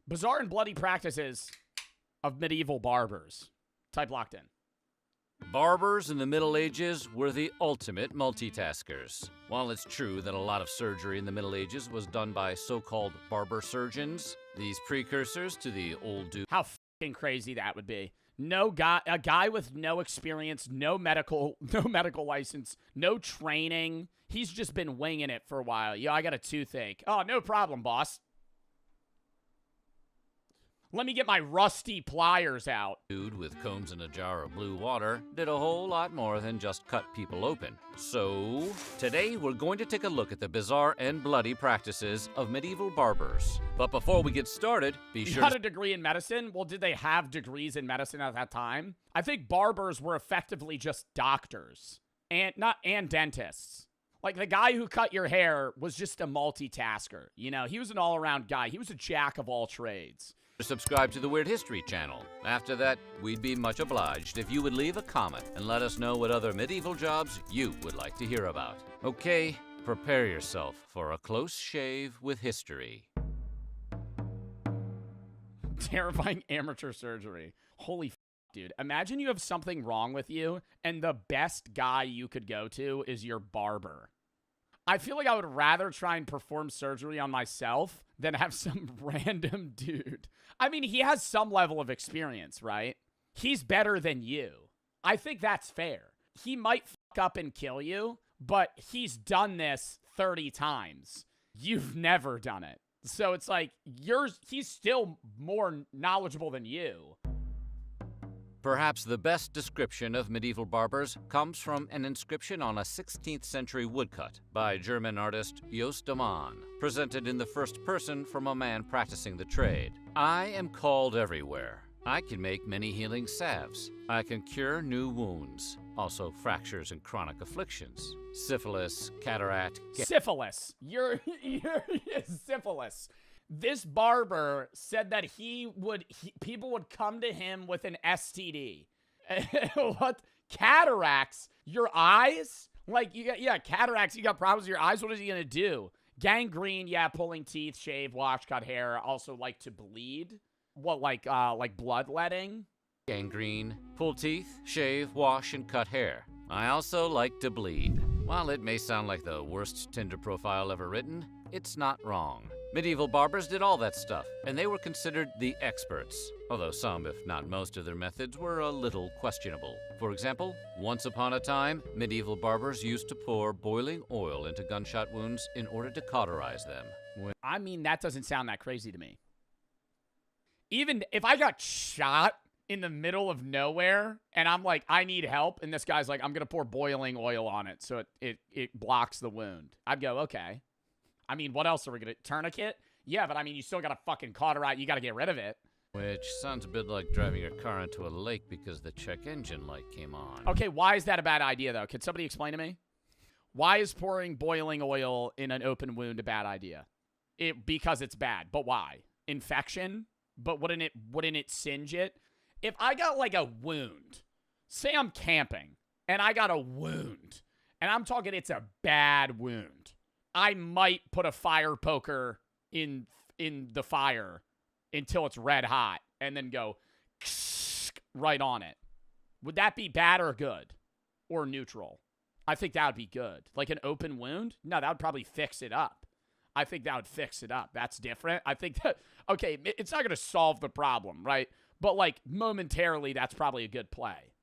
Bizarre and bloody practices of medieval barbers. Type locked in. Barbers in the Middle Ages were the ultimate multitaskers. While it's true that a lot of surgery in the Middle Ages was done by so-called barber surgeons, these precursors to the old dude. How fucking crazy that would be. A guy with no experience, no medical license, no training. He's just been winging it for a while. Yo, I got a toothache. Oh, no problem, boss. Let me get my rusty pliers out. Dude with combs and a jar of blue water did a whole lot more than just cut people open. So, today we're going to take a look at the bizarre and bloody practices of medieval barbers. But before we get started, be sure You got a degree in medicine? Well, did they have degrees in medicine at that time? I think barbers were effectively just doctors and dentists. Like, the guy who cut your hair was just a multitasker. You know, he was an all-around guy. He was a jack of all trades. Subscribe to the Weird History channel. After that, we'd be much obliged if you would leave a comment and let us know what other medieval jobs you would like to hear about. Okay, prepare yourself for a close shave with history. Terrifying amateur surgery. Holy dude. Imagine you have something wrong with you and the best guy you could go to is your barber. I feel like I would rather try and perform surgery on myself than have some random dude. I mean, he has some level of experience, right? He's better than you. I think that's fair. He might fuck up and kill you, but he's done this 30 times. You've never done it. So it's like, he's still more knowledgeable than you. Perhaps the best description of medieval barbers comes from an inscription on a 16th century woodcut by German artist Jost de Man, presented in the first person from a man practicing the trade. I am called everywhere. I can make many healing salves. I can cure new wounds, also fractures and chronic afflictions. Syphilis, cataract... Syphilis. You're syphilis. This barber said that people would come to him with an STD. What? Cataracts? Your eyes? Like, cataracts, you got problems with your eyes, what is he gonna do? Gangrene, yeah, pulling teeth, shave, wash, cut hair, also like to bleed. What, like bloodletting? Gangrene, pull teeth, shave, wash, and cut hair. I also like to bleed. While it may sound like the worst Tinder profile ever written, it's not wrong. Medieval barbers did all that stuff, and they were considered the experts, although some, if not most of their methods, were a little questionable. For example, once upon a time, medieval barbers used to pour boiling oil into gunshot wounds in order to cauterize them. I mean, that doesn't sound that crazy to me. Even if I got shot in the middle of nowhere, and I'm like, I need help, and this guy's like, I'm gonna pour boiling oil on it so it blocks the wound. I'd go, okay. I mean, what else are we gonna... Tourniquet? Yeah, but I mean, you still gotta fucking cauterize. You gotta get rid of it. Which sounds a bit like driving your car into a lake because the check engine light came on. Okay, why is that a bad idea, though? Can somebody explain to me? Why is pouring boiling oil in an open wound a bad idea? Because it's bad. But why? Infection? But wouldn't it singe it? If I got, like, a wound, say I'm camping, and I got a wound, and I'm talking it's a bad wound, I might put a fire poker in the fire until it's red hot and then go right on it. Would that be bad or good or neutral? I think that would be good. Like an open wound? No, that would probably fix it up. I think that would fix it up. That's different. I think that, okay, it's not going to solve the problem, right? But like momentarily, that's probably a good play.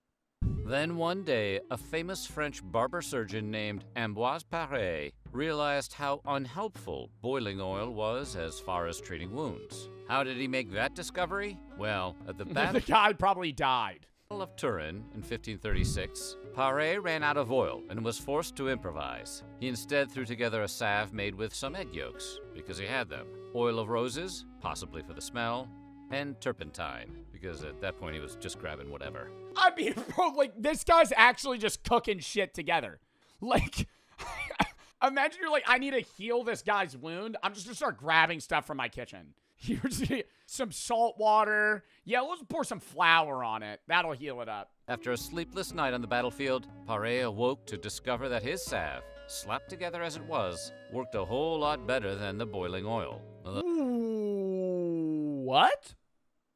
Then one day, a famous French barber surgeon named Ambroise Paré realized how unhelpful boiling oil was as far as treating wounds. How did he make that discovery? Well, at the Battle the guy probably died. of Turin in 1536, Paré ran out of oil and was forced to improvise. He instead threw together a salve made with some egg yolks, because he had them, oil of roses, possibly for the smell, and turpentine, because at that point he was just grabbing whatever. I mean, bro, like, this guy's actually just cooking shit together. Like, imagine you're like, I need to heal this guy's wound. I'm just gonna start grabbing stuff from my kitchen. Here's some salt water. Yeah, let's pour some flour on it. That'll heal it up. After a sleepless night on the battlefield, Paré awoke to discover that his salve, slapped together as it was, worked a whole lot better than the boiling oil. Ooh. What?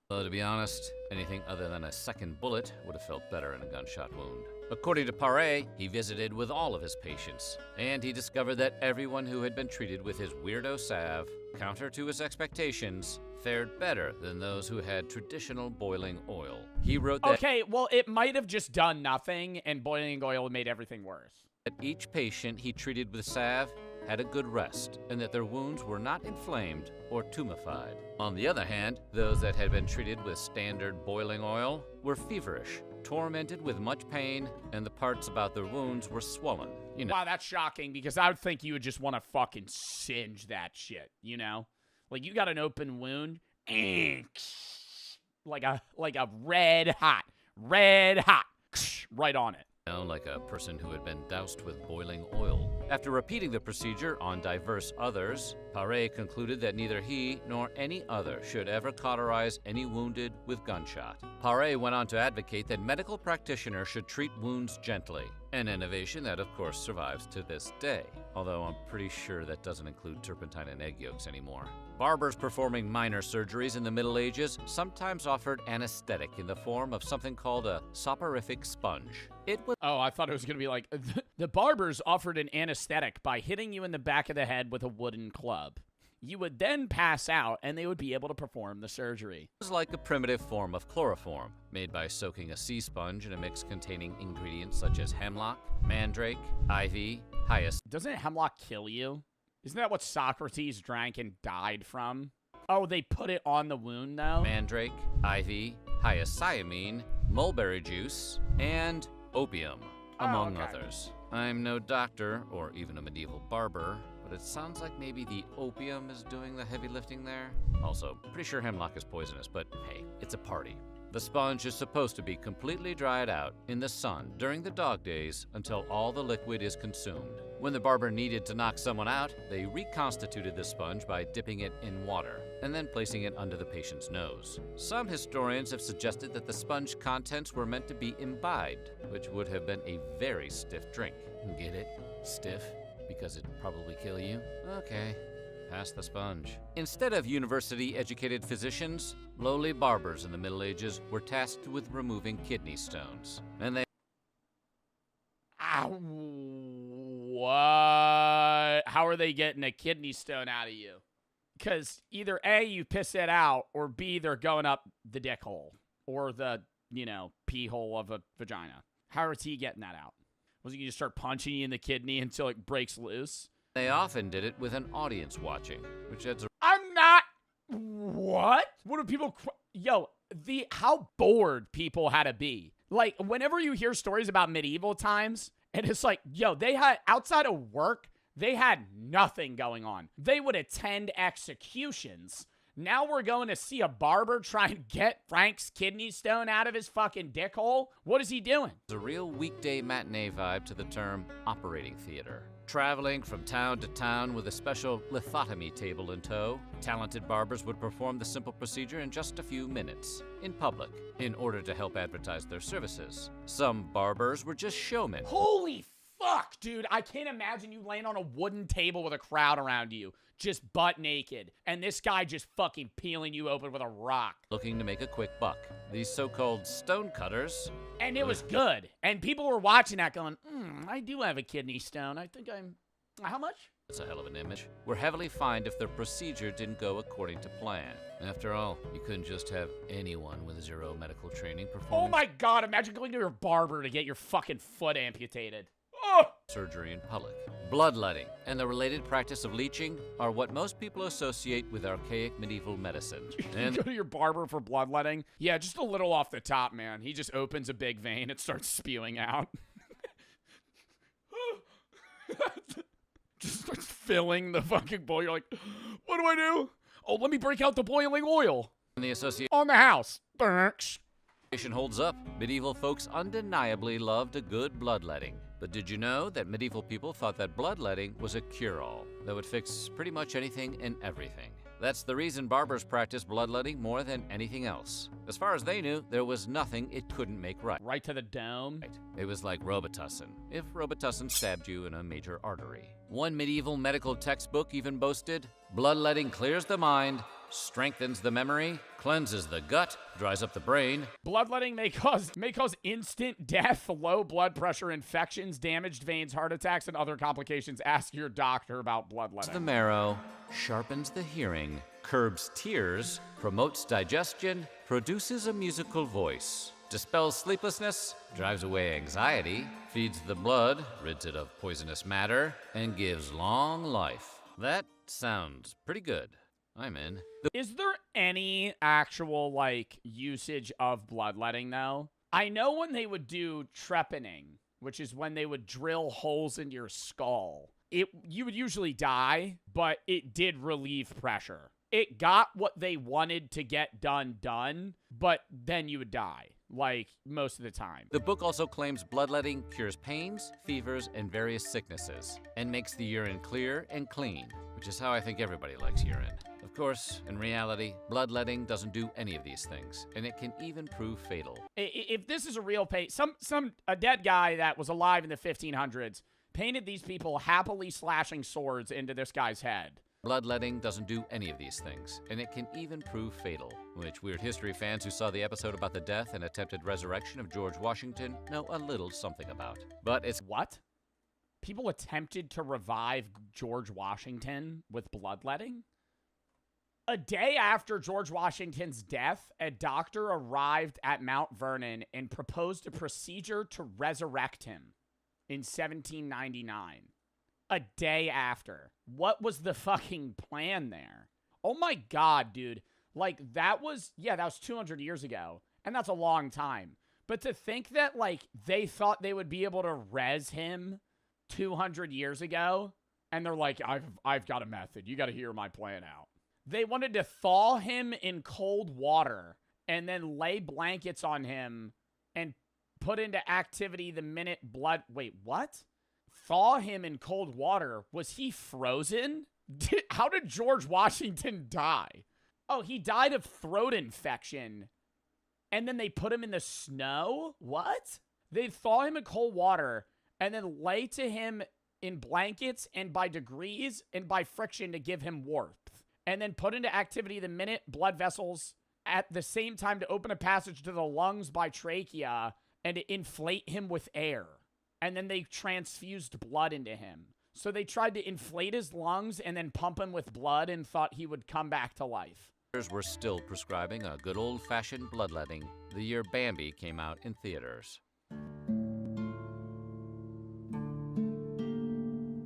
Though, to be honest, anything other than a second bullet would have felt better in a gunshot wound. According to Paré, he visited with all of his patients, and he discovered that everyone who had been treated with his weirdo salve, counter to his expectations, fared better than those who had traditional boiling oil. He wrote that Okay, well, it might have just done nothing, and boiling oil made everything worse. each patient he treated with salve had a good rest, and that their wounds were not inflamed or tumefied. On the other hand, those that had been treated with standard boiling oil were feverish, tormented with much pain, and the parts about their wounds were swollen. Wow, that's shocking, because I would think you would just want to fucking singe that shit, you know? Like, you got an open wound, like a red hot, right on it. Like a person who had been doused with boiling oil. After repeating the procedure on diverse others, Paré concluded that neither he nor any other should ever cauterize any wounded with gunshot. Paré went on to advocate that medical practitioners should treat wounds gently, an innovation that of course survives to this day, although I'm pretty sure that doesn't include turpentine and egg yolks anymore. Barbers performing minor surgeries in the Middle Ages sometimes offered anesthetic in the form of something called a soporific sponge. It was Oh, I thought it was going to be like, the barbers offered an anesthetic by hitting you in the back of the head with a wooden club. You would then pass out, and they would be able to perform the surgery. like a primitive form of chloroform, made by soaking a sea sponge in a mix containing ingredients such as hemlock, mandrake, ivy, hyacinth. Doesn't hemlock kill you? Isn't that what Socrates drank and died from? Oh, they put it on the wound, though? Mandrake, ivy, hyoscyamine, mulberry juice, and opium, among others. I'm no doctor or even a medieval barber, but it sounds like maybe the opium is doing the heavy lifting there. Also, pretty sure hemlock is poisonous, but hey, it's a party. The sponge is supposed to be completely dried out in the sun during the dog days until all the liquid is consumed. When the barber needed to knock someone out, they reconstituted the sponge by dipping it in water and then placing it under the patient's nose. Some historians have suggested that the sponge contents were meant to be imbibed, which would have been a very stiff drink. Get it? Stiff? Because it'd probably kill you? Okay. Pass the sponge. Instead of university-educated physicians, lowly barbers in the Middle Ages were tasked with removing kidney stones. And they What? How are they getting a kidney stone out of you? Because either A, you piss it out, or B, they're going up the dick hole. Or the, pee hole of a vagina. How is he getting that out? Was he going to start punching you in the kidney until it breaks loose? They often did it with an audience watching, which adds a I'm not. What? What do people? How bored people had to be. Like, whenever you hear stories about medieval times, and it's like, they had, outside of work, they had nothing going on. They would attend executions. Now we're going to see a barber try and get Frank's kidney stone out of his fucking dick hole? What is he doing? a real weekday matinee vibe to the term operating theater. Traveling from town to town with a special lithotomy table in tow, talented barbers would perform the simple procedure in just a few minutes, in public, in order to help advertise their services. Some barbers were just showmen. Holy fuck, dude. I can't imagine you laying on a wooden table with a crowd around you, just butt naked, and this guy just fucking peeling you open with a rock. Looking to make a quick buck. These so-called stone cutters. And it was good. And people were watching that going, I do have a kidney stone. I think I'm... How much? That's a hell of an image. Were heavily fined if their procedure didn't go according to plan. After all, you couldn't just have anyone with zero medical training perform Oh my god, imagine going to your barber to get your fucking foot amputated. Oh! surgery in public. Bloodletting and the related practice of leeching are what most people associate with archaic medieval medicine. You go to your barber for bloodletting? Yeah, just a little off the top, man. He just opens a big vein, it starts spewing out. Just starts filling the fucking bowl. You're like, what do I do? Oh, let me break out the boiling oil. And the association On the house. Burks. holds up. Medieval folks undeniably loved a good bloodletting. But did you know that medieval people thought that bloodletting was a cure-all that would fix pretty much anything and everything? That's the reason barbers practice bloodletting more than anything else. As far as they knew, there was nothing it couldn't make right. Right to the dome. It was like Robitussin, if Robitussin stabbed you in a major artery. One medieval medical textbook even boasted, bloodletting clears the mind, strengthens the memory, cleanses the gut, dries up the brain. Bloodletting may cause instant death, low blood pressure, infections, damaged veins, heart attacks, and other complications. Ask your doctor about bloodletting. The marrow, sharpens the hearing, curbs tears, promotes digestion, produces a musical voice, dispels sleeplessness, drives away anxiety, feeds the blood, rids it of poisonous matter, and gives long life. That sounds pretty good. I'm in. Is there any actual, usage of bloodletting, though? I know when they would do trepanning, which is when they would drill holes in your skull, you would usually die, but it did relieve pressure. It got what they wanted to get done, but then you would die, most of the time. The book also claims bloodletting cures pains, fevers, and various sicknesses, and makes the urine clear and clean, which is how I think everybody likes urine. Of course, in reality, bloodletting doesn't do any of these things, and it can even prove fatal. If this is a real pain, a dead guy that was alive in the 1500s painted these people happily slashing swords into this guy's head. Bloodletting doesn't do any of these things, and it can even prove fatal, which weird history fans who saw the episode about the death and attempted resurrection of George Washington know a little something about. But it's... What? People attempted to revive George Washington with bloodletting? A day after George Washington's death, a doctor arrived at Mount Vernon and proposed a procedure to resurrect him in 1799. A day after. What was the fucking plan there? Oh my God, dude. That was 200 years ago. And that's a long time. But to think that, they thought they would be able to res him 200 years ago, and they're like, I've got a method. You got to hear my plan out. They wanted to thaw him in cold water and then lay blankets on him and put into activity the minute blood... Wait, what? Thaw him in cold water? Was he frozen? How did George Washington die? Oh, he died of throat infection. And then they put him in the snow? What? They thaw him in cold water and then lay to him in blankets and by degrees and by friction to give him warmth. And then put into activity the minute blood vessels at the same time to open a passage to the lungs by trachea and to inflate him with air. And then they transfused blood into him. So they tried to inflate his lungs and then pump him with blood and thought he would come back to life. Were still prescribing a good old-fashioned bloodletting the year Bambi came out in theaters.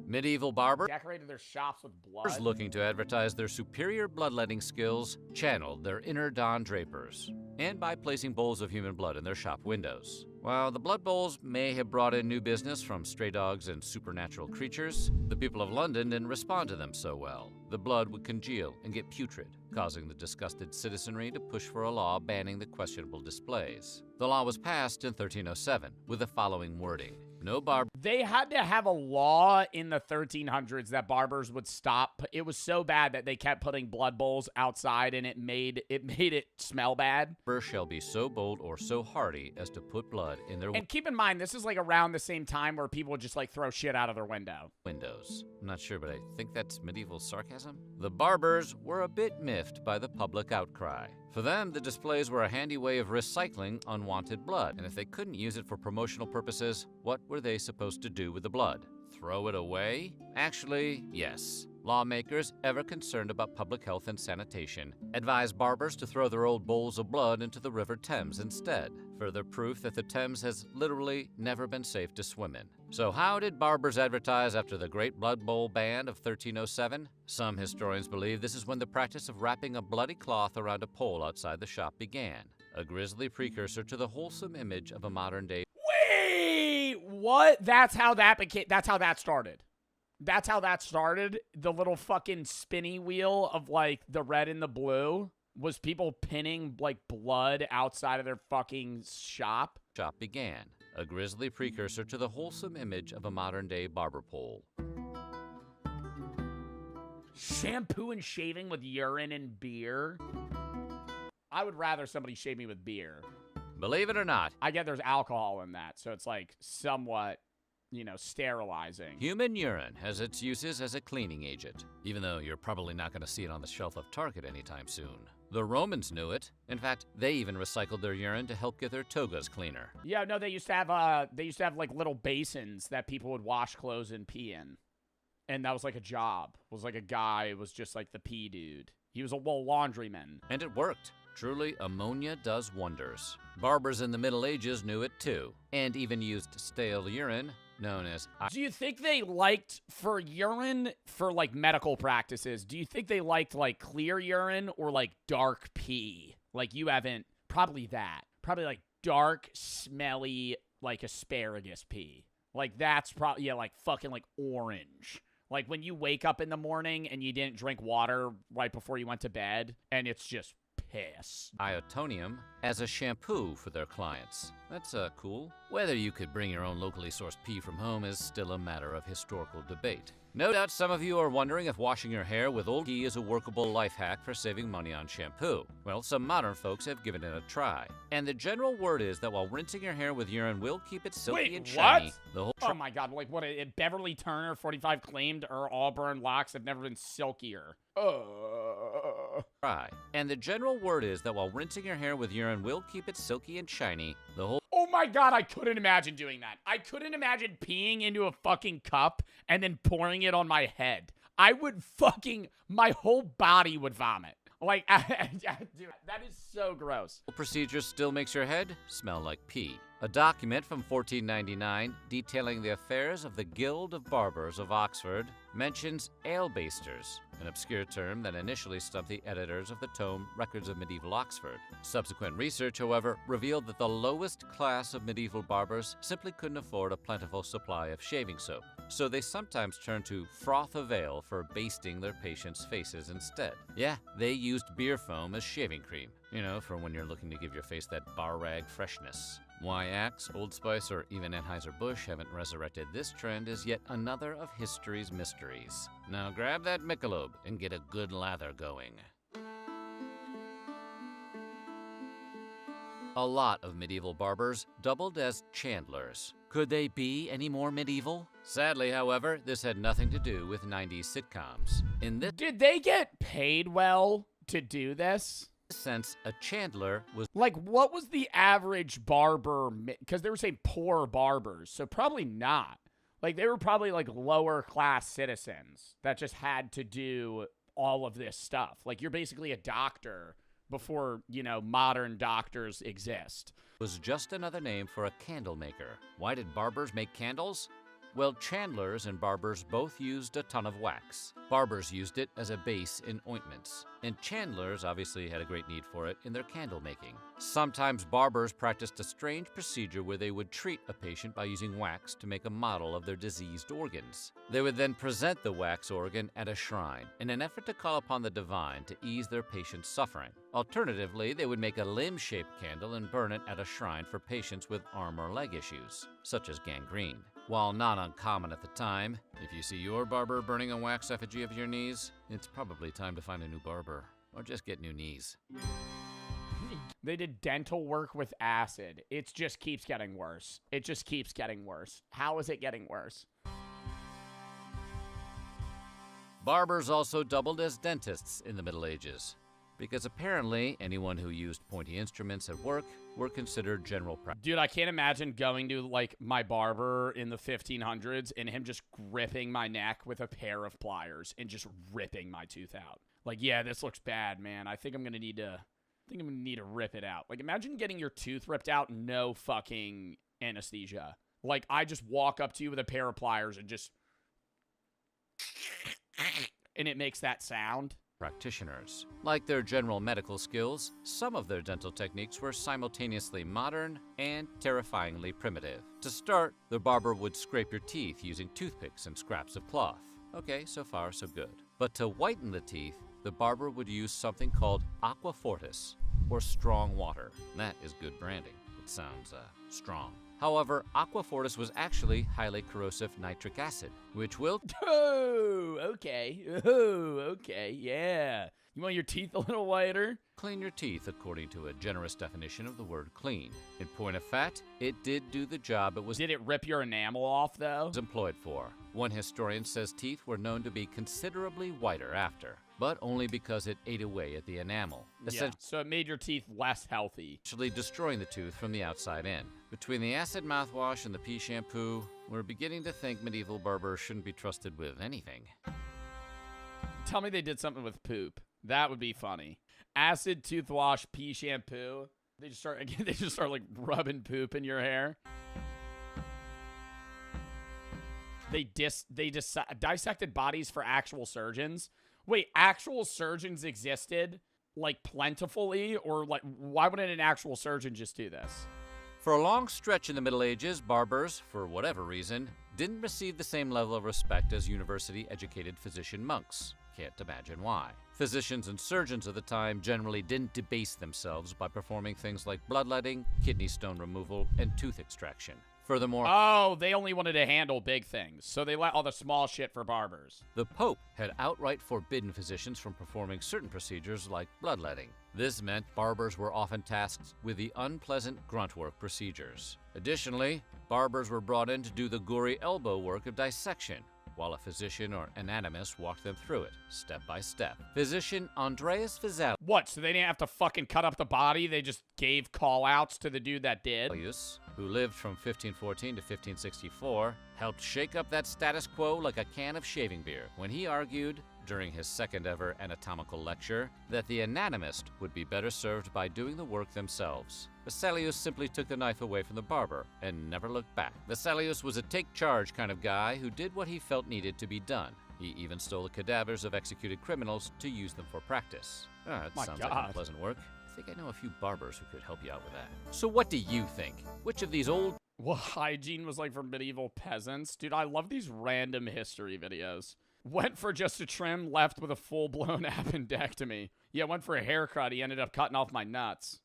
Medieval barbers Decorated their shops with blood. looking to advertise their superior bloodletting skills channeled their inner Don Drapers, and by placing bowls of human blood in their shop windows. While the blood bowls may have brought in new business from stray dogs and supernatural creatures, the people of London didn't respond to them so well. The blood would congeal and get putrid, causing the disgusted citizenry to push for a law banning the questionable displays. The law was passed in 1307 with the following wording: no barber. They had to have a law in the 1300s that barbers would stop. It was so bad that they kept putting blood bowls outside, and it made it smell bad. Shall be so bold or so hardy as to put blood in their And keep in mind, this is around the same time where people would just throw shit out of their window. windows. I'm not sure, but I think that's medieval sarcasm. The barbers were a bit miffed by the public outcry. For them, the displays were a handy way of recycling unwanted blood, and if they couldn't use it for promotional purposes, what were they supposed to do with the blood? Throw it away? Actually, yes. Lawmakers, ever concerned about public health and sanitation, advised barbers to throw their old bowls of blood into the River Thames instead. Further proof that the Thames has literally never been safe to swim in. So how did barbers advertise after the Great Blood Bowl ban of 1307? Some historians believe this is when the practice of wrapping a bloody cloth around a pole outside the shop began, a grisly precursor to the wholesome image of a modern-day... Wait, what? That's how that started. That's how that started. The little fucking spinny wheel of the red and the blue was people pinning blood outside of their fucking shop. began, a grisly precursor to the wholesome image of a modern-day barber pole. Shampoo and shaving with urine and beer. I would rather somebody shave me with beer. Believe it or not, I get there's alcohol in that, so it's like somewhat, sterilizing. human urine has its uses as a cleaning agent, even though you're probably not going to see it on the shelf of Target anytime soon. The Romans knew it. In fact, they even recycled their urine to help get their togas cleaner. Yeah, no, they used to have like little basins that people would wash clothes and pee in. And that was like a job. It was like a guy was just like the pee dude. He was a laundryman. And it worked. Truly, ammonia does wonders. Barbers in the Middle Ages knew it too, and even used stale urine, known as... Do you think they liked, for urine, for like medical practices, do you think they liked like clear urine or like dark pee? Like you haven't, probably that. Probably like dark, smelly, like asparagus pee. Like that's probably, yeah, like fucking like orange. Like when you wake up in the morning and you didn't drink water right before you went to bed and it's just piss. Iotonium as a shampoo for their clients. That's cool. Whether you could bring your own locally sourced pee from home is still a matter of historical debate. No doubt some of you are wondering if washing your hair with old ghee is a workable life hack for saving money on shampoo. Well, some modern folks have given it a try. And the general word is that while rinsing your hair with urine will keep it silky and shiny, the whole oh my god, like what Beverly Turner 45 claimed her auburn locks have never been silkier. Try. And the general word is that while rinsing your hair with urine will keep it silky and shiny, the whole... Oh my god, I couldn't imagine doing that. I couldn't imagine peeing into a fucking cup and then pouring it on my head. I would my whole body would vomit. Like, dude, that is so gross. procedure still makes your head smell like pee. A document from 1499 detailing the affairs of the Guild of Barbers of Oxford mentions ale-basters, an obscure term that initially stumped the editors of the tome Records of Medieval Oxford. Subsequent research, however, revealed that the lowest class of medieval barbers simply couldn't afford a plentiful supply of shaving soap, so they sometimes turned to froth of ale for basting their patients' faces instead. Yeah, they used beer foam as shaving cream, for when you're looking to give your face that bar rag freshness. Why Axe, Old Spice, or even Anheuser-Busch haven't resurrected this trend is yet another of history's mysteries. Now grab that Michelob and get a good lather going. A lot of medieval barbers doubled as chandlers. Could they be any more medieval? Sadly, however, this had nothing to do with 90s sitcoms. In this Did they get paid well to do this? sense, a chandler was... Like, what was the average barber? Because they were saying poor barbers, so probably not. Like, they were probably, like, lower-class citizens that just had to do all of this stuff. Like, you're basically a doctor before, modern doctors exist. Was just another name for a candle maker. Why did barbers make candles? Well, chandlers and barbers both used a ton of wax. Barbers used it as a base in ointments, and chandlers obviously had a great need for it in their candle making. Sometimes barbers practiced a strange procedure where they would treat a patient by using wax to make a model of their diseased organs. They would then present the wax organ at a shrine in an effort to call upon the divine to ease their patient's suffering. Alternatively, they would make a limb-shaped candle and burn it at a shrine for patients with arm or leg issues, such as gangrene. While not uncommon at the time, if you see your barber burning a wax effigy of your knees, it's probably time to find a new barber, or just get new knees. They did dental work with acid. It just keeps getting worse. It just keeps getting worse. How is it getting worse? Barbers also doubled as dentists in the Middle Ages, because apparently anyone who used pointy instruments at work were considered general practitioners. Dude, I can't imagine going to, like, my barber in the 1500s and him just gripping my neck with a pair of pliers and just ripping my tooth out. Like, yeah, this looks bad, man. I think I'm gonna need to rip it out. Like, imagine getting your tooth ripped out, no fucking anesthesia. Like, I just walk up to you with a pair of pliers and just... and it makes that sound. Practitioners. Like their general medical skills, some of their dental techniques were simultaneously modern and terrifyingly primitive. To start, the barber would scrape your teeth using toothpicks and scraps of cloth. Okay, so far so good. But to whiten the teeth, the barber would use something called aqua fortis, or strong water. That is good branding. It sounds strong. However, aqua fortis was actually highly corrosive nitric acid, which will... Oh, okay, yeah. You want your teeth a little whiter? Clean your teeth according to a generous definition of the word clean. In point of fact, it did do the job it was Did it rip your enamel off, though? employed for. One historian says teeth were known to be considerably whiter after, but only because it ate away at the enamel, Yeah, so it made your teeth less healthy. essentially destroying the tooth from the outside in. Between the acid mouthwash and the pea shampoo, we're beginning to think medieval barbers shouldn't be trusted with anything. Tell me they did something with poop. That would be funny. Acid, tooth wash, pea shampoo. They just start like rubbing poop in your hair. They dissected bodies for actual surgeons. Wait, actual surgeons existed like plentifully, or like why wouldn't an actual surgeon just do this? For a long stretch in the Middle Ages, barbers, for whatever reason, didn't receive the same level of respect as university-educated physician monks. Can't imagine why. Physicians and surgeons of the time generally didn't debase themselves by performing things like bloodletting, kidney stone removal, and tooth extraction. Furthermore, Oh, they only wanted to handle big things, so they let all the small shit for barbers. the Pope had outright forbidden physicians from performing certain procedures like bloodletting. This meant barbers were often tasked with the unpleasant grunt work procedures. Additionally, barbers were brought in to do the gory elbow work of dissection, while a physician or anatomist walked them through it, step by step. Physician Andreas What, so they didn't have to fucking cut up the body? They just gave call-outs to the dude that did? Vesalius, who lived from 1514 to 1564, helped shake up that status quo like a can of shaving beer when he argued, during his second ever anatomical lecture, that the anatomist would be better served by doing the work themselves. Vesalius simply took the knife away from the barber and never looked back. Vesalius was a take-charge kind of guy who did what he felt needed to be done. He even stole the cadavers of executed criminals to use them for practice. That My sounds like God. unpleasant work. I think I know a few barbers who could help you out with that. So what do you think? Which of these old Well, hygiene was like for medieval peasants. Dude, I love these random history videos. Went for just a trim, left with a full-blown appendectomy. Yeah, went for a haircut. He ended up cutting off my nuts.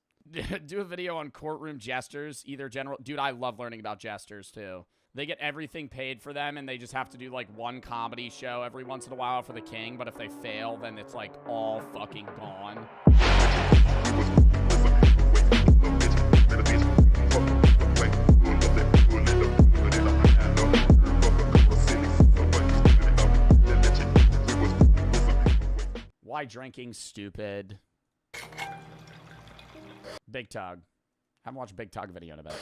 Do a video on courtroom jesters, either general. Dude, I love learning about jesters, too. They get everything paid for them, and they just have to do, like, one comedy show every once in a while for the king. But if they fail, then it's, like, all fucking gone. Why drinking? Stupid. Big Tug. Haven't watched a Big Tug video in a bit.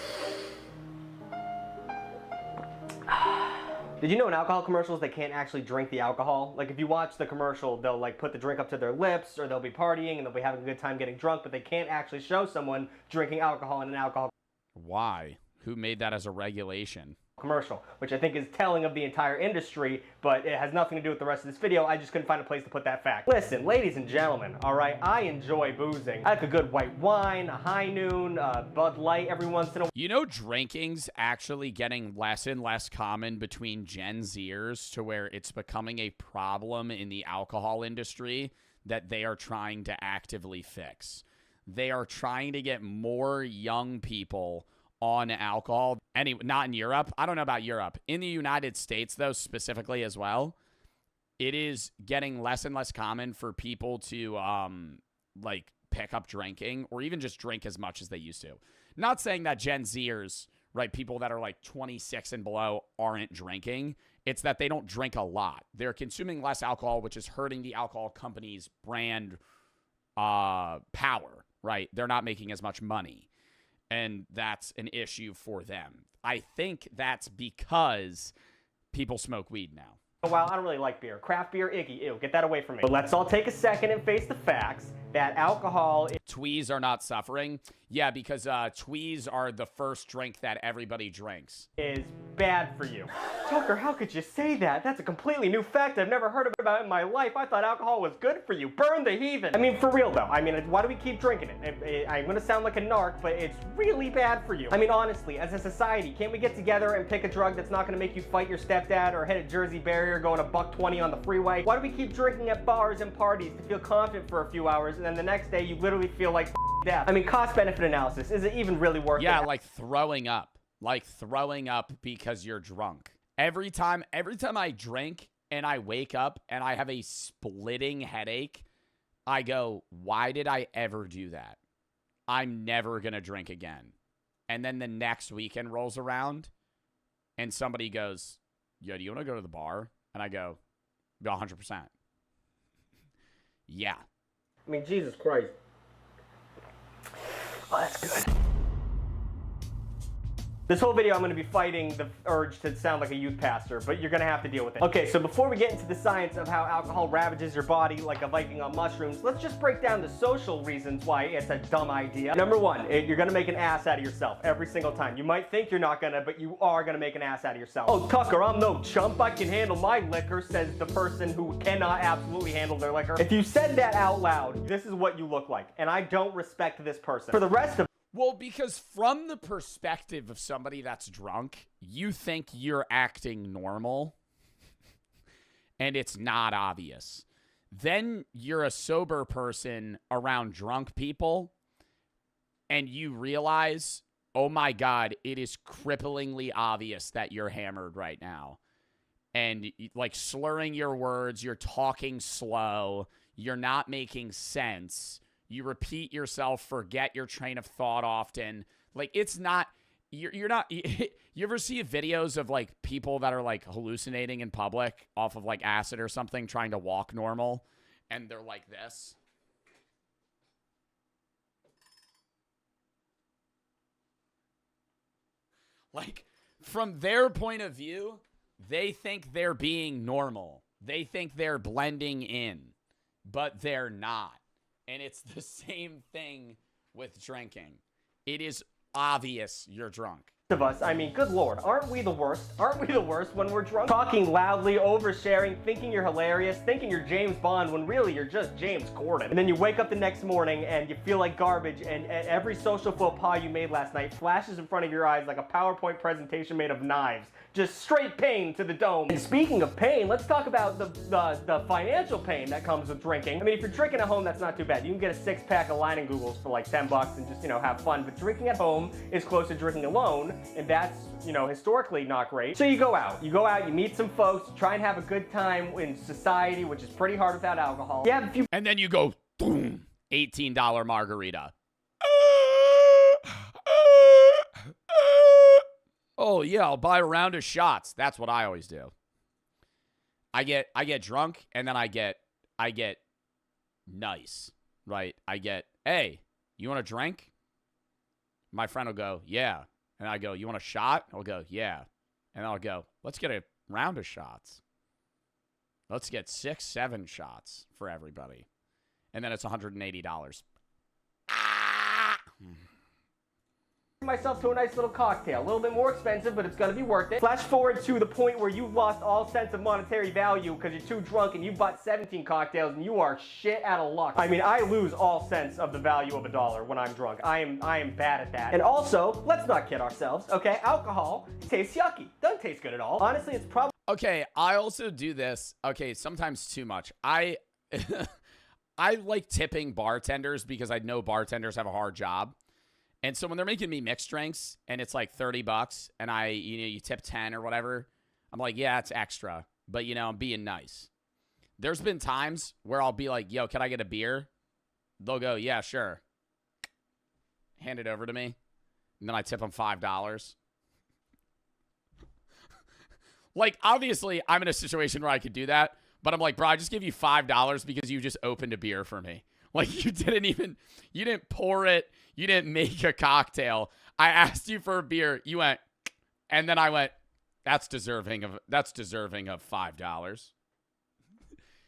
Did you know in alcohol commercials they can't actually drink the alcohol? Like if you watch the commercial, they'll like put the drink up to their lips, or they'll be partying and they'll be having a good time getting drunk, but they can't actually show someone drinking alcohol in an alcohol Why? Who made that as a regulation? commercial, which I think is telling of the entire industry, but it has nothing to do with the rest of this video. I just couldn't find a place to put that fact. Listen, ladies and gentlemen, all right, I enjoy boozing. I like a good white wine, a high noon, Bud Light every once in a while. You know, drinking's actually getting less and less common between Gen Zers to where it's becoming a problem in the alcohol industry that they are trying to actively fix. They are trying to get more young people on alcohol. Anyway, not in Europe. I don't know about Europe. In the United States, though, specifically as well, it is getting less and less common for people to, like, pick up drinking or even just drink as much as they used to. Not saying that Gen Zers, right, people that are, like, 26 and below aren't drinking. It's that they don't drink a lot. They're consuming less alcohol, which is hurting the alcohol company's brand power, right? They're not making as much money. And that's an issue for them. I think that's because people smoke weed now. While I don't really like beer. Craft beer, icky, ew, get that away from me. But let's all take a second and face the facts that alcohol Tweez are not suffering. Yeah, because Tweez are the first drink that everybody drinks. is bad for you. Tucker, how could you say that? That's a completely new fact I've never heard about in my life. I thought alcohol was good for you. Burn the heathen. I mean, for real though. I mean, why do we keep drinking it? I'm gonna sound like a narc, but it's really bad for you. I mean, honestly, as a society, can't we get together and pick a drug that's not gonna make you fight your stepdad or hit a Jersey barrier going a $1.20 on the freeway? Why do we keep drinking at bars and parties to feel confident for a few hours and then the next day you literally feel like death? I mean, cost-benefit analysis, is it even really worth it? Yeah, like throwing up. Like throwing up because you're drunk. Every time I drink and I wake up and I have a splitting headache, I go, why did I ever do that? I'm never going to drink again. And then the next weekend rolls around and somebody goes, yo, do you want to go to the bar? And I go, 100%. Yeah. I mean, Jesus Christ. Oh, that's good. This whole video I'm going to be fighting the urge to sound like a youth pastor, but you're going to have to deal with it. Okay, so before we get into the science of how alcohol ravages your body like a Viking on mushrooms, let's just break down the social reasons why it's a dumb idea. Number one, you're going to make an ass out of yourself every single time. You might think you're not going to, but you are going to make an ass out of yourself. Oh, Tucker, I'm no chump. I can handle my liquor, says the person who cannot absolutely handle their liquor. If you said that out loud, this is what you look like, and I don't respect this person. For the rest of Well, because from the perspective of somebody that's drunk, you think you're acting normal, and it's not obvious. Then you're a sober person around drunk people, and you realize, oh my God, it is cripplingly obvious that you're hammered right now. And like slurring your words, you're talking slow, you're not making sense. You repeat yourself, forget your train of thought often. Like, it's not, you're not, you ever see videos of, like, people that are, like, hallucinating in public off of, like, acid or something, trying to walk normal, and they're like this? Like, from their point of view, they think they're being normal. They think they're blending in, but they're not. And it's the same thing with drinking. It is obvious you're drunk. of us, I mean, good lord, aren't we the worst? Aren't we the worst when we're drunk? Talking loudly, oversharing, thinking you're hilarious, thinking you're James Bond when really you're just James Corden. And then you wake up the next morning and you feel like garbage, and every social faux pas you made last night flashes in front of your eyes like a PowerPoint presentation made of knives. Just straight pain to the dome. And speaking of pain, let's talk about the financial pain that comes with drinking. I mean, if you're drinking at home, that's not too bad. You can get a 6-pack of Line and Googles for like $10 and just, you know, have fun. But drinking at home is close to drinking alone, and that's, you know, historically not great. So you go out, you meet some folks, try and have a good time in society, which is pretty hard without alcohol. Yeah, if you And then you go, boom, $18 margarita. Oh yeah, I'll buy a round of shots. That's what I always do. I get drunk, and then I get nice, right? I get, hey, you want a drink? My friend will go, yeah. And I go, you want a shot? I'll go, yeah. And I'll go, let's get a round of shots. Let's get 6, 7 shots for everybody. And then it's $180. Ah! myself to a nice little cocktail. A little bit more expensive, but it's gonna be worth it. Flash forward to the point where you've lost all sense of monetary value because you're too drunk and you bought 17 cocktails and you are shit out of luck. I mean, I lose all sense of the value of $1 when I'm drunk. I am bad at that. And also, let's not kid ourselves, okay? Alcohol tastes yucky. Doesn't taste good at all. Honestly, it's probably Okay, I also do this. Okay, sometimes too much. I like tipping bartenders because I know bartenders have a hard job. And so when they're making me mixed drinks and it's like $30 and you tip 10 or whatever, I'm like, yeah, it's extra. But, you know, I'm being nice. There's been times where I'll be like, yo, can I get a beer? They'll go, yeah, sure. Hand it over to me. And then I tip them $5. Like, obviously, I'm in a situation where I could do that. But I'm like, bro, I just give you $5 because you just opened a beer for me. Like, you didn't pour it. You didn't make a cocktail. I asked you for a beer. You went, and then I went, that's deserving of $5.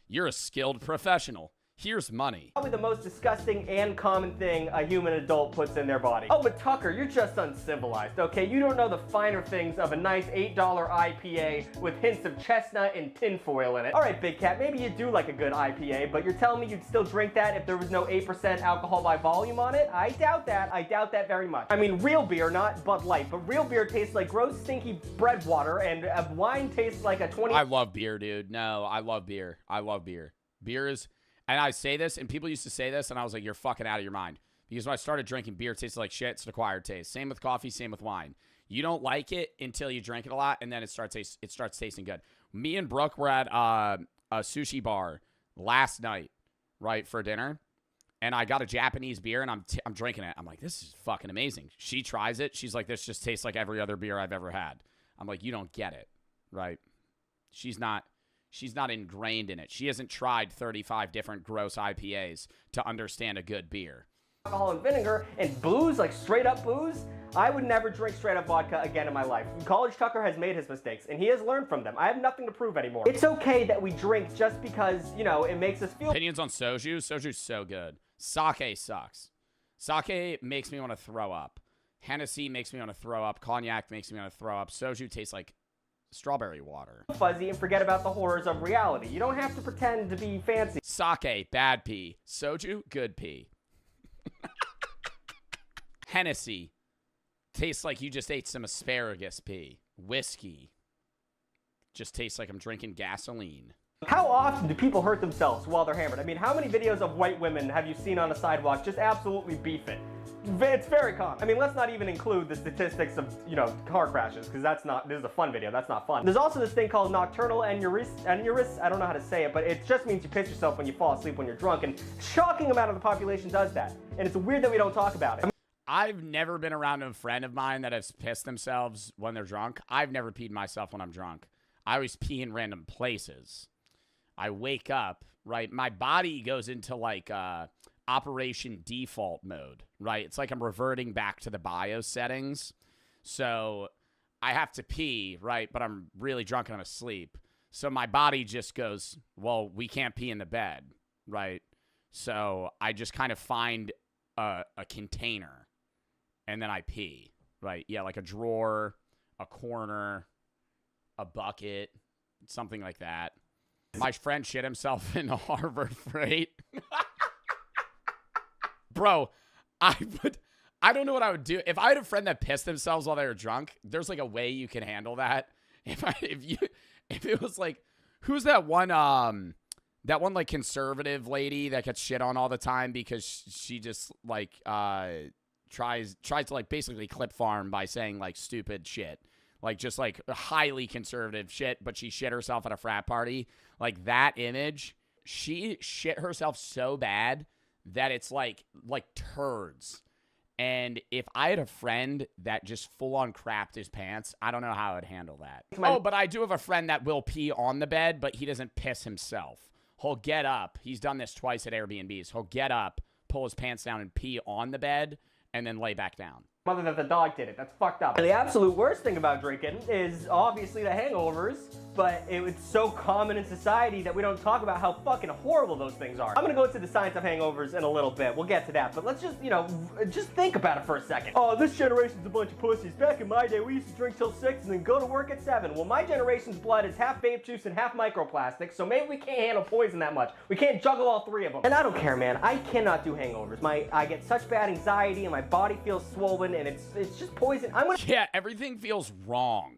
You're a skilled professional. Here's money. Probably the most disgusting and common thing a human adult puts in their body. Oh, but Tucker, you're just uncivilized, okay? You don't know the finer things of a nice $8 IPA with hints of chestnut and tinfoil in it. All right, Big Cat, maybe you do like a good IPA, but you're telling me you'd still drink that if there was no 8% alcohol by volume on it? I doubt that. I doubt that very much. I mean, real beer, not Bud Light, but real beer tastes like gross, stinky bread water, and wine tastes like a 20... I love beer, dude. No, I love beer. I love beer. Beer is... And I say this, and people used to say this, and I was like, you're fucking out of your mind. Because when I started drinking, beer it tasted like shit. It's an acquired taste. Same with coffee, same with wine. You don't like it until you drink it a lot, and then it starts tasting good. Me and Brooke were at a sushi bar last night, right, for dinner. And I got a Japanese beer, and I'm drinking it. I'm like, this is fucking amazing. She tries it. She's like, this just tastes like every other beer I've ever had. I'm like, you don't get it, right? She's not ingrained in it. She hasn't tried 35 different gross IPAs to understand a good beer. Alcohol and vinegar and booze, like straight up booze, I would never drink straight up vodka again in my life. College Tucker has made his mistakes and he has learned from them. I have nothing to prove anymore. It's okay that we drink just because, you know, it makes us feel. Opinions on soju? Soju's so good. Sake sucks. Sake makes me want to throw up. Hennessy makes me want to throw up. Cognac makes me want to throw up. Soju tastes like strawberry water. Fuzzy and forget about the horrors of reality. You don't have to pretend to be fancy. Sake, bad pee. Soju, good pee. Hennessy tastes like you just ate some asparagus pee. Whiskey just tastes like I'm drinking gasoline. How often do people hurt themselves while they're hammered? I mean, how many videos of white women have you seen on a sidewalk just absolutely beef it? It's very common. I mean, let's not even include the statistics of, you know, car crashes, because this is a fun video, that's not fun. There's also this thing called nocturnal aneurysm, I don't know how to say it, but it just means you piss yourself when you fall asleep when you're drunk, and shocking amount of the population does that. And it's weird that we don't talk about it. I've never been around a friend of mine that has pissed themselves when they're drunk. I've never peed myself when I'm drunk. I always pee in random places. I wake up, right? My body goes into like operation default mode, right? It's like I'm reverting back to the BIOS settings. So I have to pee, right? But I'm really drunk and I'm asleep. So my body just goes, well, we can't pee in the bed, right? So I just kind of find a container and then I pee, right? Yeah, like a drawer, a corner, a bucket, something like that. My friend shit himself in Harvard Freight. Bro, I don't know what I would do. If I had a friend that pissed themselves while they were drunk, there's like a way you can handle that. If it was like, who's that one like conservative lady that gets shit on all the time because she just like tries to like basically clip farm by saying like stupid shit. Like just like highly conservative shit, but she shit herself at a frat party. Like that image, she shit herself so bad that it's like turds. And if I had a friend that just full on crapped his pants, I don't know how I would handle that. Oh, but I do have a friend that will pee on the bed, but he doesn't piss himself. He'll get up. He's done this twice at Airbnbs. He'll get up, pull his pants down and pee on the bed and then lay back down. Mother that the dog did it. That's fucked up. And the absolute worst thing about drinking is obviously the hangovers, but it's so common in society that we don't talk about how fucking horrible those things are. I'm gonna go into the science of hangovers in a little bit. We'll get to that, but let's just, you know, just think about it for a second. Oh, this generation's a bunch of pussies. Back in my day, we used to drink till 6 and then go to work at 7. Well, my generation's blood is half vape juice and half microplastics, so maybe we can't handle poison that much. We can't juggle all 3 of them. And I don't care, man. I cannot do hangovers. I get such bad anxiety and my body feels swollen and it's just poison. Yeah, everything feels wrong.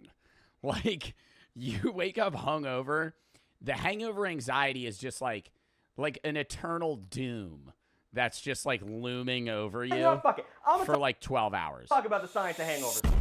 Like, you wake up hungover. The hangover anxiety is just like an eternal doom that's just like looming over you fuck it. for like 12 hours. Talk about the science of hangovers.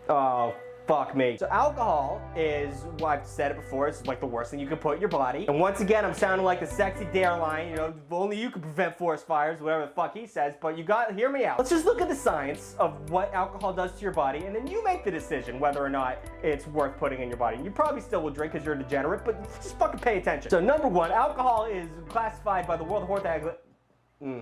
Oh, fuck me. So alcohol is, well, I've said it before, it's like the worst thing you can put in your body. And once again, I'm sounding like the sexy dare line, you know, only you can prevent forest fires, whatever the fuck he says, but you gotta hear me out. Let's just look at the science of what alcohol does to your body, and then you make the decision whether or not it's worth putting in your body. And you probably still will drink because you're a degenerate, but just fucking pay attention. So number 1, alcohol is classified by the World Health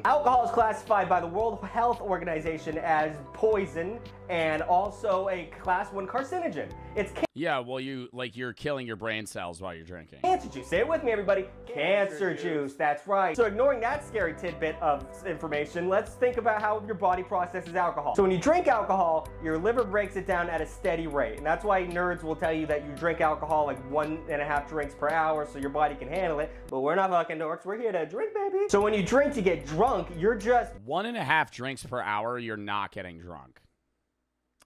Alcohol is classified by the World Health Organization as poison and also a class 1 carcinogen. It's yeah, well, you're killing your brain cells while you're drinking. Cancer juice. Say it with me, everybody. Cancer juice. That's right. So ignoring that scary tidbit of information, let's think about how your body processes alcohol. So when you drink alcohol, your liver breaks it down at a steady rate. And that's why nerds will tell you that you drink alcohol like 1.5 drinks per hour so your body can handle it. But we're not fucking dorks. We're here to drink, baby. So when you drink to get drunk, you're just 1.5 drinks per hour, you're not getting drunk.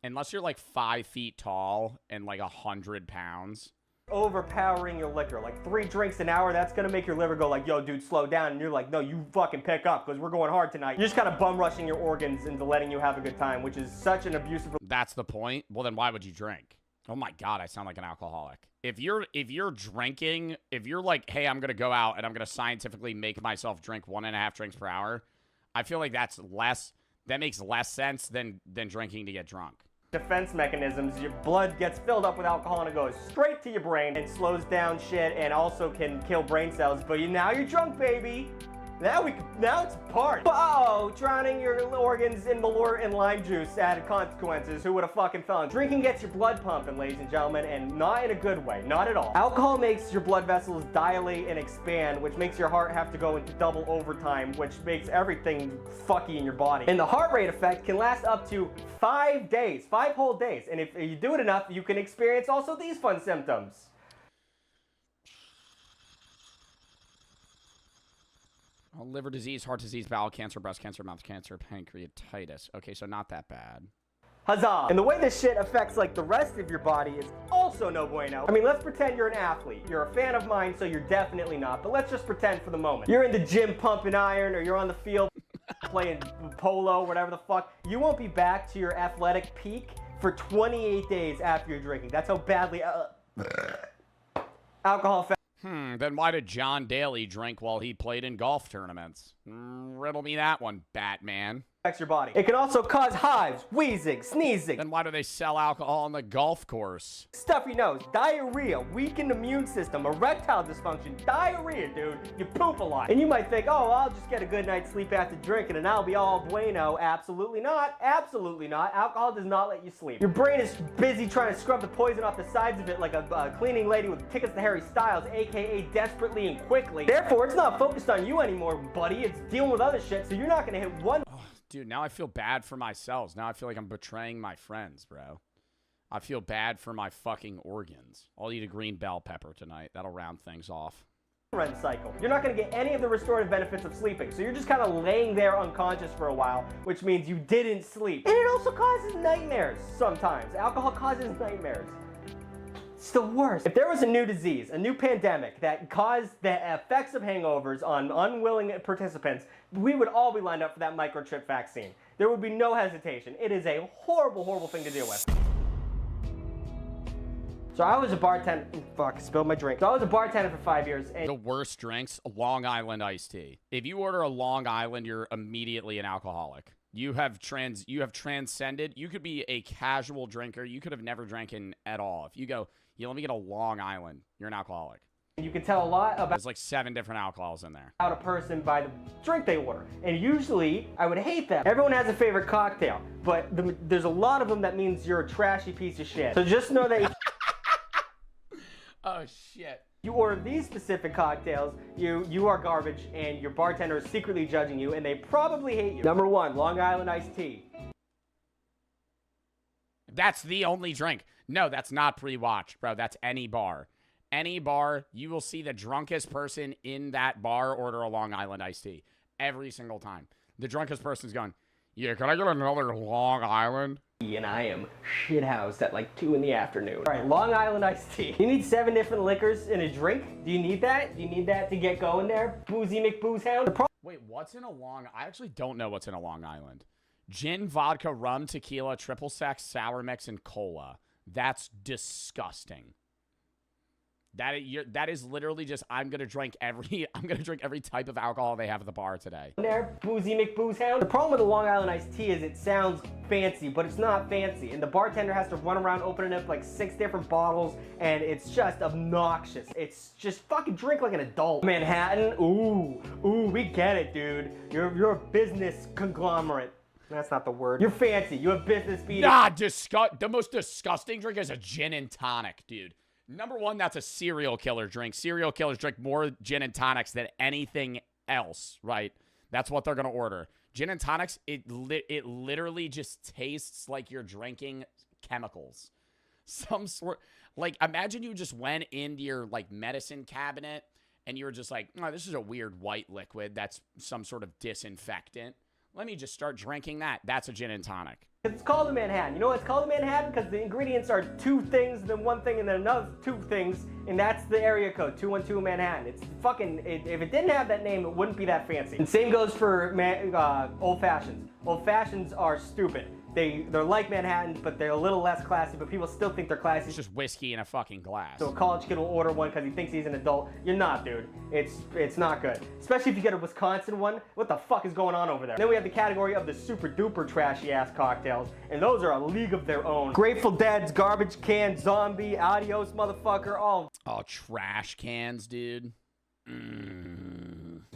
Unless you're like 5 feet tall and like 100 pounds. Overpowering your liquor. Like 3 drinks an hour, that's gonna make your liver go like, yo, dude, slow down. And you're like, no, you fucking pick up because we're going hard tonight. You're just kind of bum rushing your organs into letting you have a good time, which is such an abusive. That's the point. Well, then why would you drink? Oh my God, I sound like an alcoholic. If you're drinking, if you're like, hey, I'm gonna go out and I'm gonna scientifically make myself drink 1.5 drinks per hour, I feel like that makes less sense than drinking to get drunk. Defense mechanisms, your blood gets filled up with alcohol and it goes straight to your brain and slows down shit and also can kill brain cells. But now you're drunk, baby. Now it's a party. But uh-oh, drowning your organs in Malort and lime juice added consequences. Who would have fucking thought? Drinking gets your blood pumping, ladies and gentlemen, and not in a good way. Not at all. Alcohol makes your blood vessels dilate and expand, which makes your heart have to go into double overtime, which makes everything fucky in your body. And the heart rate effect can last up to 5 days, 5 whole days. And if you do it enough, you can experience also these fun symptoms. Liver disease, heart disease, bowel cancer, breast cancer, mouth cancer, pancreatitis. Okay, so not that bad. Huzzah! And the way this shit affects like the rest of your body is also no bueno. I mean, let's pretend you're an athlete. You're a fan of mine, so you're definitely not. But let's just pretend for the moment. You're in the gym pumping iron, or you're on the field playing polo, whatever the fuck. You won't be back to your athletic peak for 28 days after you're drinking. That's how badly alcohol affects. Then why did John Daly drink while he played in golf tournaments? Riddle me that one, Batman. Your body. It can also cause hives, wheezing, sneezing. Then why do they sell alcohol on the golf course? Stuffy nose, diarrhea, weakened immune system, erectile dysfunction, diarrhea, dude. You poop a lot. And you might think, oh, I'll just get a good night's sleep after drinking and I'll be all bueno. Absolutely not. Absolutely not. Alcohol does not let you sleep. Your brain is busy trying to scrub the poison off the sides of it like a cleaning lady with tickets to Harry Styles, aka desperately and quickly. Therefore, it's not focused on you anymore, buddy. It's dealing with other shit, so you're not gonna hit one. Dude, now I feel bad for myself. Now I feel like I'm betraying my friends, bro. I feel bad for my fucking organs. I'll eat a green bell pepper tonight. That'll round things off. Cycle. You're not going to get any of the restorative benefits of sleeping, so you're just kind of laying there unconscious for a while, which means you didn't sleep. And it also causes nightmares sometimes. Alcohol causes nightmares. It's the worst. If there was a new disease, a new pandemic that caused the effects of hangovers on unwilling participants, we would all be lined up for that microchip vaccine. There would be no hesitation. It is a horrible, horrible thing to deal with. So I was a bartender. Fuck, spilled my drink. So I was a bartender for 5 years. And the worst drinks, Long Island iced tea. If you order a Long Island, you're immediately an alcoholic. You have transcended. You could be a casual drinker. You could have never drank at all. If you go, let me get a Long Island, you're an alcoholic. You can tell a lot about. There's like 7 different alcohols in there. About a person by the drink they order. And usually, I would hate them. Everyone has a favorite cocktail, but there's a lot of them that means you're a trashy piece of shit. So just know that. Oh, shit. You order these specific cocktails, you are garbage, and your bartender is secretly judging you, and they probably hate you. Number 1, Long Island iced tea. That's the only drink. No, that's not pre-watch, bro. That's any bar. Any bar, you will see the drunkest person in that bar order a Long Island iced tea. Every single time. The drunkest person's going, yeah, can I get another Long Island? And I am shithoused at like 2 in the afternoon. All right, Long Island iced tea. You need 7 different liquors in a drink? Do you need that? Do you need that to get going there? Boozy McBoozhound? Wait, what's in a I actually don't know what's in a Long Island. Gin, vodka, rum, tequila, triple sec, sour mix, and cola. That's disgusting. That is literally just I'm gonna drink every type of alcohol they have at the bar today. There, Boozy McBoozhound. The problem with the Long Island iced tea is it sounds fancy, but it's not fancy. And the bartender has to run around opening up like 6 different bottles, and it's just obnoxious. It's just fucking drink like an adult. Manhattan, ooh, we get it, dude. You're a business conglomerate. That's not the word. You're fancy. You have business beating. Nah, the most disgusting drink is a gin and tonic, dude. Number 1, that's a serial killer drink. Serial killers drink more gin and tonics than anything else, right? That's what they're going to order. Gin and tonics, it literally just tastes like you're drinking chemicals. Some sort, like, imagine you just went into your, like, medicine cabinet and you were just like, oh, this is a weird white liquid. That's some sort of disinfectant. Let me just start drinking that. That's a gin and tonic. It's called a Manhattan. You know why it's called a Manhattan? Because the ingredients are 2 things, then 1 thing, and then another 2 things, and that's the area code, 212 Manhattan. It's fucking, if it didn't have that name, it wouldn't be that fancy. And same goes for old fashions. Old fashions are stupid. They're like Manhattans, but they're a little less classy, but people still think they're classy. It's just whiskey in a fucking glass. So a college kid will order one because he thinks he's an adult. You're not, dude. It's not good. Especially if you get a Wisconsin one. What the fuck is going on over there? Then we have the category of the super duper trashy ass cocktails, and those are a league of their own. Grateful Dead's Garbage Can Zombie, Adios Motherfucker, all trash cans, dude.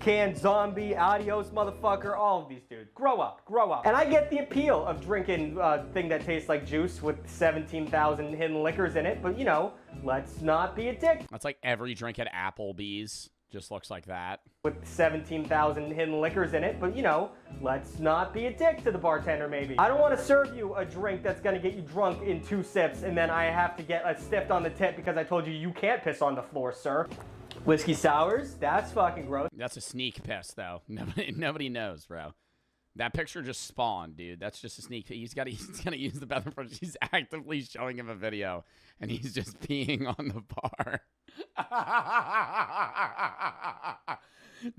Can Zombie, Adios Motherfucker, all of these dudes. Grow up, grow up. And I get the appeal of drinking a thing that tastes like juice with 17,000 hidden liquors in it, but you know, let's not be a dick. That's like every drink at Applebee's. Just looks like that. With 17,000 hidden liquors in it, but you know, let's not be a dick to the bartender maybe. I don't want to serve you a drink that's gonna get you drunk in 2 sips and then I have to get a stiffed on the tip because I told you you can't piss on the floor, sir. Whiskey sours, that's fucking gross. That's a sneak piss, though. Nobody knows, bro. That picture just spawned, dude. That's just a sneak. He's gonna use the bathroom. She's actively showing him a video, and he's just peeing on the bar.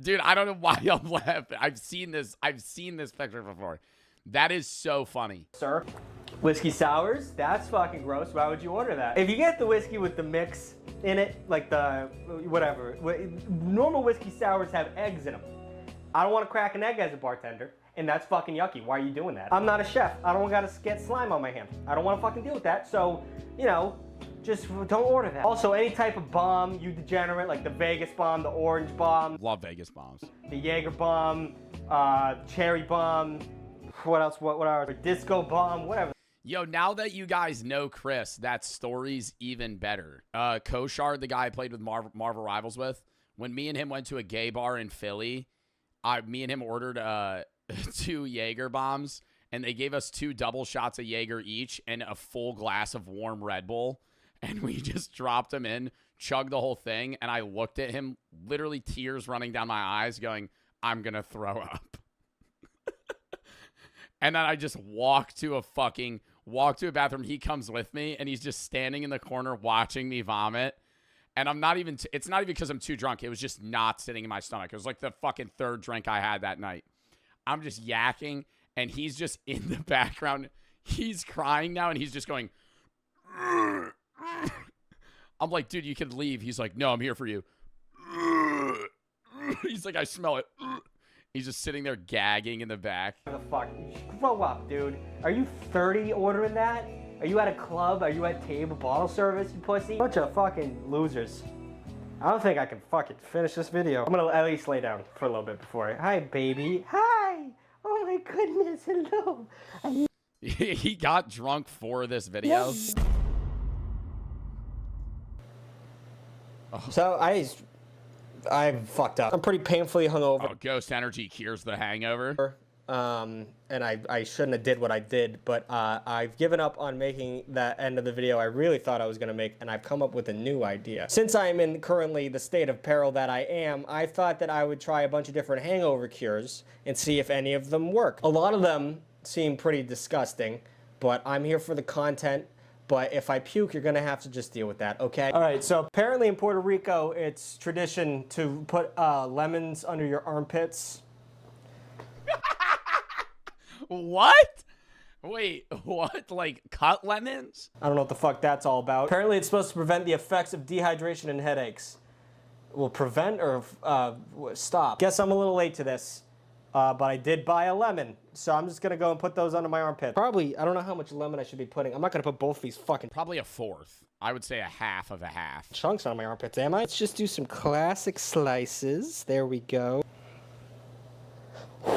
Dude, I don't know why I'm laughing. I've seen this picture before. That is so funny. Sir, whiskey sours, that's fucking gross. Why would you order that? If you get the whiskey with the mix in it, like the whatever, normal whiskey sours have eggs in them. I don't want to crack an egg as a bartender, and that's fucking yucky. Why are you doing that? I'm not a chef. I don't gotta get slime on my hands. I don't want to fucking deal with that. So, you know, just don't order that. Also, any type of bomb, you degenerate, like the Vegas bomb, the orange bomb. Love Vegas bombs. The Jaeger bomb, cherry bomb. What else? What are disco bomb? Whatever. Yo, now that you guys know Chris, that story's even better. Koshard, the guy I played with Marvel Rivals with, when me and him went to a gay bar in Philly, me and him ordered 2 Jaeger bombs, and they gave us 2 double shots of Jaeger each and a full glass of warm Red Bull, and we just dropped them in, chugged the whole thing, and I looked at him, literally tears running down my eyes, going, I'm gonna throw up. And then I just walk to a bathroom. He comes with me, and he's just standing in the corner watching me vomit. And I'm not even, it's not even because I'm too drunk. It was just not sitting in my stomach. It was like the fucking 3rd drink I had that night. I'm just yakking, and he's just in the background. He's crying now, and he's just going, I'm like, dude, you can leave. He's like, no, I'm here for you. He's like, I smell it. He's just sitting there gagging in the back. What the fuck? Grow up, dude. Are you 30 ordering that? Are you at a club? Are you at table bottle service, you pussy? Bunch of fucking losers. I don't think I can fucking finish this video. I'm gonna at least lay down for a little bit before hi, baby. Hi! Oh my goodness, hello. He got drunk for this video. Yes. Oh. So I'm fucked up. I'm pretty painfully hungover. Oh, ghost energy cures the hangover. And I shouldn't have did what I did, but I've given up on making that end of the video I really thought I was gonna make, and I've come up with a new idea. Since I'm in currently the state of peril that I am, I thought that I would try a bunch of different hangover cures and see if any of them work. A lot of them seem pretty disgusting, but I'm here for the content. But if I puke, you're gonna have to just deal with that, okay? All right, so apparently in Puerto Rico, it's tradition to put lemons under your armpits. What? Wait, what? Like cut lemons? I don't know what the fuck that's all about. Apparently it's supposed to prevent the effects of dehydration and headaches. Will prevent or stop. Guess I'm a little late to this. But I did buy a lemon, so I'm just gonna go and put those under my armpit. Probably, I don't know how much lemon I should be putting. I'm not gonna put both these fucking... Probably a 4th. I would say a half of a half. Chunks on my armpits, am I? Let's just do some classic slices. There we go.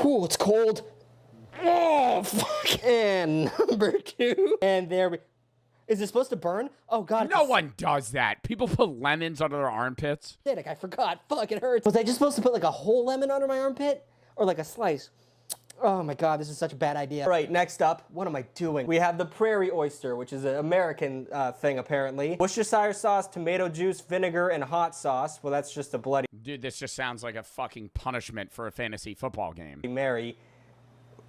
Ooh, it's cold. Oh, fuck. And number 2. And there we... Is it supposed to burn? Oh, God. No one does that. People put lemons under their armpits. I forgot. Fuck, it hurts. Was I just supposed to put like a whole lemon under my armpit? Or like a slice? Oh my God, this is such a bad idea. All right, next up, what am I doing? We have the prairie oyster, which is an American thing apparently. Worcestershire sauce, tomato juice, vinegar, and hot sauce. Well, that's just a bloody... Dude, this just sounds like a fucking punishment for a fantasy football game. Mary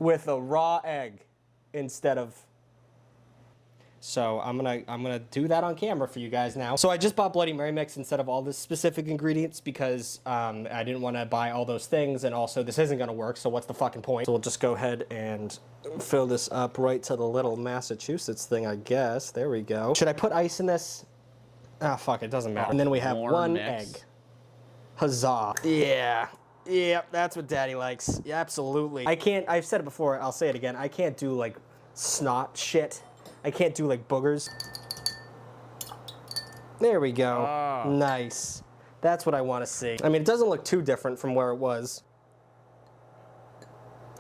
with a raw egg instead of... So I'm gonna do that on camera for you guys now. So I just bought Bloody Mary mix instead of all the specific ingredients because I didn't want to buy all those things, and also this isn't gonna work, so what's the fucking point? So we'll just go ahead and fill this up right to the little Massachusetts thing, I guess. There we go. Should I put ice in this? Ah, fuck, it doesn't matter. And then we have one mix. egg. Huzzah. Yeah. Yep, that's what Daddy likes. Yeah, absolutely. I've said it before, I'll say it again. I can't do like snot shit. I can't do like boogers. There we go. Oh. Nice. That's what I want to see. I mean, it doesn't look too different from where it was.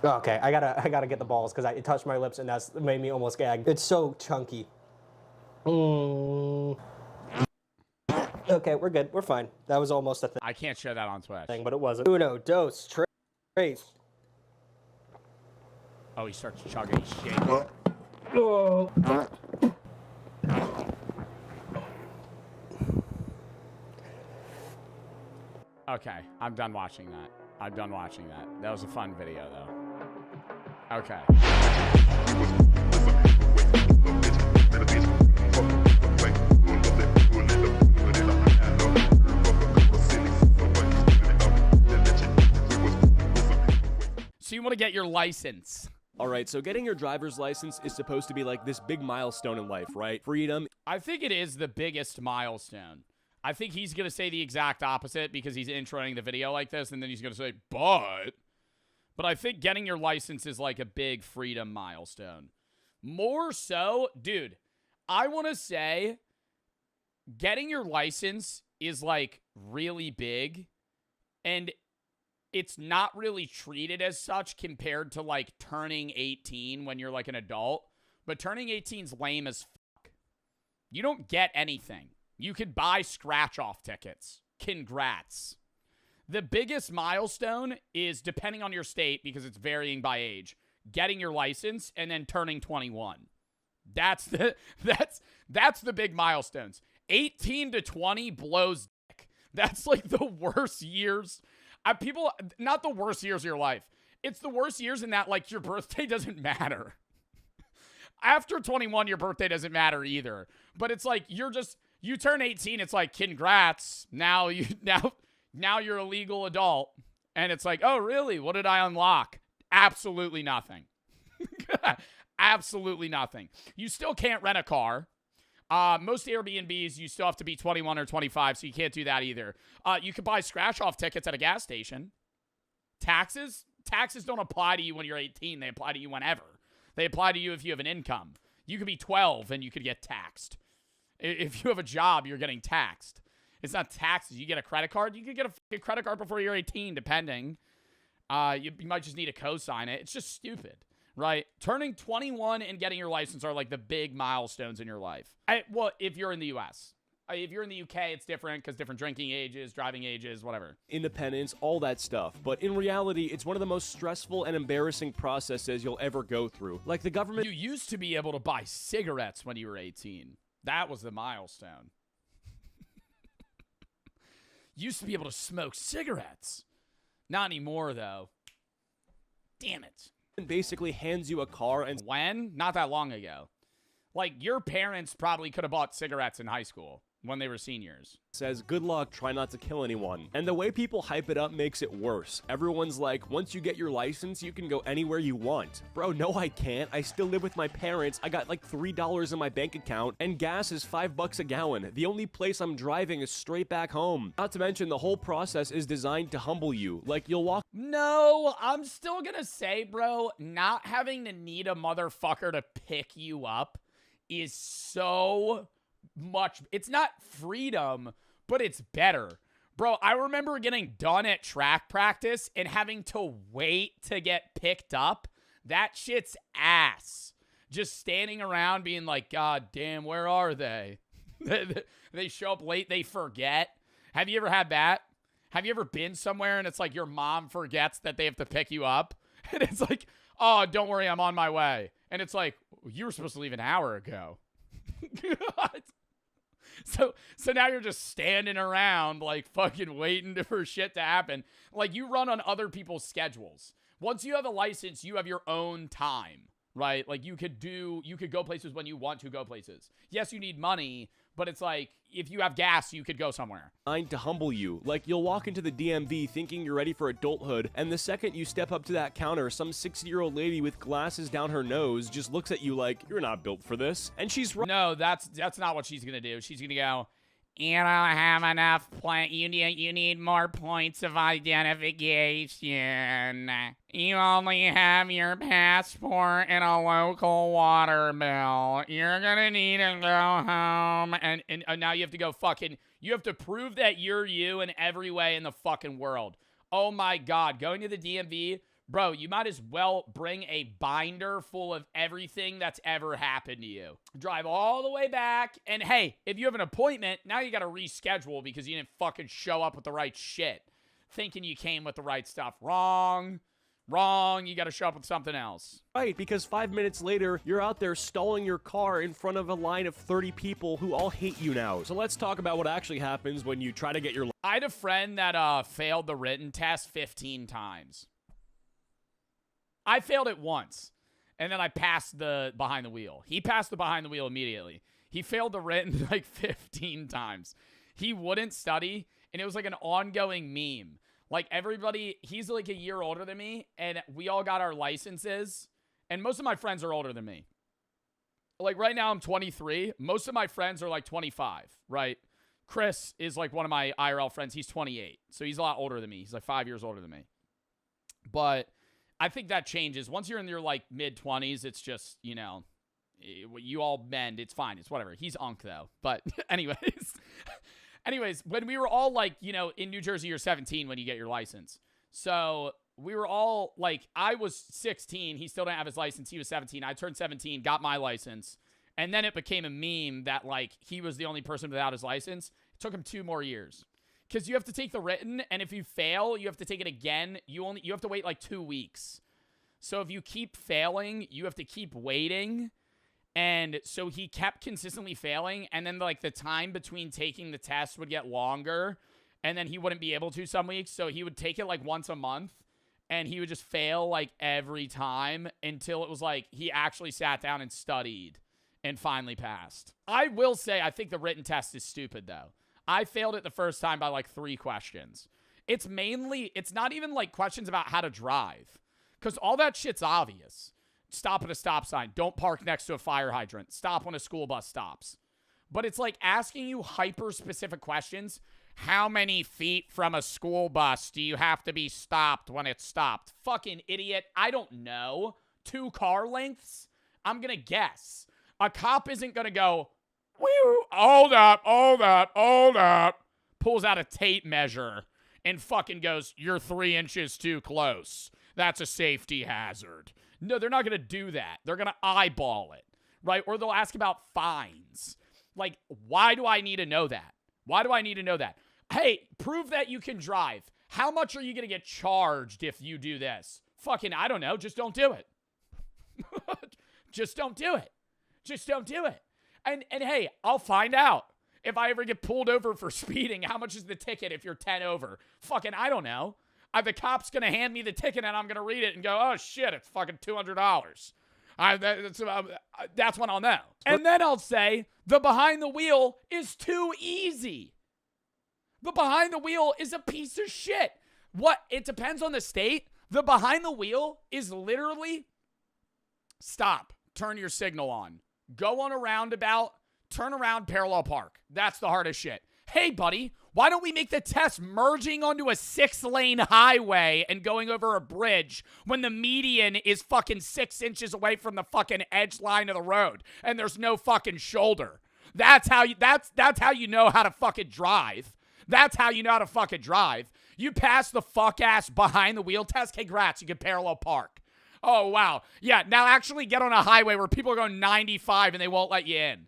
Okay, I gotta get the balls because it touched my lips and that's made me almost gag. It's so chunky. Okay, we're good. We're fine. That was almost a I can't show that on Twitch. thing, but it wasn't. Uno, dos, tres. Oh, he starts chugging shit. Oh. Okay, I'm done watching that. I'm done watching that. That was a fun video, though. Okay. So you want to get your license. All right, so getting your driver's license is supposed to be like this big milestone in life, right? Freedom. I think it is the biggest milestone. I think he's going to say the exact opposite because he's introing the video like this, and then he's going to say, But I think getting your license is like a big freedom milestone. More so, dude, I want to say getting your license is like really big, and it's not really treated as such compared to like turning 18 when you're like an adult. But turning 18's lame as fuck. You don't get anything. You could buy scratch-off tickets. Congrats. The biggest milestone is, depending on your state, because it's varying by age, getting your license and then turning 21. That's the big milestones. 18 to 20 blows dick. That's like the worst years. People, not the worst years of your life. It's the worst years in that, like, your birthday doesn't matter. After 21, your birthday doesn't matter either. But it's like, you turn 18, it's like, congrats. Now you're a legal adult. And it's like, oh, really? What did I unlock? Absolutely nothing. Absolutely nothing. You still can't rent a car. Most Airbnbs, you still have to be 21 or 25, so you can't do that either. You could buy scratch-off tickets at a gas station. Taxes don't apply to you when you're 18. They apply to you whenever. They apply to you if you have an income. You could be 12 and you could get taxed. If you have a job, you're getting taxed. It's not taxes. You get a credit card. You could get a credit card before you're 18, depending. You might just need to co-sign it. It's just stupid. Right? Turning 21 and getting your license are like the big milestones in your life. Well, if you're in the U.S. If you're in the UK, it's different because different drinking ages, driving ages, whatever. Independence, all that stuff. But in reality, it's one of the most stressful and embarrassing processes you'll ever go through. Like the government... You used to be able to buy cigarettes when you were 18. That was the milestone. Used to be able to smoke cigarettes. Not anymore, though. Damn it. Basically hands you a car and... When? Not that long ago. Like, your parents probably could have bought cigarettes in high school when they were seniors. Says, good luck, try not to kill anyone. And the way people hype it up makes it worse. Everyone's like, once you get your license, you can go anywhere you want. Bro, no I can't. I still live with my parents. I got like $3 in my bank account, and gas is $5 a gallon. The only place I'm driving is straight back home. Not to mention, the whole process is designed to humble you. Like, you'll walk... No, I'm still gonna say, bro, not having to need a motherfucker to pick you up is so much. It's not freedom, but it's better. Bro, I remember getting done at track practice and having to wait to get picked up. That shit's ass. Just standing around being like, God damn, where are they? They show up late, they forget. Have you ever had that? Have you ever been somewhere and it's like your mom forgets that they have to pick you up? And it's like, oh, don't worry, I'm on my way. And it's like, you were supposed to leave an hour ago. So now you're just standing around like fucking waiting for shit to happen. Like, you run on other people's schedules. Once you have a license, you have your own time, right? Like you could go places when you want to go places. Yes, you need money, but it's like if you have gas, you could go somewhere. To humble you. Like, you'll walk into the DMV thinking you're ready for adulthood, and the second you step up to that counter, some 60-year-old lady with glasses down her nose just looks at you like, you're not built for this. And she's right. No, that's not what she's gonna do. She's gonna go, you don't have enough you need more points of identification. You only have your passport and a local water bill. You're gonna need to go home. And now you have to go you have to prove that you're you in every way in the fucking world. Oh my God, going to the DMV, bro, you might as well bring a binder full of everything that's ever happened to you. Drive all the way back, and hey, if you have an appointment, now you gotta reschedule because you didn't fucking show up with the right shit. Thinking you came with the right stuff. Wrong, you gotta show up with something else. Right, because 5 minutes later, you're out there stalling your car in front of a line of 30 people who all hate you now. So let's talk about what actually happens when you try to get your... I had a friend that failed the written test 15 times. I failed it once, and then I passed the behind the wheel. He passed the behind the wheel immediately. He failed the written like 15 times. He wouldn't study, and it was like an ongoing meme. Like everybody, he's like a year older than me, and we all got our licenses, and most of my friends are older than me. Like right now I'm 23. Most of my friends are like 25, right? Chris is like one of my IRL friends. He's 28, so he's a lot older than me. He's like 5 years older than me. But I think that changes. Once you're in your like mid-20s, it's just, you know, you all bend. It's fine. It's whatever. He's unk though. But anyways, when we were all like, you know, in New Jersey, you're 17 when you get your license. So we were all like, I was 16. He still didn't have his license. He was 17. I turned 17, got my license. And then it became a meme that like he was the only person without his license. It took him 2 more years. Because you have to take the written, and if you fail, you have to take it again. You have to wait like 2 weeks. So if you keep failing, you have to keep waiting. And so he kept consistently failing, and then like the time between taking the test would get longer, and then he wouldn't be able to some weeks. So he would take it like once a month, and he would just fail like every time until it was like he actually sat down and studied and finally passed. I will say I think the written test is stupid though. I failed it the first time by like 3 questions. It's not even like questions about how to drive. Because all that shit's obvious. Stop at a stop sign. Don't park next to a fire hydrant. Stop when a school bus stops. But it's like asking you hyper-specific questions. How many feet from a school bus do you have to be stopped when it's stopped? Fucking idiot. I don't know. 2 car lengths? I'm going to guess. A cop isn't going to go... Woo, hold up. Pulls out a tape measure and fucking goes, you're 3 inches too close. That's a safety hazard. No, they're not going to do that. They're going to eyeball it, right? Or they'll ask about fines. Like, why do I need to know that? Hey, prove that you can drive. How much are you going to get charged if you do this? Fucking, I don't know. Just don't do it. Just don't do it. And hey, I'll find out. If I ever get pulled over for speeding, how much is the ticket if you're 10 over? Fucking, I don't know. The cop's going to hand me the ticket and I'm going to read it and go, oh shit, it's fucking $200. That's when I'll know. And then I'll say, the behind the wheel is too easy. The behind the wheel is a piece of shit. What? It depends on the state. The behind the wheel is literally stop, turn your signal on. Go on a roundabout, turn around, parallel park. That's the hardest shit. Hey, buddy, why don't we make the test merging onto a 6-lane highway and going over a bridge when the median is fucking 6 inches away from the fucking edge line of the road and there's no fucking shoulder? That's how you know how to fucking drive. You pass the fuck ass behind the wheel test. Congrats, you can parallel park. Oh, wow. Yeah, now actually get on a highway where people are going 95 and they won't let you in.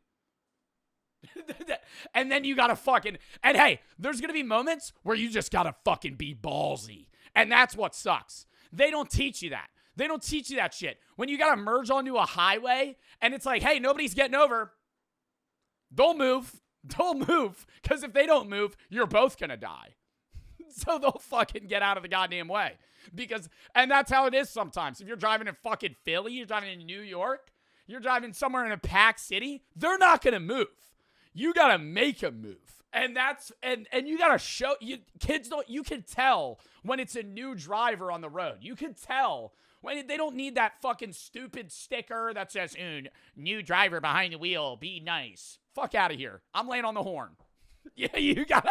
And then you gotta fucking... And hey, there's gonna be moments where you just gotta fucking be ballsy. And that's what sucks. They don't teach you that. They don't teach you that shit. When you gotta merge onto a highway and it's like, hey, nobody's getting over. They'll move. Because if they don't move, you're both gonna die. So they'll fucking get out of the goddamn way. And that's how it is sometimes. If you're driving in fucking Philly, you're driving in New York, you're driving somewhere in a packed city, they're not going to move. You got to make them move. And that's, and you got to show, kids don't, you can tell when it's a new driver on the road. You can tell when they don't need that fucking stupid sticker that says, new driver behind the wheel, be nice. Fuck out of here. I'm laying on the horn. Yeah, you got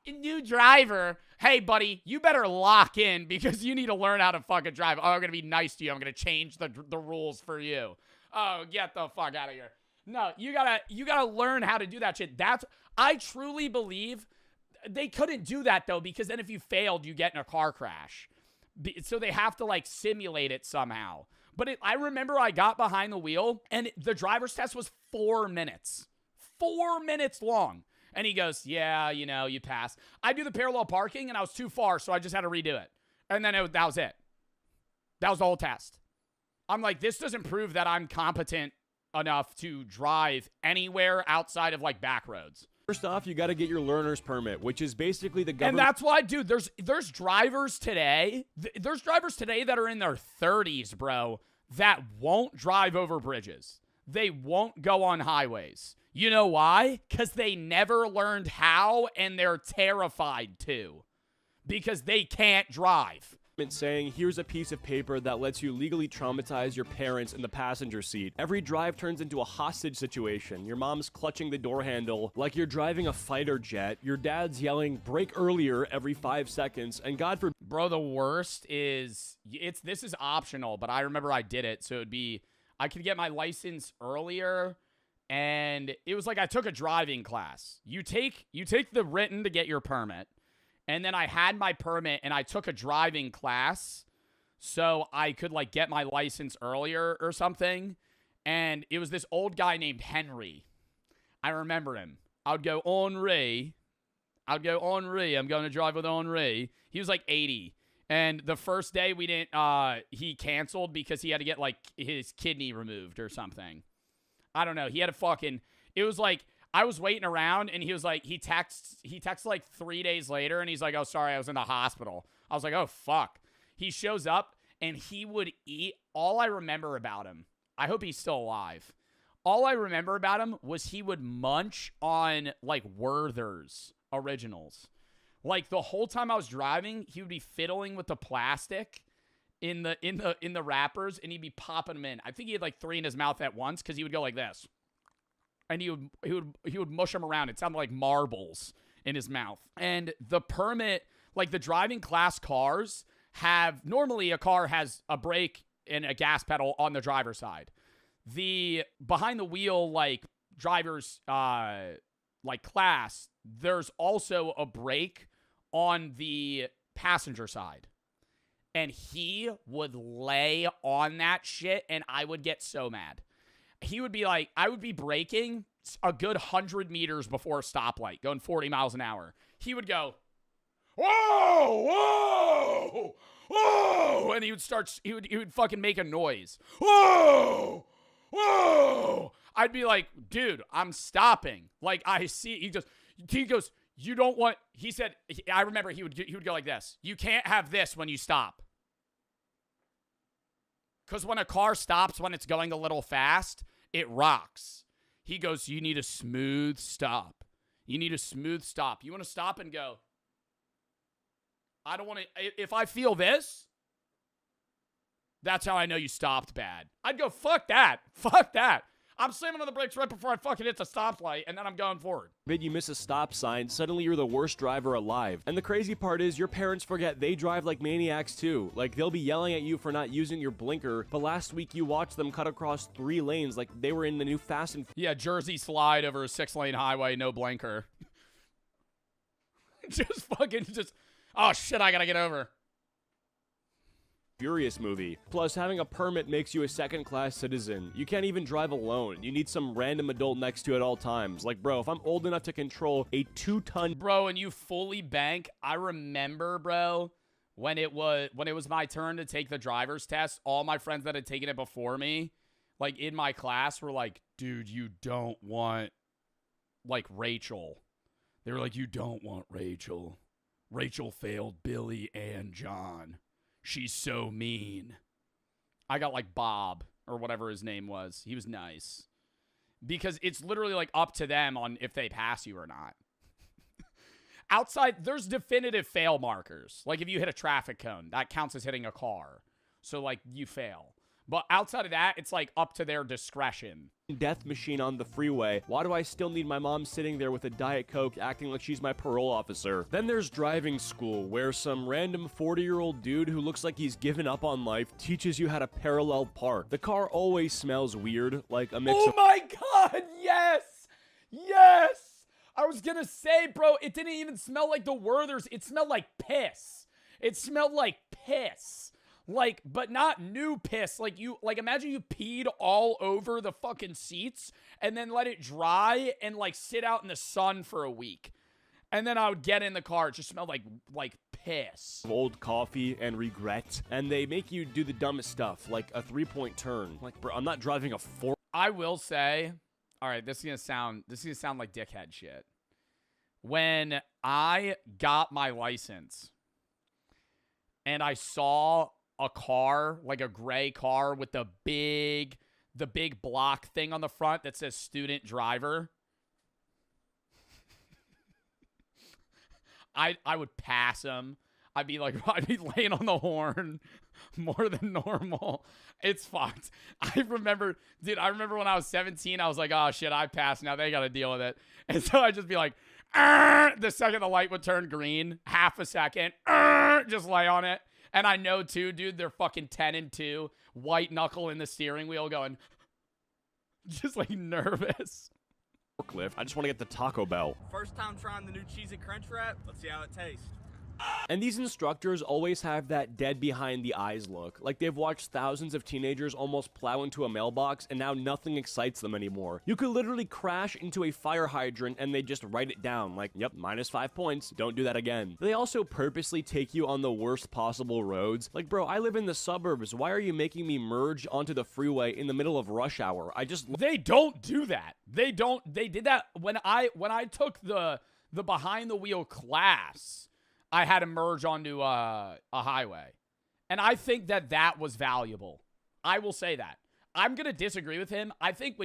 new driver. Hey, buddy, you better lock in because you need to learn how to fucking drive. Oh, I'm going to be nice to you. I'm going to change the rules for you. Oh, get the fuck out of here. No, you gotta learn how to do that shit. I truly believe they couldn't do that though, because then if you failed, you get in a car crash. So they have to like simulate it somehow. But I remember I got behind the wheel and the driver's test was 4 minutes. 4 minutes long. And he goes, yeah, you passed. I do the parallel parking and I was too far, so I just had to redo it. And then that was it. That was the whole test. I'm like, this doesn't prove that I'm competent enough to drive anywhere outside of like back roads. First off, you got to get your learner's permit, which is basically the government. And that's why, dude, there's drivers today. There's drivers today that are in their 30s, bro, that won't drive over bridges. They won't go on highways. You know why? Because they never learned how, and they're terrified to. Because they can't drive. Saying, here's a piece of paper that lets you legally traumatize your parents in the passenger seat. Every drive turns into a hostage situation. Your mom's clutching the door handle like you're driving a fighter jet. Your dad's yelling, brake earlier every 5 seconds. And God forbid. Bro, the worst is, this is optional, but I remember I did it. So I could get my license earlier. And it was like I took a driving class. You take the written to get your permit. And then I had my permit and I took a driving class so I could like get my license earlier or something. And it was this old guy named Henry. I remember him. I would go, Henri. I'm going to drive with Henri. He was like 80. And the first day we didn't, he canceled because he had to get like his kidney removed or something. I don't know. He had a fucking, it was like, I was waiting around, and he was like, he texts like 3 days later, and he's like, oh, sorry, I was in the hospital. I was like, oh, fuck. He shows up, and he would eat. All I remember about him, I hope he's still alive. All I remember about him was he would munch on, like, Werther's originals. Like, the whole time I was driving, he would be fiddling with the plastic in the wrappers, and he'd be popping them in. I think he had, like, 3 in his mouth at once, because he would go like this. And he would mush them around. It sounded like marbles in his mouth. And the permit, like the driving class cars normally a car has a brake and a gas pedal on the driver's side. The behind the wheel, like driver's, like class, there's also a brake on the passenger side. And he would lay on that shit and I would get so mad. He would be like, I would be braking a good 100 meters before a stoplight, going 40 miles an hour. He would go, whoa, whoa, whoa, and he would fucking make a noise. Whoa, whoa. I'd be like, dude, I'm stopping. Like, I see, he goes, you don't want, he said, I remember he would go like this. You can't have this when you stop. Because when a car stops when it's going a little fast, it rocks. He goes, you need a smooth stop. You need a smooth stop. You want to stop and go, I don't want to, if I feel this, that's how I know you stopped bad. I'd go, fuck that. Fuck that. I'm slamming on the brakes right before I fucking hit the stoplight, and then I'm going forward. You miss a stop sign, suddenly you're the worst driver alive. And the crazy part is your parents forget they drive like maniacs too. Like, they'll be yelling at you for not using your blinker, but last week you watched them cut across 3 lanes like they were in the new Fast and... Yeah, Jersey slide over a 6-lane highway, no blinker. Oh shit, I gotta get over. Furious movie. Plus, having a permit makes you a second-class citizen. You can't even drive alone. You need some random adult next to you at all times. Like, bro, if I'm old enough to control a 2-ton... Bro, and you fully bank. I remember, bro, when it was my turn to take the driver's test, all my friends that had taken it before me, like, in my class were like, dude, you don't want, like, Rachel. They were like, you don't want Rachel. Rachel failed Billy and John. She's so mean. I got like Bob or whatever his name was. He was nice. Because it's literally like up to them on if they pass you or not. Outside, there's definitive fail markers. Like if you hit a traffic cone, that counts as hitting a car. So like you fail. But outside of that, it's like up to their discretion. Death machine on the freeway. Why do I still need my mom sitting there with a Diet Coke acting like she's my parole officer? Then there's driving school, where some random 40-year-old dude who looks like he's given up on life teaches you how to parallel park. The car always smells weird, like a mix of— Oh my god, yes! Yes! I was gonna say, bro, it didn't even smell like the Werthers. It smelled like piss. It smelled like piss. Like, but not new piss. Like, imagine you peed all over the fucking seats and then let it dry and, like, sit out in the sun for a week. And then I would get in the car. It just smelled like piss. old coffee and regret. And they make you do the dumbest stuff, like a 3-point turn. Like, bro, I'm not driving a 4. I will say, all right, this is gonna sound like dickhead shit. When I got my license and I saw a car, like a gray car with the big block thing on the front that says student driver, I would pass him. I'd be laying on the horn more than normal. It's fucked. I remember when I was 17, I was like, oh shit, I passed. Now they got to deal with it. And so I'd just be like, the second the light would turn green, half a second, just lay on it. And I know too, dude, they're fucking 10-2, white knuckle in the steering wheel going, just like nervous. Forklift. I just want to get the Taco Bell. First time trying the new cheesy crunch wrap. Let's see how it tastes. And these instructors always have that dead behind the eyes look. Like they've watched thousands of teenagers almost plow into a mailbox and now nothing excites them anymore. You could literally crash into a fire hydrant and they just write it down like, yep, -5 points, don't do that again. They also purposely take you on the worst possible roads. Like, bro, I live in the suburbs. Why are you making me merge onto the freeway in the middle of rush hour? They don't do that. They did that when I took the behind the wheel class. I had to merge onto a highway. And I think that was valuable. I will say that. I'm going to disagree with him. I think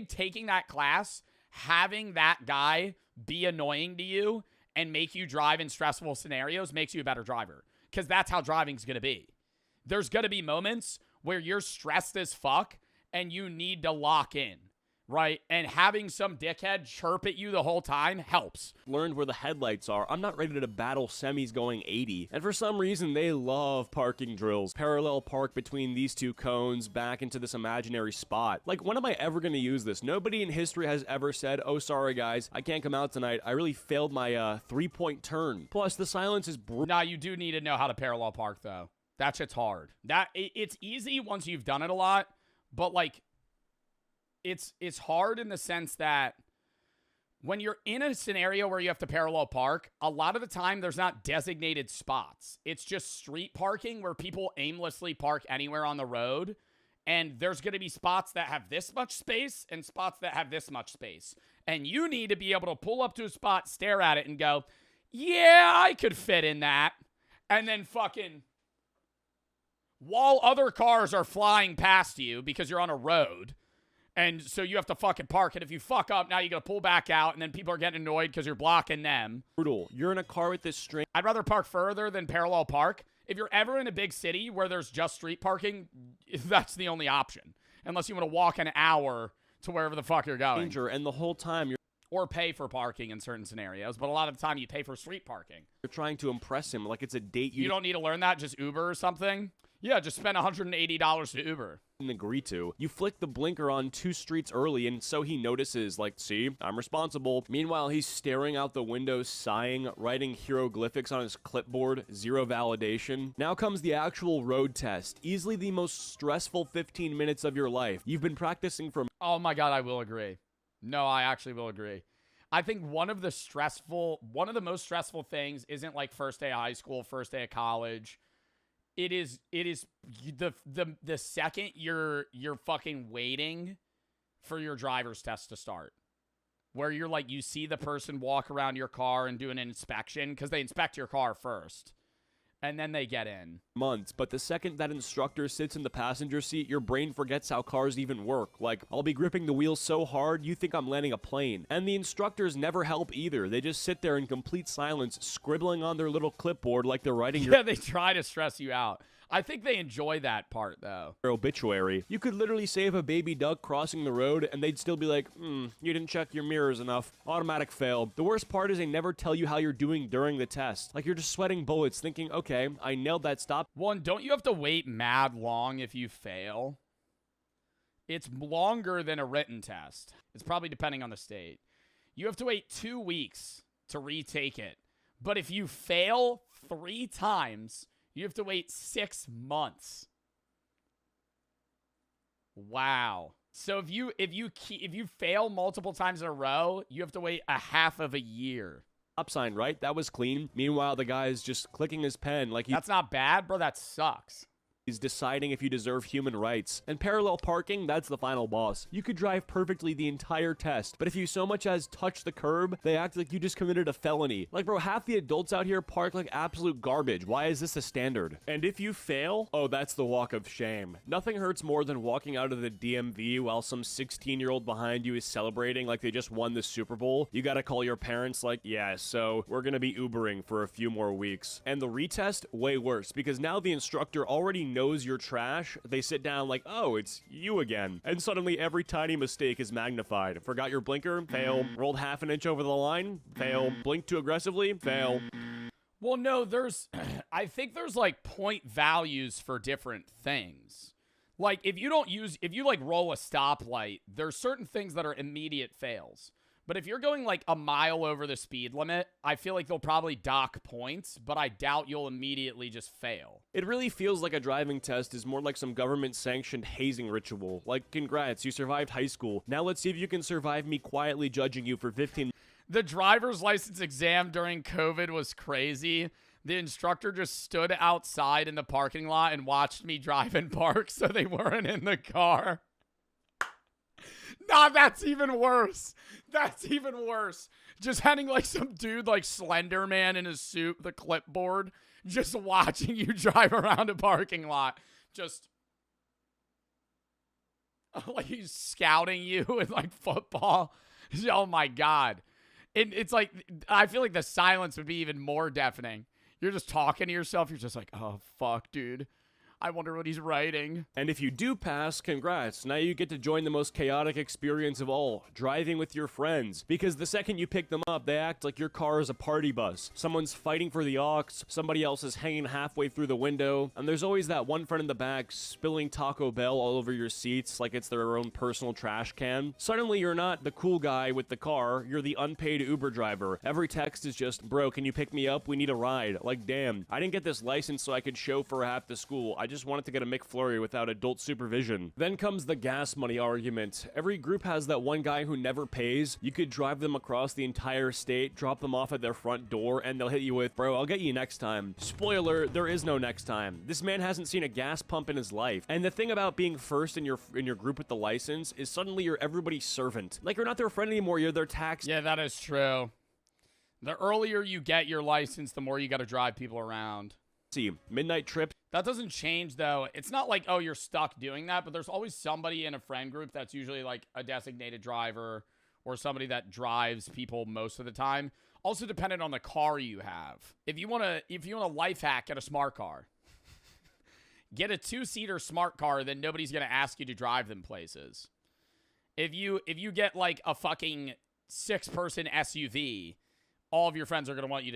taking that class, having that guy be annoying to you and make you drive in stressful scenarios makes you a better driver. Because that's how driving's going to be. There's going to be moments where you're stressed as fuck and you need to lock in. Right? And having some dickhead chirp at you the whole time helps. Learned where the headlights are. I'm not ready to battle semis going 80. And for some reason, they love parking drills. Parallel park between these two cones back into this imaginary spot. Like, when am I ever going to use this? Nobody in history has ever said, oh, sorry, guys, I can't come out tonight. I really failed my 3-point turn. Plus, the silence is Nah, you do need to know how to parallel park, though. That shit's hard. It's easy once you've done it a lot, but, like, it's hard in the sense that when you're in a scenario where you have to parallel park, a lot of the time there's not designated spots. It's just street parking where people aimlessly park anywhere on the road. And there's going to be spots that have this much space and spots that have this much space. And you need to be able to pull up to a spot, stare at it, and go, yeah, I could fit in that. And then fucking, while other cars are flying past you because you're on a road, and so you have to fucking park. And if you fuck up, now you got to pull back out. And then people are getting annoyed because you're blocking them. brutal. You're in a car with this string. I'd rather park further than parallel park. If you're ever in a big city where there's just street parking, that's the only option. Unless you want to walk an hour to wherever the fuck you're going. And the whole time you're Or pay for parking in certain scenarios. But a lot of the time you pay for street parking. trying to impress him like it's a date You don't need to learn that. Just Uber or something. Yeah, just spend $180 to Uber. agree to. You flick the blinker on 2 streets early, and so he notices, like, see, I'm responsible. Meanwhile, he's staring out the window, sighing, writing hieroglyphics on his clipboard, 0 validation. Now comes the actual road test, easily the most stressful 15 minutes of your life. You've been practicing for— Oh my God, I will agree. No, I actually will agree. I think one of the most stressful things isn't like first day of high school, first day of college. It is the second you're fucking waiting for your driver's test to start. where you're like, you see the person walk around your car and do an inspection because they inspect your car first. And then they get in. Months, but the second that instructor sits in the passenger seat, your brain forgets how cars even work. Like, I'll be gripping the wheel so hard, you think I'm landing a plane. And the instructors never help either. They just sit there in complete silence, scribbling on their little clipboard like they're writing Yeah, they try to stress you out. I think they enjoy that part, though. your obituary. You could literally save a baby duck crossing the road, and they'd still be like, you didn't check your mirrors enough. Automatic fail. The worst part is they never tell you how you're doing during the test. Like, you're just sweating bullets, thinking, okay, I nailed that stop. One, don't you have to wait mad long if you fail? It's longer than a written test. It's probably depending on the state. You have to wait 2 weeks to retake it. But if you fail 3 times, you have to wait 6 months. Wow. So if you fail multiple times in a row, you have to wait a half of a year. Stop sign, right? That was clean. Meanwhile, the guy's just clicking his pen like That's not bad, bro. That sucks. he's deciding if you deserve human rights. And parallel parking, that's the final boss. You could drive perfectly the entire test, but if you so much as touch the curb, they act like you just committed a felony. Like, bro, half the adults out here park like absolute garbage. Why is this a standard? And if you fail, oh, that's the walk of shame. Nothing hurts more than walking out of the DMV while some 16-year-old behind you is celebrating like they just won the Super Bowl. You gotta call your parents like, yeah, so we're gonna be Ubering for a few more weeks. And the retest, way worse, because now the instructor already knows you're trash. They sit down like, oh, it's you again. And suddenly every tiny mistake is magnified. Forgot your blinker? Fail. Rolled half an inch over the line? Fail. Blinked too aggressively? Fail. Well, no, I think there's like point values for different things. Like if you like roll a stoplight, there's certain things that are immediate fails. But if you're going like a mile over the speed limit, I feel like they'll probably dock points, but I doubt you'll immediately just fail. It really feels like a driving test is more like some government-sanctioned hazing ritual. Like, congrats, you survived high school. Now let's see if you can survive me quietly judging you for 15 The driver's license exam during COVID was crazy. The instructor just stood outside in the parking lot and watched me drive and park so they weren't in the car. Nah, that's even worse. That's even worse. Just having like some dude like Slender Man in his suit, the clipboard, just watching you drive around a parking lot. Just like he's scouting you with like football. Oh my God. It's like, I feel like the silence would be even more deafening. You're just talking to yourself. You're just like, oh, fuck, dude. I wonder what he's writing. And if you do pass, congrats. Now you get to join the most chaotic experience of all, driving with your friends. Because the second you pick them up, they act like your car is a party bus. Someone's fighting for the aux, somebody else is hanging halfway through the window, and there's always that one friend in the back spilling Taco Bell all over your seats like it's their own personal trash can. Suddenly you're not the cool guy with the car, you're the unpaid Uber driver. Every text is just, bro, can you pick me up? We need a ride. Like, damn, I didn't get this license so I could chauffeur half the school. I just wanted to get a McFlurry without adult supervision. Then comes the gas money argument. Every group has that one guy who never pays. You could drive them across the entire state, drop them off at their front door, and they'll hit you with, bro, I'll get you next time. Spoiler, there is no next time. This man hasn't seen a gas pump in his life. And the thing about being first in your group with the license is suddenly you're everybody's servant. Like, you're not their friend anymore, you're their tax. Yeah, that is true. The earlier you get your license, the more you got to drive people around. Midnight trip. That doesn't change, though. It's not like, oh, you're stuck doing that, but there's always somebody in a friend group that's usually like a designated driver or somebody that drives people most of the time. Also dependent on the car you have. If you want to life hack, get a smart car. Get a 2-seater smart car, then nobody's going to ask you to drive them places. If you get like a fucking 6-person SUV, all of your friends are going to want you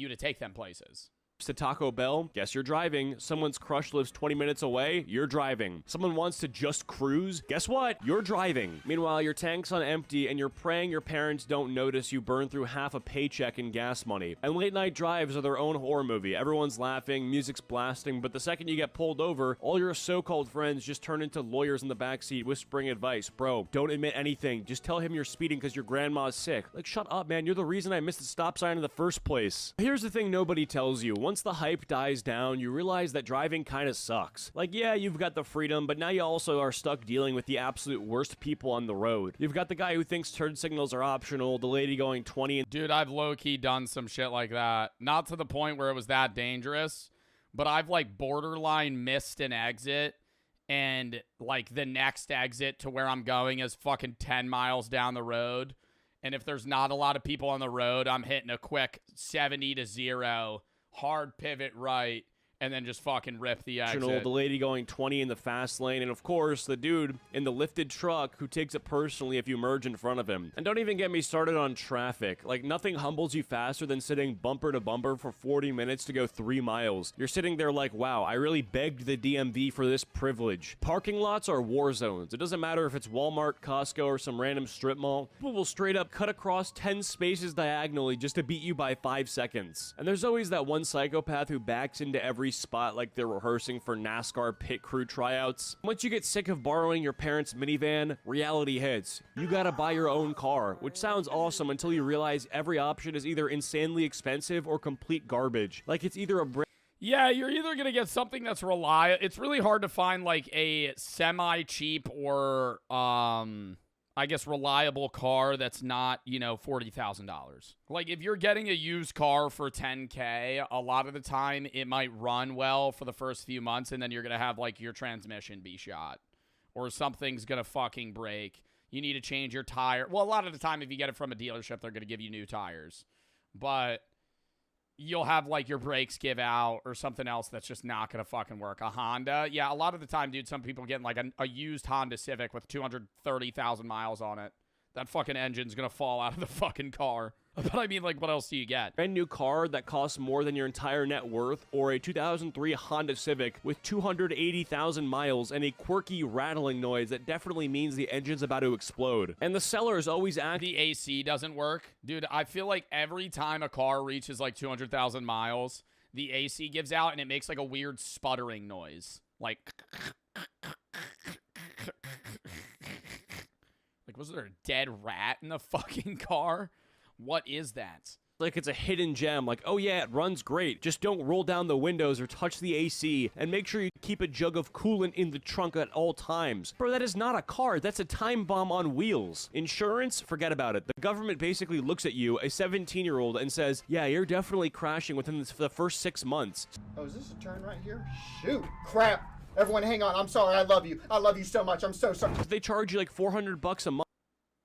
to take them places. To Taco Bell, guess you're driving. Someone's crush lives 20 minutes away, you're driving. Someone wants to just cruise, guess what? You're driving. Meanwhile, your tank's on empty and you're praying your parents don't notice you burn through half a paycheck in gas money. And late night drives are their own horror movie. Everyone's laughing, music's blasting, but the second you get pulled over, all your so-called friends just turn into lawyers in the backseat whispering advice. Bro, don't admit anything. Just tell him you're speeding because your grandma's sick. Like, shut up, man. You're the reason I missed the stop sign in the first place. Here's the thing nobody tells you. once the hype dies down, you realize that driving kind of sucks. Like, yeah, you've got the freedom, but now you also are stuck dealing with the absolute worst people on the road. You've got the guy who thinks turn signals are optional, the lady going 20 and Dude, I've low-key done some shit like that. Not to the point where it was that dangerous, but I've, like, borderline missed an exit, and, like, the next exit to where I'm going is fucking 10 miles down the road. And if there's not a lot of people on the road, I'm hitting a quick 70 to 0, hard pivot right, and then just fucking rip the exit. the lady going 20 in the fast lane, and of course, the dude in the lifted truck who takes it personally if you merge in front of him. And don't even get me started on traffic. Like, nothing humbles you faster than sitting bumper to bumper for 40 minutes to go 3 miles. You're sitting there like, wow, I really begged the DMV for this privilege. Parking lots are war zones. It doesn't matter if it's Walmart, Costco, or some random strip mall. People will straight up cut across 10 spaces diagonally just to beat you by 5 seconds. And there's always that one psychopath who backs into every spot like they're rehearsing for NASCAR pit crew tryouts. Once you get sick of borrowing your parents' minivan, reality hits. You gotta buy your own car, which sounds awesome until you realize every option is either insanely expensive or complete garbage. Like, it's either a Yeah, you're either going to get something that's reliable. It's really hard to find, like, a semi-cheap or, I guess, reliable car that's not, you know, $40,000. Like, if you're getting a used car for $10K, a lot of the time it might run well for the first few months, and then you're going to have, like, your transmission be shot. Or something's going to fucking break. You need to change your tire. Well, a lot of the time, if you get it from a dealership, they're going to give you new tires. But you'll have, like, your brakes give out or something else that's just not going to fucking work. A Honda, yeah, a lot of the time, dude, some people getting, like, a used Honda Civic with 230,000 miles on it. That fucking engine's going to fall out of the fucking car. But I mean, like, what else do you get? brand new car that costs more than your entire net worth, or a 2003 Honda Civic with 280,000 miles and a quirky rattling noise that definitely means the engine's about to explode. And the seller is always The AC doesn't work. Dude, I feel like every time a car reaches, like, 200,000 miles, the AC gives out and it makes, like, a weird sputtering noise. Like, was there a dead rat in the fucking car? What is that? like it's a hidden gem, like, oh yeah, it runs great, just don't roll down the windows or touch the AC, and make sure you keep a jug of coolant in the trunk at all times. Bro, that is not a car, that's a time bomb on wheels. Insurance? Forget about it. The government basically looks at you, a 17-year-old, and says, yeah, you're definitely crashing within the first 6 months. Oh, is this a turn right here? Shoot, crap. Everyone hang on, I'm sorry, I love you so much, I'm so sorry. They charge you like $400 a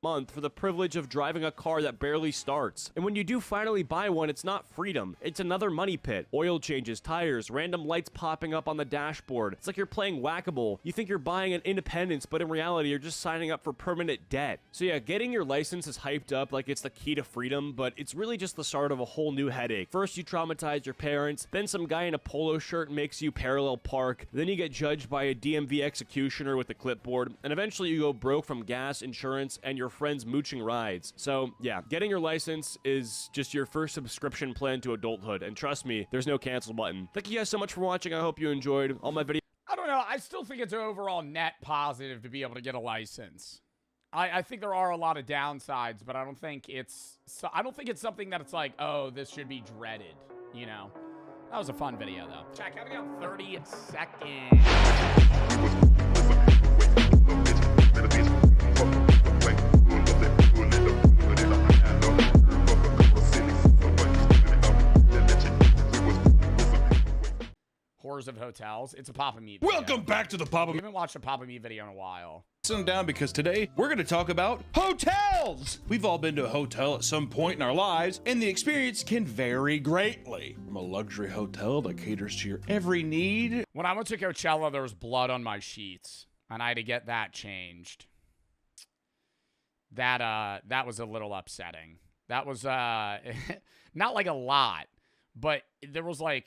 month for the privilege of driving a car that barely starts. And when you do finally buy one, it's not freedom. It's another money pit. Oil changes, tires, random lights popping up on the dashboard. It's like you're playing whack-a-mole. You think you're buying an independence, but in reality, you're just signing up for permanent debt. So yeah, getting your license is hyped up like it's the key to freedom, but it's really just the start of a whole new headache. First, you traumatize your parents, then some guy in a polo shirt makes you parallel park, then you get judged by a DMV executioner with a clipboard, and eventually you go broke from gas, insurance, and your friends mooching rides. So yeah, getting your license is just your first subscription plan to adulthood, and trust me, there's no cancel button. Thank you guys so much for watching. I hope you enjoyed all my videos. I don't know. I still think it's an overall net positive to be able to get a license. I think there are a lot of downsides, but I don't think it's something that it's like, oh, this should be dreaded, you know? That was a fun video, though. Check out, we got 30 seconds. Horrors of Hotels. It's a Papa Meat video. Welcome back to the Papa We haven't watched a Papa Meat video in a while. Sit down, because today we're going to talk about hotels. We've all been to a hotel at some point in our lives, and the experience can vary greatly. From a luxury hotel that caters to your every need. When I went to Coachella, there was blood on my sheets, and I had to get that changed. That was a little upsetting. That was not like a lot, but there was like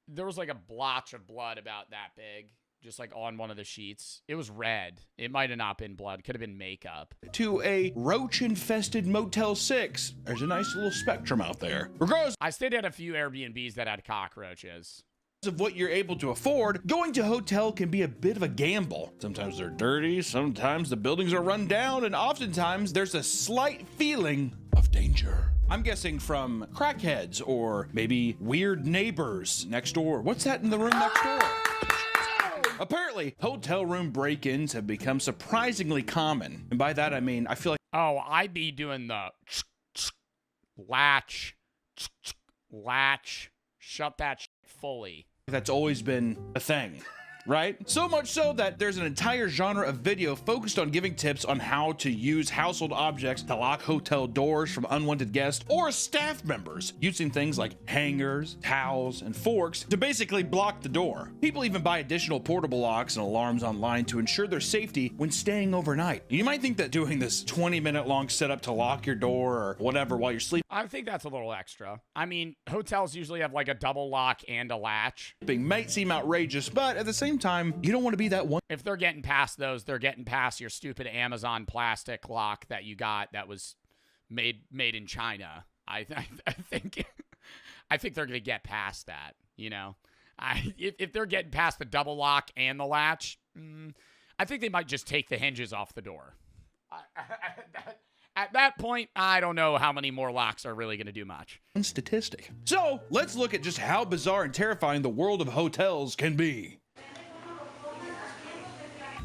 a blotch of blood about that big, just like on one of the sheets. It was red. It might have not been blood. Could have been makeup. To a roach-infested Motel 6. There's a nice little spectrum out there. Regardless I stayed at a few Airbnbs that had cockroaches. of what you're able to afford, going to a hotel can be a bit of a gamble. Sometimes they're dirty, sometimes the buildings are run down, and oftentimes there's a slight feeling of danger. I'm guessing from crackheads or maybe weird neighbors next door. What's that in the room next door? Apparently, hotel room break-ins have become surprisingly common. And by that, I mean, I feel like Oh, I'd be doing the latch, shut that shit fully. that's always been a thing. Right? So much so that there's an entire genre of video focused on giving tips on how to use household objects to lock hotel doors from unwanted guests or staff members, using things like hangers, towels, and forks to basically block the door. People even buy additional portable locks and alarms online to ensure their safety when staying overnight. You might think that doing this 20-minute long setup to lock your door or whatever while you're sleeping I think that's a little extra. I mean, hotels usually have like a double lock and a latch. might seem outrageous, but at the same time, you don't want to be that one If they're getting past those, they're getting past your stupid Amazon plastic lock that you got that was made in China. I think they're gonna get past that. You know, if they're getting past the double lock and the latch, I think they might just take the hinges off the door. At that point, I don't know how many more locks are really going to do much. statistic. So let's look at just how bizarre and terrifying the world of hotels can be.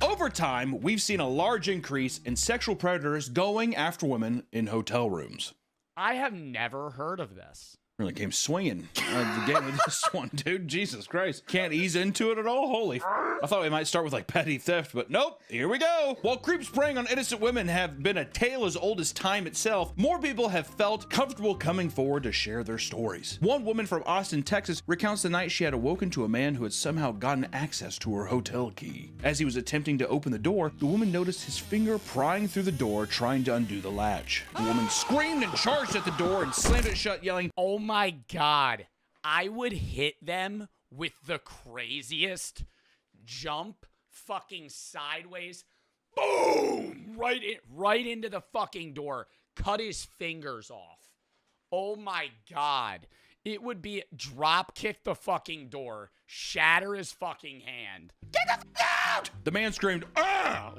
Over time, we've seen a large increase in sexual predators going after women in hotel rooms. I have never heard of this. Really came swinging again with this one, dude. Jesus Christ. Can't ease into it at all? Holy. I thought we might start with like petty theft, but nope. Here we go. While creeps preying on innocent women have been a tale as old as time itself, more people have felt comfortable coming forward to share their stories. One woman from Austin, Texas recounts the night she had awoken to a man who had somehow gotten access to her hotel key. As he was attempting to open the door, the woman noticed his finger prying through the door, trying to undo the latch. The woman screamed and charged at the door and slammed it shut, yelling, Oh my God. I would hit them with the craziest jump fucking sideways. Boom! Right into the fucking door. Cut his fingers off. Oh my God. It would be drop kick the fucking door, shatter his fucking hand. Get the fuck out! The man screamed, "Ah!"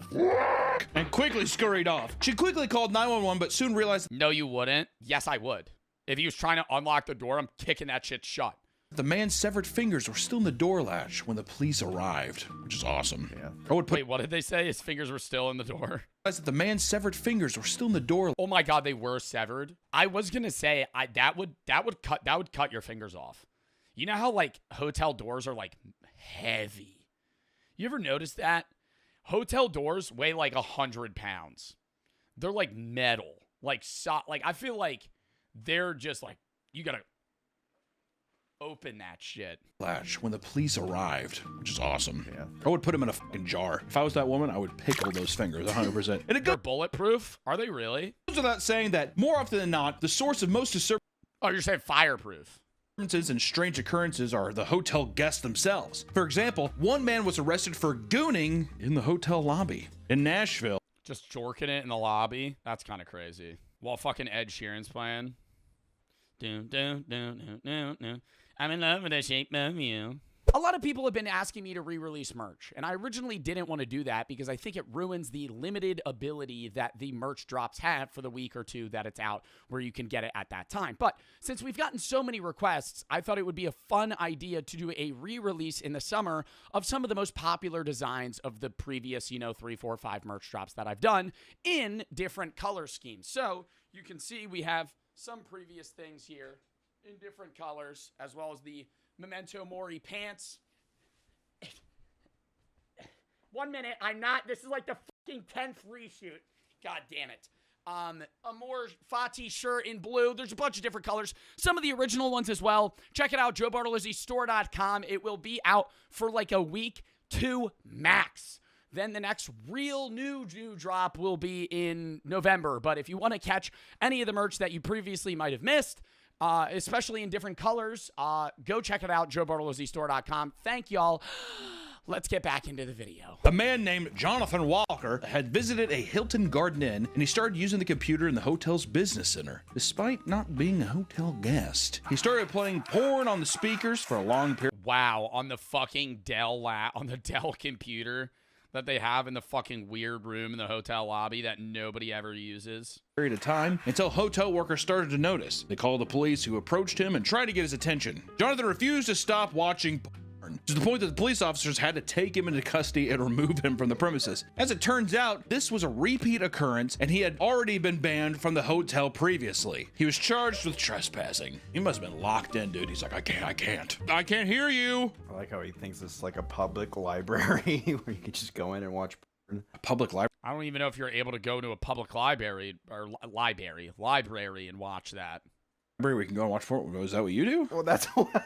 and quickly scurried off. She quickly called 911, but soon realized No, you wouldn't. Yes, I would. If he was trying to unlock the door, I'm kicking that shit shut. the man's severed fingers were still in the door latch when the police arrived, which is awesome. Yeah. I would put Wait, what did they say? His fingers were still in the door? that the man's severed fingers were still in the door. Oh my God, they were severed. I was gonna say that would cut your fingers off. You know how like hotel doors are like heavy. You ever notice that? Hotel doors weigh like 100 pounds. They're like metal, like I feel like they're just like you gotta open that shit. Latch when the police arrived, which is awesome. Yeah. I would put them in a fucking jar. If I was that woman, I would pickle those fingers 100%. And it They're goes bulletproof? Are they really? without saying that more often than not, the source of most Oh, you're saying fireproof. disturbances and strange occurrences are the hotel guests themselves. For example, one man was arrested for gooning in the hotel lobby in Nashville. Just jorking it in the lobby? That's kind of crazy. While fucking Ed Sheeran's playing. I'm in love with the shape of you. A lot of people have been asking me to re-release merch, and I originally didn't want to do that because I think it ruins the limited ability that the merch drops have for the week or two that it's out where you can get it at that time. But since we've gotten so many requests, I thought it would be a fun idea to do a re-release in the summer of some of the most popular designs of the previous, 3, 4, 5 merch drops that I've done in different color schemes. So you can see we have some previous things here in different colors, as well as the Memento Mori pants. 1 minute, this is like the fucking 10th reshoot. God damn it. A more Fati shirt in blue. There's a bunch of different colors. Some of the original ones as well. Check it out, joebartolozzistore.com. It will be out for like a week, 2 max. Then the next real new drop will be in November. But if you want to catch any of the merch that you previously might have missed, especially in different colors, go check it out, joebartolozzistore.com. Thank y'all. Let's get back into the video. A man named Jonathan Walker had visited a Hilton Garden Inn, and he started using the computer in the hotel's business center, despite not being a hotel guest. He started playing porn on the speakers for a long period. Wow, on the fucking Dell computer. that they have in the fucking weird room in the hotel lobby that nobody ever uses. Period of time until hotel workers started to notice. They called the police, who approached him and tried to get his attention. Jonathan refused to stop watching porn, to the point that the police officers had to take him into custody and remove him from the premises. As it turns out, this was a repeat occurrence, and he had already been banned from the hotel previously. He was charged with trespassing. He must have been locked in, dude. He's like, I can't hear you. I like how he thinks this is like a public library where you can just go in and watch porn. A public library. I don't even know if you're able to go to a public library or library and watch that. We can go and watch porn. Is that what you do? Well, that's what.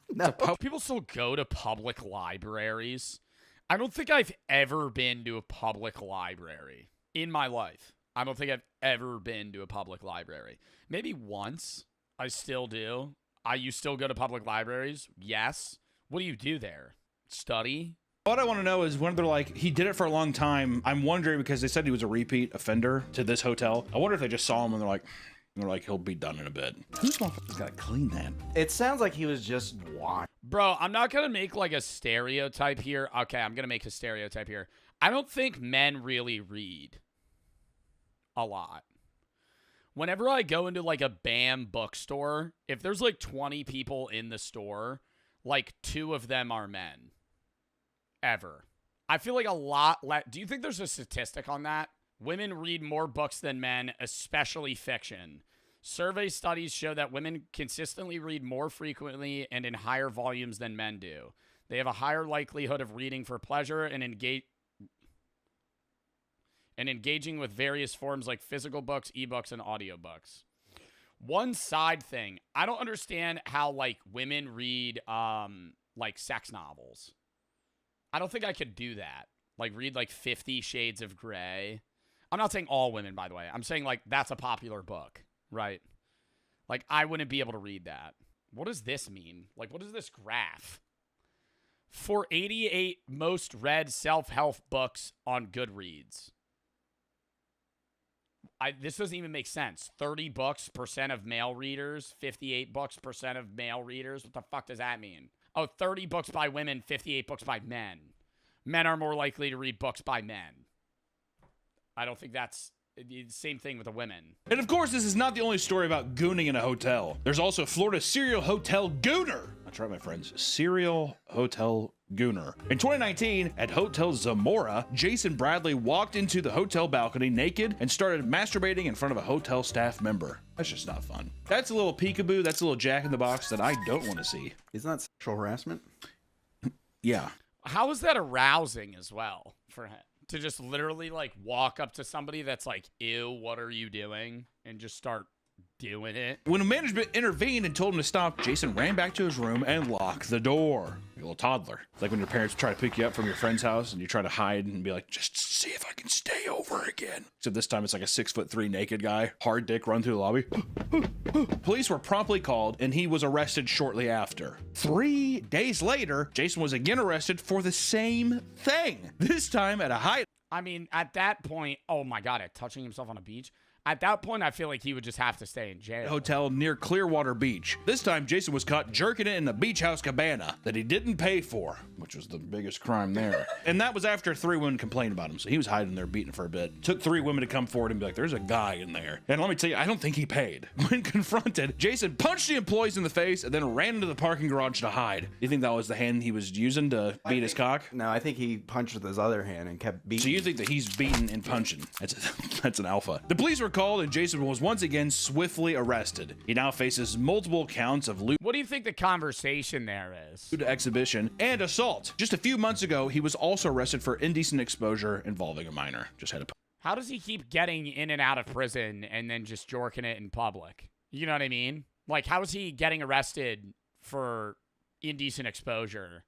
No. People still go to public libraries. I don't think I've ever been to a public library in my life. I don't think I've ever been to a public library. Maybe once. I still do. You still go to public libraries? Yes. What do you do there? Study? What I want to know is when they're like, he did it for a long time. I'm wondering, because they said he was a repeat offender to this hotel. I wonder if they just saw him and they're like, he'll be done in a bit. Who's motherfucker's got to clean that? It sounds like he was just watching. Bro, I'm not going to make like a stereotype here. Okay, I'm going to make a stereotype here. I don't think men really read a lot. Whenever I go into like a BAM bookstore, if there's like 20 people in the store, like 2 of them are men. Ever. I feel like a lot do you think there's a statistic on that? Women read more books than men, especially fiction. Survey studies show that women consistently read more frequently and in higher volumes than men do. They have a higher likelihood of reading for pleasure and engaging with various forms like physical books, ebooks, and audiobooks. One side thing, I don't understand how like women read like sex novels. I don't think I could do that. Like read like 50 Shades of Grey. I'm not saying all women, by the way. I'm saying like that's a popular book, right? Like I wouldn't be able to read that. What does this mean? Like what is this graph? For 88 most read self-help books on Goodreads. This doesn't even make sense. 30 books percent of male readers, 58 books percent of male readers. What the fuck does that mean? Oh, 30 books by women, 58 books by men. Men are more likely to read books by men. I don't think that's the same thing with the women. And of course, this is not the only story about gooning in a hotel. There's also Florida's serial hotel gooner. That's right, my friends. Serial hotel gooner. In 2019, at Hotel Zamora, Jason Bradley walked into the hotel balcony naked and started masturbating in front of a hotel staff member. That's just not fun. That's a little peekaboo. That's a little Jack in the Box that I don't want to see. Isn't that sexual harassment? Yeah. How is that arousing as well for him? To just literally like walk up to somebody that's like, ew, what are you doing? And just start doing it. When management intervened and told him to stop, Jason ran back to his room and locked the door. Like a little toddler. It's like when your parents try to pick you up from your friend's house and you try to hide and be like, just see if I can stay over again. Except this time it's like a 6'3" naked guy, hard dick run through the lobby. Police were promptly called and he was arrested shortly after. 3 days later, Jason was again arrested for the same thing. This time at a high. I mean, at that point, oh my God, touching himself on a beach. At that point, I feel like he would just have to stay in jail. Hotel near Clearwater Beach. This time, Jason was caught jerking it in the beach house cabana that he didn't pay for, which was the biggest crime there. And that was after 3 women complained about him, so he was hiding there beating for a bit. Took 3 women to come forward and be like, there's a guy in there. And let me tell you, I don't think he paid. When confronted, Jason punched the employees in the face and then ran into the parking garage to hide. Do you think that was the hand he was using to beat his cock? No, I think he punched with his other hand and kept beating. So you think that he's beating and punching? That's an alpha. The police were called and Jason was once again swiftly arrested. He now faces multiple counts of lewd What do you think the conversation there is? exhibition and assault. Just a few months ago, he was also arrested for indecent exposure involving a minor. Just had to. How does he keep getting in and out of prison and then just jorking it in public? You know what I mean? Like, how is he getting arrested for indecent exposure,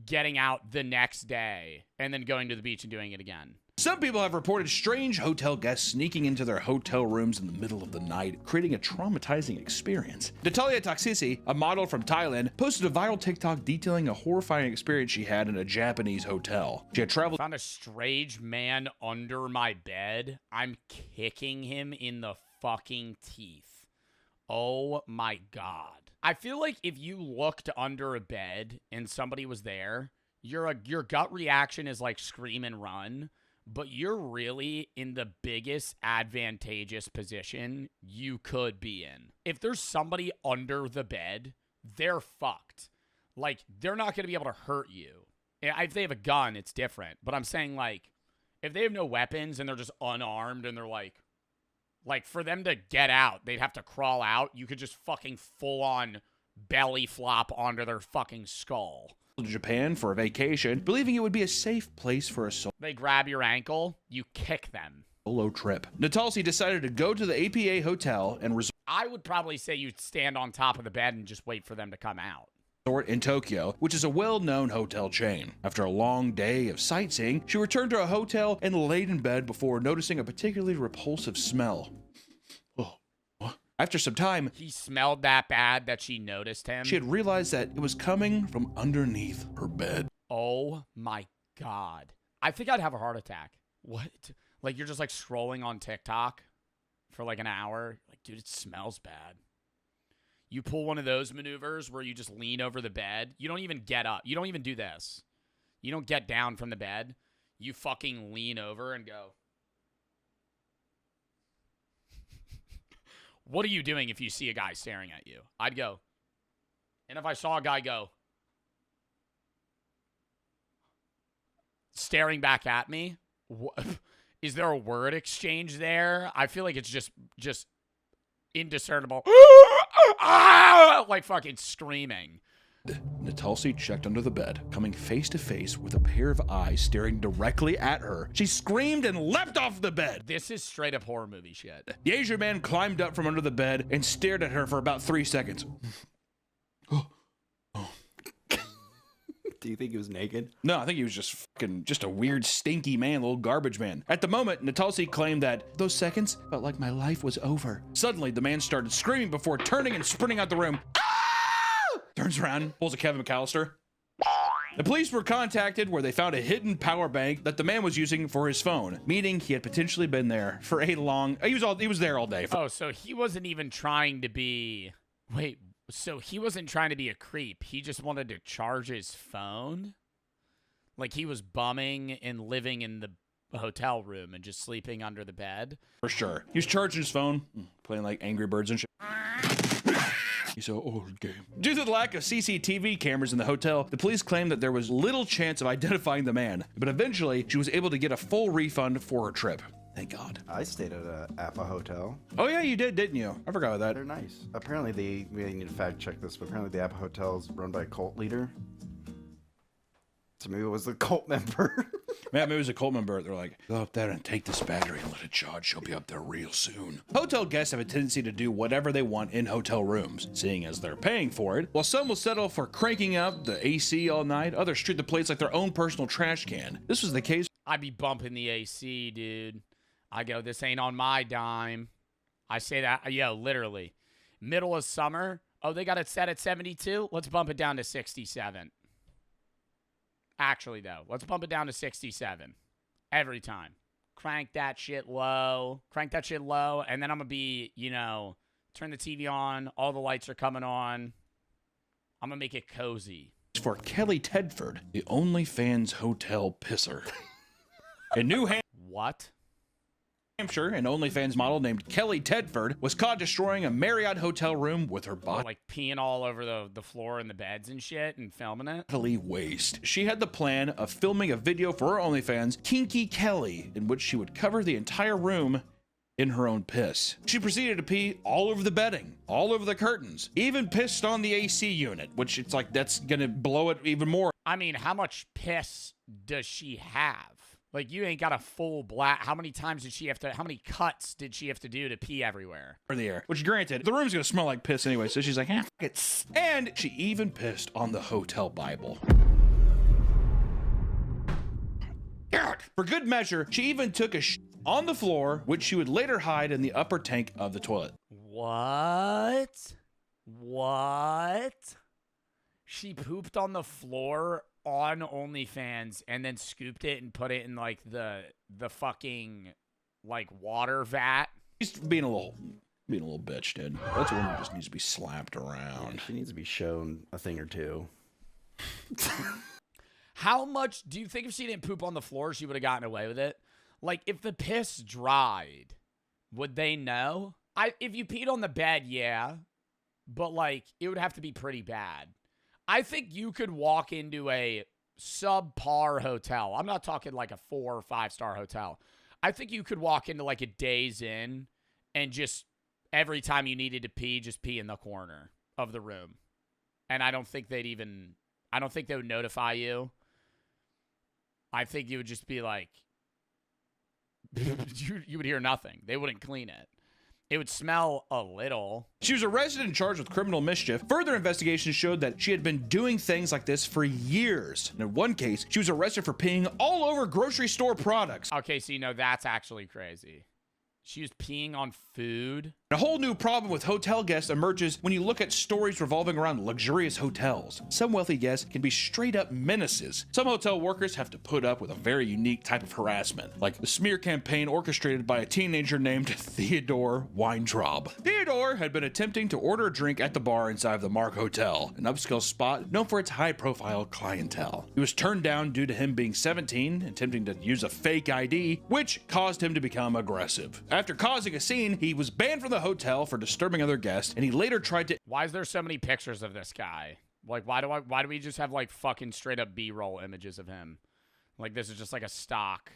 getting out the next day, and then going to the beach and doing it again? Some people have reported strange hotel guests sneaking into their hotel rooms in the middle of the night, creating a traumatizing experience. Natalia Toxisi, a model from Thailand, posted a viral TikTok detailing a horrifying experience she had in a Japanese hotel. She had traveled. Found a strange man under my bed. I'm kicking him in the fucking teeth. Oh my God. I feel like if you looked under a bed and somebody was there, your gut reaction is like scream and run, but you're really in the biggest advantageous position you could be in. If there's somebody under the bed, they're fucked. Like, they're not going to be able to hurt you. If they have a gun, it's different. But I'm saying, like, if they have no weapons and they're just unarmed and they're like for them to get out, they'd have to crawl out. You could just fucking full on belly flop onto their fucking skull. To Japan for a vacation, believing it would be a safe place for a They grab your ankle, you kick them. solo trip. Natalsi decided to go to the APA hotel and I would probably say you'd stand on top of the bed and just wait for them to come out. resort in Tokyo, which is a well-known hotel chain. After a long day of sightseeing, she returned to a hotel and laid in bed before noticing a particularly repulsive smell. After some time, He smelled that bad that she noticed him. she had realized that it was coming from underneath her bed. Oh my God. I think I'd have a heart attack. What? Like, you're just like scrolling on TikTok for like an hour. Like, dude, it smells bad. You pull one of those maneuvers where you just lean over the bed. You don't even get up. You don't even do this. You don't get down from the bed. You fucking lean over and go. What are you doing if you see a guy staring at you? I'd go. And if I saw a guy go staring back at me, is there a word exchange there? I feel like it's just indiscernible. Like fucking screaming. Natalsi checked under the bed, coming face to face with a pair of eyes staring directly at her. She screamed and leapt off the bed. This is straight up horror movie shit. The Asian man climbed up from under the bed and stared at her for about 3 seconds. Do you think he was naked? No, I think he was just a weird, stinky man, little garbage man. At the moment, Natalsi claimed that those seconds felt like my life was over. Suddenly, the man started screaming before turning and sprinting out the room. Turns around, pulls a Kevin McAllister. The police were contacted where they found a hidden power bank that the man was using for his phone, meaning he had potentially been there for a long... He was there all day. Oh, so he wasn't even trying to be... Wait, so he wasn't trying to be a creep. He just wanted to charge his phone? Like he was bumming and living in the hotel room and just sleeping under the bed? For sure. He was charging his phone, playing like Angry Birds and shit. He's so old game. Due to the lack of CCTV cameras in the hotel, the police claimed that there was little chance of identifying the man, but eventually she was able to get a full refund for her trip. Thank God. I stayed at a APA hotel. Oh yeah, you did, didn't you? I forgot about that. They're nice. Apparently, we need to fact check this, but apparently the APA hotel is run by a cult leader. So maybe it was the cult member. Maybe it was a cult member. They're like, go up there and take this battery and let it charge. She'll be up there real soon. Hotel guests have a tendency to do whatever they want in hotel rooms, seeing as they're paying for it. While some will settle for cranking up the AC all night, others treat the place like their own personal trash can. This was the case. I'd be bumping the AC, dude. I go, this ain't on my dime. I say that, yo, literally. Middle of summer. Oh, they got it set at 72? Let's bump it down to 67. Actually, though, let's bump it down to 67. Every time. Crank that shit low. Crank that shit low. And then I'm going to be, turn the TV on. All the lights are coming on. I'm going to make it cozy. For Kelly Tedford, the OnlyFans hotel pisser. In New What? Hampshire, an OnlyFans model named Kelly Tedford was caught destroying a Marriott hotel room with her Oh, body. like peeing all over the floor and the beds and shit and filming it? Bodily waste. She had the plan of filming a video for her OnlyFans, Kinky Kelly, in which she would cover the entire room in her own piss. She proceeded to pee all over the bedding, all over the curtains, even pissed on the AC unit, which it's like that's gonna blow it even more. I mean, how much piss does she have? Like, you ain't got a full black. How many times did she have to, how many cuts did she have to do to pee everywhere? In the air. Which, granted, the room's gonna smell like piss anyway, so she's like, fuck it. And she even pissed on the hotel Bible. For good measure, she even took a on the floor, which she would later hide in the upper tank of the toilet. What? She pooped on the floor on OnlyFans and then scooped it and put it in like the fucking like water vat. She's being a little bitch, dude. That's a woman who just needs to be slapped around. She needs to be shown a thing or two. How much do you think if she didn't poop on the floor, she would have gotten away with it? Like, if the piss dried, would they know? If you peed on the bed, yeah. But, like, it would have to be pretty bad. I think you could walk into a subpar hotel. I'm not talking like a 4 or 5-star hotel. I think you could walk into like a Days Inn and just every time you needed to pee, just pee in the corner of the room. And I don't think they would notify you. I think you would just be like, you would hear nothing. They wouldn't clean it. It would smell a little. She was arrested and charged with criminal mischief. Further investigations showed that she had been doing things like this for years. And in one case, she was arrested for peeing all over grocery store products. Okay, so you know that's actually crazy. She was peeing on food. A whole new problem with hotel guests emerges when you look at stories revolving around luxurious hotels. Some wealthy guests can be straight up menaces. Some hotel workers have to put up with a very unique type of harassment, like the smear campaign orchestrated by a teenager named Theodore Weintraub. Theodore had been attempting to order a drink at the bar inside of the Mark Hotel, an upscale spot known for its high-profile clientele. He was turned down due to him being 17, attempting to use a fake ID, which caused him to become aggressive. After causing a scene, he was banned from the hotel for disturbing other guests, and he later tried to— Why is there so many pictures of this guy? Like, why do we just have like fucking straight up B-roll images of him? Like, this is just like a stock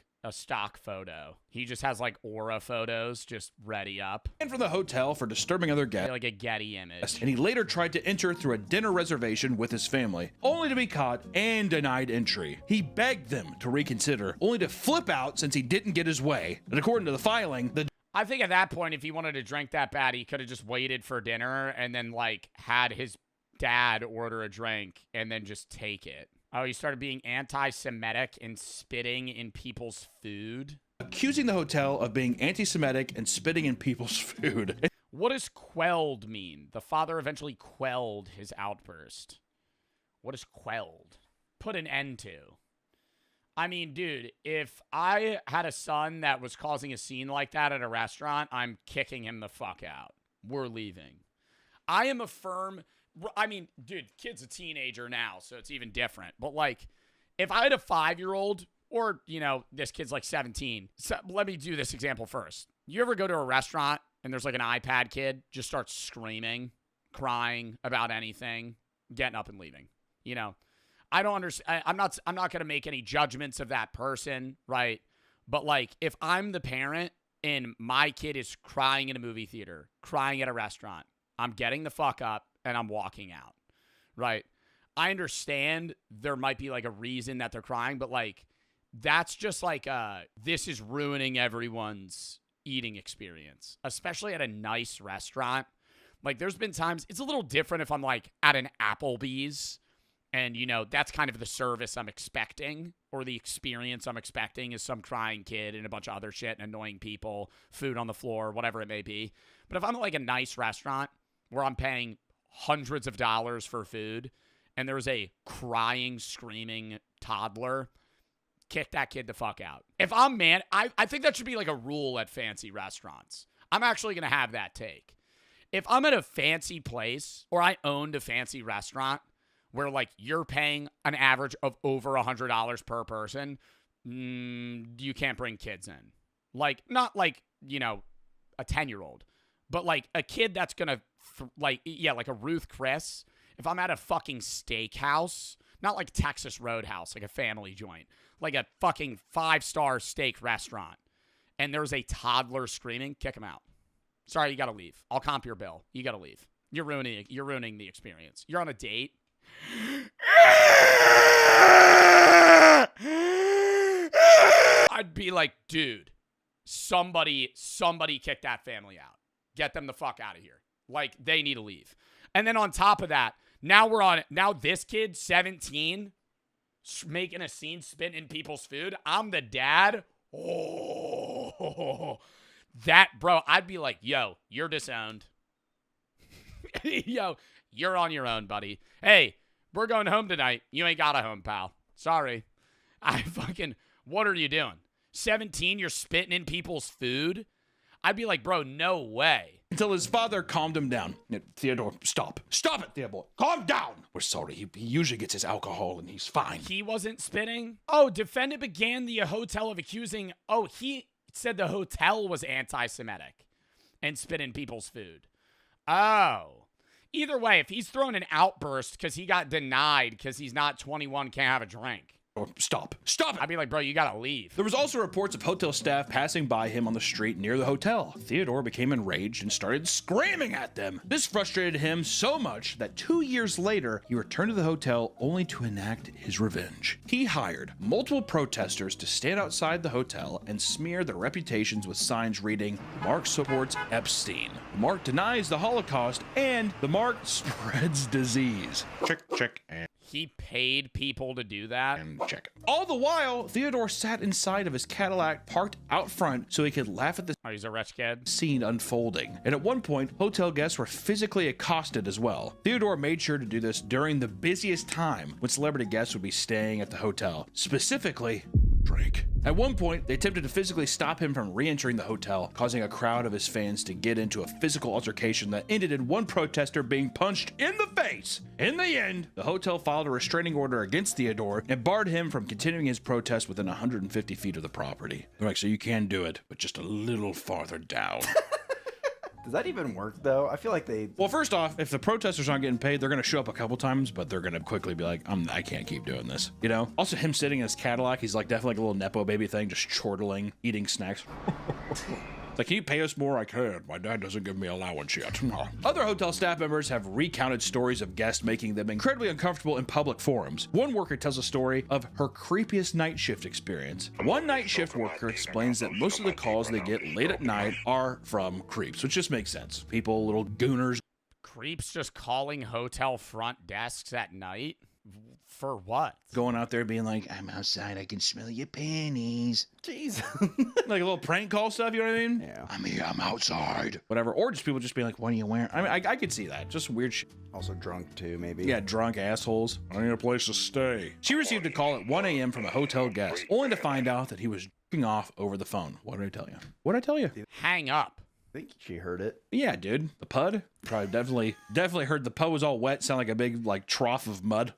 photo. He just has like aura photos just ready up. Banned from the hotel for disturbing other guests. Like a Getty image. And he later tried to enter through a dinner reservation with his family, only to be caught and denied entry. He begged them to reconsider, only to flip out since he didn't get his way. And according to the filing, I think at that point, if he wanted to drink that bad, he could have just waited for dinner and then, like, had his dad order a drink and then just take it. Oh, he started being anti-Semitic and spitting in people's food? accusing the hotel of being anti-Semitic and spitting in people's food. What does quelled mean? The father eventually quelled his outburst. What is quelled? Put an end to. I mean, dude, if I had a son that was causing a scene like that at a restaurant, I'm kicking him the fuck out. We're leaving. I am a firm... I mean, dude, kid's a teenager now, so it's even different. But, like, if I had a 5-year-old, or, you know, this kid's like 17. So let me do this example first. You ever go to a restaurant and there's like an iPad kid just starts screaming, crying about anything, getting up and leaving? You know, I don't understand. I'm not going to make any judgments of that person, right? But, like, if I'm the parent and my kid is crying in a movie theater, crying at a restaurant, I'm getting the fuck up and I'm walking out, right? I understand there might be, like, a reason that they're crying, but, like, that's just, like, this is ruining everyone's eating experience, especially at a nice restaurant. Like, there's been times, it's a little different if I'm, like, at an Applebee's, and, you know, that's kind of the service I'm expecting, or the experience I'm expecting is some crying kid and a bunch of other shit and annoying people, food on the floor, whatever it may be. But if I'm at, like, a nice restaurant where I'm paying hundreds of dollars for food, and there's a crying, screaming toddler, kick that kid the fuck out. If I'm man, I think that should be like a rule at fancy restaurants. I'm actually going to have that take. If I'm at a fancy place, or I owned a fancy restaurant where, like, you're paying an average of over $100 per person, you can't bring kids in. Like, not like, you know, a 10-year-old, but like a kid that's going to, like a Ruth Chris. If I'm at a fucking steakhouse, not like Texas Roadhouse, like a family joint, like a fucking 5-star steak restaurant, and there's a toddler screaming, kick him out. Sorry, you gotta leave. I'll comp your bill. You gotta leave. You're ruining the experience. You're on a date. I'd be like, dude, somebody kick that family out. Get them the fuck out of here. Like, they need to leave. And then on top of that, now this kid, 17, making a scene, spitting in people's food. I'm the dad. Oh, that, bro, I'd be like, yo, you're disowned. Yo, you're on your own, buddy. Hey, we're going home tonight. You ain't got a home, pal. Sorry. What are you doing? 17, you're spitting in people's food? I'd be like, bro, no way. until his father calmed him down. Theodore, stop. Stop it, Theodore. Calm down. We're sorry. He usually gets his alcohol and he's fine. He wasn't spitting? Oh, defendant began the hotel of accusing... Oh, he said the hotel was anti-Semitic and spit in people's food. Oh. Either way, if he's throwing an outburst because he got denied because he's not 21, can't have a drink. Stop. Stop it. I'd be like, bro, you gotta leave. There was also reports of hotel staff passing by him on the street near the hotel. Theodore became enraged and started screaming at them. This frustrated him so much that 2 years later, he returned to the hotel only to enact his revenge. He hired multiple protesters to stand outside the hotel and smear their reputations with signs reading, "The Mark supports Epstein. The Mark denies the Holocaust, and the Mark spreads disease." Check, and He paid people to do that? check. All the while, Theodore sat inside of his Cadillac parked out front so he could laugh at the Oh, he's a rich kid? scene unfolding. And at one point, hotel guests were physically accosted as well. Theodore made sure to do this during the busiest time when celebrity guests would be staying at the hotel, specifically Drake. At one point, they attempted to physically stop him from re-entering the hotel, causing a crowd of his fans to get into a physical altercation that ended in one protester being punched in the face. In the end, the hotel filed a restraining order against Theodore and barred him from continuing his protest within 150 feet of the property. They're like, so you can do it, but just a little farther down. Does that even work, though? I feel like they... Well, first off, if the protesters aren't getting paid, they're going to show up a couple times, but they're going to quickly be like, I can't keep doing this. You know? Also, him sitting in his Cadillac, he's like definitely like a little Nepo baby thing, just chortling, eating snacks. It's like, can you pay us more? I can. My dad doesn't give me allowance yet. Other hotel staff members have recounted stories of guests making them incredibly uncomfortable in public forums. One worker tells a story of her creepiest night shift experience. One night shift worker explains that most of the calls they get late at night are from creeps, which just makes sense. People, little gooners. Creeps just calling hotel front desks at night? For what? Going out there being like, I'm outside, I can smell your panties. Jeez. Like a little prank call stuff, you know what I mean? Yeah. I'm here, I'm outside. Whatever. Or just people just being like, what are you wearing? I mean, I could see that. Just weird shit. Also drunk, too, maybe. Yeah, drunk assholes. I need a place to stay. She received a call at 1 a.m. from a hotel guest, only to find out that he was jerking off over the phone. What did I tell you? What did I tell you? Hang up. I think she heard it. Yeah, dude. The pud? Probably definitely heard the pud was all wet, sound like a big, like, trough of mud.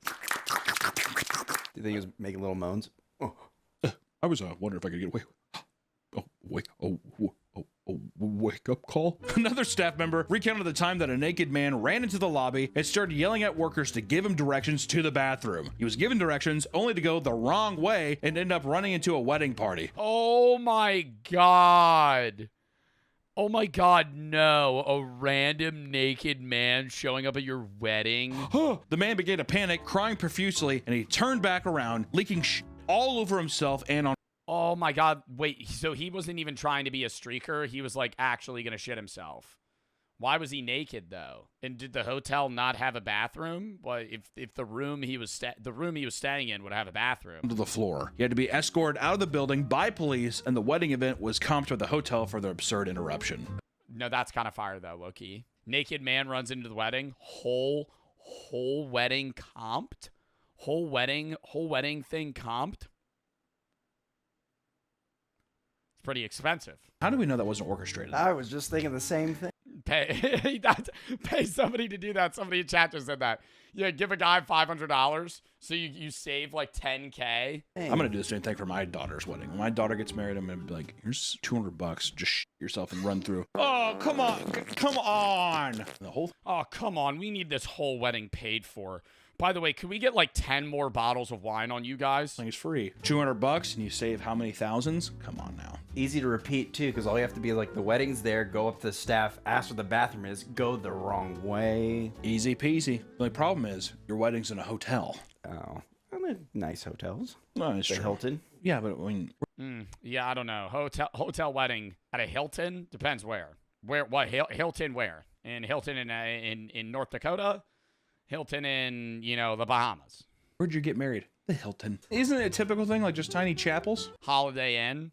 Do you think he was making little moans? Oh. I was wondering if I could get away. Wake up call. Another staff member recounted the time that a naked man ran into the lobby and started yelling at workers to give him directions to the bathroom. He was given directions only to go the wrong way and end up running into a wedding party. Oh my god. Oh my god, no. A random naked man showing up at your wedding? The man began to panic, crying profusely, and he turned back around, leaking all over himself and on. Oh my god, wait, so he wasn't even trying to be a streaker? He was like actually gonna shit himself. Why was he naked though? And did the hotel not have a bathroom? Well, if the room he was staying in would have a bathroom. To the floor. He had to be escorted out of the building by police, and the wedding event was comped with the hotel for the absurd interruption. No, that's kind of fire though, low-key. Naked man runs into the wedding. Whole wedding comped? Whole wedding thing comped? It's pretty expensive. How do we know that wasn't orchestrated? I was just thinking the same thing. Pay somebody to do that. Somebody in chat just said that. Yeah, give a guy $500 so you save like $10K. I'm gonna do the same thing for my daughter's wedding. When my daughter gets married, I'm gonna be like, here's $200. Just shit yourself and run through. Oh, come on. The whole. Oh, come on. We need this whole wedding paid for. By the way, could we get like 10 more bottles of wine on you guys? Thing is free. $200 and you save how many thousands? Come on now. Easy to repeat, too, because all you have to be like, the wedding's there, go up to the staff, ask where the bathroom is, go the wrong way. Easy peasy. The only problem is, your wedding's in a hotel. Oh. I mean, nice hotels. No, it's The true. Hilton. Yeah, but I mean, Yeah, I don't know. Hotel wedding at a Hilton? Depends where. What? Hilton where? In Hilton in North Dakota? Hilton in, the Bahamas. where'd you get married? The Hilton. Isn't it a typical thing, like just tiny chapels? Holiday Inn.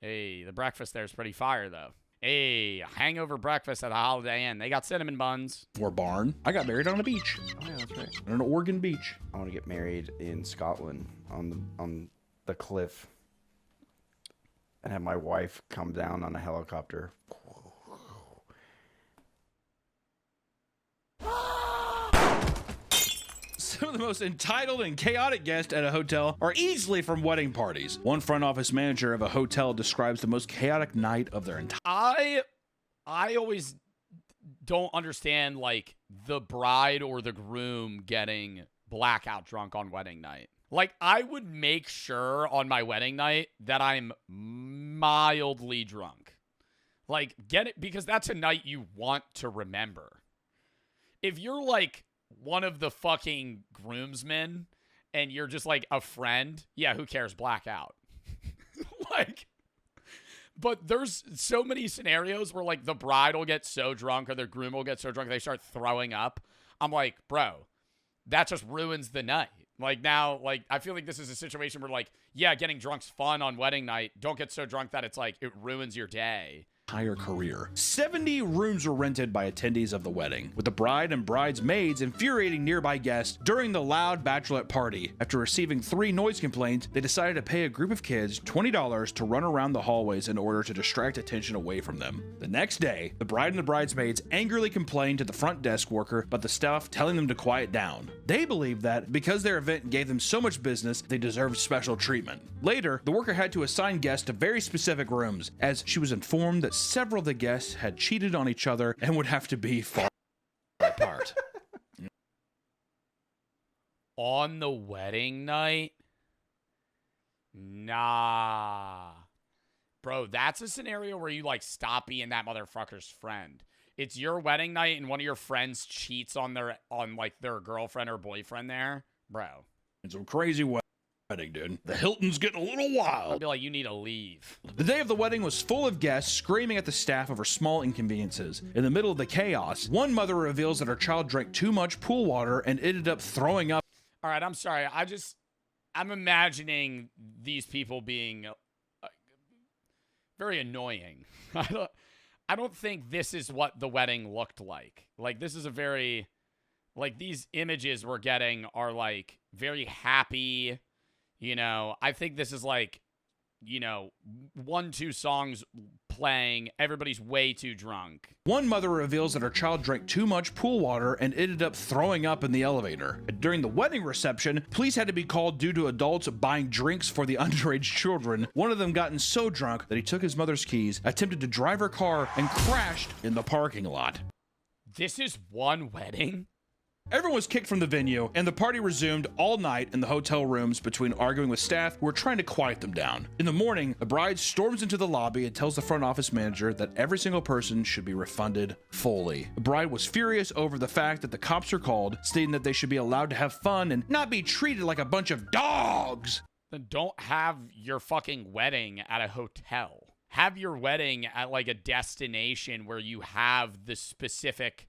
Hey, the breakfast there's pretty fire, though. Hey, hangover breakfast at the Holiday Inn. They got cinnamon buns. Or barn. I got married on a beach. Oh, yeah, that's right. On an Oregon beach. I want to get married in Scotland on the cliff and have my wife come down on a helicopter Some of the most entitled and chaotic guests at a hotel are easily from wedding parties. One front office manager of a hotel describes the most chaotic night of their entire I always don't understand, like, the bride or the groom getting blackout drunk on wedding night. Like, I would make sure on my wedding night that I'm mildly drunk. Like, get it, because that's a night you want to remember. If you're, like, one of the fucking groomsmen and you're just, like, a friend, yeah, who cares? Blackout. Like, but there's so many scenarios where, like, the bride will get so drunk or the groom will get so drunk they start throwing up. I'm like, bro, that just ruins the night. Like, now, like, I feel like this is a situation where, like, yeah, getting drunk's fun on wedding night. Don't get so drunk that it's, like, it ruins your day. career. 70 rooms were rented by attendees of the wedding, with the bride and bridesmaids infuriating nearby guests during the loud bachelorette party. After receiving 3 noise complaints, they decided to pay a group of kids $20 to run around the hallways in order to distract attention away from them. The next day, the bride and the bridesmaids angrily complained to the front desk worker about the staff telling them to quiet down. They believed that because their event gave them so much business, they deserved special treatment. Later, the worker had to assign guests to very specific rooms, as she was informed that several of the guests had cheated on each other and would have to be far apart. On the wedding night? Nah. Bro, that's a scenario where you, like, stop being that motherfucker's friend. It's your wedding night and one of your friends cheats on their girlfriend or boyfriend there. Bro. It's a crazy wedding, dude. The Hilton's getting a little wild. I'd be like, you need to leave. The day of the wedding was full of guests screaming at the staff over small inconveniences. In the middle of the chaos, one mother reveals that her child drank too much pool water and ended up throwing up. All right, I'm sorry. I'm imagining these people being very annoying. I don't think this is what the wedding looked like. Like, this is a very, like, these images we're getting are, like, very happy. You know, I think this is like, you know, 1-2 songs playing. Everybody's way too drunk. One mother reveals that her child drank too much pool water and ended up throwing up in the elevator. During the wedding reception, police had to be called due to adults buying drinks for the underage children. One of them gotten so drunk that he took his mother's keys, attempted to drive her car, and crashed in the parking lot. This is one wedding? Everyone was kicked from the venue, and the party resumed all night in the hotel rooms between arguing with staff who were trying to quiet them down. In the morning, the bride storms into the lobby and tells the front office manager that every single person should be refunded fully. The bride was furious over the fact that the cops were called, stating that they should be allowed to have fun and not be treated like a bunch of dogs. Then don't have your fucking wedding at a hotel. Have your wedding at, like, a destination where you have the specific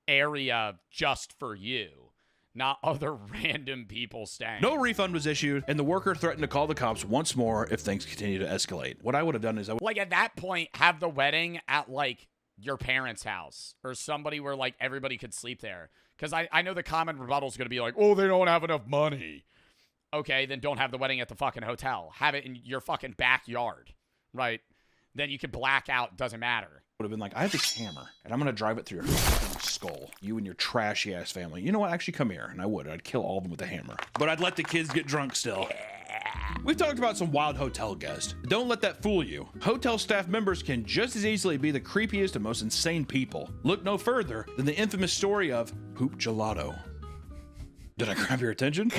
area just for you, not other random people staying. No refund was issued, and the worker threatened to call the cops once more if things continue to escalate. What I would have done is like, at that point, have the wedding at, like, your parents' house or somebody where, like, everybody could sleep there. Because I know the common rebuttal is going to be like, oh, they don't have enough money. Okay, then don't have the wedding at the fucking hotel. Have it in your fucking backyard, right? Then you can black out. Doesn't matter. Would have been like, I have this hammer, and I'm going to drive it through your fucking skull. You and your trashy-ass family. You know what? Actually, come here. And I would. I'd kill all of them with a hammer. But I'd let the kids get drunk still. We've talked about some wild hotel guests. Don't let that fool you. Hotel staff members can just as easily be the creepiest and most insane people. Look no further than the infamous story of Poop Gelato. Did I grab your attention?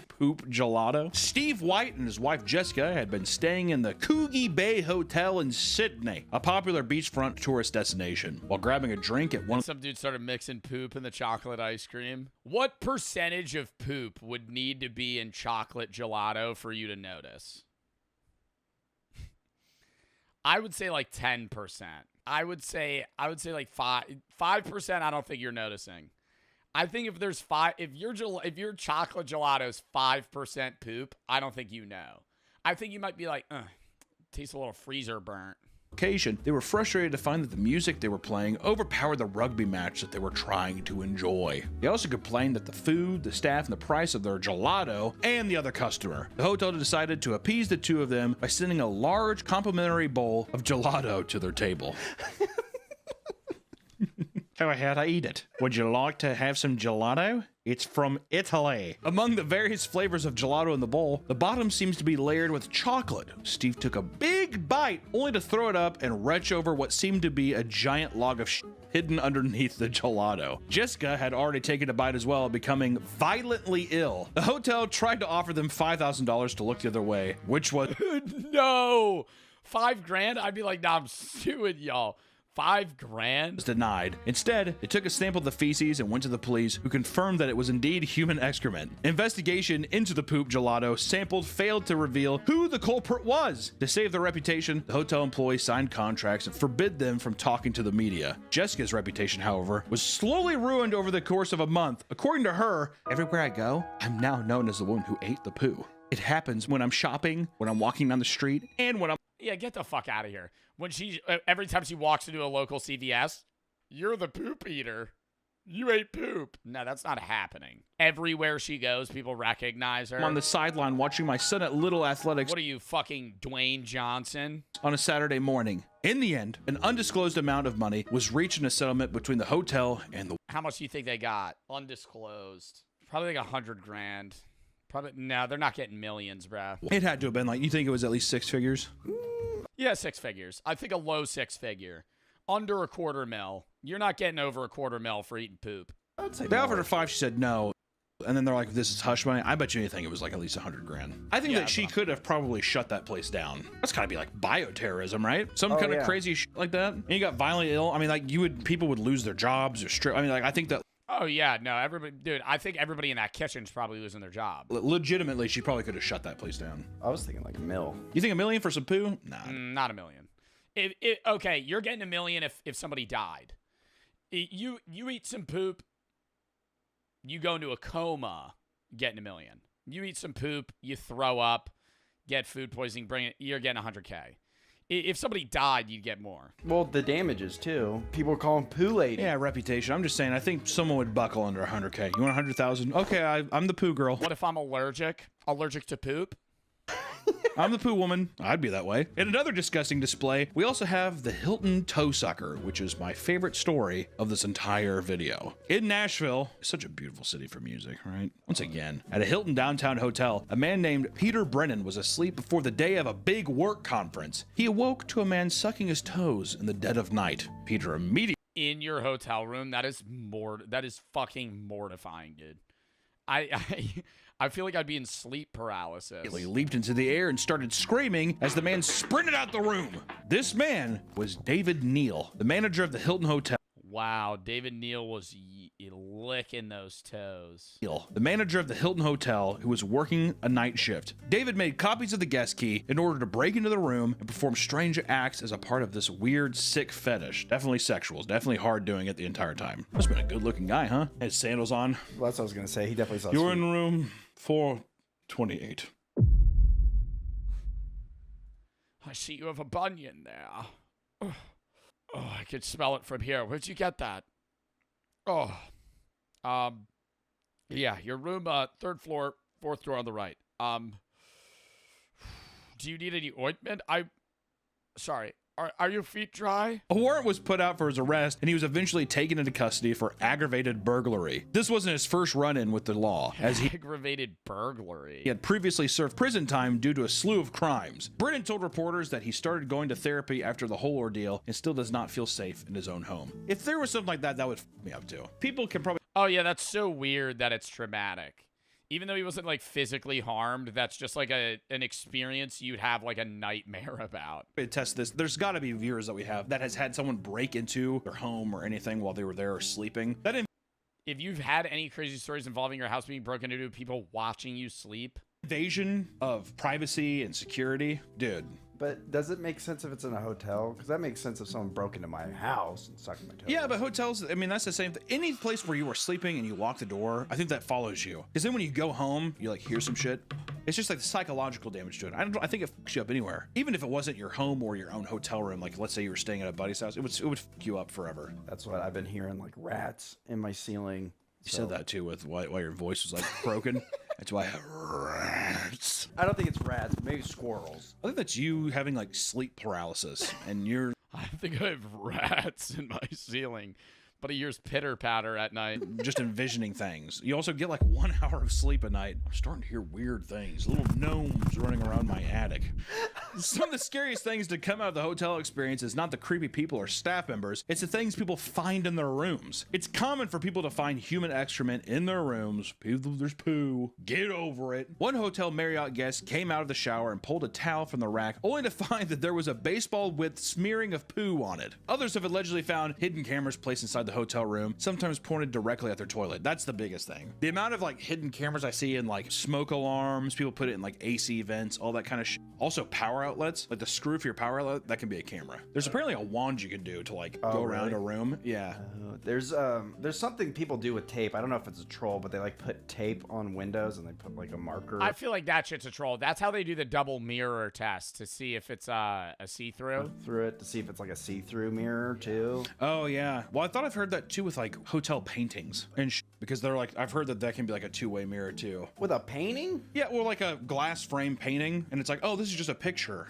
Poop Gelato. Steve White and his wife Jessica had been staying in the Coogee Bay Hotel in Sydney, a popular beachfront tourist destination. While grabbing a drink at one... Some dude started mixing poop in the chocolate ice cream. What percentage of poop would need to be in chocolate gelato for you to notice? I would say like 10%. I would say like 5%. I don't think you're noticing. I think if there's if your chocolate gelato is 5% poop, I don't think you know. I think you might be like, tastes a little freezer burnt. Occasion, they were frustrated to find that the music they were playing overpowered the rugby match that they were trying to enjoy. They also complained that the food, the staff, and the price of their gelato and the other customer. The hotel decided to appease the two of them by sending a large complimentary bowl of gelato to their table. How I eat it? Would you like to have some gelato? It's from Italy. Among the various flavors of gelato in the bowl, the bottom seems to be layered with chocolate. Steve took a big bite, only to throw it up and retch over what seemed to be a giant log of hidden underneath the gelato. Jessica had already taken a bite as well, becoming violently ill. The hotel tried to offer them $5,000 to look the other way, which was No, $5,000. I'd be like, nah, I'm suing y'all. $5,000. denied. Instead, they took a sample of the feces and went to the police, who confirmed that it was indeed human excrement. Investigation into the poop gelato sampled failed to reveal who the culprit was. To save their reputation, the hotel employees signed contracts and forbid them from talking to the media. Jessica's reputation, however, was slowly ruined over the course of a month. According to her, everywhere I go, I'm now known as the woman who ate the poo. It happens when I'm shopping, when I'm walking down the street, and when I'm... Yeah, get the fuck out of here. When every time she walks into a local CVS, you're the poop eater. You ate poop. No, that's not happening. Everywhere she goes, people recognize her. I'm on the sideline watching my son at Little Athletics. What are you, fucking Dwayne Johnson? On a Saturday morning. In the end, an undisclosed amount of money was reached in a settlement between the hotel and the... How much do you think they got? Undisclosed. Probably like $100,000. Probably, no, they're not getting millions, bruh. It had to have been like, you think it was at least 6 figures? Yeah, 6 figures. I think a low 6 figure. Under $250,000. You're not getting over $250,000 for eating poop. I'd say They more. offered her 5, she said no. And then they're like, this is hush money. I bet you anything it was like at least $100,000. I think Yeah, that she bro. could have probably shut that place down. That's gotta be like bioterrorism, right? Some kind of yeah. crazy shit like that. And you got violently ill. I mean, like people would lose their jobs or strip. I mean, like I think that Oh, yeah, no, everybody, dude, I think everybody in that kitchen's probably losing their job. legitimately she probably could have shut that place down. I was thinking like a mill. You think $1 million for some poo? Nah. Not $1 million. Okay, you're getting $1 million if somebody died. You eat some poop, you go into a coma, getting $1 million. You eat some poop, you throw up, get food poisoning, you're getting $100K. If somebody died, you'd get more. Well, the damages too. People call him Poo Lady. Yeah, reputation. I'm just saying, I think someone would buckle under 100K. You want 100,000? Okay, I'm the poo girl. What if I'm allergic? Allergic to poop? I'm the poo woman. I'd be that way. In another disgusting display, we also have the Hilton Toe Sucker, which is my favorite story of this entire video. In Nashville, such a beautiful city for music, right? Once again, at a Hilton downtown hotel, a man named Peter Brennan was asleep before the day of a big work conference. He awoke to a man sucking his toes in the dead of night. Peter immediately In your hotel room? That is fucking mortifying, dude. I feel like I'd be in sleep paralysis. leaped into the air and started screaming as the man sprinted out the room. This man was David Neal, the manager of the Hilton Hotel. Wow, David Neal was licking those toes. The manager of the Hilton Hotel, who was working a night shift. David made copies of the guest key in order to break into the room and perform strange acts as a part of this weird, sick fetish. Definitely sexual. Definitely hard doing it the entire time. Must have been a good-looking guy, huh? Had sandals on. Well, that's what I was gonna say. He definitely saw. You're in room 428. I see you have a bunion there. Oh, I could smell it from here. Where'd you get that? Oh, yeah, your room, 3rd floor, 4th door on the right. Do you need any ointment? Sorry. Are your feet dry? A warrant was put out for his arrest, and he was eventually taken into custody for aggravated burglary. This wasn't his first run-in with the law, as he Aggravated burglary. had previously served prison time due to a slew of crimes. Brennan told reporters that he started going to therapy after the whole ordeal and still does not feel safe in his own home. If there was something like that, that would f me up too. People can probably... Oh, yeah, that's so weird that it's traumatic. Even though he wasn't, like, physically harmed, that's just, like, an experience you'd have, like, a nightmare about. Test this. There's got to be viewers that we have that has had someone break into their home or anything while they were there or sleeping. If you've had any crazy stories involving your house being broken into, people watching you sleep. Invasion of privacy and security, dude. But does it make sense if it's in a hotel? Because that makes sense if someone broke into my house and sucked my toes. Yeah, but hotels, I mean, that's the same thing. Any place where you are sleeping and you lock the door, I think that follows you. Because then when you go home, you like hear some shit. It's just like the psychological damage to it. I think it fucks you up anywhere. Even if it wasn't your home or your own hotel room, like let's say you were staying at a buddy's house, it would fuck you up forever. That's what I've been hearing, like rats in my ceiling. You said that too with why your voice was like broken. That's why I have rats. I don't think it's rats, maybe squirrels. I think that's you having like sleep paralysis and you're... I think I have rats in my ceiling. But he hears pitter patter at night. Just envisioning things. You also get like 1 hour of sleep a night. I'm starting to hear weird things. Little gnomes running around my attic. Some of the scariest things to come out of the hotel experience is not the creepy people or staff members. It's the things people find in their rooms. It's common for people to find human excrement in their rooms. There's poo. Get over it. One hotel Marriott guest came out of the shower and pulled a towel from the rack, only to find that there was a baseball with smearing of poo on it. Others have allegedly found hidden cameras placed inside the hotel room, sometimes pointed directly at their toilet. That's the biggest thing. The amount of like hidden cameras I see in like smoke alarms, people put it in like AC vents, all that kind of shit. Also power outlets, like the screw for your power outlet, that can be a camera. There's apparently a wand you can do to like go around a room. Yeah. There's something people do with tape. I don't know if it's a troll, but they like put tape on windows and they put like a marker. I feel like that shit's a troll. That's how they do the double mirror test to see if it's a see-through. Through it to see if it's like a see-through mirror too. Oh yeah. Well, I thought I've heard that too with like hotel paintings and because they're like, I've heard that can be like a two-way mirror too. With a painting? Yeah, or like a glass frame painting, and it's like, oh, this is just a picture.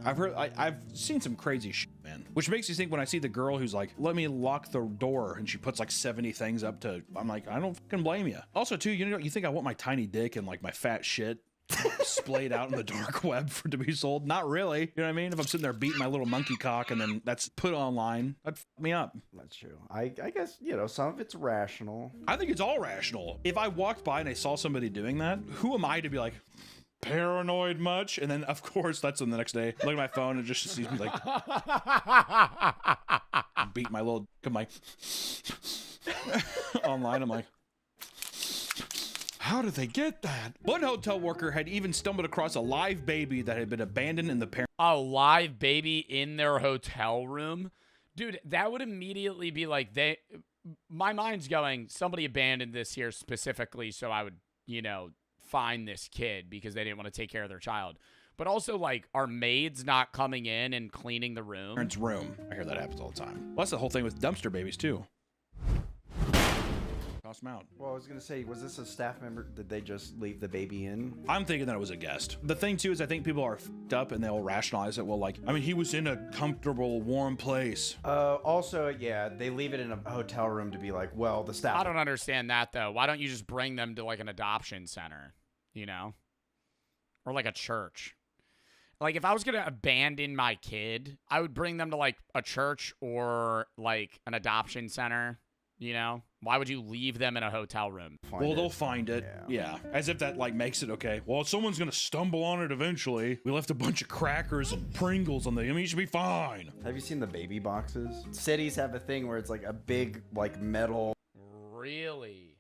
I've seen some crazy shit, man. Which makes you think when I see the girl who's like, let me lock the door, and she puts like 70 things up to, I'm like, I don't fucking blame you. Also too, you know, you think I want my tiny dick and like my fat shit splayed out in the dark web to be sold? Not really. You know what I mean? If I'm sitting there beating my little monkey cock and then that's put online, that'd fuck me up. That's true. I guess, you know, some of it's rational. I think it's all rational. If I walked by and I saw somebody doing that, who am I to be like, paranoid much? And then of course that's when the next day look at my phone and just sees me like beat my little dick. I'm like online. I'm like, how did they get that? One hotel worker had even stumbled across a live baby that had been abandoned in the parent. A live baby in their hotel room? Dude, that would immediately be like, my mind's going, somebody abandoned this here specifically so I would, you know, find this kid because they didn't want to take care of their child. But also, like, are maids not coming in and cleaning the room? Parents' room. I hear that happens all the time. Well, that's the whole thing with dumpster babies, too. Toss them out. Well, I was gonna say, was this a staff member? Did they just leave the baby in? I'm thinking that it was a guest. The thing, too, is I think people are f***ed up and they'll rationalize it. Well, like, I mean, he was in a comfortable, warm place. Also, yeah, they leave it in a hotel room to be like, well, the staff... I don't understand that, though. Why don't you just bring them to, like, an adoption center, you know? Or, like, a church. Like, if I was going to abandon my kid, I would bring them to, like, a church or, like, an adoption center, you know? Why would you leave them in a hotel room? Well, they'll find it. Yeah. As if that, like, makes it okay. Well, someone's going to stumble on it eventually. We left a bunch of crackers and Pringles on the... I mean, you should be fine. Have you seen the baby boxes? Cities have a thing where it's, like, a big, like, metal... Really?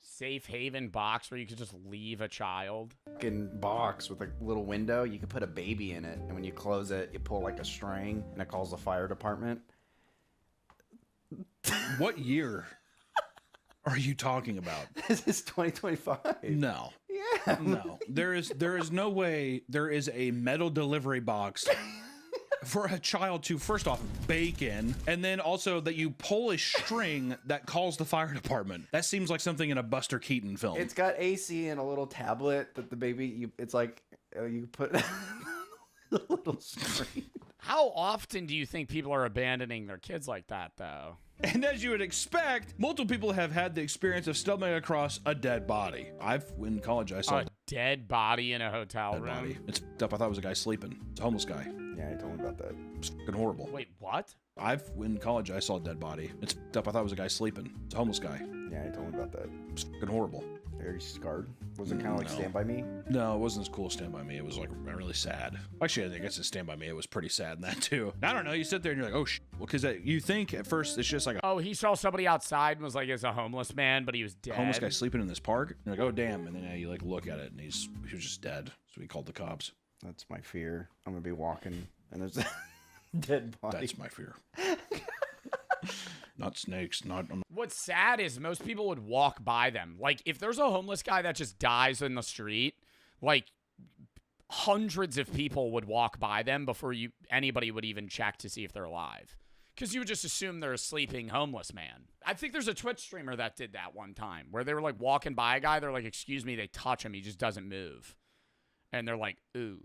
Safe haven box where you could just leave a child? Fucking box with a little window. You could put a baby in it. And when you close it, you pull, like, a string. And it calls the fire department. What year are you talking about? This is 2025. No. Yeah. No. There is no way there is a metal delivery box for a child to, first off, bake in, and then also that you pull a string that calls the fire department. That seems like something in a Buster Keaton film. It's got AC and a little tablet that the baby, it's like, you put a little string. How often do you think people are abandoning their kids like that, though? And as you would expect, multiple people have had the experience of stumbling across a dead body. In college, I saw a dead body in a hotel room. Body. It's f***ed up. I thought it was a guy sleeping. It's a homeless guy. Yeah, I told him about that. It's fucking horrible. Wait, what? In college, I saw a dead body. It's f***ed up. I thought it was a guy sleeping. It's a homeless guy. Yeah, I told him about that. It's fucking horrible. Are you scarred? Was it kind of like No. Stand By Me? No, it wasn't as cool as Stand By Me. It was like really sad. Actually, I guess it's Stand By Me. It was pretty sad in that too. I don't know. You sit there and you're like, oh, well, because you think at first it's just like Oh, he saw somebody outside and was like, it's a homeless man, but he was dead. a homeless guy sleeping in this park. And you're like, oh, damn. And then you like look at it and he was just dead. So we called the cops. That's my fear. I'm going to be walking and there's a dead body. That's my fear. Not snakes, not... What's sad is most people would walk by them. Like, if there's a homeless guy that just dies in the street, like, hundreds of people would walk by them before anybody would even check to see if they're alive. Because you would just assume they're a sleeping homeless man. I think there's a Twitch streamer that did that one time, where they were, like, walking by a guy, they're like, excuse me, they touch him, he just doesn't move. And they're like, ooh.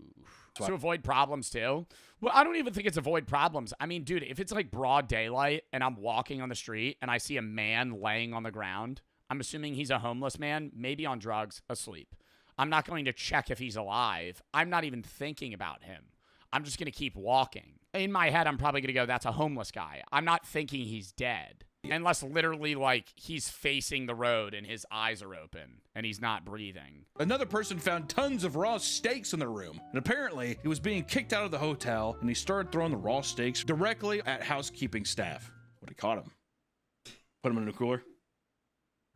To avoid problems, too? Well, I don't even think it's avoid problems. I mean, dude, if it's like broad daylight and I'm walking on the street and I see a man laying on the ground, I'm assuming he's a homeless man, maybe on drugs, asleep. I'm not going to check if he's alive. I'm not even thinking about him. I'm just going to keep walking. In my head, I'm probably going to go, that's a homeless guy. I'm not thinking he's dead. Unless literally, like, he's facing the road and his eyes are open and he's not breathing. Another person found tons of raw steaks in the room, and apparently he was being kicked out of the hotel, and he started throwing the raw steaks directly at housekeeping staff. When he caught him, put him in a cooler.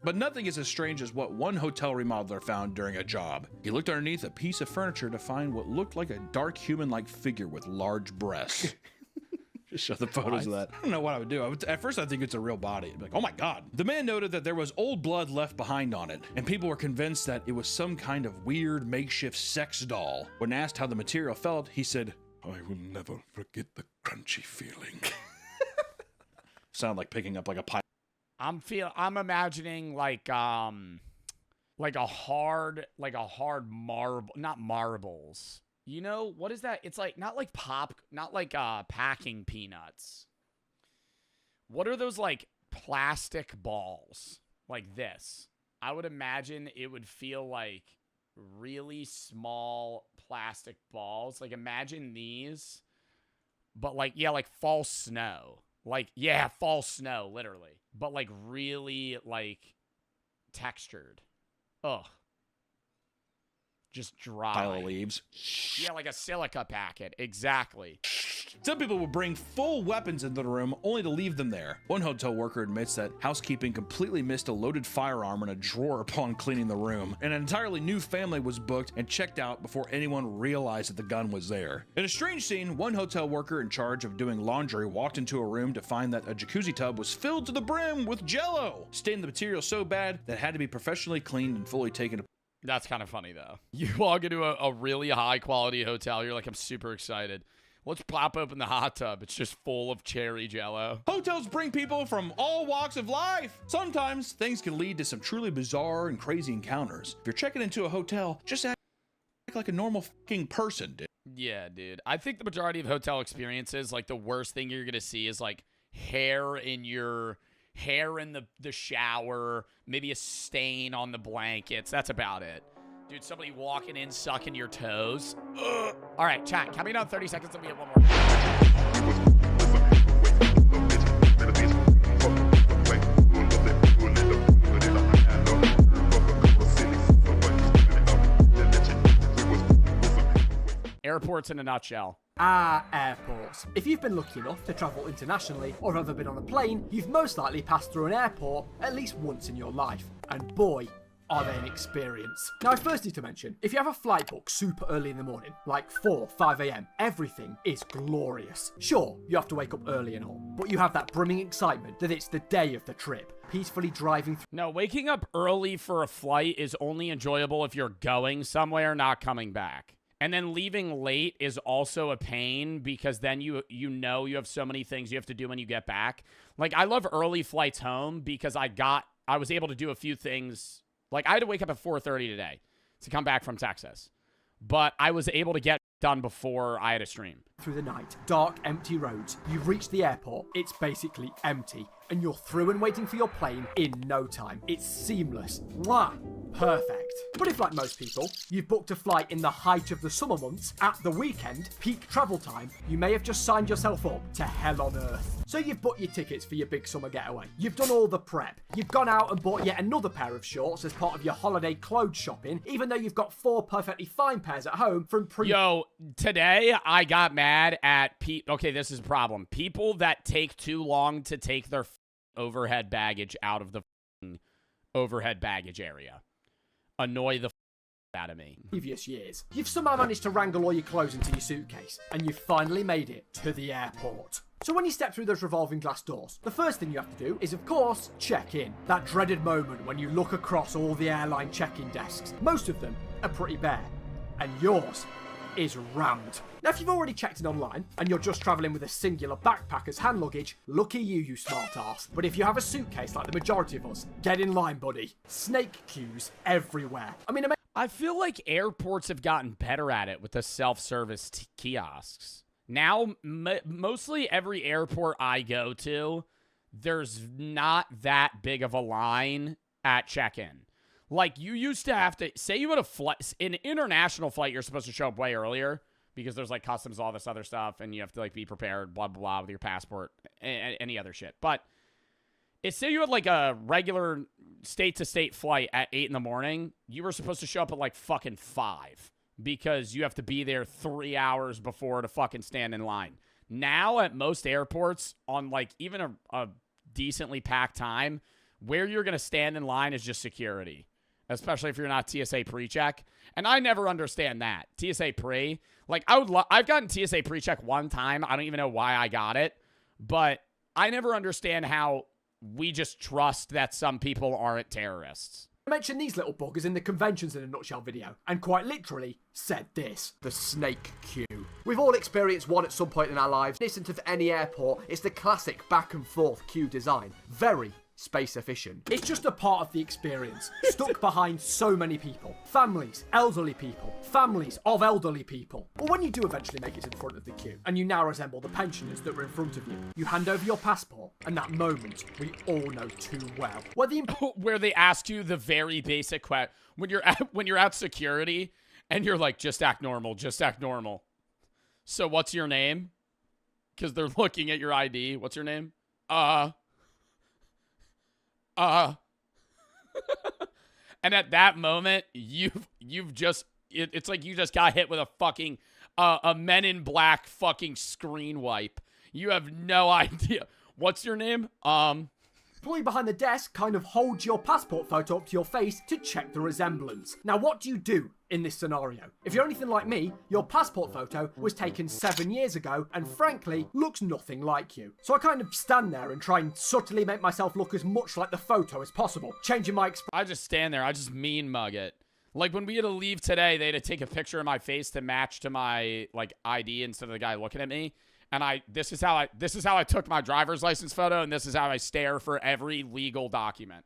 But nothing is as strange as what one hotel remodeler found during a job. He looked underneath a piece of furniture to find what looked like a dark human-like figure with large breasts. Just show the photos of that. I don't know what I would do. At first, I think it's a real body. I'd be like, oh my God. The man noted that there was old blood left behind on it, and people were convinced that it was some kind of weird makeshift sex doll. When asked how the material felt, he said, I will never forget the crunchy feeling. Sound like picking up like a pie. I'm imagining like a hard marble, not marbles. You know, what is that? It's like, not like packing peanuts. What are those, like, plastic balls? Like this. I would imagine it would feel like really small plastic balls. Like, imagine these, but like, yeah, like false snow. Like, yeah, false snow, literally. But, like, really, like, textured. Ugh. Just dry. Pile of leaves. Yeah, like a silica packet. Exactly. Some people would bring full weapons into the room only to leave them there. One hotel worker admits that housekeeping completely missed a loaded firearm in a drawer upon cleaning the room. And an entirely new family was booked and checked out before anyone realized that the gun was there. In a strange scene, one hotel worker in charge of doing laundry walked into a room to find that a jacuzzi tub was filled to the brim with Jell-O, staining the material so bad that it had to be professionally cleaned and fully taken apart. That's kind of funny, though. You walk into a really high-quality hotel. You're like, I'm super excited. Let's pop open the hot tub. It's just full of cherry Jell-O. Hotels bring people from all walks of life. Sometimes things can lead to some truly bizarre and crazy encounters. If you're checking into a hotel, just act like a normal fucking person, dude. Yeah, dude. I think the majority of hotel experiences, like, the worst thing you're going to see is, like, hair in the shower, maybe a stain on the blankets. That's about it. Dude, somebody walking in, sucking your toes. Ugh. All right, chat. Coming down 30 seconds. Let me have one more. Airports in a nutshell. Airports. If you've been lucky enough to travel internationally or ever been on a plane, you've most likely passed through an airport at least once in your life. And boy, are they an experience. Now, I first need to mention, if you have a flight book super early in the morning, like 4, 5 a.m, everything is glorious. Sure, you have to wake up early and all, but you have that brimming excitement that it's the day of the trip, peacefully driving through. No, waking up early for a flight is only enjoyable if you're going somewhere, not coming back. And then leaving late is also a pain because then you know you have so many things you have to do when you get back. Like, I love early flights home because I was able to do a few things. Like, I had to wake up at 4:30 today to come back from Texas. But I was able to get done before I had a stream. Through the night, dark, empty roads. You've reached the airport. It's basically empty. And you're through and waiting for your plane in no time. It's seamless. Mwah! Perfect. But if, like most people, you've booked a flight in the height of the summer months, at the weekend, peak travel time, you may have just signed yourself up to hell on earth. So you've booked your tickets for your big summer getaway. You've done all the prep. You've gone out and bought yet another pair of shorts as part of your holiday clothes shopping, even though you've got 4 perfectly fine pairs at home from Yo, today I got mad at okay, this is a problem. People that take too long to take their overhead baggage out of the overhead baggage area annoy the out of me. Previous years. You've somehow managed to wrangle all your clothes into your suitcase, and you've finally made it to the airport. So when you step through those revolving glass doors, the first thing you have to do is, of course, check in. That dreaded moment when you look across all the airline check-in desks. Most of them are pretty bare, and yours is rammed. Now, if you've already checked in online and you're just travelling with a singular backpack as hand luggage, lucky you smart arse. But if you have a suitcase like the majority of us, get in line, buddy. Snake queues everywhere. I mean, I feel like airports have gotten better at it with the self-service kiosks. Now, mostly every airport I go to, there's not that big of a line at check-in. Like, you used to have to, say you had a flight, an international flight, you're supposed to show up way earlier because there's, like, customs, all this other stuff, and you have to, like, be prepared, blah, blah, blah, with your passport, and any other shit. But say you had, like, a regular state-to-state flight at 8 in the morning, you were supposed to show up at, like, fucking 5 because you have to be there 3 hours before to fucking stand in line. Now, at most airports, on, like, even a decently packed time, where you're going to stand in line is just security, especially if you're not TSA pre-check. And I never understand that. TSA pre, like, I've gotten TSA pre-check one time. I don't even know why I got it, but I never understand how we just trust that some people aren't terrorists. I mentioned these little buggers in the Conventions in a Nutshell video, and quite literally said this: the snake queue. We've all experienced one at some point in our lives. Listen to any airport, it's the classic back and forth queue design. Very space efficient. It's just a part of the experience, stuck behind so many people. Families, elderly people, families of elderly people. But when you do eventually make it to the front of the queue, and you now resemble the pensioners that were in front of you, you hand over your passport, and that moment we all know too well. Where they ask you the very basic question, when you're at security, and you're like, just act normal, just act normal. So what's your name? Because they're looking at your ID. What's your name? And at that moment, you've just, it's like you just got hit with a fucking, a Men in Black fucking screen wipe. You have no idea. What's your name? Employee behind the desk kind of holds your passport photo up to your face to check the resemblance. Now, what do you do in this scenario? If you're anything like me, your passport photo was taken 7 years ago and frankly looks nothing like you. So I kind of stand there and try and subtly make myself look as much like the photo as possible, changing my expression. I just stand there. I just mean mug it. Like when we had to leave today, they had to take a picture of my face to match to my like ID instead of the guy looking at me. And this is how I took my driver's license photo, and this is how I stare for every legal document.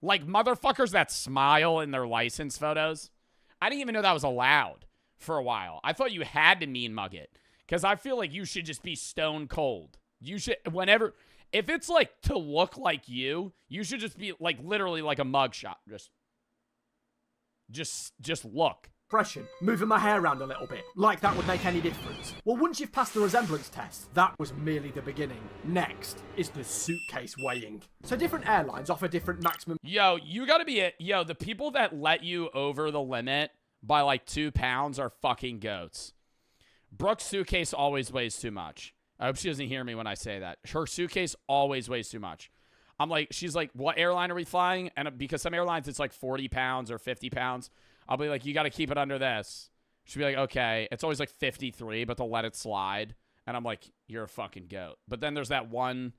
Like motherfuckers that smile in their license photos. I didn't even know that was allowed for a while. I thought you had to mean mug it. Because I feel like you should just be stone cold. You should, if it's like to look like you should just be like literally like a mugshot. Just look. Moving my hair around a little bit, like that would make any difference. Well, once you've passed the resemblance test, that was merely the beginning. Next is the suitcase weighing. So different airlines offer different maximum. Yo, you gotta be the people that let you over the limit by like 2 pounds are fucking goats. Brooke's suitcase always weighs too much. I hope she doesn't hear me when I say that. Her suitcase always weighs too much. She's like, what airline are we flying? And because some airlines it's like 40 pounds or 50 pounds. I'll be like, you got to keep it under this. She'll be like, okay. It's always like 53, but they'll let it slide. And I'm like, you're a fucking goat. But then there's that one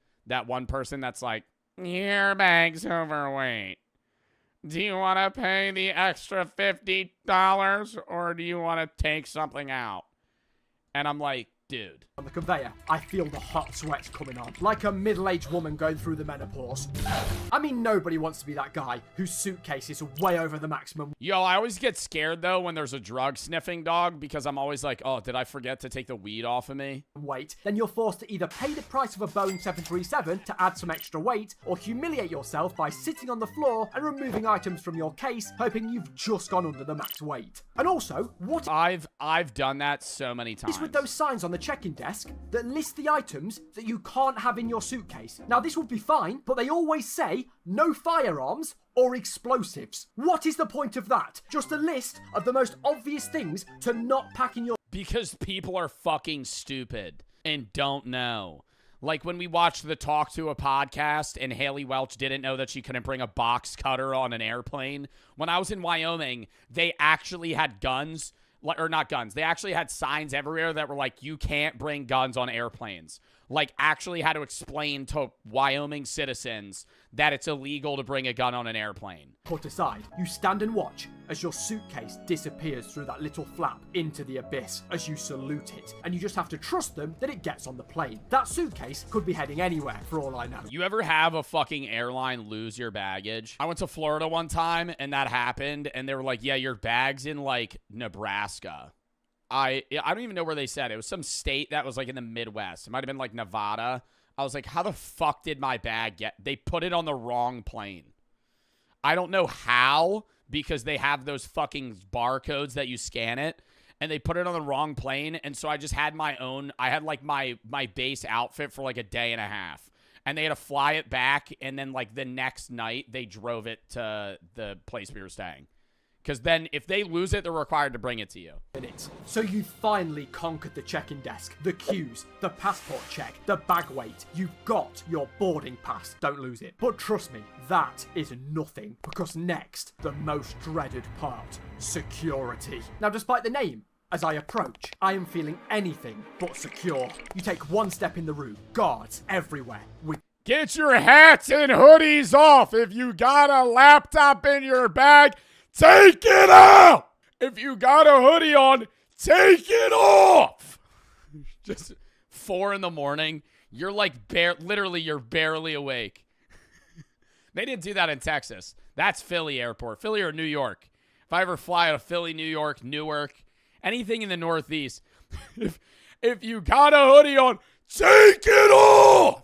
person that's like, your bag's overweight. Do you want to pay the extra $50 or do you want to take something out? And I'm like, dude. On the conveyor, I feel the hot sweats coming on, like a middle-aged woman going through the menopause. I mean, nobody wants to be that guy whose suitcase is way over the maximum. Yo, I always get scared, though, when there's a drug-sniffing dog, because I'm always like, oh, did I forget to take the weed off of me? Wait, then you're forced to either pay the price of a Boeing 737 to add some extra weight, or humiliate yourself by sitting on the floor and removing items from your case, hoping you've just gone under the max weight. And also, what... I've done that so many times. Is with those signs on the check-in desk that list the items that you can't have in your suitcase. Now, this would be fine, but they always say no firearms or explosives. What is the point of that? Just a list of the most obvious things to not pack in your... Because people are fucking stupid and don't know. Like when we watched the Talk to a podcast and Haley Welch didn't know that she couldn't bring a box cutter on an airplane. When I was in Wyoming, they actually had guns... Or not guns. They actually had signs everywhere that were like, you can't bring guns on airplanes. Like, actually had to explain to Wyoming citizens that it's illegal to bring a gun on an airplane. Put aside, you stand and watch as your suitcase disappears through that little flap into the abyss as you salute it, and you just have to trust them that it gets on the plane. That suitcase could be heading anywhere for all I know. You ever have a fucking airline lose your baggage? I went to Florida one time and that happened, and they were like, yeah, your bag's in like Nebraska. I don't even know where they said it. It was some state that was like in the Midwest. It might have been like Nevada. I was like, how the fuck did my bag get? They put it on the wrong plane. I don't know how, because they have those fucking barcodes that you scan it, and they put it on the wrong plane. And so I just had my own, I had like my base outfit for like a day and a half, and they had to fly it back. And then like the next night they drove it to the place we were staying. Because then if they lose it, they're required to bring it to you. So you finally conquered the check-in desk, the queues, the passport check, the bag weight. You've got your boarding pass. Don't lose it. But trust me, that is nothing. Because next, the most dreaded part, security. Now, despite the name, as I approach, I am feeling anything but secure. You take one step in the room, guards everywhere. Get your hats and hoodies off. If you got a laptop in your bag, take it out! If you got a hoodie on, take it off! Just 4 a.m. You're like, literally, you're barely awake. They didn't do that in Texas. That's Philly airport. Philly or New York. If I ever fly out of Philly, New York, Newark, anything in the Northeast, if you got a hoodie on, take it off!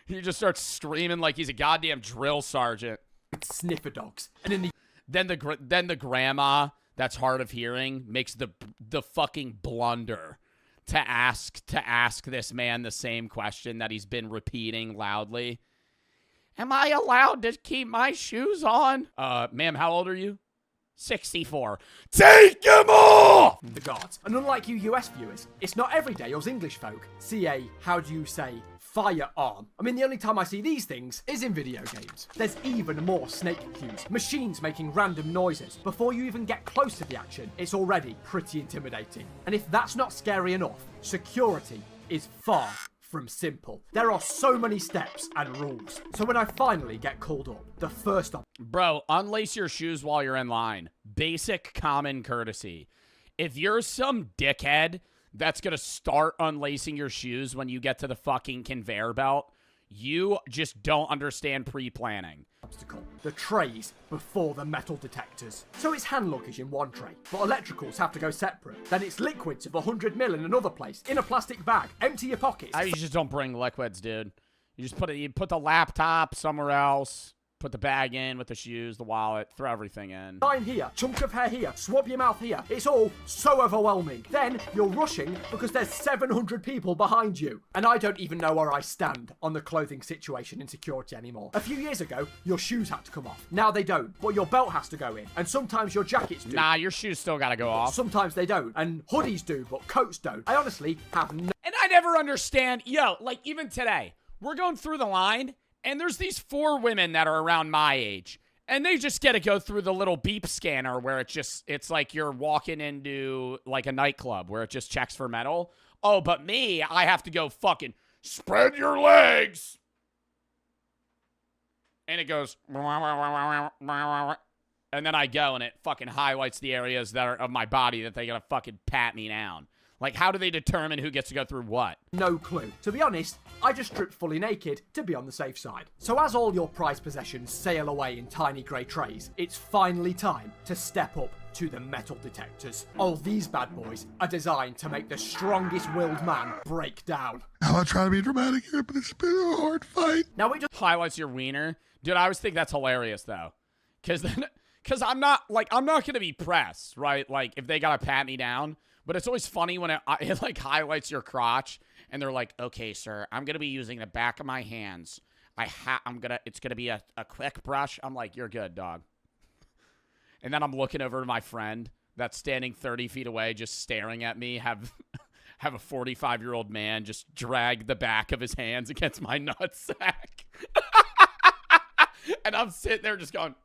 He just starts screaming like he's a goddamn drill sergeant. Sniffer dogs. And in the Then the grandma that's hard of hearing makes the fucking blunder to ask this man the same question that he's been repeating loudly. Am I allowed to keep my shoes on? Ma'am, how old are you? 64. Take them off! The guards. And unlike you US viewers, it's not every day us English folk see a, how do you say, firearm. I mean, the only time I see these things is in video games. There's even more snake cues, machines making random noises. Before you even get close to the action, it's already pretty intimidating. And if that's not scary enough, security is far from simple. There are so many steps and rules. So when I finally get called up, the first op- Bro, unlace your shoes while you're in line. Basic common courtesy. If you're some dickhead that's going to start unlacing your shoes when you get to the fucking conveyor belt, you just don't understand pre-planning. Obstacle. The trays before the metal detectors. So it's hand luggage in one tray, but electricals have to go separate. Then it's liquids of 100 ml in another place, in a plastic bag. Empty your pockets. You just don't bring liquids, dude. You just put the laptop somewhere else. Put the bag in with the shoes, the wallet, throw everything in. Sign here, chunk of hair here, swab your mouth here. It's all so overwhelming. Then you're rushing because there's 700 people behind you. And I don't even know where I stand on the clothing situation in security anymore. A few years ago, your shoes had to come off. Now they don't, but your belt has to go in. And sometimes your jackets do. Nah, your shoes still gotta go off. Sometimes they don't. And hoodies do, but coats don't. I honestly have no... And I never understand, like even today, we're going through the line, and there's these 4 women that are around my age, and they just get to go through the little beep scanner where it's like you're walking into like a nightclub where it just checks for metal. Oh, but me, I have to go fucking spread your legs. And it goes, and then I go and it fucking highlights the areas that are of my body that they gotta fucking pat me down. Like, how do they determine who gets to go through what? No clue. To be honest, I just stripped fully naked to be on the safe side. So as all your prized possessions sail away in tiny grey trays, it's finally time to step up to the metal detectors. All these bad boys are designed to make the strongest willed man break down. Now I'm trying to be dramatic here, but it's been a hard fight. Now it just highlights your wiener. Dude, I always think that's hilarious, though. Because I'm not going to be pressed, right? Like, if they got to pat me down. But it's always funny when it like highlights your crotch and they're like, okay, sir, I'm going to be using the back of my hands. It's going to be a quick brush. I'm like, you're good, dog. And then I'm looking over to my friend that's standing 30 feet away, just staring at me, have a 45-year-old man just drag the back of his hands against my nutsack. And I'm sitting there just going,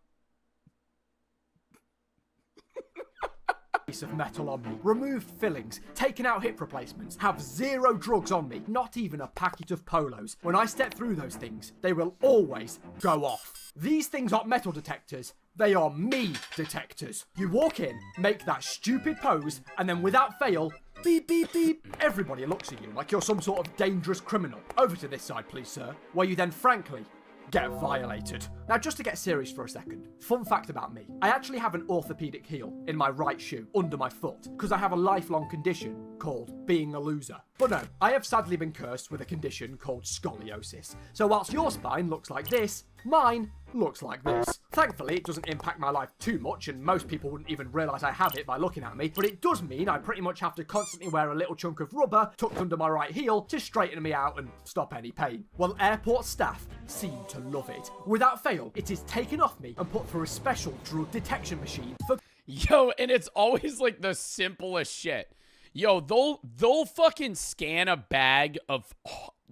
of metal on me, removed fillings, taken out hip replacements, have 0 drugs on me, not even a packet of polos. When I step through those things, they will always go off. These things aren't metal detectors, they are me detectors. You walk in, make that stupid pose, and then without fail, beep, beep, beep. Everybody looks at you like you're some sort of dangerous criminal. Over to this side, please, sir. Where you then, frankly, get violated. Now, just to get serious for a second, fun fact about me. I actually have an orthopedic heel in my right shoe, under my foot, because I have a lifelong condition called being a loser. But no, I have sadly been cursed with a condition called scoliosis. So whilst your spine looks like this, mine looks like this. Thankfully, it doesn't impact my life too much, and most people wouldn't even realise I have it by looking at me, but it does mean I pretty much have to constantly wear a little chunk of rubber tucked under my right heel to straighten me out and stop any pain. Well, airport staff seem to love it. Without fail, it is taken off me and put through a special drug detection machine for... Yo, and it's always like the simplest shit. Yo, they'll fucking scan a bag of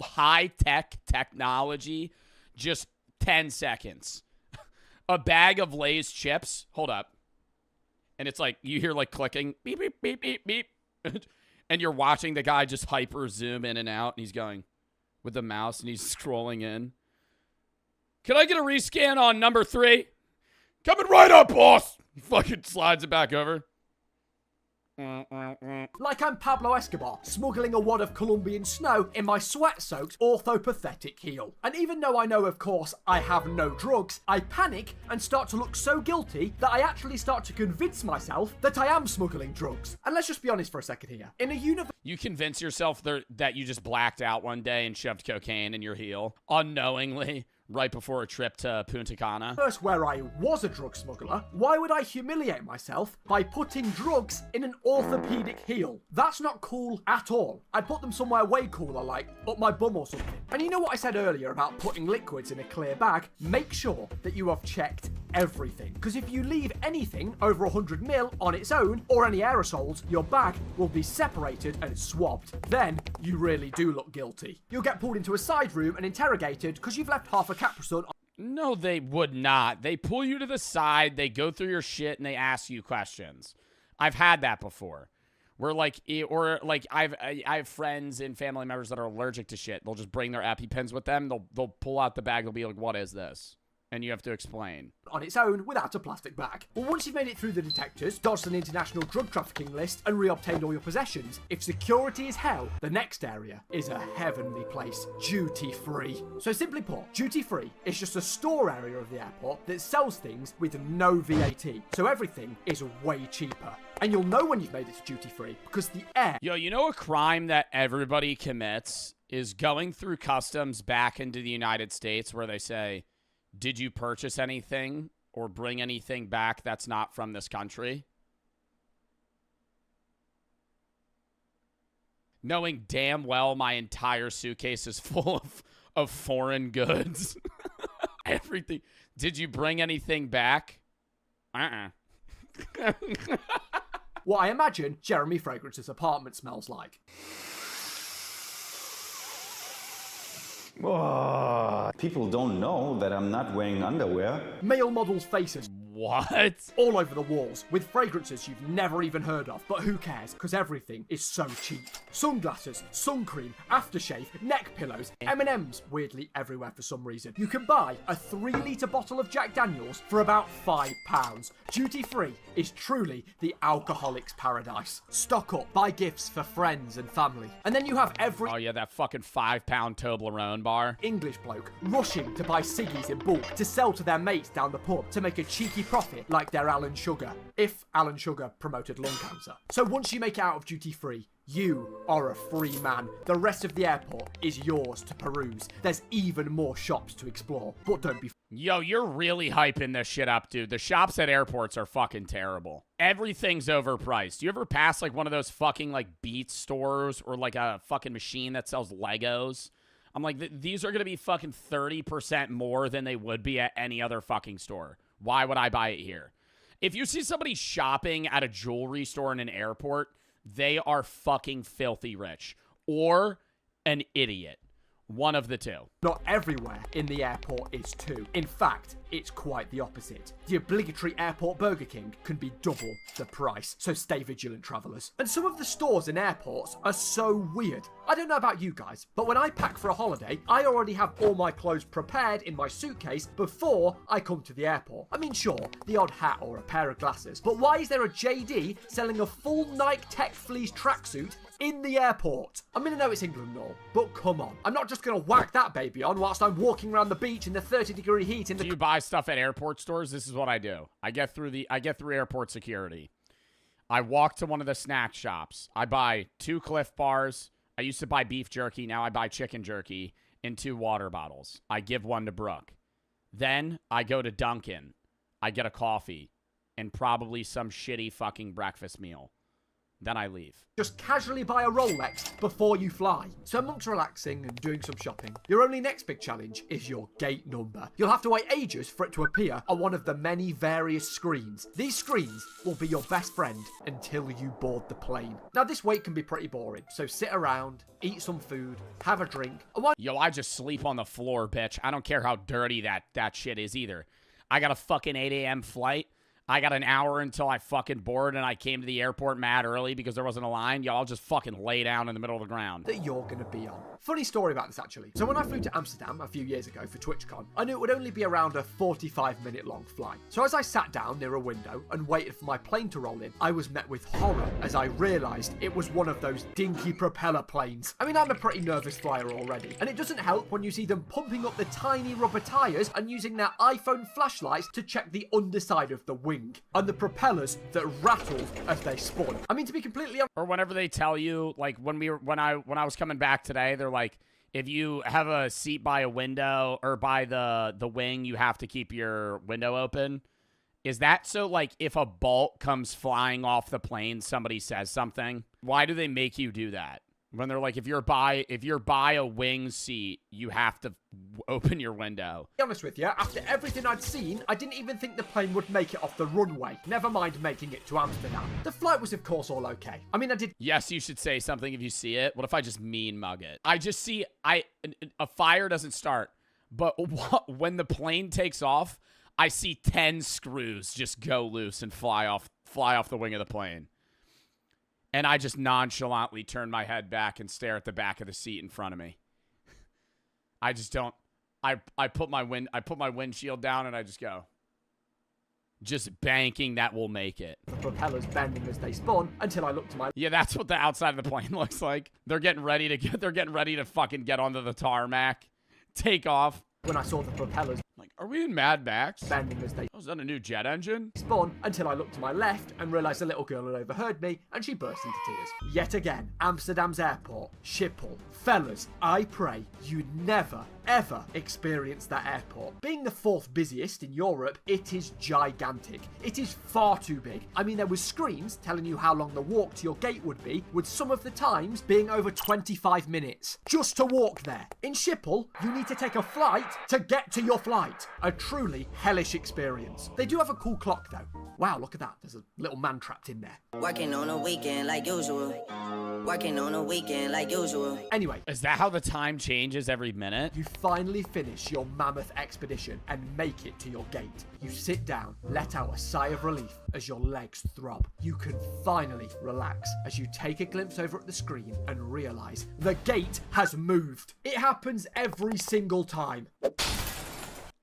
high-tech technology just 10 seconds. A bag of Lay's chips. Hold up. And it's like, you hear like clicking. Beep, beep, beep, beep, beep. And you're watching the guy just hyper zoom in and out. And he's going with the mouse and he's scrolling in. Can I get a rescan on number 3? Coming right up, boss. He fucking slides it back over. Like I'm Pablo Escobar, smuggling a wad of Colombian snow in my sweat-soaked orthopathetic heel. And even though I know, of course, I have no drugs, I panic and start to look so guilty that I actually start to convince myself that I am smuggling drugs. And let's just be honest for a second here. In a universe... You convince yourself that you just blacked out one day and shoved cocaine in your heel unknowingly right before a trip to Punta Cana. First, where I was a drug smuggler, why would I humiliate myself by putting drugs in an orthopedic heel? That's not cool at all. I'd put them somewhere way cooler, like up my bum or something. And you know what I said earlier about putting liquids in a clear bag? Make sure that you have checked everything. Because if you leave anything over 100 ml on its own, or any aerosols, your bag will be separated and swabbed. Then, you really do look guilty. You'll get pulled into a side room and interrogated because you've left half a Capri Sun. No, they would not. They pull you to the side, they go through your shit, and they ask you questions. I've had that before. Where like, or like I have friends and family members that are allergic to shit. They'll just bring their EpiPens with them. They'll pull out the bag. They'll be like, "What is this?" And you have to explain. On its own, without a plastic bag. Well, once you've made it through the detectors, dodged an international drug trafficking list, and reobtained all your possessions, if security is hell, the next area is a heavenly place. Duty free. So simply put, duty free is just a store area of the airport that sells things with no VAT. So everything is way cheaper. And you'll know when you've made it to duty free because the air... Yo, you know a crime that everybody commits is going through customs back into the United States where they say, "Did you purchase anything or bring anything back that's not from this country?" Knowing damn well my entire suitcase is full of foreign goods. Everything. Did you bring anything back? What I imagine Jeremy Fragrance's apartment smells like. Oh, people don't know that I'm not wearing underwear. Male models' faces. What? All over the walls, with fragrances you've never even heard of. But who cares, because everything is so cheap. Sunglasses, sun cream, aftershave, neck pillows, M&Ms, weirdly everywhere for some reason. You can buy a 3-litre bottle of Jack Daniels for about £5. Duty free is truly the alcoholic's paradise. Stock up, buy gifts for friends and family. And then you have every... Oh yeah, that fucking 5-pound Toblerone bar. English bloke rushing to buy ciggies in bulk to sell to their mates down the pub to make a cheeky profit like they're Alan Sugar, if Alan Sugar promoted lung cancer. So once you make it out of duty free, you are a free man. The rest of the airport is yours to peruse. There's even more shops to explore, but don't be... Yo, you're really hyping this shit up, dude. The shops at airports are fucking terrible. Everything's overpriced. You ever pass like one of those fucking like Beats stores or like a fucking machine that sells Legos? I'm like, these are going to be fucking 30% more than they would be at any other fucking store. Why would I buy it here? If you see somebody shopping at a jewelry store in an airport, they are fucking filthy rich or an idiot One of the two. Not everywhere in the airport is too. In fact, it's quite the opposite. The obligatory airport Burger King can be double the price, so stay vigilant, travellers. And some of the stores in airports are so weird. I don't know about you guys, but when I pack for a holiday, I already have all my clothes prepared in my suitcase before I come to the airport. I mean, sure, the odd hat or a pair of glasses, but why is there a JD selling a full Nike Tech Fleece tracksuit in the airport? I mean, I know it's England and all, but come on. I'm not just going to whack that baby on whilst I'm walking around the beach in the 30-degree heat in the... Do you buy stuff at airport stores? This is what I do. I get through airport security. I walk to one of the snack shops. I buy 2 Cliff Bars. I used to buy beef jerky. Now I buy chicken jerky and 2 water bottles. I give one to Brooke. Then I go to Dunkin'. I get a coffee and probably some shitty fucking breakfast meal. Then I leave. Just casually buy a Rolex before you fly. So amongst relaxing and doing some shopping, your only next big challenge is your gate number. You'll have to wait ages for it to appear on one of the many various screens. These screens will be your best friend until you board the plane. Now this wait can be pretty boring, so sit around, eat some food, have a drink. Yo, I just sleep on the floor, bitch. I don't care how dirty that shit is either. I got a fucking 8 a.m. flight. I got an hour until I fucking board, and I came to the airport mad early because there wasn't a line. Y'all just fucking lay down in the middle of the ground. That you're gonna be on. Funny story about this, actually. So when I flew to Amsterdam a few years ago for TwitchCon, I knew it would only be around a 45-minute long flight. So as I sat down near a window and waited for my plane to roll in, I was met with horror as I realised it was one of those dinky propeller planes. I mean, I'm a pretty nervous flyer already, and it doesn't help when you see them pumping up the tiny rubber tyres and using their iPhone flashlights to check the underside of the wing and the propellers that rattled as they spun. I mean, to be completely honest, or whenever they tell you, like when I was coming back today, they're like, if you have a seat by a window or by the wing, you have to keep your window open. Is that so, like, if a bolt comes flying off the plane, somebody says something? Why do they make you do that? When they're like, if you're by a wing seat, you have to open your window. To be honest with you, after everything I'd seen, I didn't even think the plane would make it off the runway. Never mind making it to Amsterdam. The flight was, of course, all okay. I mean, I did... Yes, you should say something if you see it. What if I just mean mug it? I just see... a fire doesn't start, but when the plane takes off, I see 10 screws just go loose and fly off the wing of the plane. And I just nonchalantly turn my head back and stare at the back of the seat in front of me. I just don't. I put my windshield down and I just go. Just banking that we'll make it. The propellers bending as they spun until I look to my... Yeah, that's what the outside of the plane looks like. They're getting ready to fucking get onto the tarmac, take off. When I saw the propellers... Like, are we in Mad Max? Bending as they... Oh, is that a new jet engine? Spun until I looked to my left and realised a little girl had overheard me and she burst into tears. Yet again, Amsterdam's airport, Schiphol. Fellas, I pray you never, ever experience that airport. Being the 4th busiest in Europe, it is gigantic. It is far too big. I mean, there was screens telling you how long the walk to your gate would be, with some of the times being over 25 minutes. Just to walk there. In Schiphol, you need to take a flight to get to your flight. A truly hellish experience. They do have a cool clock though. Wow, look at that. There's a little man trapped in there. Working on a weekend like usual. Working on a weekend like usual. Anyway. Is that how the time changes every minute? You finally finish your mammoth expedition and make it to your gate. You sit down, let out a sigh of relief as your legs throb. You can finally relax as you take a glimpse over at the screen and realise the gate has moved. It happens every single time.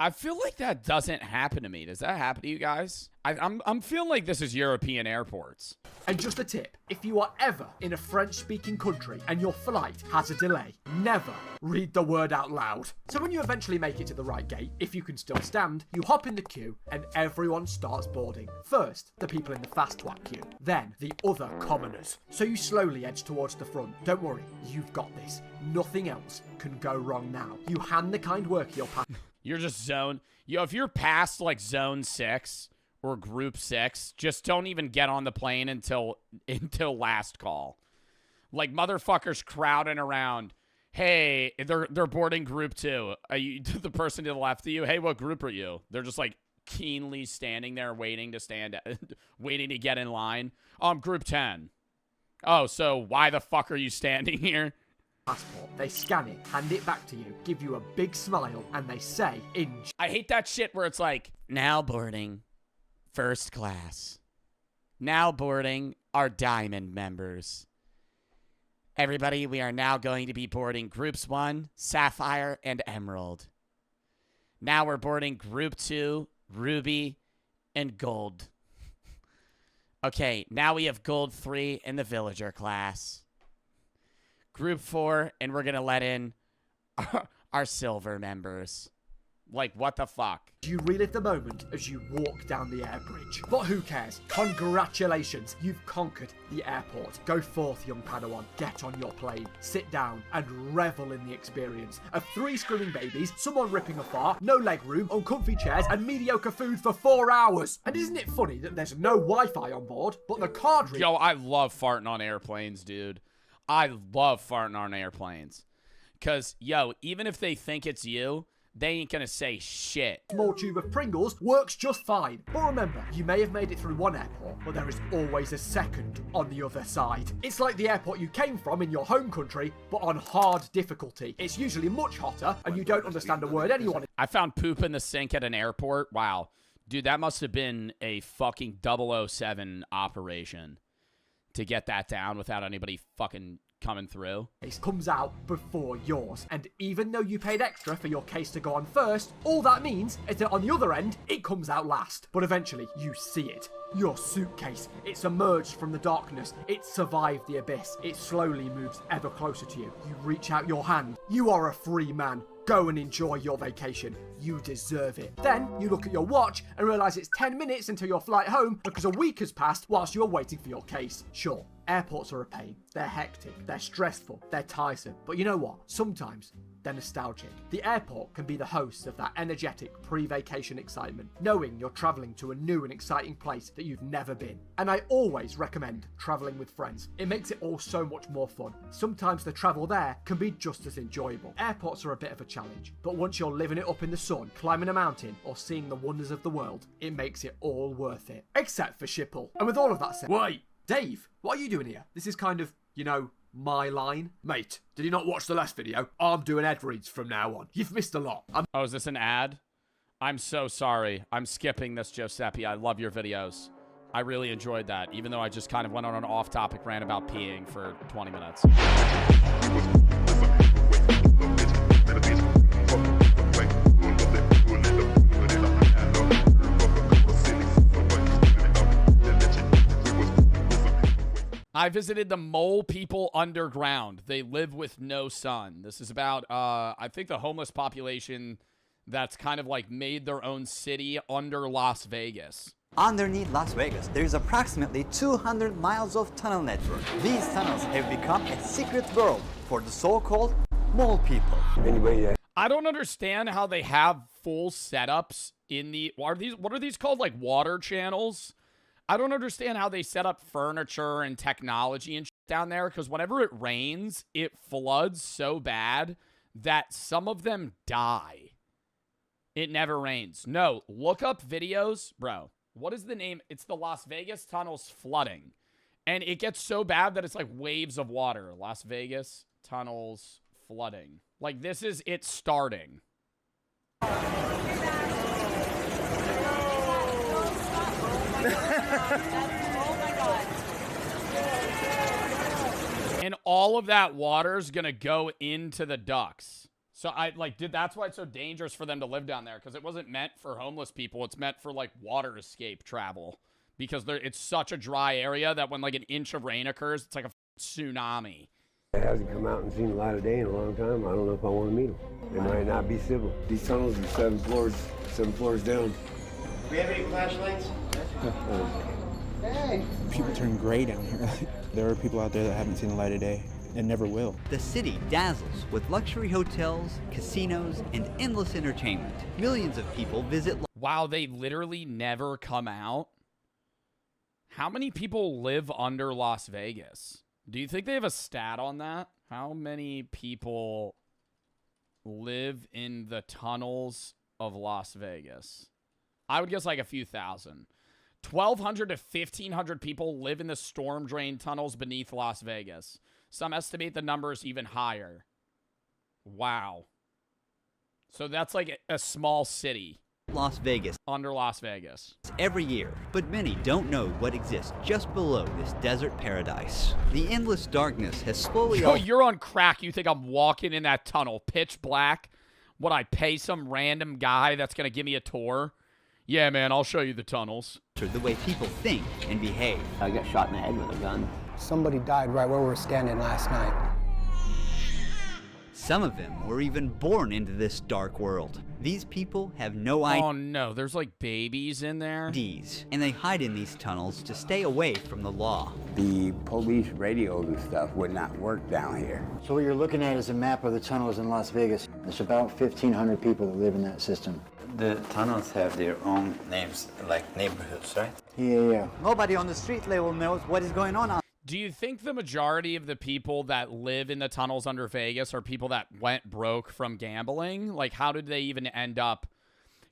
I feel like that doesn't happen to me. Does that happen to you guys? I'm feeling like this is European airports. And just a tip, if you are ever in a French-speaking country and your flight has a delay, never read the word out loud. So when you eventually make it to the right gate, if you can still stand, you hop in the queue and everyone starts boarding. First, the people in the fast twat queue, then the other commoners. So you slowly edge towards the front. Don't worry, you've got this. Nothing else can go wrong now. You hand the kind worker your pass. You're just if you're past like zone 6 or group 6, just don't even get on the plane until last call. Like motherfuckers crowding around. Hey, they're boarding group 2. The person to the left of you, hey, what group are you? They're just like keenly standing there waiting to get in line. Group 10. Oh, so why the fuck are you standing here? passport. They scan it, hand it back to you, give you a big smile, and they say, I hate that shit where it's like, now boarding first class. Now boarding our diamond members. Everybody, we are now going to be boarding groups 1, Sapphire, and Emerald. Now we're boarding group 2, Ruby, and Gold. Okay, now we have Gold 3 in the Villager class. Group 4, and we're going to let in our Silver members. Like, what the fuck? You relive the moment as you walk down the air bridge. But who cares? Congratulations, you've conquered the airport. Go forth, young Padawan. Get on your plane, sit down, and revel in the experience of 3 screaming babies, someone ripping a fart, no leg room, uncomfy chairs, and mediocre food for 4 hours. And isn't it funny that there's no Wi-Fi on board, but the card reader... Yo, I love farting on airplanes, dude. I love farting on airplanes. Because, yo, even if they think it's you... they ain't gonna say shit. Small tube of Pringles works just fine. But remember, you may have made it through one airport, but there is always a second on the other side. It's like the airport you came from in your home country, but on hard difficulty. It's usually much hotter, and you don't understand a word anyone... I found poop in the sink at an airport. Wow. Dude, that must have been a fucking 007 operation to get that down without anybody fucking... coming through. Case comes out before yours, and even though you paid extra for your case to go on first, all that means is that on the other end, it comes out last. But eventually, you see it. Your suitcase. It's emerged from the darkness. It's survived the abyss. It slowly moves ever closer to you. You reach out your hand. You are a free man. Go and enjoy your vacation. You deserve it. Then, you look at your watch and realise it's 10 minutes until your flight home because a week has passed whilst you're waiting for your case. Sure, airports are a pain. They're hectic. They're stressful. They're tiresome. But you know what? Sometimes they're nostalgic. The airport can be the host of that energetic pre-vacation excitement, knowing you're travelling to a new and exciting place that you've never been. And I always recommend travelling with friends. It makes it all so much more fun. Sometimes the travel there can be just as enjoyable. Airports are a bit of a challenge, but once you're living it up in the sun, climbing a mountain, or seeing the wonders of the world, it makes it all worth it. Except for Schiphol. And with all of that said... Wait! Dave, what are you doing here? This is kind of, you know... my line. Mate, did you not watch the last video? I'm doing ad reads from now on. You've missed a lot. Oh, is this an ad? I'm so sorry. I'm skipping this, Giuseppe. I love your videos. I really enjoyed that, even though I just kind of went on an off-topic rant about peeing for 20 minutes. I visited the Mole People Underground. They live with no sun. This is about, I think, the homeless population that's kind of like made their own city under Las Vegas. Underneath Las Vegas, there is approximately 200 miles of tunnel network. These tunnels have become a secret world for the so-called mole people. Anyway, I don't understand how they have full setups in the... what are these called? Like water channels? I don't understand how they set up furniture and technology and shit down there, because whenever it rains, it floods so bad that some of them die. It never rains. No, look up videos. Bro, what is the name? It's the Las Vegas tunnels flooding. And it gets so bad that it's like waves of water. Las Vegas tunnels flooding. Like, this is it starting. And all of that water is gonna go into the ducts. So that's why it's so dangerous for them to live down there, because it wasn't meant for homeless people. It's meant for like water escape travel, because it's such a dry area that when like an inch of rain occurs, it's like a tsunami. It hasn't come out and seen the light of day in a long time. I don't know if I want to meet them. They might not be civil. These tunnels are 7 floors down. Do we have any flashlights? Hey! People turn gray down here. There are people out there that haven't seen the light of day and never will. The city dazzles with luxury hotels, casinos, and endless entertainment. Millions of people visit... Wow, they literally never come out? How many people live under Las Vegas? Do you think they have a stat on that? How many people live in the tunnels of Las Vegas? I would guess like a few thousand. 1,200 to 1,500 people live in the storm drain tunnels beneath Las Vegas. Some estimate the numbers even higher. Wow. So that's like a small city. Las Vegas. Under Las Vegas. Every year, but many don't know what exists just below this desert paradise. The endless darkness has slowly... Yo, you're on crack. You think I'm walking in that tunnel, pitch black? Would I pay some random guy that's going to give me a tour? Yeah, man, I'll show you the tunnels. The way people think and behave. I got shot in the head with a gun. Somebody died right where we were standing last night. Some of them were even born into this dark world. These people have no idea. Oh no, there's like babies in there. And they hide in these tunnels to stay away from the law. The police radios and stuff would not work down here. So what you're looking at is a map of the tunnels in Las Vegas. There's about 1,500 people that live in that system. The tunnels have their own names, like neighborhoods, right? Yeah. Nobody on the street level knows what is going on. Do you think the majority of the people that live in the tunnels under Vegas are people that went broke from gambling? Like, how did they even end up?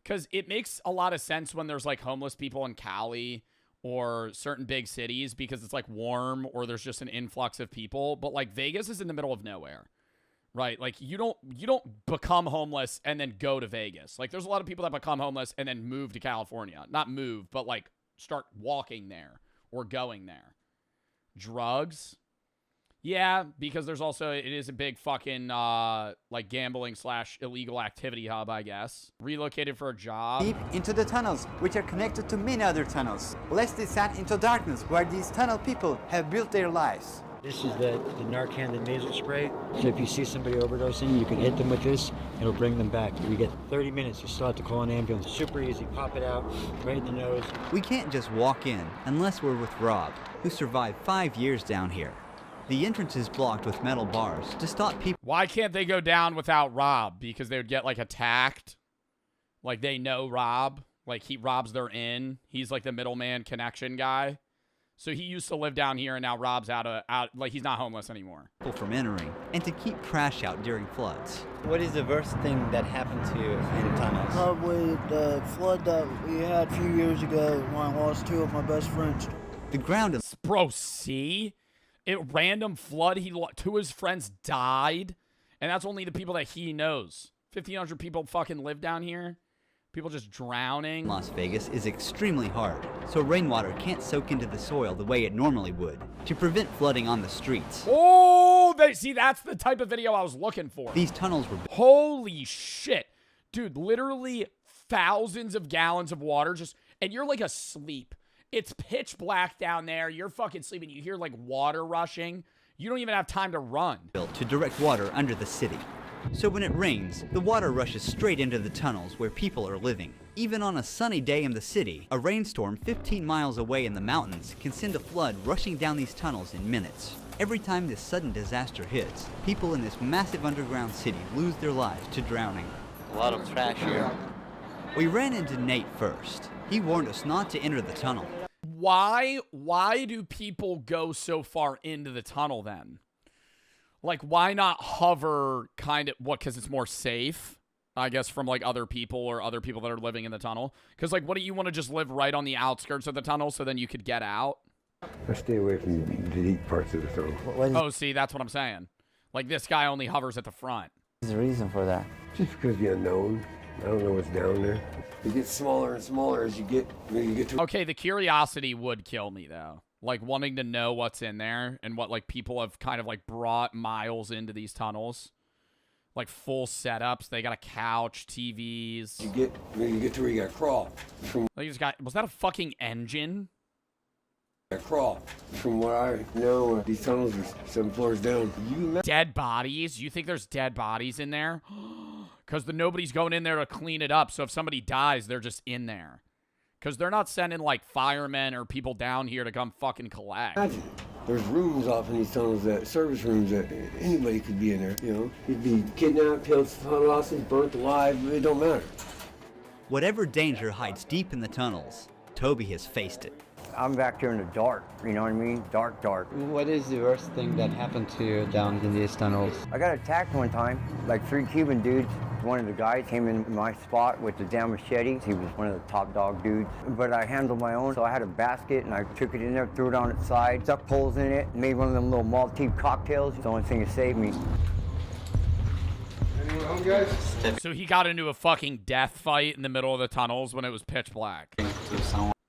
Because it makes a lot of sense when there's, like, homeless people in Cali or certain big cities because it's, like, warm or there's just an influx of people. But, like, Vegas is in the middle of nowhere, right? Like, you don't become homeless and then go to Vegas. Like, there's a lot of people that become homeless and then move to California. Not move, but, like, start walking there or going there. Drugs? Yeah, because there's also, it is a big fucking, like, gambling / illegal activity hub, I guess. Relocated for a job. Deep into the tunnels, which are connected to many other tunnels. Let's descend into darkness, where these tunnel people have built their lives. This is the Narcan, the nasal spray. So if you see somebody overdosing, you can hit them with this, and it'll bring them back. You get 30 minutes, you still have to call an ambulance. Super easy, pop it out, right in the nose. We can't just walk in unless we're with Rob, who survived 5 years down here. The entrance is blocked with metal bars to stop people. Why can't they go down without Rob? Because they would get, like, attacked? Like, they know Rob? Like, Rob's their in? He's, like, the middleman connection guy? So he used to live down here, and now Rob's out, like, he's not homeless anymore. From entering, and to keep trash out during floods. What is the worst thing that happened to you in tunnels? Probably the flood that we had a few years ago when I lost 2 of my best friends. The ground... Bro, see? Random flood, 2 of his friends died, and that's only the people that he knows. 1,500 people fucking live down here. People just drowning. Las Vegas is extremely hard, so rainwater can't soak into the soil the way it normally would, to prevent flooding on the streets. Oh, see, that's the type of video I was looking for. These tunnels were... Holy shit. Dude, literally thousands of gallons of water just... And you're, like, asleep. It's pitch black down there. You're fucking sleeping. You hear, like, water rushing. You don't even have time to run. Built to direct water under the city. So when it rains, the water rushes straight into the tunnels where people are living. Even on a sunny day in the city, a rainstorm 15 miles away in the mountains can send a flood rushing down these tunnels in minutes. Every time this sudden disaster hits, people in this massive underground city lose their lives to drowning. A lot of trash here. We ran into Nate first. He warned us not to enter the tunnel. Why do people go so far into the tunnel then? Like, why not hover kind of, because it's more safe, I guess, from, like, other people or other people that are living in the tunnel? Because, like, wouldn't you want to just live right on the outskirts of the tunnel so then you could get out? I stay away from the deep parts of the tunnel. Oh, see, that's what I'm saying. Like, this guy only hovers at the front. What's the reason for that? Just because the unknown. I don't know what's down there. It gets smaller and smaller as you get to... Okay, the curiosity would kill me, though. Like, wanting to know what's in there and what, like, people have kind of, like, brought miles into these tunnels. Like, full setups. They got a couch, TVs. You get to where you gotta crawl. Was that a fucking engine? Crawl. From what I know, these tunnels are 7 floors down. Dead bodies? You think there's dead bodies in there? Because nobody's going in there to clean it up. So if somebody dies, they're just in there. Because they're not sending, like, firemen or people down here to come fucking collect. Imagine. There's rooms off in these tunnels, service rooms that anybody could be in there, you know. You'd be kidnapped, killed, lost, burnt alive, it don't matter. Whatever danger hides deep in the tunnels, Toby has faced it. I'm back here in the dark, you know what I mean? Dark, dark. What is the worst thing that happened to you down in these tunnels? I got attacked one time, like 3 Cuban dudes. One of the guys came in my spot with the damn machete. He was one of the top dog dudes. But I handled my own, so I had a basket and I took it in there, threw it on its side, stuck poles in it, made one of them little Maltese cocktails. It's the only thing that saved me. Anyone home, guys? So he got into a fucking death fight in the middle of the tunnels when it was pitch black.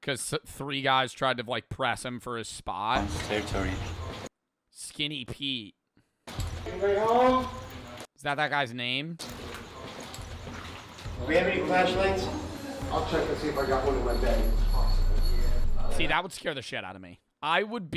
Because 3 guys tried to, like, press him for his spot. Territory. Skinny Pete. Anybody home? Is that guy's name? Do we have any flashlights? I'll check and see if I got one in my bag. See, that would scare the shit out of me. I would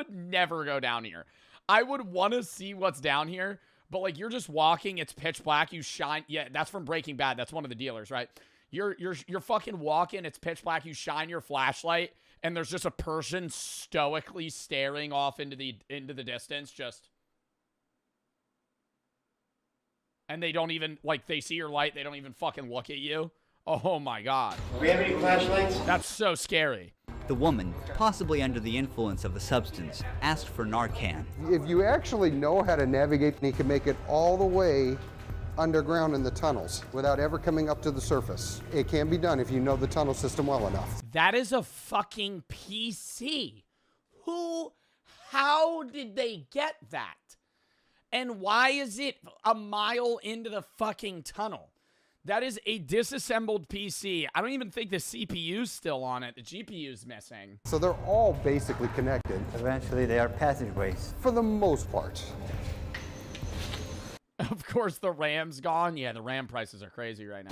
never go down here. I would want to see what's down here, but like you're just walking, it's pitch black, you shine. Yeah, that's from Breaking Bad. That's one of the dealers, right? You're fucking walking, it's pitch black, you shine your flashlight, and there's just a person stoically staring off into the distance, just. And they don't even, like, they see your light, they don't even fucking look at you. Oh my god. Do we have any flashlights? That's so scary. The woman, possibly under the influence of the substance, asked for Narcan. If you actually know how to navigate, you can make it all the way underground in the tunnels without ever coming up to the surface. It can be done if you know the tunnel system well enough. That is a fucking PC. How did they get that? And why is it a mile into the fucking tunnel? That is a disassembled PC. I don't even think the CPU's still on it. The GPU's missing. So they're all basically connected. Eventually they are passageways. For the most part. Of course the RAM's gone. Yeah, the RAM prices are crazy right now.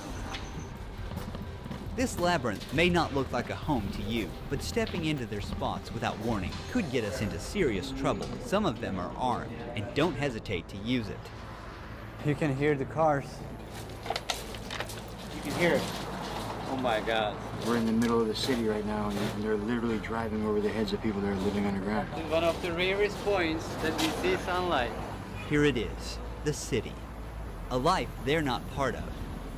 This labyrinth may not look like a home to you, but stepping into their spots without warning could get us into serious trouble. Some of them are armed, and don't hesitate to use it. You can hear the cars. You can hear it. Oh my god. We're in the middle of the city right now, and they're literally driving over the heads of people that are living underground. One of the rarest points that we see sunlight. Here it is, the city. A life they're not part of,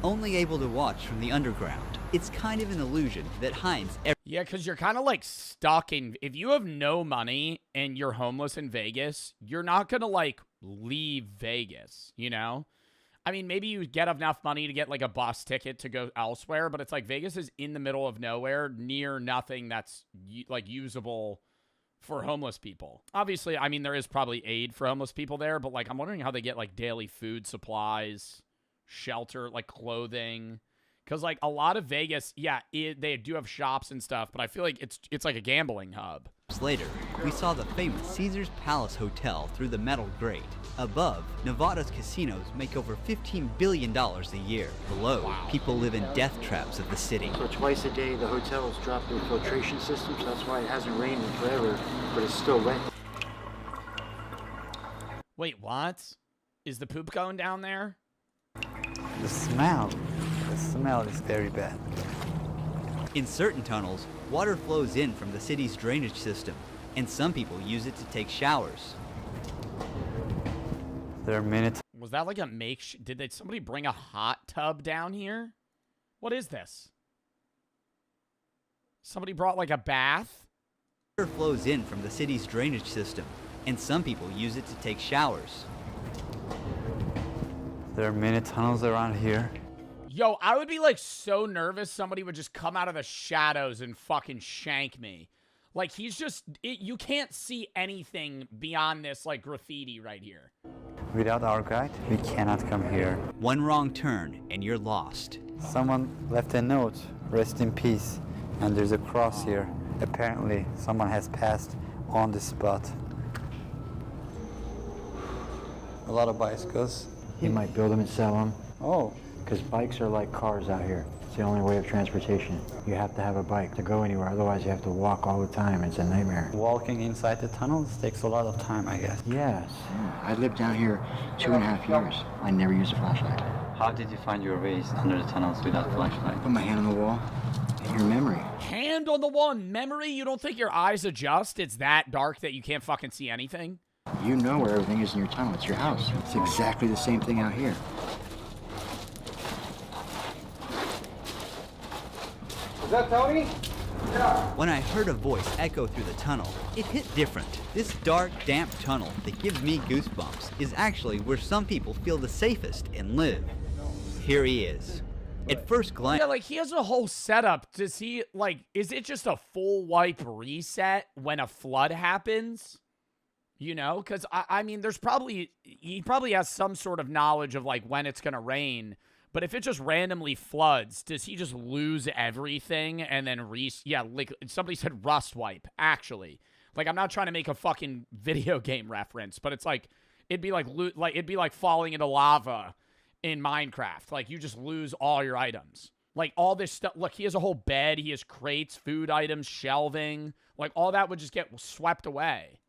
only able to watch from the underground. It's kind of an illusion that hides everything. Yeah, because you're kind of like stuck in... If you have no money and you're homeless in Vegas, you're not going to like leave Vegas, you know? I mean, maybe you get enough money to get like a bus ticket to go elsewhere, but it's like Vegas is in the middle of nowhere, near nothing that's like usable for homeless people. Obviously, I mean, there is probably aid for homeless people there, but like I'm wondering how they get like daily food supplies, shelter, like clothing. Because, like, a lot of Vegas, yeah, they do have shops and stuff, but I feel like it's like a gambling hub. Later, we saw the famous Caesar's Palace Hotel through the metal grate. Above, Nevada's casinos make over $15 billion a year. Below, people live in death traps of the city. So twice a day, the hotels drop their filtration system, so that's why it hasn't rained in forever, but it's still wet. Wait, what? Is the poop going down there? The smell is very bad. In certain tunnels, water flows in from the city's drainage system, and some people use it to take showers. There are minutes. Was that like a did somebody bring a hot tub down here? What is this? Somebody brought like a bath? Water flows in from the city's drainage system, and some people use it to take showers. There are many tunnels around here. Yo, I would be like so nervous somebody would just come out of the shadows and fucking shank me. Like he's just, you can't see anything beyond this like graffiti right here. Without our guide, we cannot come here. One wrong turn and you're lost. Someone left a note, rest in peace, and there's a cross here. Apparently, someone has passed on the spot. A lot of bicycles. He might build them and sell them. Oh. Because bikes are like cars out here. It's the only way of transportation. You have to have a bike to go anywhere, otherwise you have to walk all the time. It's a nightmare. Walking inside the tunnels takes a lot of time, I guess. Yes. I lived down here 2.5 years. I never used a flashlight. How did you find your ways under the tunnels without flashlight? Put my hand on the wall. And your memory. Hand on the wall. Memory? You don't think your eyes adjust? It's that dark that you can't fucking see anything? You know where everything is in your tunnel. It's your house. It's exactly the same thing out here. Is that Tony? When I heard a voice echo through the tunnel, it hit different. This dark, damp tunnel that gives me goosebumps is actually where some people feel the safest and live. Here he is. At first glance, yeah, like he has a whole setup. Does he like? Is it just a full wipe reset when a flood happens? You know, because I mean, he probably has some sort of knowledge of like when it's gonna rain. But if it just randomly floods, does he just lose everything and then yeah, like somebody said rust wipe, actually. Like, I'm not trying to make a fucking video game reference, but it's like, it'd be like falling into lava in Minecraft. Like, you just lose all your items. Like, all this stuff. Look, he has a whole bed. He has crates, food items, shelving. Like, all that would just get swept away.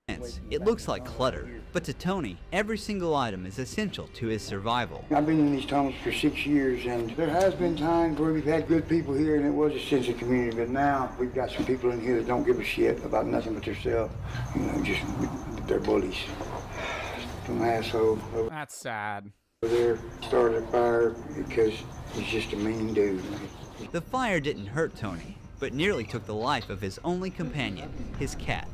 it looks like clutter. But to Tony, every single item is essential to his survival. I've been in these tunnels for 6 years, and there has been times where we've had good people here, and it was a sense of community. But now we've got some people in here that don't give a shit about nothing but themselves. You know, just they're bullies. Some asshole over That's sad. there started a fire because he's just a mean dude. The fire didn't hurt Tony, but nearly took the life of his only companion, his cat.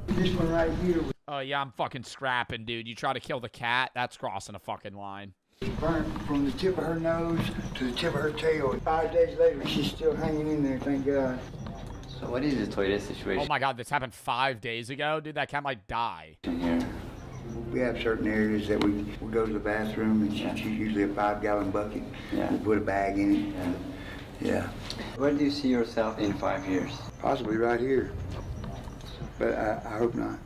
This one right here. Oh, yeah, I'm fucking scrapping, dude. You try to kill the cat? That's crossing a fucking line. Burnt from the tip of her nose to the tip of her tail. 5 days later, she's still hanging in there, thank God. So what is the toilet situation Oh my God, this happened 5 days ago? Dude, that cat might die. here? We have certain areas that we go to the bathroom, and she's usually a 5-gallon bucket. Yeah. We put a bag in it, and yeah. Where do you see yourself in 5 years? Possibly right here, but I hope not.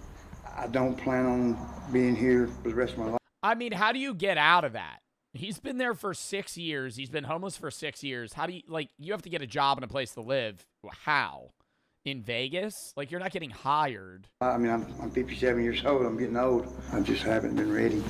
I don't plan on being here for the rest of my life. I mean, how do you get out of that? He's been there for 6 years. He's been homeless for 6 years. How do you, like, you have to get a job and a place to live. How? In Vegas? Like, you're not getting hired. I mean, I'm 57 years old. I'm getting old. I just haven't been ready.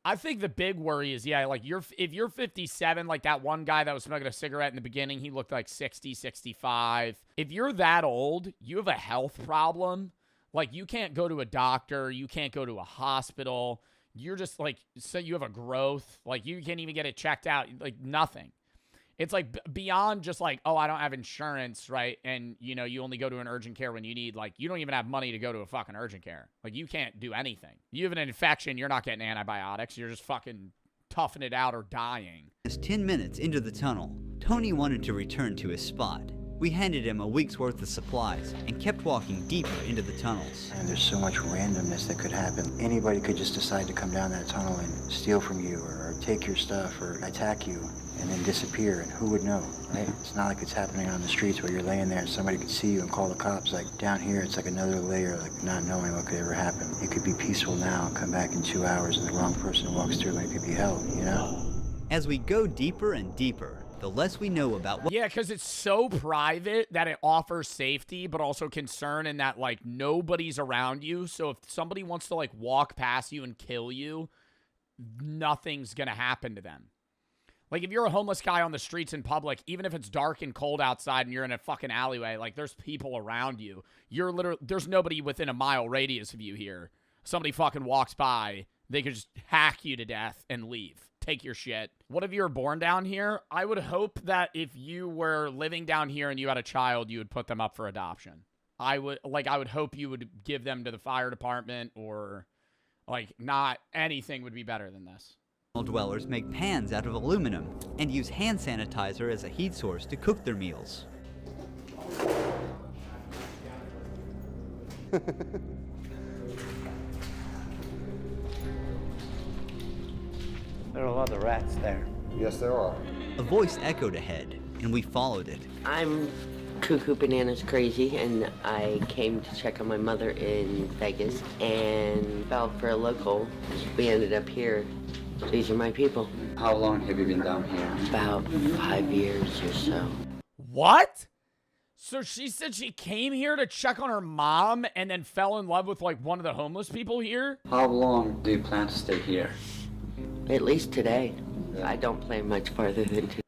I think the big worry is, yeah, like, if you're 57, like that one guy that was smoking a cigarette in the beginning, he looked like 60, 65. If you're that old, you have a health problem. Like, you can't go to a doctor. You can't go to a hospital. You're just, like, so you have a growth. Like, you can't even get it checked out. Like, nothing. It's like beyond just like, oh, I don't have insurance, right? And, you know, you only go to an urgent care when you need, like, you don't even have money to go to a fucking urgent care. Like, you can't do anything. You have an infection, you're not getting antibiotics. You're just fucking toughing it out or dying. Just 10 minutes into the tunnel, Tony wanted to return to his spot. We handed him a week's worth of supplies and kept walking deeper into the tunnels. And there's so much randomness that could happen. Anybody could just decide to come down that tunnel and steal from you or take your stuff or attack you and then disappear, and who would know, right? It's not like it's happening on the streets where you're laying there and somebody could see you and call the cops. Like down here, it's like another layer, like not knowing what could ever happen. It could be peaceful now, come back in 2 hours and the wrong person walks through and it could be hell, you know? As we go deeper and deeper, the less we know about what— Yeah, because it's so private that it offers safety, but also concern in that, like, nobody's around you. So if somebody wants to, like, walk past you and kill you, nothing's going to happen to them. Like, if you're a homeless guy on the streets in public, even if it's dark and cold outside and you're in a fucking alleyway, like, there's people around you. You're literally— there's nobody within a mile radius of you here. Somebody fucking walks by, they could just hack you to death and leave. Take your shit. What if you were born down here? I would hope that if you were living down here and you had a child, you would put them up for adoption. I would hope you would give them to the fire department, or, like, not anything would be better than this. Dwellers make pans out of aluminum and use hand sanitizer as a heat source to cook their meals. There are a lot of rats there. Yes, there are. A voice echoed ahead, and we followed it. I'm Cuckoo Bananas Crazy, and I came to check on my mother in Vegas and fell for a local. We ended up here. These are my people. How long have you been down here? About 5 years or so. What? So she said she came here to check on her mom and then fell in love with, like, one of the homeless people here? How long do you plan to stay here? At least today. I don't plan much farther than today.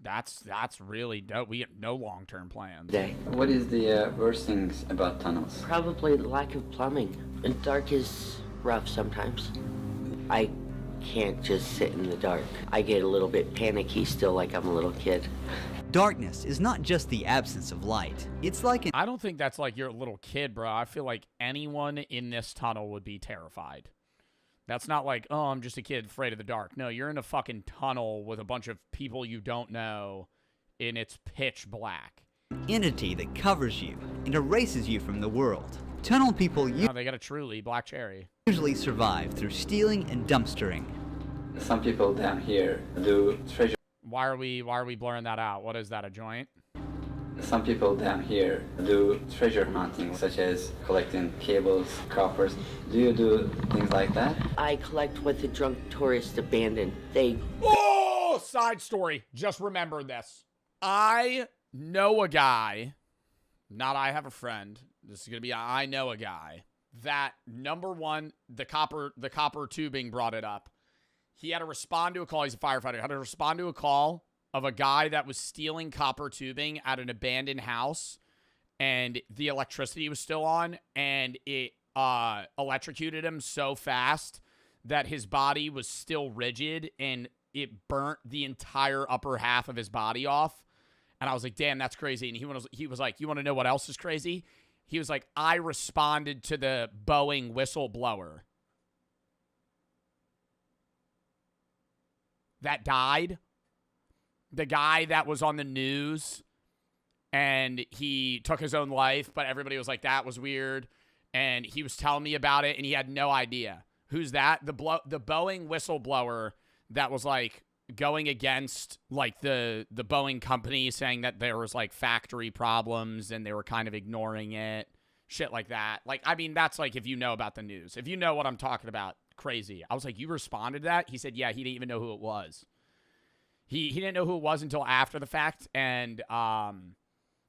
That's really dope. We have no long-term plans. What is the worst things about tunnels? Probably the lack of plumbing. And dark is rough sometimes. I can't just sit in the dark. I get a little bit panicky still, like I'm a little kid. Darkness is not just the absence of light. It's like I don't think that's like you're a little kid, bro. I feel like anyone in this tunnel would be terrified. That's not like, oh, I'm just a kid afraid of the dark. No, you're in a fucking tunnel with a bunch of people you don't know, and it's pitch black. Entity that covers you and erases you from the world. Tunnel people Oh, they got a truly black cherry. usually survive through stealing and dumpstering. Some people down here do treasure. Why are we blurring that out? What is that, a joint? Some people down here do treasure hunting, such as collecting cables, coppers. Do you do things like that? I collect what the drunk tourists abandon. They... Oh, side story. Just remember this. I know a guy, not I have a friend. This is going to be I know a guy that, number one, the copper tubing brought it up. He had to respond to a call. He's a firefighter. He had to respond to a call of a guy that was stealing copper tubing at an abandoned house, and the electricity was still on, and it electrocuted him so fast that his body was still rigid, and it burnt the entire upper half of his body off. And I was like, damn, that's crazy. And he was like, you want to know what else is crazy? He was like, I responded to the Boeing whistleblower that died. The guy that was on the news and he took his own life, but everybody was like, that was weird. And he was telling me about it and he had no idea. Who's that? The Boeing whistleblower that was like going against like the Boeing company, saying that there was like factory problems and they were kind of ignoring it. Shit like that. Like, I mean, that's like if you know about the news. If you know what I'm talking about, crazy. I was like, you responded to that? He said, yeah, he didn't even know who it was. He didn't know who it was until after the fact, and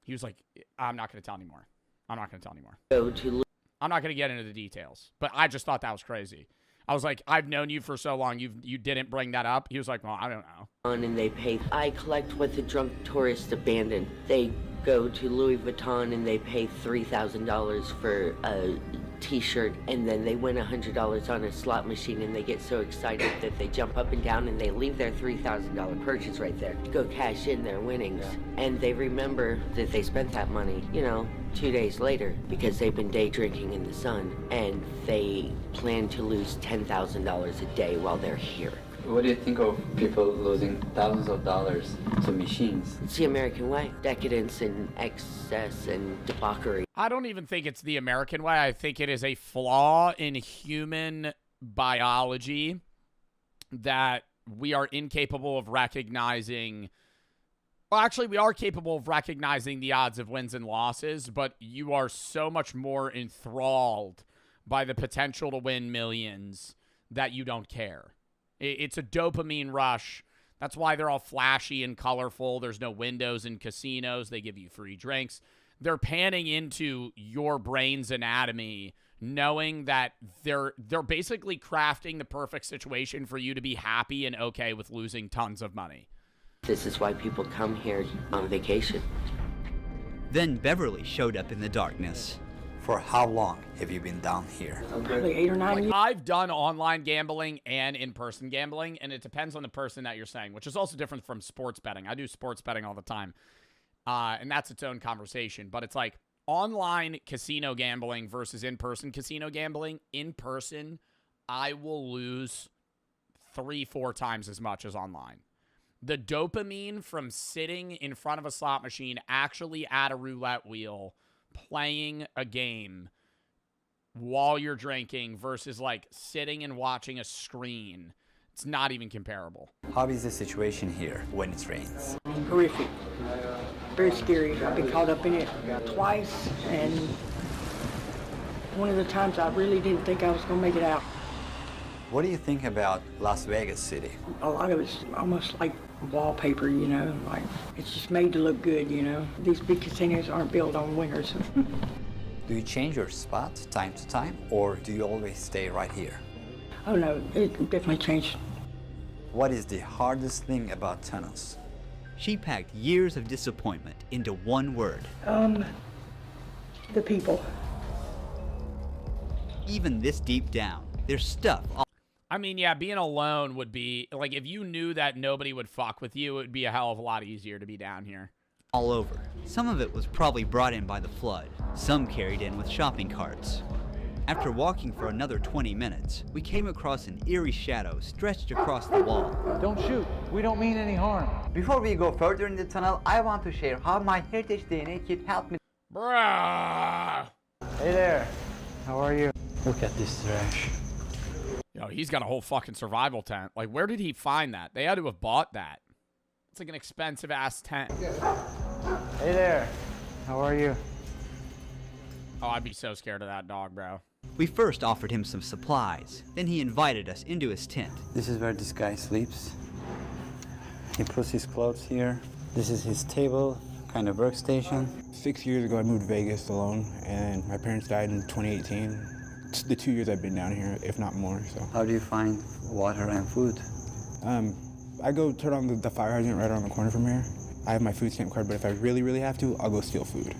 he was like, I'm not going to tell anymore. I'm not going to tell anymore. I'm not going to get into the details, but I just thought that was crazy. I was like, I've known you for so long. You didn't bring that up. He was like, well, I don't know. And they pay. I collect what the drunk tourists abandon. They go to Louis Vuitton and they pay $3,000 for a t-shirt, and then they win $100 on a slot machine, and they get so excited that they jump up and down and they leave their $3,000 purchase right there to go cash in their winnings. And they remember that they spent that money, 2 days later, because they've been day drinking in the sun, and they plan to lose $10,000 a day while they're here. What do you think of people losing thousands of dollars to machines? It's the American way. Decadence and excess and debauchery. I don't even think it's the American way. I think it is a flaw in human biology that we are incapable of recognizing. Well, actually, we are capable of recognizing the odds of wins and losses, but you are so much more enthralled by the potential to win millions that you don't care. It's a dopamine rush. That's why they're all flashy and colorful. There's no windows in casinos. They give you free drinks. They're panning into your brain's anatomy, knowing that they're basically crafting the perfect situation for you to be happy and okay with losing tons of money. This is why people come here on vacation. Then Beverly showed up in the darkness. For how long have you been down here? Probably 8 or 9 years. I've done online gambling and in-person gambling, and it depends on the person that you're saying, which is also different from sports betting. I do sports betting all the time, and that's its own conversation. But it's like online casino gambling versus in-person casino gambling. In person, I will lose 3-4 times as much as online. The dopamine from sitting in front of a slot machine, actually at a roulette wheel, playing a game while you're drinking versus like sitting and watching a screen, it's not even comparable. How is the situation here when it rains? Horrific. Very scary. I've been caught up in it twice, and one of the times I really didn't think I was going to make it out. What do you think about Las Vegas City? A lot of it's almost like wallpaper, like it's just made to look good, These big casinos aren't built on winners. Do you change your spot time to time, or do you always stay right here? Oh no, it definitely changed. What is the hardest thing about tunnels? She packed years of disappointment into one word. The people. Even this deep down, there's stuff. I mean, yeah, being alone would be, like, if you knew that nobody would fuck with you, it would be a hell of a lot easier to be down here. All over. Some of it was probably brought in by the flood. Some carried in with shopping carts. After walking for another 20 minutes, we came across an eerie shadow stretched across the wall. Don't shoot. We don't mean any harm. Before we go further in the tunnel, I want to share how my heritage DNA kit helped me. Bruh! Hey there. How are you? Look at this trash. Yo, he's got a whole fucking survival tent. Like, where did he find that? They had to have bought that. It's like an expensive-ass tent. Hey there. How are you? Oh, I'd be so scared of that dog, bro. We first offered him some supplies. Then he invited us into his tent. This is where this guy sleeps. He puts his clothes here. This is his table, kind of workstation. 6 years ago, I moved to Vegas alone, and my parents died in 2018. It's the 2 years I've been down here, if not more. So. How do you find water and food? I go turn on the fire hydrant right around the corner from here. I have my food stamp card, but if I really, really have to, I'll go steal food.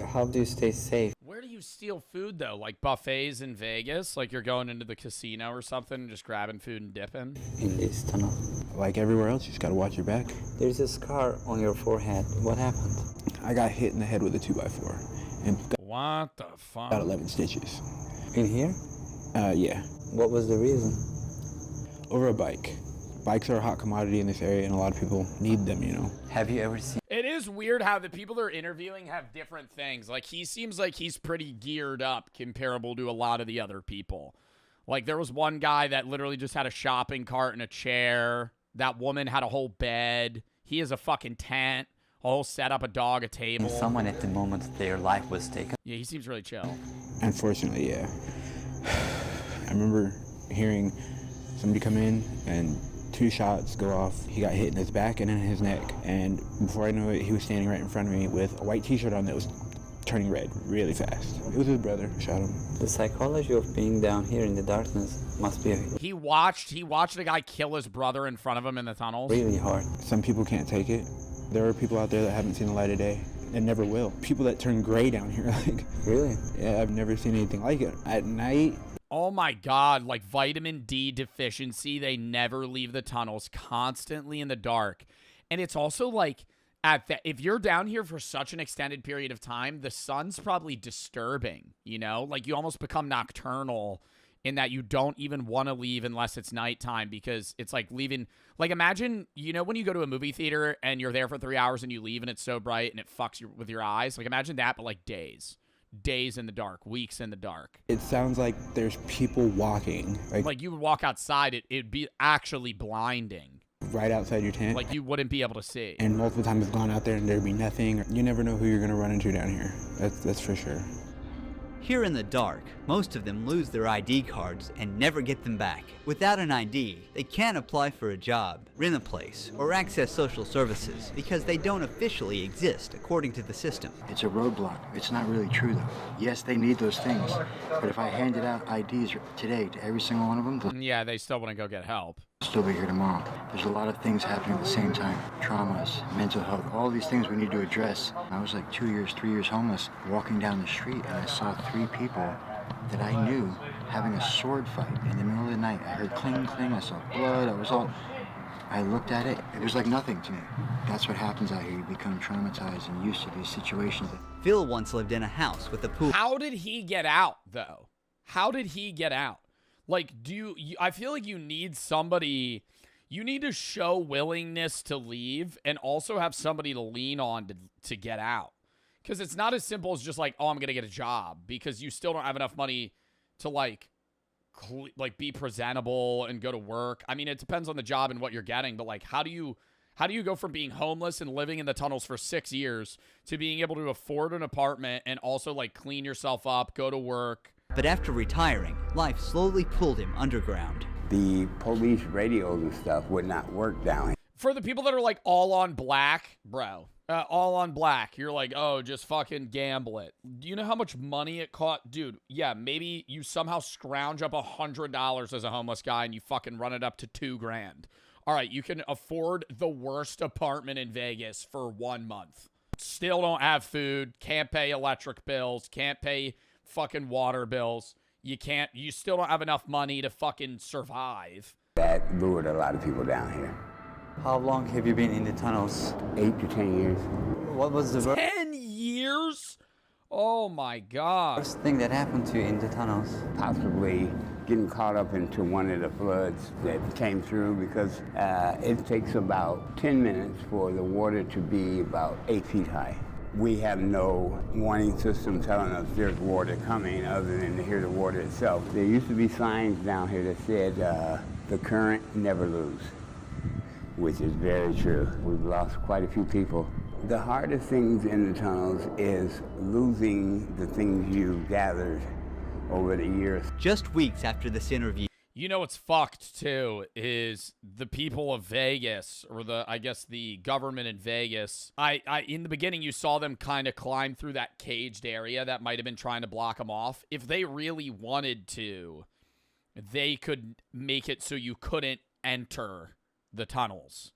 How do you stay safe? Where do you steal food, though? Like buffets in Vegas? Like you're going into the casino or something and just grabbing food and dipping? In this tunnel. Like everywhere else, you just gotta watch your back. There's a scar on your forehead. What happened? I got hit in the head with a 2x4. And what the fuck? Got 11 stitches. In here? Yeah. What was the reason? Over a bike. Bikes are a hot commodity in this area, and a lot of people need them, you know. Have you ever seen... It is weird how the people they're interviewing have different things. Like, he seems like he's pretty geared up comparable to a lot of the other people. Like, there was one guy that literally just had a shopping cart and a chair. That woman had a whole bed. He has a fucking tent, a whole setup, a dog, a table. Someone at the moment their life was taken. Yeah, he seems really chill. Unfortunately, yeah. I remember hearing somebody come in and 2 shots go off. He got hit in his back and in his neck. And before I knew it, he was standing right in front of me with a white t-shirt on that was turning red really fast. It was his brother who shot him. The psychology of being down here in the darkness must be He watched a guy kill his brother in front of him in the tunnels. really hard. Some people can't take it. There are people out there that haven't seen the light of day and never will. People that turn gray down here, like. Really? Yeah, I've never seen anything like it. At night. Oh my God, like vitamin D deficiency. They never leave the tunnels, constantly in the dark. And it's also like, if you're down here for such an extended period of time, the sun's probably disturbing, you know? Like you almost become nocturnal in that you don't even want to leave unless it's nighttime because it's like leaving. Like imagine, you know, when you go to a movie theater and you're there for 3 hours and you leave and it's so bright and it fucks you with your eyes. Like imagine that, but like days in the dark, weeks in the dark. It sounds like there's people walking. Like you would walk outside, it'd be actually blinding. Right outside your tent. Like you wouldn't be able to see. And multiple times I've gone out there and there'd be nothing. You never know who you're going to run into down here. That's for sure. Here in the dark, most of them lose their ID cards and never get them back. Without an ID, they can't apply for a job, rent a place, or access social services because they don't officially exist according to the system. It's a roadblock. It's not really true though. Yes, they need those things, but if I handed out IDs today to every single one of them, yeah, they still want to go get help. They'll still be here tomorrow. There's a lot of things happening at the same time. Traumas, mental health, all these things we need to address. I was like 2 years, 3 years homeless, walking down the street and I saw 3 people that I knew having a sword fight in the middle of the night. I heard cling, cling, I saw blood, I looked at it, it was like nothing to me. That's what happens out here, you become traumatized and used to these situations. Phil once lived in a house with a pool. How did he get out, though? How did he get out? Like, I feel like you need somebody, you need to show willingness to leave and also have somebody to lean on to get out. Because it's not as simple as just like, oh, I'm going to get a job because you still don't have enough money to like be presentable and go to work. I mean, it depends on the job and what you're getting, but like, how do you go from being homeless and living in the tunnels for 6 years to being able to afford an apartment and also like clean yourself up, go to work? But after retiring, life slowly pulled him underground. The police radios and stuff would not work down here. For the people that are like all on black, bro, all on black, you're like, oh, just fucking gamble it. Do you know how much money it cost? Dude, yeah, maybe you somehow scrounge up $100 as a homeless guy and you fucking run it up to $2,000. All right, you can afford the worst apartment in Vegas for 1 month. Still don't have food, can't pay electric bills, can't pay fucking water bills. you still don't have enough money to fucking survive. That lured a lot of people down here. How long have you been in the tunnels? 8 to 10 years. What was the 10 years? Oh my God. worst thing that happened to you in the tunnels? Possibly getting caught up into one of the floods that came through, because it takes about 10 minutes for the water to be about 8 feet high. We have no warning system telling us there's water coming other than to hear the water itself. There used to be signs down here that said, the current never lose, which is very true. We've lost quite a few people. The hardest things in the tunnels is losing the things you gathered over the years. Just weeks after this interview, You know what's fucked too is the people of Vegas, or I guess the government in Vegas. In the beginning you saw them kind of climb through that caged area that might have been trying to block them off. If they really wanted to, they could make it so you couldn't enter the tunnels.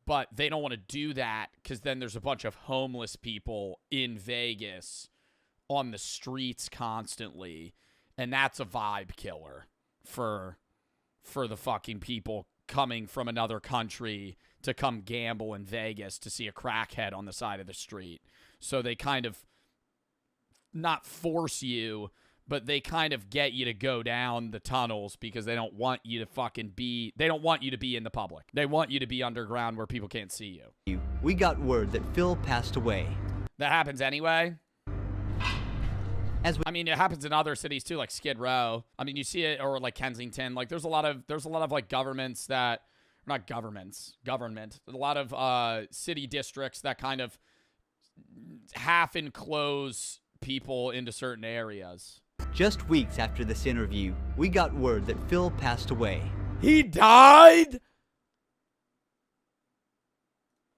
But they don't want to do that because then there's a bunch of homeless people in Vegas on the streets constantly, and that's a vibe killer for the fucking people coming from another country to come gamble in Vegas to see a crackhead on the side of the street. So they kind of not force you, but they kind of get you to go down the tunnels because they don't want you to they don't want you to be in the public. They want you to be underground where people can't see you. we got word that Phil passed away. That happens anyway. I mean, it happens in other cities too, like Skid Row. I mean, you see it, or like Kensington. Like, there's a lot of like governments that, not governments, government. A lot of city districts that kind of half enclose people into certain areas. Just weeks after this interview, we got word that Phil passed away. He died?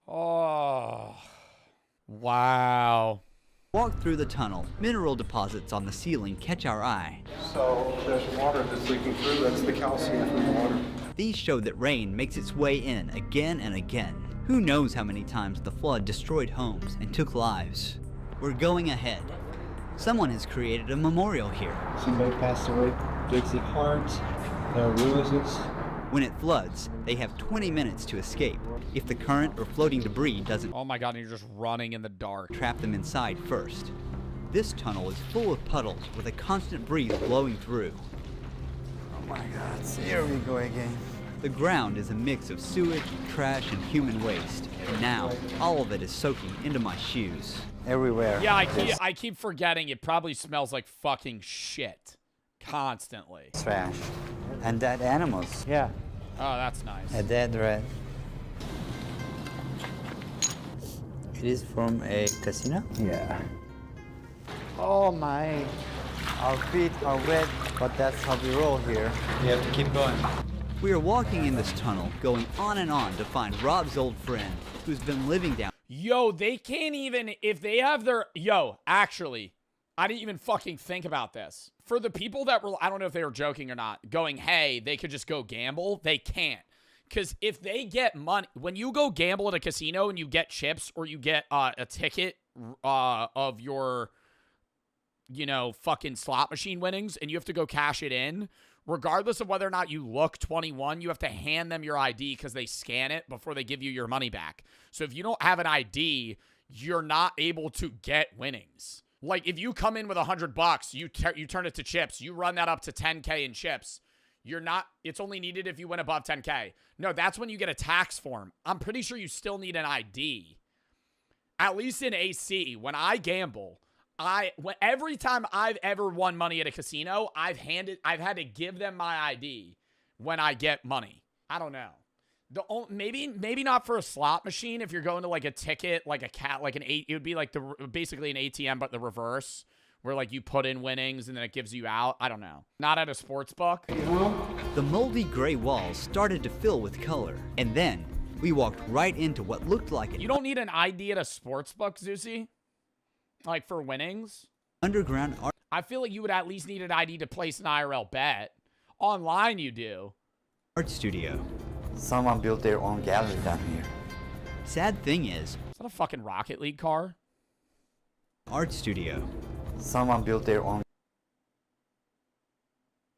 Oh, wow. Walk through the tunnel. Mineral deposits on the ceiling catch our eye. So there's water that's leaking through. That's the calcium from the water. These show that rain makes its way in again and again. Who knows how many times the flood destroyed homes and took lives. We're going ahead. Someone has created a memorial here. Somebody passed away. Dixie Hart. There are roses. When it floods, they have 20 minutes to escape. If the current or floating debris doesn't Oh my God, and you're just running in the dark. Trap them inside first. This tunnel is full of puddles with a constant breeze blowing through. Oh my God, here we go again. The ground is a mix of sewage, trash, and human waste. And now, all of it is soaking into my shoes. Everywhere. Yeah, I keep forgetting it probably smells like fucking shit. Constantly. Trash. And dead animals. Yeah. Oh, that's nice. A dead rat. It is from a casino? Yeah. Oh my. Our feet are wet, but that's how we roll here. You have to keep going. We are walking in this tunnel, going on and on to find Rob's old friend, who's been living down. Yo, they can't even, if they have their, actually, I didn't even fucking think about this. For the people that were, I don't know if they were joking or not, going, hey, they could just go gamble, they can't. Because if they get money, when you go gamble at a casino and you get chips or you get a ticket of your, fucking slot machine winnings and you have to go cash it in, regardless of whether or not you look 21, you have to hand them your ID because they scan it before they give you your money back. So if you don't have an ID, you're not able to get winnings. Like, if you come in with $100, you turn it to chips, you run that up to 10K in chips, it's only needed if you win above 10K. No, that's when you get a tax form. I'm pretty sure you still need an ID. At least in AC, when I gamble, every time I've ever won money at a casino, I've had to give them my ID when I get money. I don't know. Maybe not for a slot machine. If you're going to like a ticket, like it would be like basically an ATM, but the reverse, where like you put in winnings and then it gives you out. I don't know. Not at a sports book. The moldy gray walls started to fill with color, and then we walked right into what looked like You don't need an ID at a sports book, Zeusy? Like for winnings? Underground art. I feel like you would at least need an ID to place an IRL bet. Online you do. Art studio. Someone built their own gallery down here. Sad thing is that a fucking Rocket League car? Art studio. Someone built their own.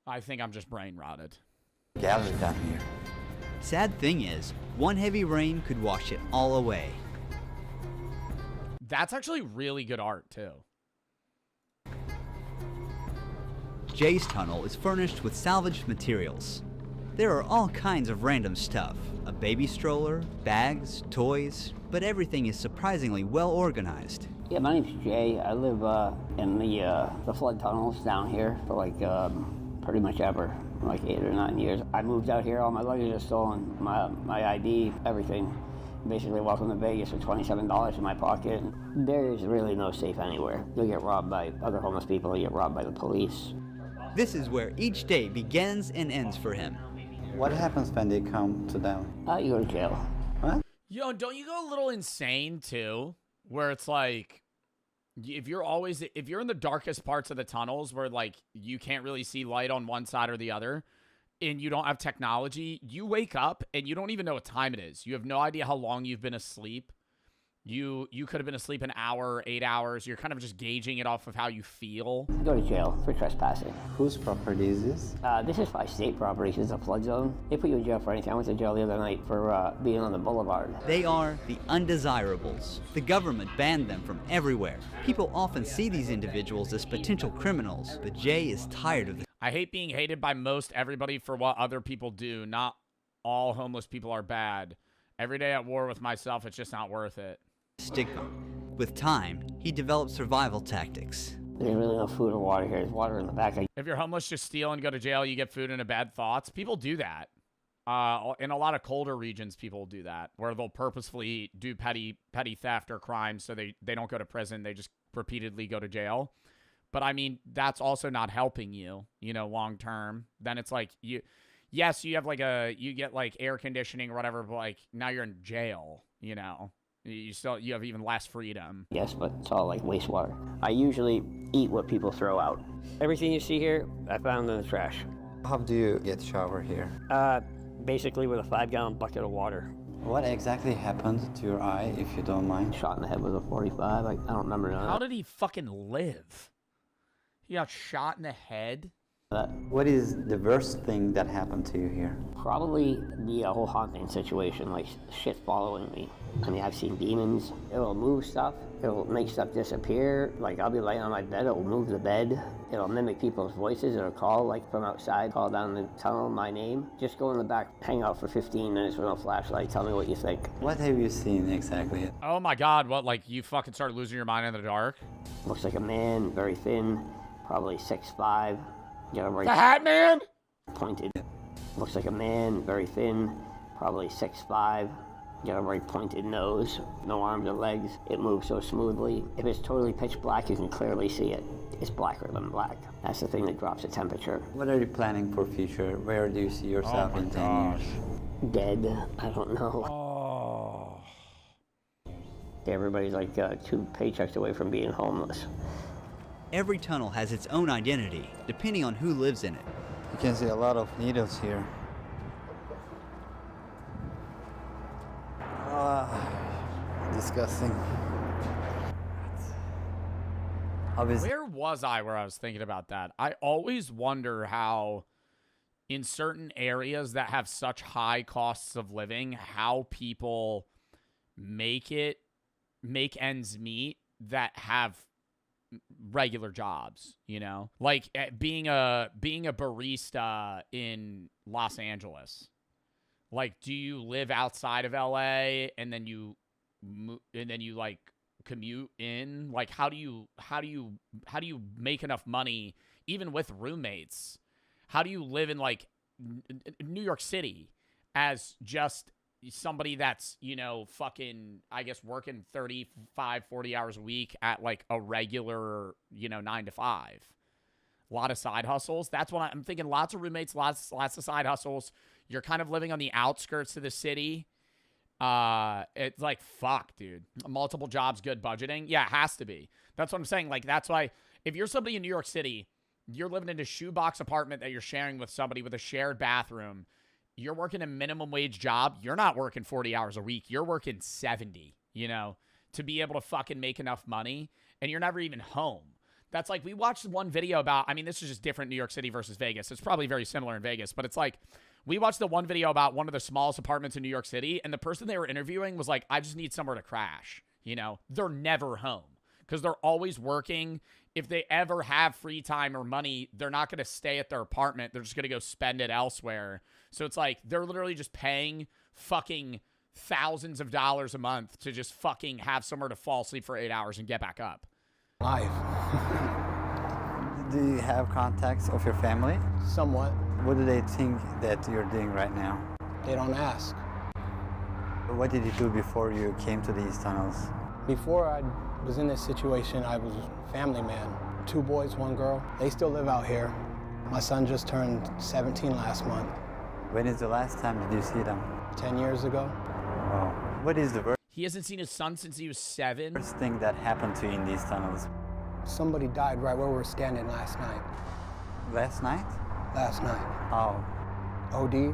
I think I'm just brain rotted. Gathered down here. Sad thing is, one heavy rain could wash it all away. That's actually really good art, too. Jay's tunnel is furnished with salvaged materials. There are all kinds of random stuff. A baby stroller, bags, toys, but everything is surprisingly well organized. Yeah, my name's Jay. I live in the flood tunnels down here for like pretty much ever, like 8 or 9 years. I moved out here, all my luggage is stolen, my ID, everything. Basically welcome to Vegas with $27 in my pocket. There is really no safe anywhere. You'll get robbed by other homeless people, you'll get robbed by the police. This is where each day begins and ends for him. What happens when they come to them? You go to jail. What? Yo, don't you go a little insane, too? Where it's like, if you're in the darkest parts of the tunnels where, like, you can't really see light on one side or the other, and you don't have technology, you wake up and you don't even know what time it is. You have no idea how long you've been asleep. You could have been asleep an hour, 8 hours. You're kind of just gauging it off of how you feel. Go to jail for trespassing. Whose property is this? This is by state property. It's a flood zone. They put you in jail for anything. I went to jail the other night for being on the boulevard. They are the undesirables. The government banned them from everywhere. People often see these individuals as potential criminals, but Jay is tired of this. I hate being hated by most everybody for what other people do. Not all homeless people are bad. Every day at war with myself, it's just not worth it. Stigma. With time, he developed survival tactics. There's really no food or water here. There's water in the back. If you're homeless, just steal and go to jail. You get food and a bad thoughts. People do that. In a lot of colder regions, people do that, where they'll purposefully do petty theft or crime so they don't go to prison. They just repeatedly go to jail. But, I mean, that's also not helping you, long term. Then it's like, yes, you have you get like air conditioning or whatever, but like now you're in jail, You have even less freedom. Yes, but it's all like wastewater. I usually eat what people throw out. Everything you see here, I found in the trash. How do you get shower here? Basically with a 5-gallon bucket of water. What exactly happened to your eye, if you don't mind? Shot in the head with a 45. I don't remember none of How that. did he fucking live? He got shot in the head? What is the worst thing that happened to you here? Probably the whole haunting situation, like shit following me. I mean, I've seen demons. It'll move stuff. It'll make stuff disappear. Like, I'll be laying on my bed. It'll move the bed. It'll mimic people's voices. It'll call, like, from outside, call down the tunnel my name. Just go in the back, hang out for 15 minutes with no flashlight. Tell me what you think. What have you seen exactly? Oh, my God. What, like, you fucking started losing your mind in the dark? Looks like a man, very thin, probably 6'5". Got a very The Hat Man? pointed. Looks like a man, very thin, probably 6'5". Got a very pointed nose, no arms or legs. It moves so smoothly. If it's totally pitch black, you can clearly see it. It's blacker than black. That's the thing that drops the temperature. What are you planning for future? Where do you see yourself in 10 years? Dead. I don't know. Oh. Everybody's like 2 paychecks away from being homeless. Every tunnel has its own identity, depending on who lives in it. You can see a lot of needles here. Disgusting. Where was I where I was thinking about that? I always wonder how, in certain areas that have such high costs of living, how people make ends meet that have regular jobs, like being a barista in Los Angeles. Like, do you live outside of LA and then you like commute in? Like, how do you make enough money even with roommates? How do you live in like New York City as just somebody that's, fucking, I guess, working 35, 40 hours a week at like a regular, 9 to 5. A lot of side hustles. That's what I'm thinking. Lots of roommates, lots of side hustles. You're kind of living on the outskirts of the city. It's like, fuck, dude. Multiple jobs, good budgeting. Yeah, it has to be. That's what I'm saying. Like, that's why if you're somebody in New York City, you're living in a shoebox apartment that you're sharing with somebody with a shared bathroom. You're working a minimum wage job. You're not working 40 hours a week. You're working 70, to be able to fucking make enough money. And you're never even home. That's like, we watched one video about, I mean, this is just different New York City versus Vegas. It's probably very similar in Vegas, but it's like, we watched the one video about one of the smallest apartments in New York City, and the person they were interviewing was like, I just need somewhere to crash. You know, they're never home because they're always working. If they ever have free time or money, they're not going to stay at their apartment. They're just going to go spend it elsewhere. So it's like, they're literally just paying fucking thousands of dollars a month to just fucking have somewhere to fall asleep for 8 hours and get back up. Life. Do you have contacts of your family? Somewhat. What do they think that you're doing right now? They don't ask. What did you do before you came to these tunnels? Before I was in this situation, I was a family man. 2 boys, 1 girl. They still live out here. My son just turned 17 last month. When is the last time did you see them? 10 years ago. Oh. What is the worst He hasn't seen his son since he was 7. thing that happened to you in these tunnels? Somebody died right where we were standing last night. Last night? Last night. Oh. OD.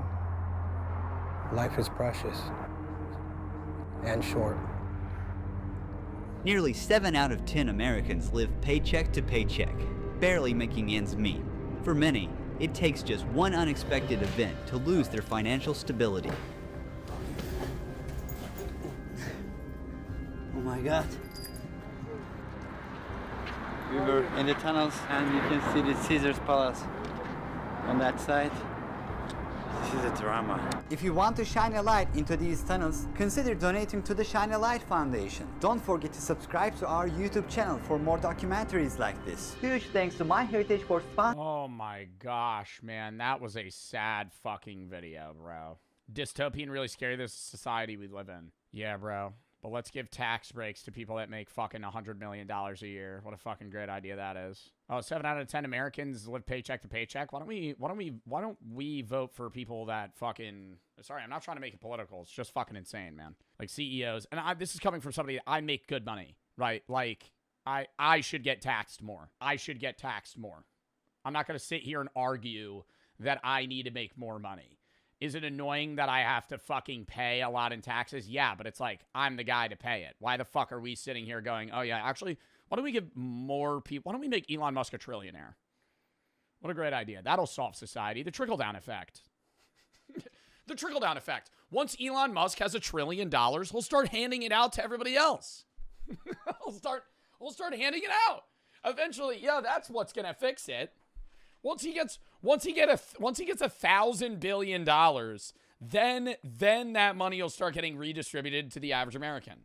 Life is precious. And short. Nearly 7 out of 10 Americans live paycheck to paycheck, barely making ends meet. For many, it takes just one unexpected event to lose their financial stability. Oh my God. We were in the tunnels and you can see the Caesar's Palace on that side. This is a drama. If you want to shine a light into these tunnels, consider donating to the Shine a Light Foundation. Don't forget to subscribe to our YouTube channel for more documentaries like this. Huge thanks to MyHeritage for sponsoring. Oh my gosh, man. That was a sad fucking video, bro. Dystopian, really scary. This society we live in. Yeah, bro. But let's give tax breaks to people that make fucking $100 million a year. What a fucking great idea that is. Oh, 7 out of 10 Americans live paycheck to paycheck. Why don't we vote for people that fucking, sorry, I'm not trying to make it political. It's just fucking insane, man. Like CEOs. And this is coming from somebody, I make good money, right? Like I should get taxed more. I should get taxed more. I'm not going to sit here and argue that I need to make more money. Is it annoying that I have to fucking pay a lot in taxes? Yeah, but it's like, I'm the guy to pay it. Why the fuck are we sitting here going, oh yeah, actually, why don't we give more people, why don't we make Elon Musk a trillionaire? What a great idea. That'll solve society. The trickle-down effect. The trickle-down effect. Once Elon Musk has $1 trillion, he'll start handing it out to everybody else. We'll start handing it out. Eventually, yeah, that's what's gonna fix it. Once he gets $1,000 billion, then that money will start getting redistributed to the average American.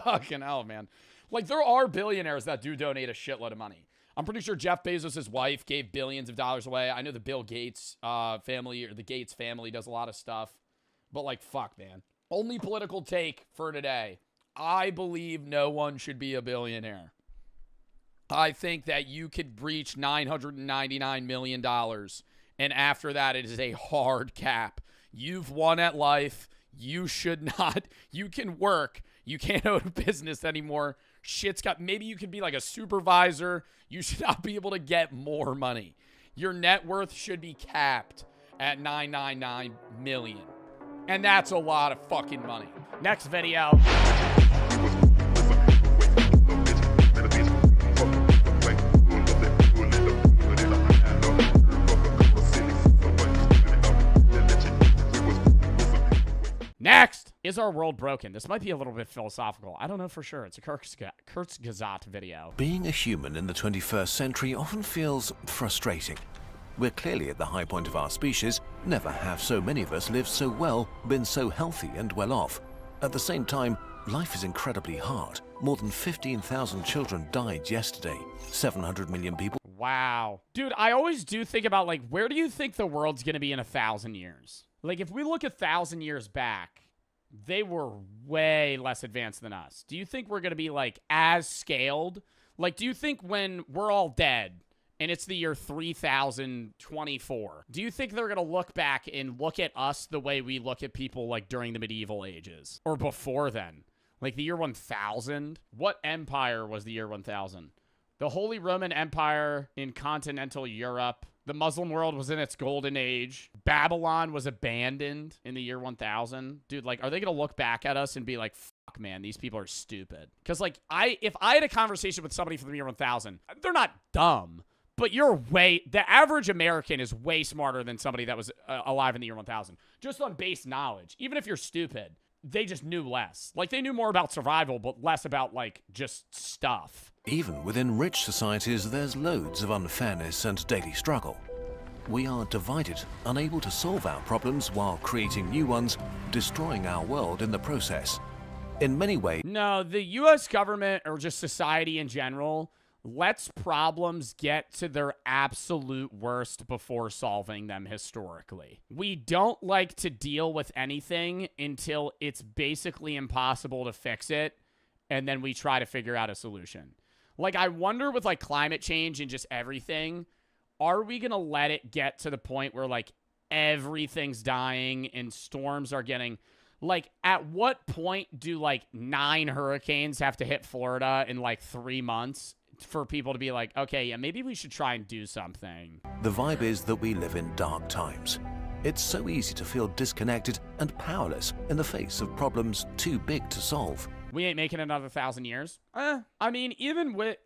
Fucking hell, man. Like, there are billionaires that do donate a shitload of money. I'm pretty sure Jeff Bezos' wife gave billions of dollars away. I know the Bill Gates family, or the Gates family, does a lot of stuff. But, like, fuck, man. Only political take for today. I believe no one should be a billionaire. I think that you could reach $999 million, and after that, it is a hard cap. You've won at life. You should not. You can work. You can't own a business anymore. Shit's got, maybe you could be like a supervisor. You should not be able to get more money. Your net worth should be capped at $999 million. And that's a lot of fucking money. Next video. Next, is our world broken? This might be a little bit philosophical. I don't know for sure. It's a Kurzgesagt video. Being a human in the 21st century often feels frustrating. We're clearly at the high point of our species. Never have so many of us lived so well, been so healthy and well off. At the same time, life is incredibly hard. More than 15,000 children died yesterday. 700 million people. Wow. Dude, I always do think about, like, where do you think the world's going to be in 1,000 years? Like, if we look 1,000 years back, they were way less advanced than us. Do you think we're going to be, like, as scaled? Like, do you think when we're all dead and it's the year 3024, do you think they're going to look back and look at us the way we look at people, like, during the medieval ages? Or before then? Like, the year 1000? What empire was the year 1000? The Holy Roman Empire in continental Europe. The Muslim world was in its golden age. Babylon was abandoned in the year 1000. Dude, like, are they going to look back at us and be like, man, these people are stupid. Because, like, if I had a conversation with somebody from the year 1000, they're not dumb, but the average American is way smarter than somebody that was alive in the year 1000. Just on base knowledge. Even if you're stupid, they just knew less. Like, they knew more about survival, but less about, like, just stuff. Even within rich societies, there's loads of unfairness and daily struggle. We are divided, unable to solve our problems while creating new ones, destroying our world in the process. In many ways, no, the U.S. government or just society in general lets problems get to their absolute worst before solving them historically. We don't like to deal with anything until it's basically impossible to fix it, and then we try to figure out a solution. Like, I wonder with, like, climate change and just everything, are we going to let it get to the point where, like, everything's dying and storms are getting... Like, at what point do, like, 9 hurricanes have to hit Florida in, like, 3 months for people to be like, okay, yeah, maybe we should try and do something? the vibe is that we live in dark times. It's so easy to feel disconnected and powerless in the face of problems too big to solve. We ain't making another 1,000 years. I mean, even with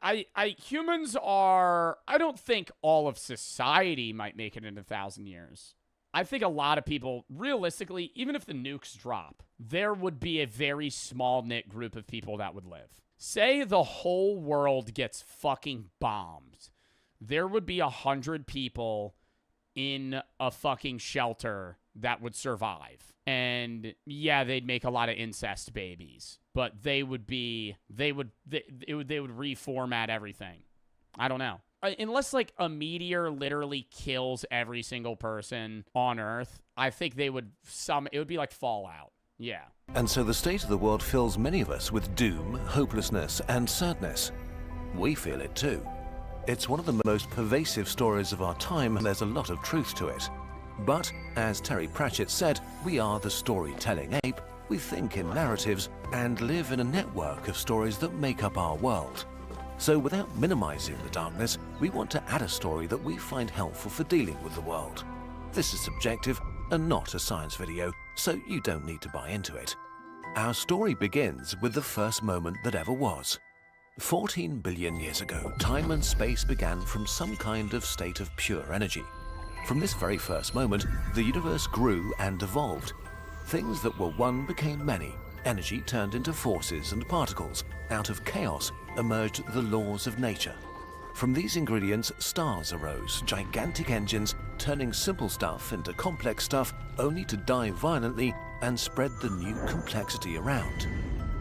humans are. I don't think all of society might make it in 1,000 years. I think a lot of people, realistically, even if the nukes drop, there would be a very small knit group of people that would live. Say the whole world gets fucking bombed, there would be 100 people in a fucking shelter that would survive. And yeah, they'd make a lot of incest babies, but they would reformat everything. I don't know. Unless, like, a meteor literally kills every single person on Earth, I think it would be like Fallout. Yeah. And so the state of the world fills many of us with doom, hopelessness, and sadness. We feel it too. It's one of the most pervasive stories of our time, and there's a lot of truth to it. But, as Terry Pratchett said, we are the storytelling ape, we think in narratives, and live in a network of stories that make up our world. So without minimizing the darkness, we want to add a story that we find helpful for dealing with the world. This is subjective and not a science video, so you don't need to buy into it. Our story begins with the first moment that ever was. 14 billion years ago, time and space began from some kind of state of pure energy. From this very first moment, the universe grew and evolved. Things that were one became many. Energy turned into forces and particles. Out of chaos emerged the laws of nature. From these ingredients, stars arose, gigantic engines turning simple stuff into complex stuff, only to die violently and spread the new complexity around.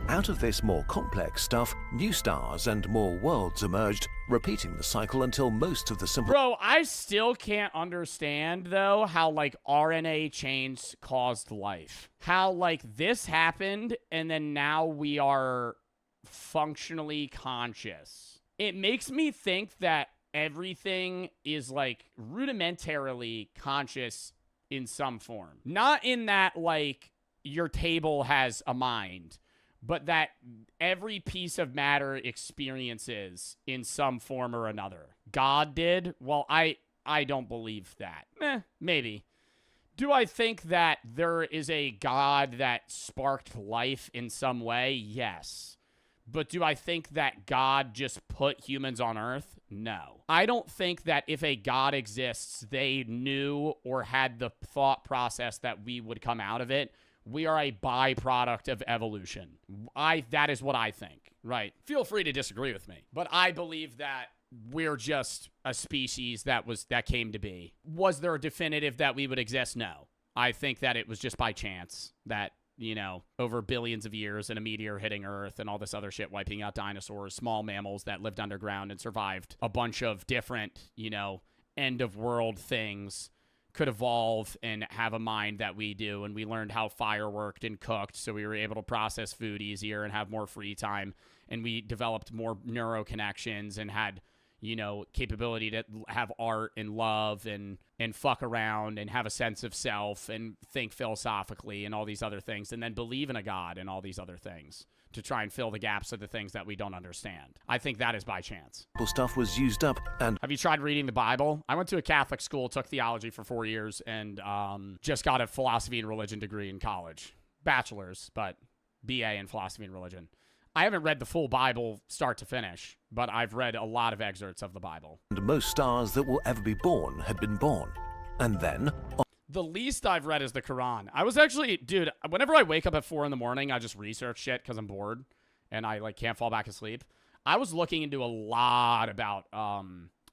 Out of this more complex stuff, new stars and more worlds emerged, repeating the cycle until most of the simple... Bro, I still can't understand, though, how, like, RNA chains caused life. How, like, this happened, and then now we are functionally conscious. It makes me think that everything is, like, rudimentarily conscious in some form. Not in that, like, your table has a mind, but that every piece of matter experiences in some form or another. God did? Well, I don't believe that. Maybe. Do I think that there is a God that sparked life in some way? Yes. But do I think that God just put humans on Earth? No. I don't think that if a God exists, they knew or had the thought process that we would come out of it. We are a byproduct of evolution. That is what I think, right? Feel free to disagree with me, but I believe that we're just a species that came to be. Was there a definitive that we would exist? No. I think that it was just by chance that, you know, over billions of years and a meteor hitting Earth and all this other shit wiping out dinosaurs, small mammals that lived underground and survived a bunch of different, you know, end of world things could evolve and have a mind that we do, and we learned how fire worked and cooked, so we were able to process food easier and have more free time, and we developed more neuro connections and had, you know, capability to have art and love and fuck around and have a sense of self and think philosophically and all these other things, and then believe in a God and all these other things to try and fill the gaps of the things that we don't understand. I think that is by chance. Stuff was used up, and... Have you tried reading the Bible? I went to a Catholic school, took theology for 4 years, and just got a philosophy and religion degree in college. Bachelor's, but BA in philosophy and religion. I haven't read the full Bible start to finish, but I've read a lot of excerpts of the Bible. And most stars that will ever be born had been born. And then... The least I've read is the Quran. I was actually, dude, whenever I wake up at 4 in the morning, I just research shit because I'm bored and I like can't fall back asleep. I was looking into a lot about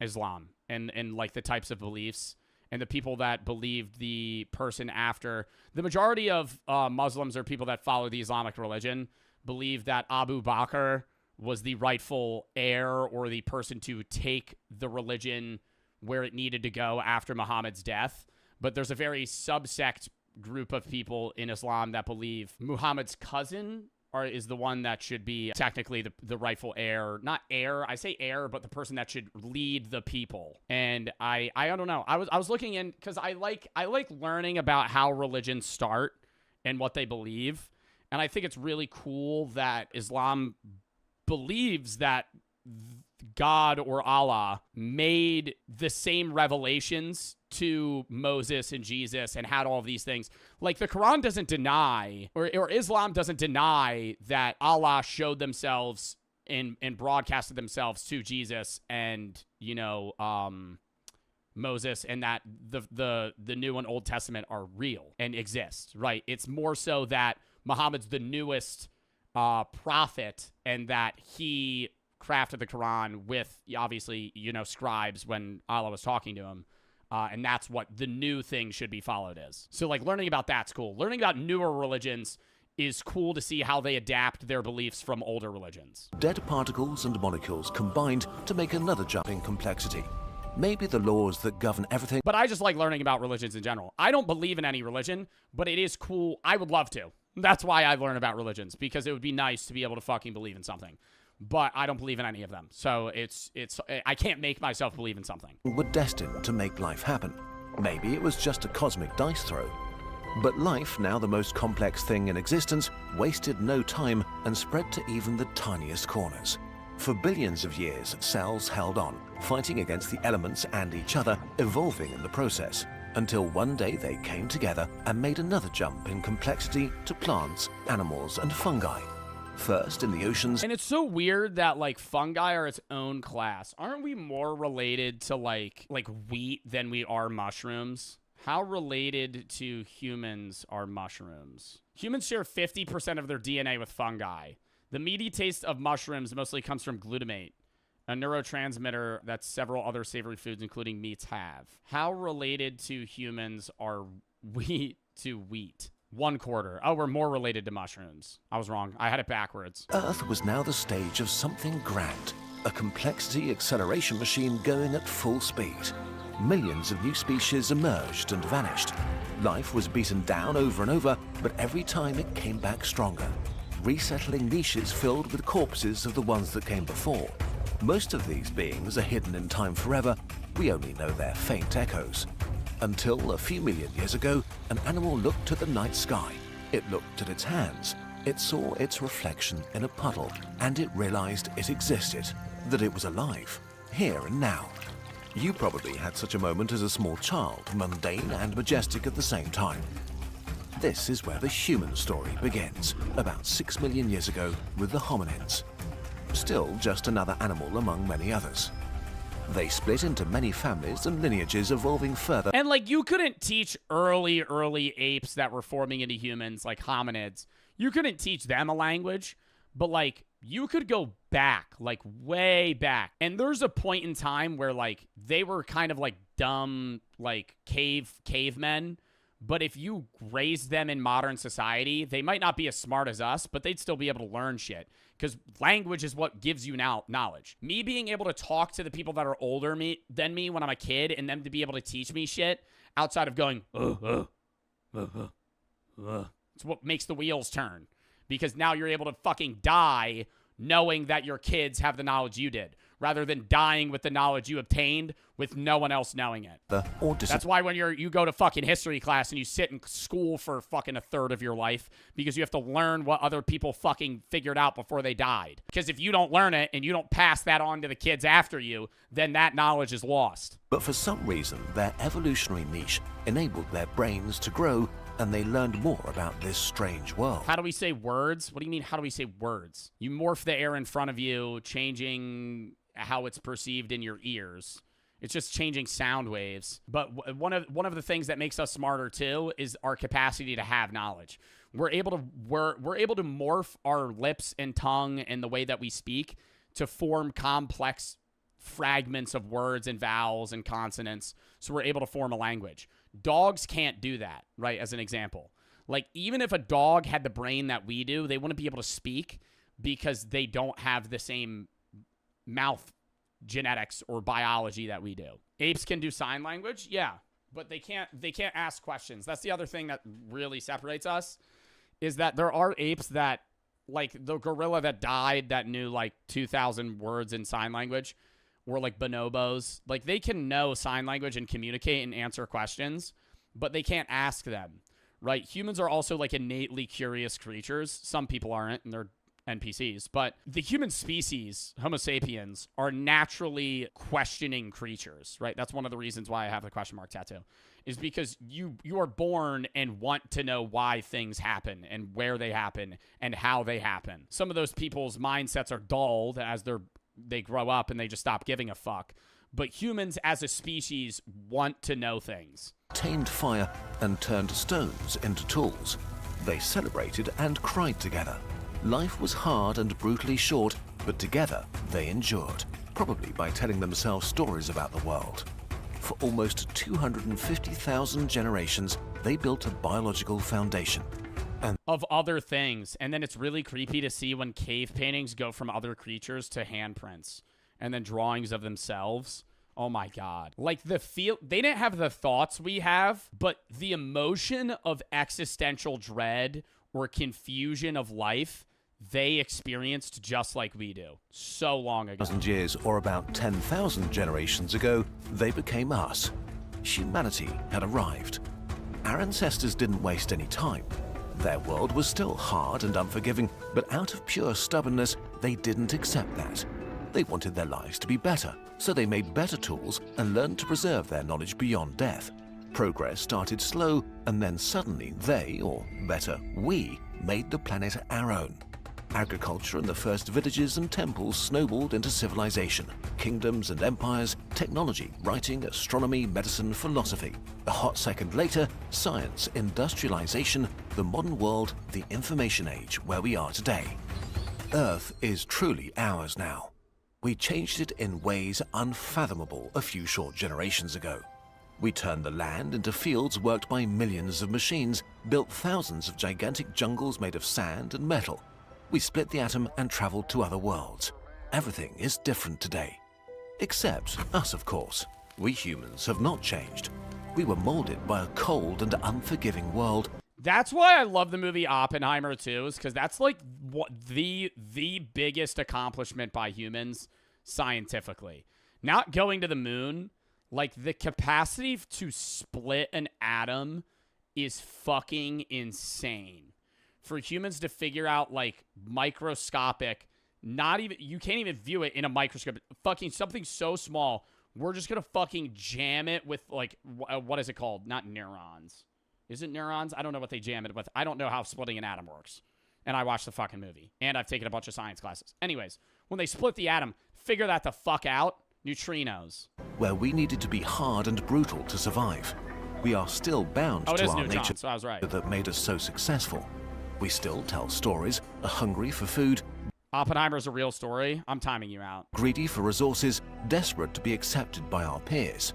Islam and like the types of beliefs and the people that believed the person after. The majority of Muslims or people that follow the Islamic religion believe that Abu Bakr was the rightful heir or the person to take the religion where it needed to go after Muhammad's death. But there's a very subsect group of people in Islam that believe Muhammad's cousin is the one that should be technically the rightful heir. Not heir, I say heir, but the person that should lead the people. And I don't know. I was looking in because I like learning about how religions start and what they believe. And I think it's really cool that Islam believes that God or Allah made the same revelations to Moses and Jesus and had all of these things. Like the Quran doesn't deny, or Islam doesn't deny that Allah showed themselves and broadcasted themselves to Jesus and, Moses, and that the New and Old Testament are real and exist, right? It's more so that Muhammad's the newest prophet and that he crafted the Quran with, obviously, scribes when Allah was talking to him. And that's what the new thing should be followed as. So, like, learning about that's cool. Learning about newer religions is cool to see how they adapt their beliefs from older religions. Dead particles and molecules combined to make another jump in complexity. Maybe the laws that govern everything... But I just like learning about religions in general. I don't believe in any religion, but it is cool. I would love to. That's why I learn about religions, because it would be nice to be able to fucking believe in something. But I don't believe in any of them. So I can't make myself believe in something. Were destined to make life happen. Maybe it was just a cosmic dice throw. But life, now the most complex thing in existence, wasted no time and spread to even the tiniest corners. For billions of years, cells held on, fighting against the elements and each other, evolving in the process, until one day they came together and made another jump in complexity to plants, animals, and fungi. First in the oceans. And it's so weird that like fungi are its own class. Aren't we more related to like wheat than we are mushrooms? How related to humans are mushrooms? Humans share 50% of their DNA with fungi. The meaty taste of mushrooms mostly comes from glutamate, a neurotransmitter that several other savory foods, including meats, have. How related to humans are we to wheat? 1/4. Oh, we're more related to mushrooms. I was wrong. I had it backwards. Earth was now the stage of something grand, a complexity acceleration machine going at full speed. Millions of new species emerged and vanished. Life was beaten down over and over, but every time it came back stronger, resettling niches filled with corpses of the ones that came before. Most of these beings are hidden in time forever. We only know their faint echoes. Until a few million years ago, an animal looked at the night sky. It looked at its hands. It saw its reflection in a puddle, and it realized it existed, that it was alive, here and now. You probably had such a moment as a small child, mundane and majestic at the same time. This is where the human story begins, about 6 million years ago with the hominids. Still just another animal among many others. They split into many families and lineages, evolving further. And like you couldn't teach early apes that were forming into humans, like hominids. You couldn't teach them a language, but like you could go back, like way back. And there's a point in time where like they were kind of like dumb, like cavemen. But if you raised them in modern society, they might not be as smart as us, but they'd still be able to learn shit. Because language is what gives you now knowledge. Me being able to talk to the people that are older than me when I'm a kid and them to be able to teach me shit outside of going, it's what makes the wheels turn. Because now you're able to fucking die knowing that your kids have the knowledge you did, rather than dying with the knowledge you obtained with no one else knowing it. Or That's why when you go to fucking history class and you sit in school for fucking a third of your life, because you have to learn what other people fucking figured out before they died. Because if you don't learn it and you don't pass that on to the kids after you, then that knowledge is lost. But for some reason, their evolutionary niche enabled their brains to grow, and they learned more about this strange world. How do we say words? What do you mean, how do we say words? You morph the air in front of you, changing how it's perceived in your ears. It's just changing sound waves. But one of the things that makes us smarter too is our capacity to have knowledge. We're able to morph our lips and tongue and the way that we speak to form complex fragments of words and vowels and consonants. So we're able to form a language. Dogs can't do that, right? As an example, like even if a dog had the brain that we do, they wouldn't be able to speak because they don't have the same mouth genetics or biology that we do. Apes can do sign language, yeah, but they can't ask questions. That's the other thing that really separates us, is that there are apes that, like the gorilla that died that knew like 2,000 words in sign language, or like bonobos, like they can know sign language and communicate and answer questions, but they can't ask them, right? Humans are also like innately curious creatures. Some people aren't, and they're NPCs, but the human species, Homo sapiens, are naturally questioning creatures, right? That's one of the reasons why I have the question mark tattoo, is because you are born and want to know why things happen and where they happen and how they happen. Some of those people's mindsets are dulled as they grow up and they just stop giving a fuck. But humans as a species want to know things. Tamed fire and turned stones into tools. They celebrated and cried together. Life was hard and brutally short, but together they endured, probably by telling themselves stories about the world. For almost 250,000 generations, they built a biological foundation. Of other things. And then it's really creepy to see when cave paintings go from other creatures to handprints and then drawings of themselves. Oh my God. Like they didn't have the thoughts we have, but the emotion of existential dread or confusion of life, they experienced just like we do so long ago. 1,000 years or about 10,000 generations ago, they became us. Humanity had arrived. Our ancestors didn't waste any time. Their world was still hard and unforgiving, but out of pure stubbornness, they didn't accept that. They wanted their lives to be better, so they made better tools and learned to preserve their knowledge beyond death. Progress started slow, and then suddenly they, or better, we, made the planet our own. Agriculture and the first villages and temples snowballed into civilization, kingdoms and empires, technology, writing, astronomy, medicine, philosophy. A hot second later, science, industrialization, the modern world, the information age where we are today. Earth is truly ours now. We changed it in ways unfathomable a few short generations ago. We turned the land into fields worked by millions of machines, built thousands of gigantic jungles made of sand and metal. We split the atom and traveled to other worlds. Everything is different today. Except us, of course. We humans have not changed. We were molded by a cold and unforgiving world. That's why I love the movie Oppenheimer too, is because that's like what the biggest accomplishment by humans scientifically. Not going to the moon, like the capacity to split an atom is fucking insane. For humans to figure out like microscopic, not even, you can't even view it in a microscope, fucking something so small, we're just gonna fucking jam it with like, what is it called? Not neurons. Is it neurons? I don't know what they jam it with. I don't know how splitting an atom works. And I watched the fucking movie. And I've taken a bunch of science classes. Anyways, when they split the atom, figure that the fuck out. Neutrinos. Where we needed to be hard and brutal to survive. We are still bound to our nature so I was right. that made us so successful. We still tell stories, are hungry for food. Oppenheimer's a real story. I'm timing you out. Greedy for resources, desperate to be accepted by our peers.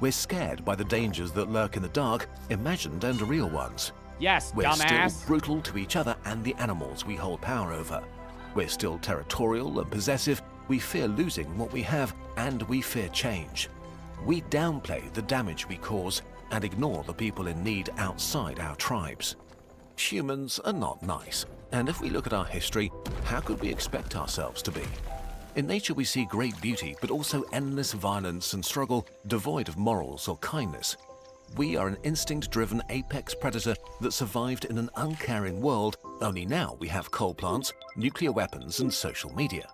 We're scared by the dangers that lurk in the dark, imagined and real ones. Yes, We're dumbass. still brutal to each other and the animals we hold power over. We're still territorial and possessive. We fear losing what we have, and we fear change. We downplay the damage we cause and ignore the people in need outside our tribes. Humans are not nice, and if we look at our history, how could we expect ourselves to be? In nature we see great beauty, but also endless violence and struggle devoid of morals or kindness. We are an instinct-driven apex predator that survived in an uncaring world, only now we have coal plants, nuclear weapons, and social media.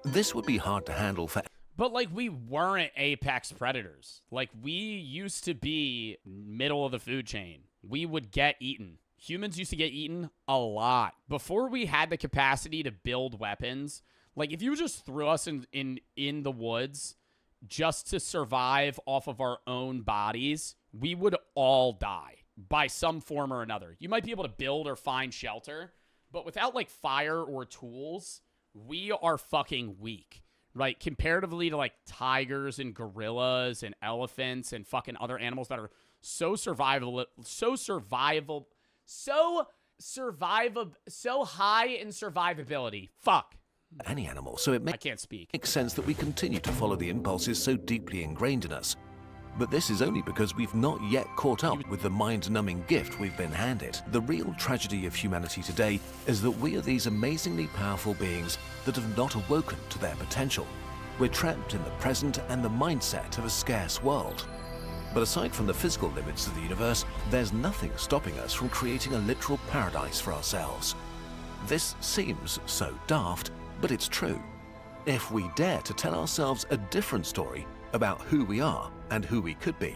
This would be hard to handle for... But, like, we weren't apex predators. Like, we used to be middle of the food chain. We would get eaten. Humans used to get eaten a lot. Before we had the capacity to build weapons, like, if you just threw us in the woods just to survive off of our own bodies, we would all die by some form or another. You might be able to build or find shelter, but without, like, fire or tools, we are fucking weak. Right, comparatively to like tigers and gorillas and elephants and fucking other animals that are so high in survivability. Fuck. Any animal, so I can't speak. Makes sense that we continue to follow the impulses so deeply ingrained in us. But this is only because we've not yet caught up with the mind-numbing gift we've been handed. The real tragedy of humanity today is that we are these amazingly powerful beings that have not awoken to their potential. We're trapped in the present and the mindset of a scarce world. But aside from the physical limits of the universe, there's nothing stopping us from creating a literal paradise for ourselves. This seems so daft, but it's true. If we dare to tell ourselves a different story about who we are and who we could be.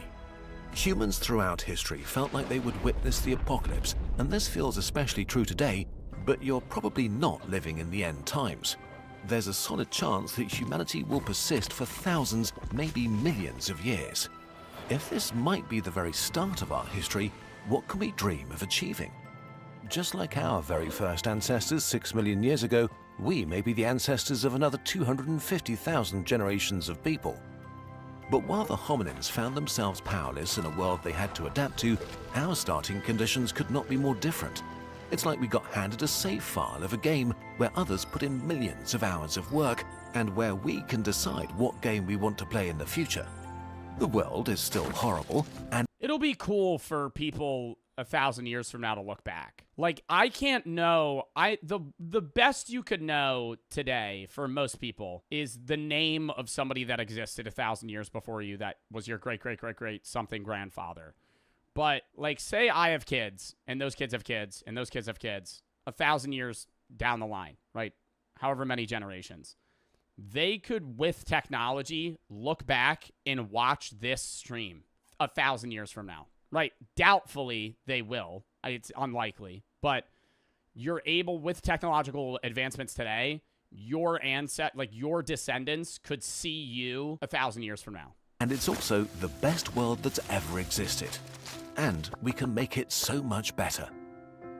Humans throughout history felt like they would witness the apocalypse, and this feels especially true today, but you're probably not living in the end times. There's a solid chance that humanity will persist for thousands, maybe millions of years. If this might be the very start of our history, what can we dream of achieving? Just like our very first ancestors 6 million years ago, we may be the ancestors of another 250,000 generations of people. But while the hominins found themselves powerless in a world they had to adapt to, our starting conditions could not be more different. It's like we got handed a save file of a game where others put in millions of hours of work and where we can decide what game we want to play in the future. The world is still horrible, and it'll be cool for people 1,000 years from now to look back. Like, I can't know. The best you could know today for most people is the name of somebody that existed 1,000 years before you that was your great something grandfather. But, like, say I have kids, and those kids have kids, and those kids have kids, 1,000 years down the line, right? However many generations. They could, with technology, look back and watch this stream 1,000 years from now. Right, doubtfully they will. It's unlikely, but you're able, with technological advancements today, your descendants could see you 1,000 years from now. And it's also the best world that's ever existed. And we can make it so much better.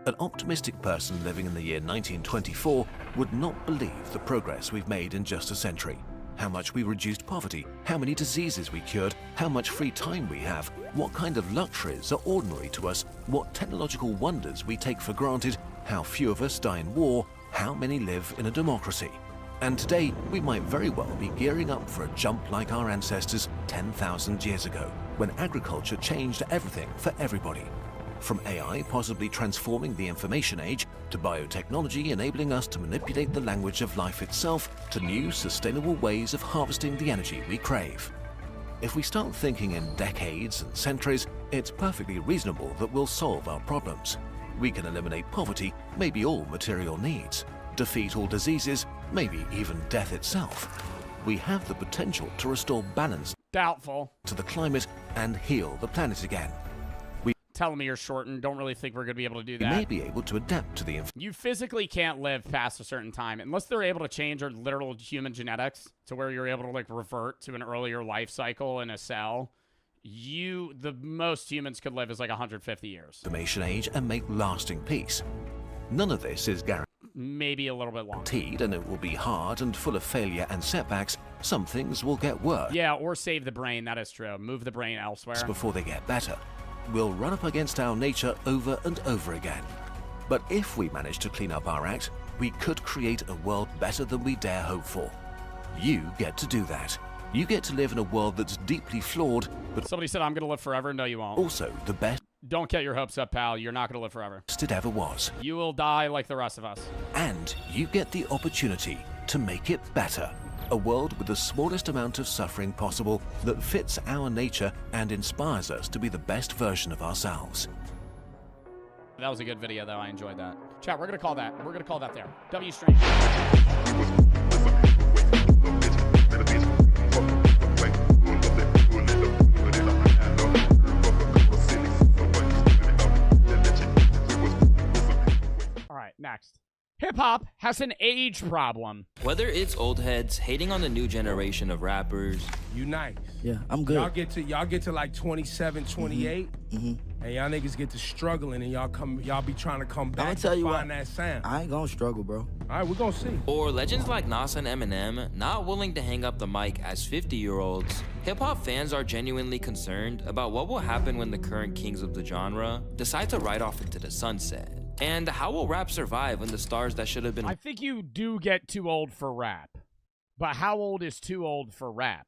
An optimistic person living in the year 1924 would not believe the progress we've made in just a century. How much we reduced poverty, how many diseases we cured, how much free time we have, what kind of luxuries are ordinary to us, what technological wonders we take for granted, how few of us die in war, how many live in a democracy. And today, we might very well be gearing up for a jump like our ancestors 10,000 years ago, when agriculture changed everything for everybody. From AI possibly transforming the information age, to biotechnology enabling us to manipulate the language of life itself, to new sustainable ways of harvesting the energy we crave. If we start thinking in decades and centuries, it's perfectly reasonable that we'll solve our problems. We can eliminate poverty, maybe all material needs, defeat all diseases, maybe even death itself. We have the potential to restore balance Doubtful. to the climate and heal the planet again. Telomere shortened. Don't really think we're going to be able to do We that. may be able to adapt to the You physically can't live past a certain time unless they're able to change our literal human genetics to where you're able to like revert to an earlier life cycle in a cell. The most humans could live is like 150 years. information age and make lasting peace. None of this is Maybe a little bit longer. guaranteed, and it will be hard and full of failure and setbacks. Some things will get worse. Yeah, or save the brain. That is true. Move the brain elsewhere. Before they get better. We'll run up against our nature over and over again. But if we manage to clean up our act, we could create a world better than we dare hope for. You get to do that. You get to live in a world that's deeply flawed, but Somebody said I'm going to live forever. No, you won't. also the best Don't get your hopes up, pal. You're not going to live forever. it ever was. You will die like the rest of us. And you get the opportunity to make it better. A world with the smallest amount of suffering possible that fits our nature and inspires us to be the best version of ourselves. That was a good video, though. I enjoyed that. Chat, we're going to call that. We're going to call that there. W string. All right, next. Hip-hop has an age problem. Whether it's old heads hating on the new generation of rappers. You nice. Yeah, I'm good. Y'all get to like 27, 28, and y'all niggas get to struggling, and y'all be trying to come back tell you find what, that sound. I ain't gonna struggle, bro. All right, we're gonna see. Or legends like Nas and Eminem not willing to hang up the mic as 50-year-olds. Hip-hop fans are genuinely concerned about what will happen when the current kings of the genre decide to ride off into the sunset. And how will rap survive when the stars that should have been— I think you do get too old for rap. But how old is too old for rap?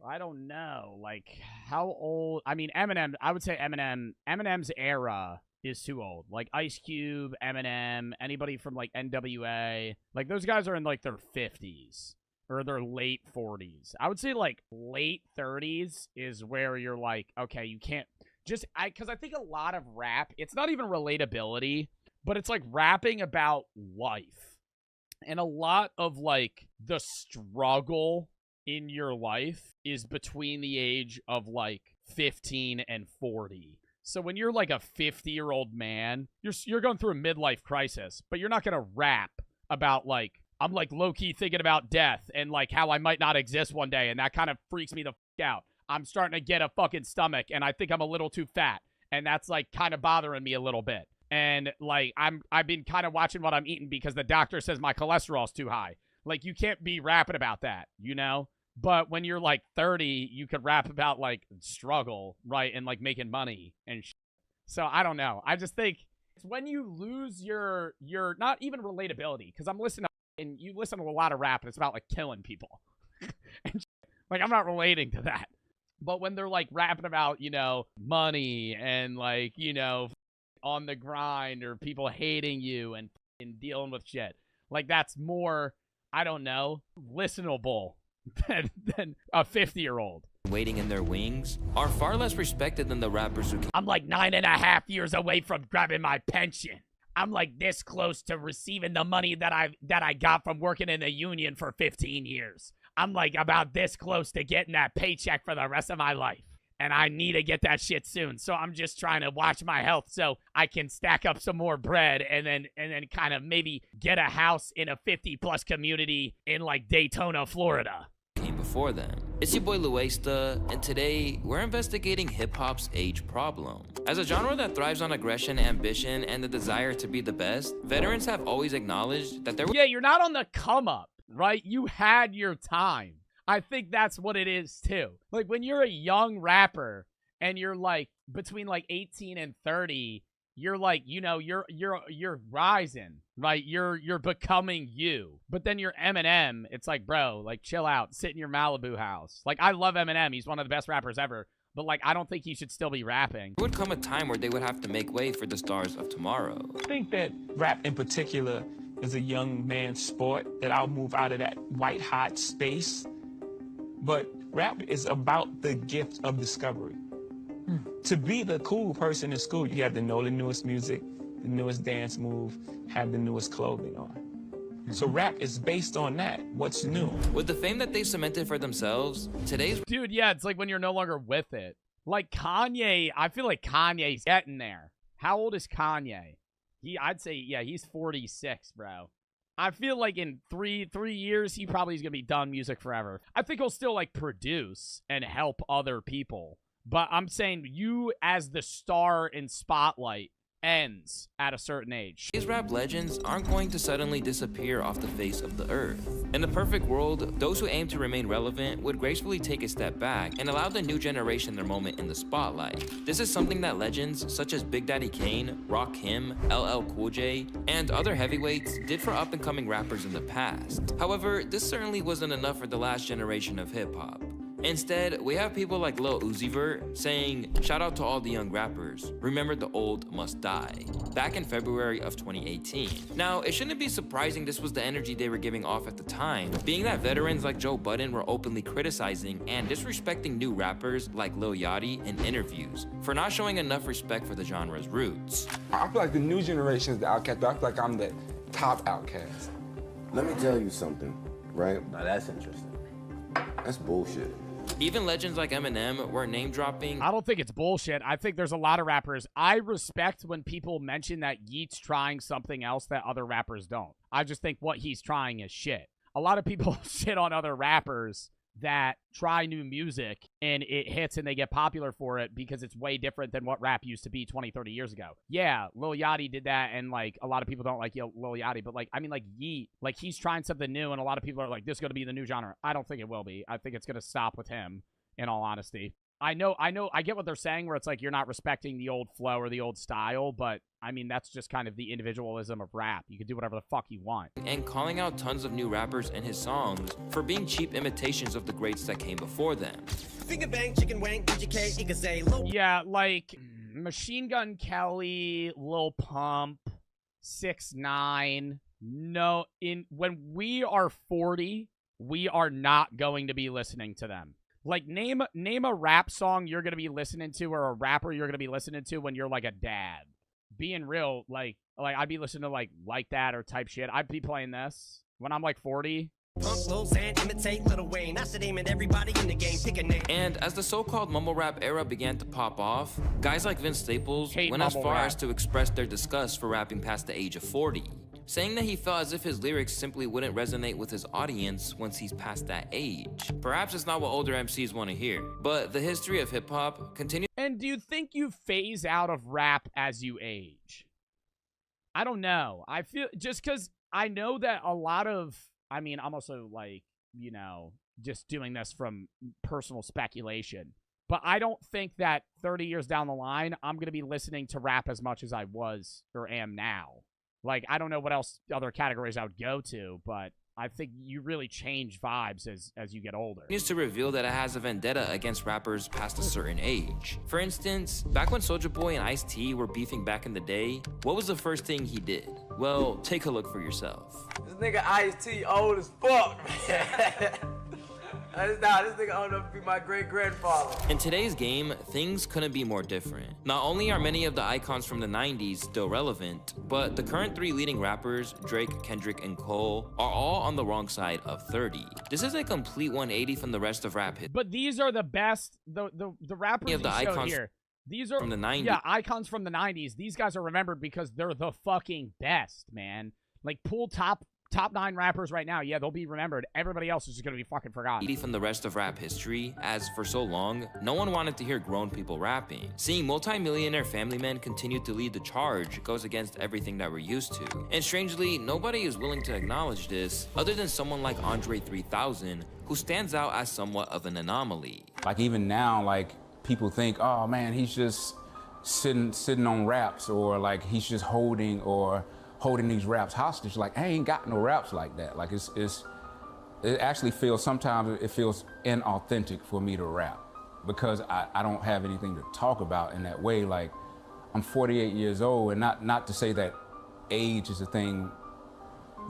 I don't know. Like, how old? I mean, Eminem, I would say Eminem's era is too old. Like, Ice Cube, Eminem, anybody from, like, NWA. Like, those guys are in, like, their 50s. Or their late 40s. I would say, like, late 30s is where you're like, okay, you can't— because I think a lot of rap, it's not even relatability, but it's like rapping about life. And a lot of like the struggle in your life is between the age of like 15 and 40. So when you're like a 50-year-old man, you're going through a midlife crisis, but you're not going to rap about like, I'm like low-key thinking about death and like how I might not exist one day, and that kind of freaks me the fuck out. I'm starting to get a fucking stomach, and I think I'm a little too fat, and that's, like, kind of bothering me a little bit. And, like, I've been kind of watching what I'm eating because the doctor says my cholesterol's too high. Like, you can't be rapping about that, you know? But when you're, like, 30, you could rap about, like, struggle, right, and, like, making money and shit. So, I don't know. I just think it's when you lose your not even relatability, because I'm listening to, and you listen to a lot of rap, and it's about, like, killing people. And shit. Like, I'm not relating to that. But when they're, like, rapping about, you know, money and, like, you know, on the grind or people hating you and dealing with shit, like, that's more, I don't know, listenable than a 50-year-old. Waiting in their wings are far less respected than the rappers who can— I'm like 9.5 years away from grabbing my pension. I'm like this close to receiving the money that I got from working in the union for 15 years. I'm like about this close to getting that paycheck for the rest of my life. And I need to get that shit soon. So I'm just trying to watch my health so I can stack up some more bread and then kind of maybe get a house in a 50-plus community in like Daytona, Florida. Came before them. It's your boy Luesta, and today we're investigating hip-hop's age problem. As a genre that thrives on aggression, ambition, and the desire to be the best, veterans have always acknowledged that there— Yeah, you're not on the come up. Right? You had your time. I think that's what it is too. Like when you're a young rapper and you're like between like 18 and 30, you're like, you know, you're rising, right? You're becoming you. But then you're Eminem, it's like, bro, like chill out, sit in your Malibu house. Like I love Eminem, he's one of the best rappers ever. But like I don't think he should still be rapping. There would come a time where they would have to make way for the stars of tomorrow. I think that rap in particular is a young man's sport, that I'll move out of that white hot space. But rap is about the gift of discovery. To be the cool person in school, you have to know the newest music, the newest dance move, have the newest clothing on. So rap is based on that. What's new? With the fame that they cemented for themselves, today's— Dude, yeah, it's like when you're no longer with it. Like Kanye, I feel like Kanye's getting there. How old is Kanye? I'd say, yeah, he's 46, bro. I feel like in three years, he probably is going to be done music forever. I think he'll still, like, produce and help other people. But I'm saying you, as the star in Spotlight, ends at a certain age. These rap legends aren't going to suddenly disappear off the face of the earth. In a perfect world, those who aim to remain relevant would gracefully take a step back and allow the new generation their moment in the spotlight. This is something that legends such as Big Daddy Kane, Rakim, LL Cool J, and other heavyweights did for up-and-coming rappers in the past. However, this certainly wasn't enough for the last generation of hip-hop. Instead, we have people like Lil Uzi Vert saying, shout out to all the young rappers, remember the old must die, back in February of 2018. Now, it shouldn't be surprising this was the energy they were giving off at the time, being that veterans like Joe Budden were openly criticizing and disrespecting new rappers like Lil Yachty in interviews for not showing enough respect for the genre's roots. I feel like the new generation is the outcast, but I feel like I'm the top outcast. Let me tell you something, right? Now that's interesting. That's bullshit. Even legends like Eminem were name dropping. I don't think it's bullshit. I think there's a lot of rappers. I respect when people mention that Yeat's trying something else that other rappers don't. I just think what he's trying is shit. A lot of people shit on other rappers that try new music and it hits and they get popular for it because it's way different than what rap used to be 20, 30 years ago. Yeah, Lil Yachty did that, and like a lot of people don't like Lil Yachty, but like, I mean, like Yeat, like he's trying something new and a lot of people are like, this is going to be the new genre. I don't think it will be. I think it's going to stop with him, in all honesty. I get what they're saying where it's like you're not respecting the old flow or the old style, but I mean, that's just kind of the individualism of rap. You can do whatever the fuck you want. And calling out tons of new rappers in his songs for being cheap imitations of the greats that came before them. Finger bang, chicken wang, DJK, you can say yeah, like Machine Gun Kelly, Lil Pump, 6ix9ine. No, when we are 40, we are not going to be listening to them. Like, name a rap song you're going to be listening to or a rapper you're going to be listening to when you're, like, a dad. Being real, like I'd be listening to, like that or type shit. I'd be playing this when I'm, like, 40. Pump, Lil Xan, imitate Lil Wayne. I should aim at everybody in the game, pick a name. And as the so-called mumble rap era began to pop off, guys like Vince Staples went as far as to express their disgust for rapping past the age of 40. Saying that he felt as if his lyrics simply wouldn't resonate with his audience once he's past that age. Perhaps it's not what older MCs want to hear, but the history of hip-hop continues. And do you think you phase out of rap as you age? I don't know. I feel, just because I know that a lot of, I mean, I'm also like, you know, just doing this from personal speculation, but I don't think that 30 years down the line, I'm going to be listening to rap as much as I was or am now. Like, I don't know what else other categories I would go to, but I think you really change vibes as you get older. Continues to reveal that it has a vendetta against rappers past a certain age. For instance, back when Soulja Boy and Ice-T were beefing back in the day, what was the first thing he did? Well, take a look for yourself. This nigga Ice-T old as fuck, man. This nigga old enough to be my great-grandfather. In today's game, things couldn't be more different. Not only are many of the icons from the 90s still relevant, but the current three leading rappers, Drake, Kendrick, and Cole, are all on the wrong side of 30. This is a complete 180 from the rest of rap hip. But these are the best, the rappers of the you showed icons here. These are from the 90s. Yeah, icons from the 90s. These guys are remembered because they're the fucking best, man. Like, pull top 9 rappers right now, yeah, they'll be remembered. Everybody else is just gonna be fucking forgotten. From the rest of rap history, as for so long, no one wanted to hear grown people rapping. Seeing multi-millionaire family men continue to lead the charge goes against everything that we're used to. And strangely, nobody is willing to acknowledge this, other than someone like Andre 3000, who stands out as somewhat of an anomaly. Like even now, like people think, oh man, he's just sitting on raps, or like he's just holding these raps hostage. Like, I ain't got no raps like that. Like it actually feels, sometimes it feels inauthentic for me to rap because I don't have anything to talk about in that way. Like, I'm 48 years old, and not to say that age is a thing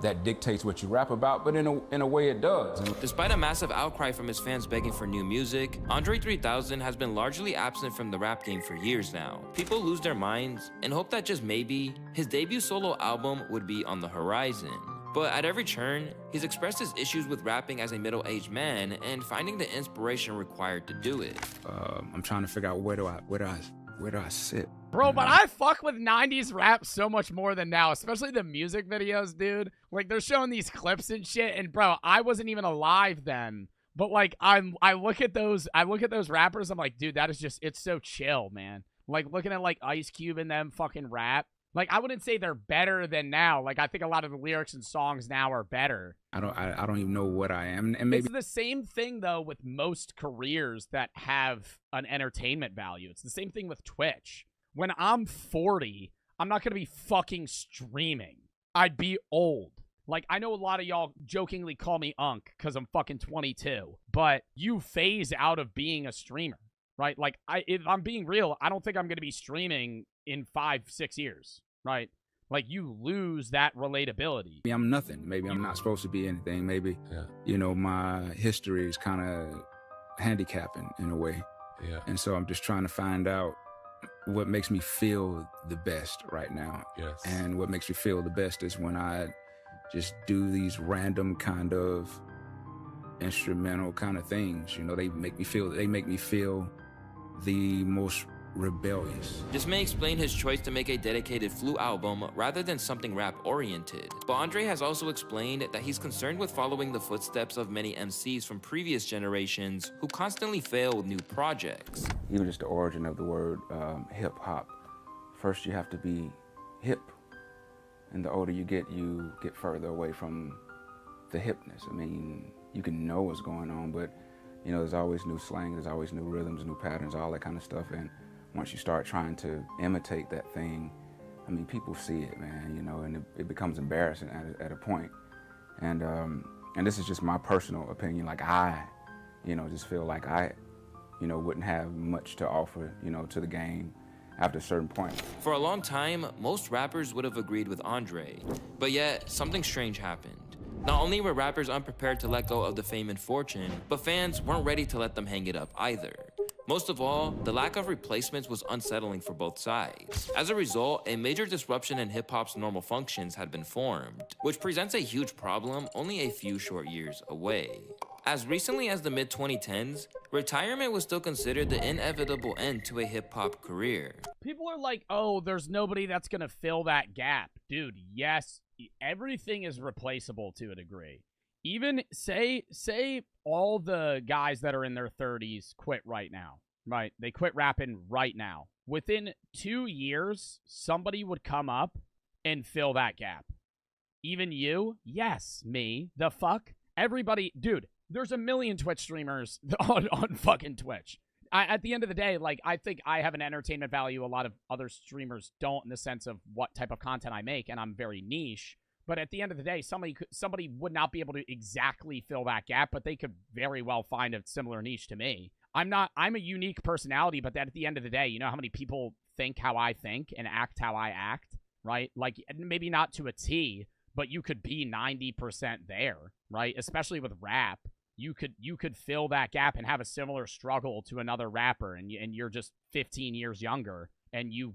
that dictates what you rap about, but in a way it does. Despite a massive outcry from his fans begging for new music, Andre 3000 has been largely absent from the rap game for years now. People lose their minds and hope that just maybe his debut solo album would be on the horizon. But at every turn, he's expressed his issues with rapping as a middle-aged man and finding the inspiration required to do it. I'm trying to figure out where do I sit? Bro, but I fuck with 90s rap so much more than now, especially the music videos, dude. Like, they're showing these clips and shit, and bro, I wasn't even alive then. But like, I look at those rappers, I'm like, dude, that is just, it's so chill, man. Like, looking at like Ice Cube and them fucking rap. Like, I wouldn't say they're better than now. Like, I think a lot of the lyrics and songs now are better. I don't even know what I am. And maybe it's the same thing though with most careers that have an entertainment value. It's the same thing with Twitch. When I'm 40, I'm not going to be fucking streaming. I'd be old. Like, I know a lot of y'all jokingly call me Unk because I'm fucking 22, but you phase out of being a streamer, right? Like, if I'm being real, I don't think I'm going to be streaming in 5-6 years, right? Like, you lose that relatability. Maybe I'm nothing. Maybe I'm not supposed to be anything. Maybe, you know, my history is kind of handicapping in a way. Yeah. And so I'm just trying to find out what makes me feel the best right now. Yes. And what makes me feel the best is when I just do these random kind of instrumental kind of things. You know, they make me feel the most rebellious. This may explain his choice to make a dedicated Flu album rather than something rap-oriented. But Andre has also explained that he's concerned with following the footsteps of many MCs from previous generations who constantly fail with new projects. Even just the origin of the word hip-hop. First you have to be hip. And the older you get further away from the hipness. I mean, you can know what's going on, but you know, there's always new slang, there's always new rhythms, new patterns, all that kind of stuff. And once you start trying to imitate that thing, I mean, people see it, man, you know, and it becomes embarrassing at a point. And this is just my personal opinion. Like, I, you know, just feel like I, you know, wouldn't have much to offer, you know, to the game after a certain point. For a long time, most rappers would have agreed with Andre, but yet something strange happened. Not only were rappers unprepared to let go of the fame and fortune, but fans weren't ready to let them hang it up either. Most of all, the lack of replacements was unsettling for both sides. As a result, a major disruption in hip-hop's normal functions had been formed, which presents a huge problem only a few short years away. As recently as the mid-2010s, retirement was still considered the inevitable end to a hip-hop career. People are like, oh, there's nobody that's going to fill that gap. Dude, yes, everything is replaceable to a degree. Even say all the guys that are in their 30s quit right now, right? They quit rapping right now. Within 2 years, somebody would come up and fill that gap. Even you? Yes, me. The fuck? Everybody, dude, there's a million Twitch streamers on fucking Twitch. At the end of the day, like, I think I have an entertainment value a lot of other streamers don't, in the sense of what type of content I make, and I'm very niche. But at the end of the day, somebody would not be able to exactly fill that gap, but they could very well find a similar niche to me. I'm a unique personality, but at the end of the day, you know how many people think how I think and act how I act, right? Like, maybe not to a T, but you could be 90% there, right? Especially with rap. You could fill that gap and have a similar struggle to another rapper, and you're just 15 years younger, and you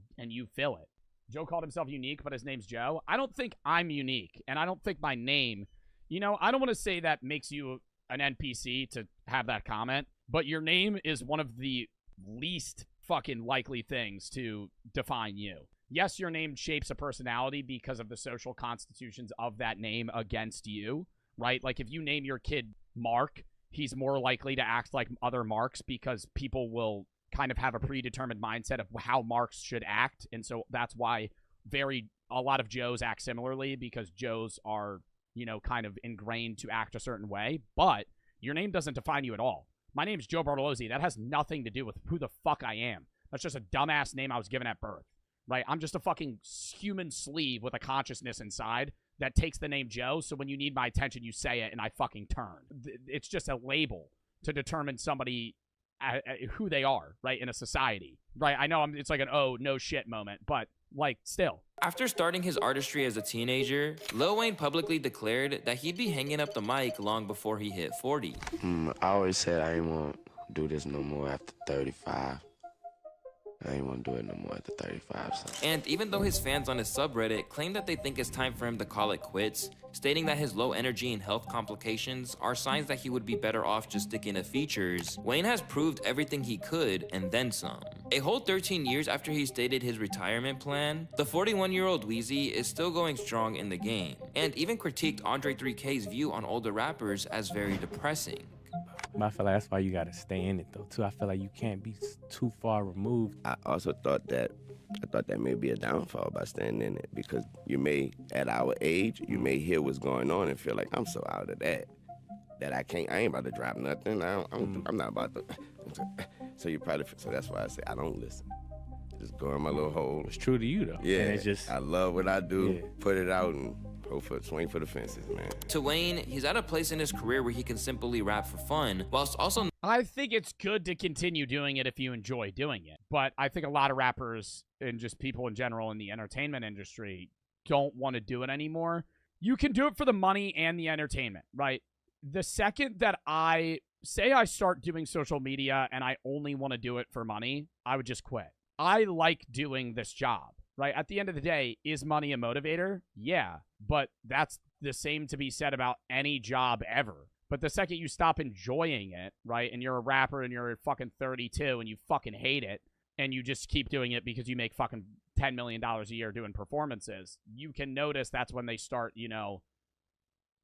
fill it. Joe called himself unique, but his name's Joe. I don't think I'm unique, and I don't think my name, you know, I don't want to say that makes you an NPC to have that comment, but your name is one of the least fucking likely things to define you. Yes, your name shapes a personality because of the social constitutions of that name against you, right? Like, if you name your kid Mark, he's more likely to act like other Marks because people will kind of have a predetermined mindset of how Marks should act. And so that's why a lot of Joes act similarly, because Joes are, you know, kind of ingrained to act a certain way. But your name doesn't define you at all. My name's Joe Bartolozzi. That has nothing to do with who the fuck I am. That's just a dumbass name I was given at birth, right? I'm just a fucking human sleeve with a consciousness inside that takes the name Joe, so when you need my attention, you say it, and I fucking turn. It's just a label to determine somebody who they are, right, in a society, right? I know it's like an oh, no shit moment, but, like, still. After starting his artistry as a teenager, Lil Wayne publicly declared that he'd be hanging up the mic long before he hit 40. I always said I ain't want to do this no more after 35. I ain't want to do it no more after 35. So. And even though his fans on his subreddit claim that they think it's time for him to call it quits, stating that his low energy and health complications are signs that he would be better off just sticking to features, Wayne has proved everything he could and then some. A whole 13 years after he stated his retirement plan, the 41-year-old Wheezy is still going strong in the game, and even critiqued Andre 3K's view on older rappers as very depressing. But I feel like that's why you gotta stay in it though too. I feel like you can't be too far removed. I also thought that may be a downfall by staying in it, because you may, at our age, you may hear what's going on and feel like I'm so out of that I ain't about to drop nothing. I'm not about to. So you probably, so that's why I say I don't listen. Just go in my little hole. It's true to you though. Yeah, and it's just, I love what I do. Yeah. Put it out and swing for the fences, man. To Wayne, he's at a place in his career where he can simply rap for fun, whilst also... I think it's good to continue doing it if you enjoy doing it. But I think a lot of rappers and just people in general in the entertainment industry don't want to do it anymore. You can do it for the money and the entertainment, right? The second that I start doing social media and I only want to do it for money, I would just quit. I like doing this job, right? At the end of the day, is money a motivator? Yeah, but that's the same to be said about any job ever. But the second you stop enjoying it, right, and you're a rapper and you're fucking 32 and you fucking hate it, and you just keep doing it because you make fucking $10 million a year doing performances, you can notice that's when they start,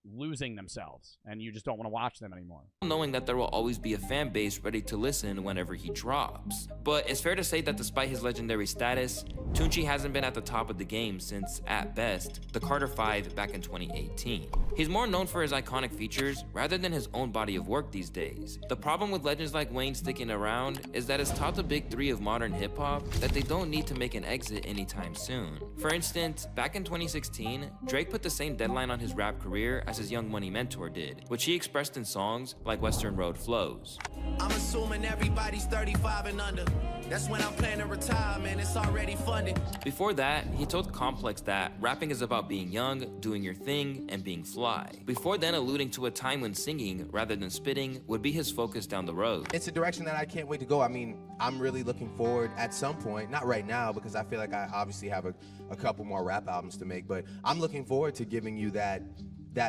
losing themselves, and you just don't want to watch them anymore. Knowing that there will always be a fan base ready to listen whenever he drops. But it's fair to say that despite his legendary status, Tunechi hasn't been at the top of the game since, at best, the Carter 5 back in 2018. He's more known for his iconic features rather than his own body of work these days. The problem with legends like Wayne sticking around is that it's taught the big three of modern hip-hop that they don't need to make an exit anytime soon. For instance, back in 2016, Drake put the same deadline on his rap career as his Young Money mentor did, which he expressed in songs like Western Road Flows. I'm assuming everybody's 35 and under. That's when I'm planning to retire, man. It's already funded. Before that, he told Complex that rapping is about being young, doing your thing, and being fly. Before then alluding to a time when singing, rather than spitting, would be his focus down the road. It's a direction that I can't wait to go. I mean, I'm really looking forward at some point, not right now, because I feel like I obviously have a couple more rap albums to make, but I'm looking forward to giving you that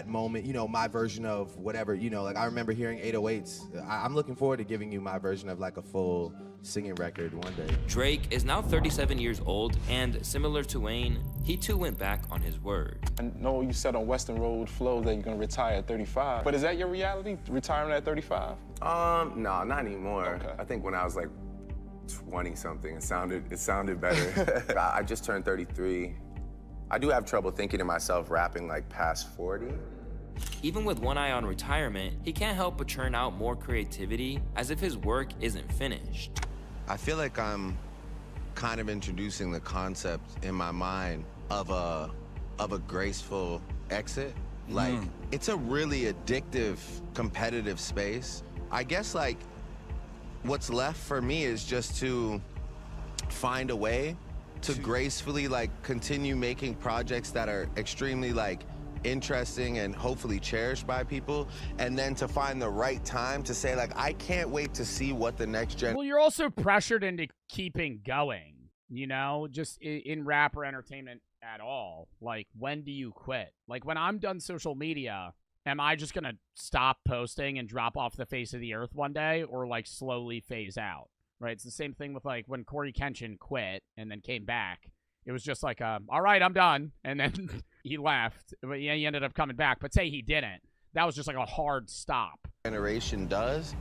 moment, my version of whatever, like I remember hearing 808s. I'm looking forward to giving you my version of like a full singing record one day. Drake is now 37 years old, and similar to Wayne, he too went back on his word. I know you said on Western Road Flow that you're gonna retire at 35, but is that your reality, retiring at 35? No, not anymore. Okay. I think when I was like 20 something, it sounded better. I just turned 33. I do have trouble thinking of myself rapping like past 40. Even with one eye on retirement, he can't help but churn out more creativity as if his work isn't finished. I feel like I'm kind of introducing the concept in my mind of a graceful exit. Like, it's a really addictive, competitive space. I guess like what's left for me is just to find a way to gracefully like continue making projects that are extremely like interesting and hopefully cherished by people, and then to find the right time to say like I can't wait to see what the next gen. Well, you're also pressured into keeping going, just in rap or entertainment at all. Like, when do you quit? Like, when I'm done social media, am I just gonna stop posting and drop off the face of the earth one day, or like slowly phase out? Right, it's the same thing with like when Corey Kenshin quit and then came back. It was just like, all right, I'm done, and then he left. But yeah, he ended up coming back. But say he didn't, that was just like a hard stop. Generation does.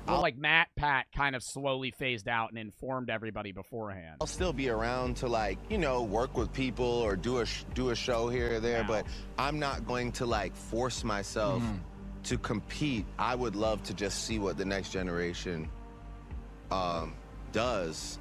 Well, like Matt Pat kind of slowly phased out and informed everybody beforehand. I'll still be around to like work with people or do a show here or there, but I'm not going to like force myself to compete. I would love to just see what the next generation does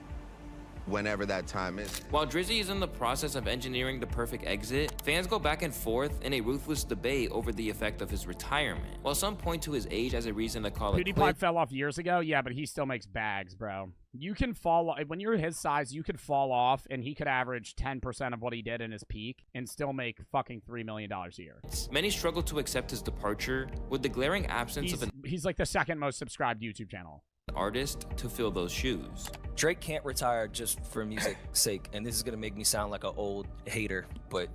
whenever that time is. While Drizzy is in the process of engineering the perfect exit, fans go back and forth in a ruthless debate over the effect of his retirement. While some point to his age as a reason to call it PewDiePie fell off years ago, yeah, but he still makes bags, bro. You can fall, when you're his size, you could fall off and he could average 10% of what he did in his peak and still make fucking $3 million a year. Many struggle to accept his departure with the glaring absence of he's like the second most subscribed YouTube channel. Artist to fill those shoes. Drake can't retire just for music's sake, and this is gonna make me sound like an old hater, but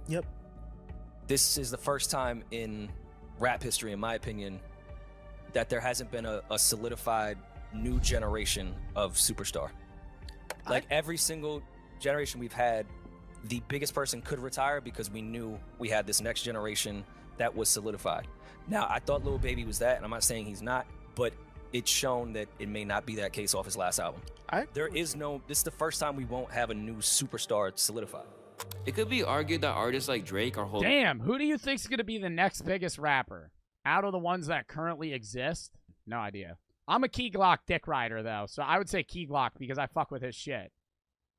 this is the first time in rap history, in my opinion, that there hasn't been a solidified new generation of superstar. Like every single generation we've had, the biggest person could retire because we knew we had this next generation that was solidified. Now, I thought Lil Baby was that, and I'm not saying he's not, but it's shown that it may not be that case off his last album. This is the first time we won't have a new superstar solidified. It could be argued that artists like Drake are holding... Damn, who do you think's gonna be the next biggest rapper? Out of the ones that currently exist? No idea. I'm a Key Glock dick rider, though, so I would say Key Glock because I fuck with his shit.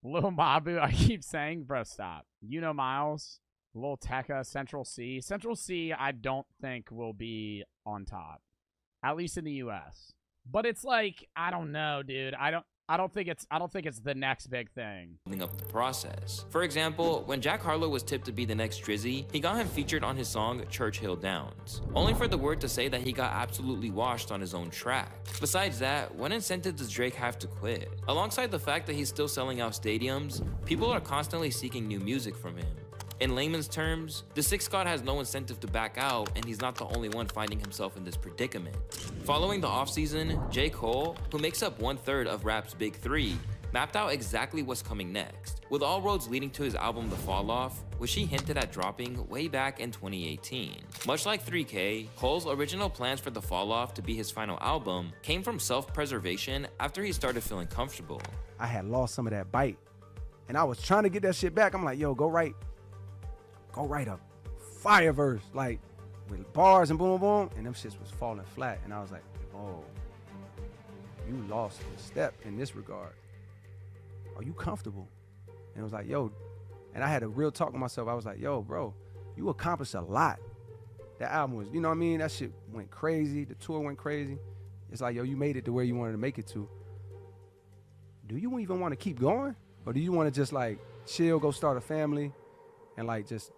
Lil Mabu, I keep saying, bro, stop. Miles? Lil Tecca, Central C. Central C, I don't think will be on top, at least in the U.S. But it's like, I don't know, dude. I don't think it's the next big thing. Up the process. For example, when Jack Harlow was tipped to be the next Drizzy, he got him featured on his song Churchill Downs, only for the word to say that he got absolutely washed on his own track. Besides that, what incentive does Drake have to quit? Alongside the fact that he's still selling out stadiums, people are constantly seeking new music from him. In layman's terms, the Six God has no incentive to back out, and he's not the only one finding himself in this predicament. Following the offseason, J. Cole, who makes up 1/3 of rap's big three, mapped out exactly what's coming next, with all roads leading to his album The Fall Off, which he hinted at dropping way back in 2018. Much like 3K, Cole's original plans for The Fall Off to be his final album came from self-preservation after he started feeling comfortable. I had lost some of that bite, and I was trying to get that shit back. I'm like, yo, go write a fire verse, like with bars and boom, boom, and them shits was falling flat. And I was like, oh, you lost a step in this regard. Are you comfortable? And it was like, yo, and I had a real talk with myself. I was like, yo, bro, you accomplished a lot. That album was, you know what I mean? That shit went crazy. The tour went crazy. It's like, yo, you made it to where you wanted to make it to. Do you even want to keep going? Or do you want to just like chill, go start a family, and like just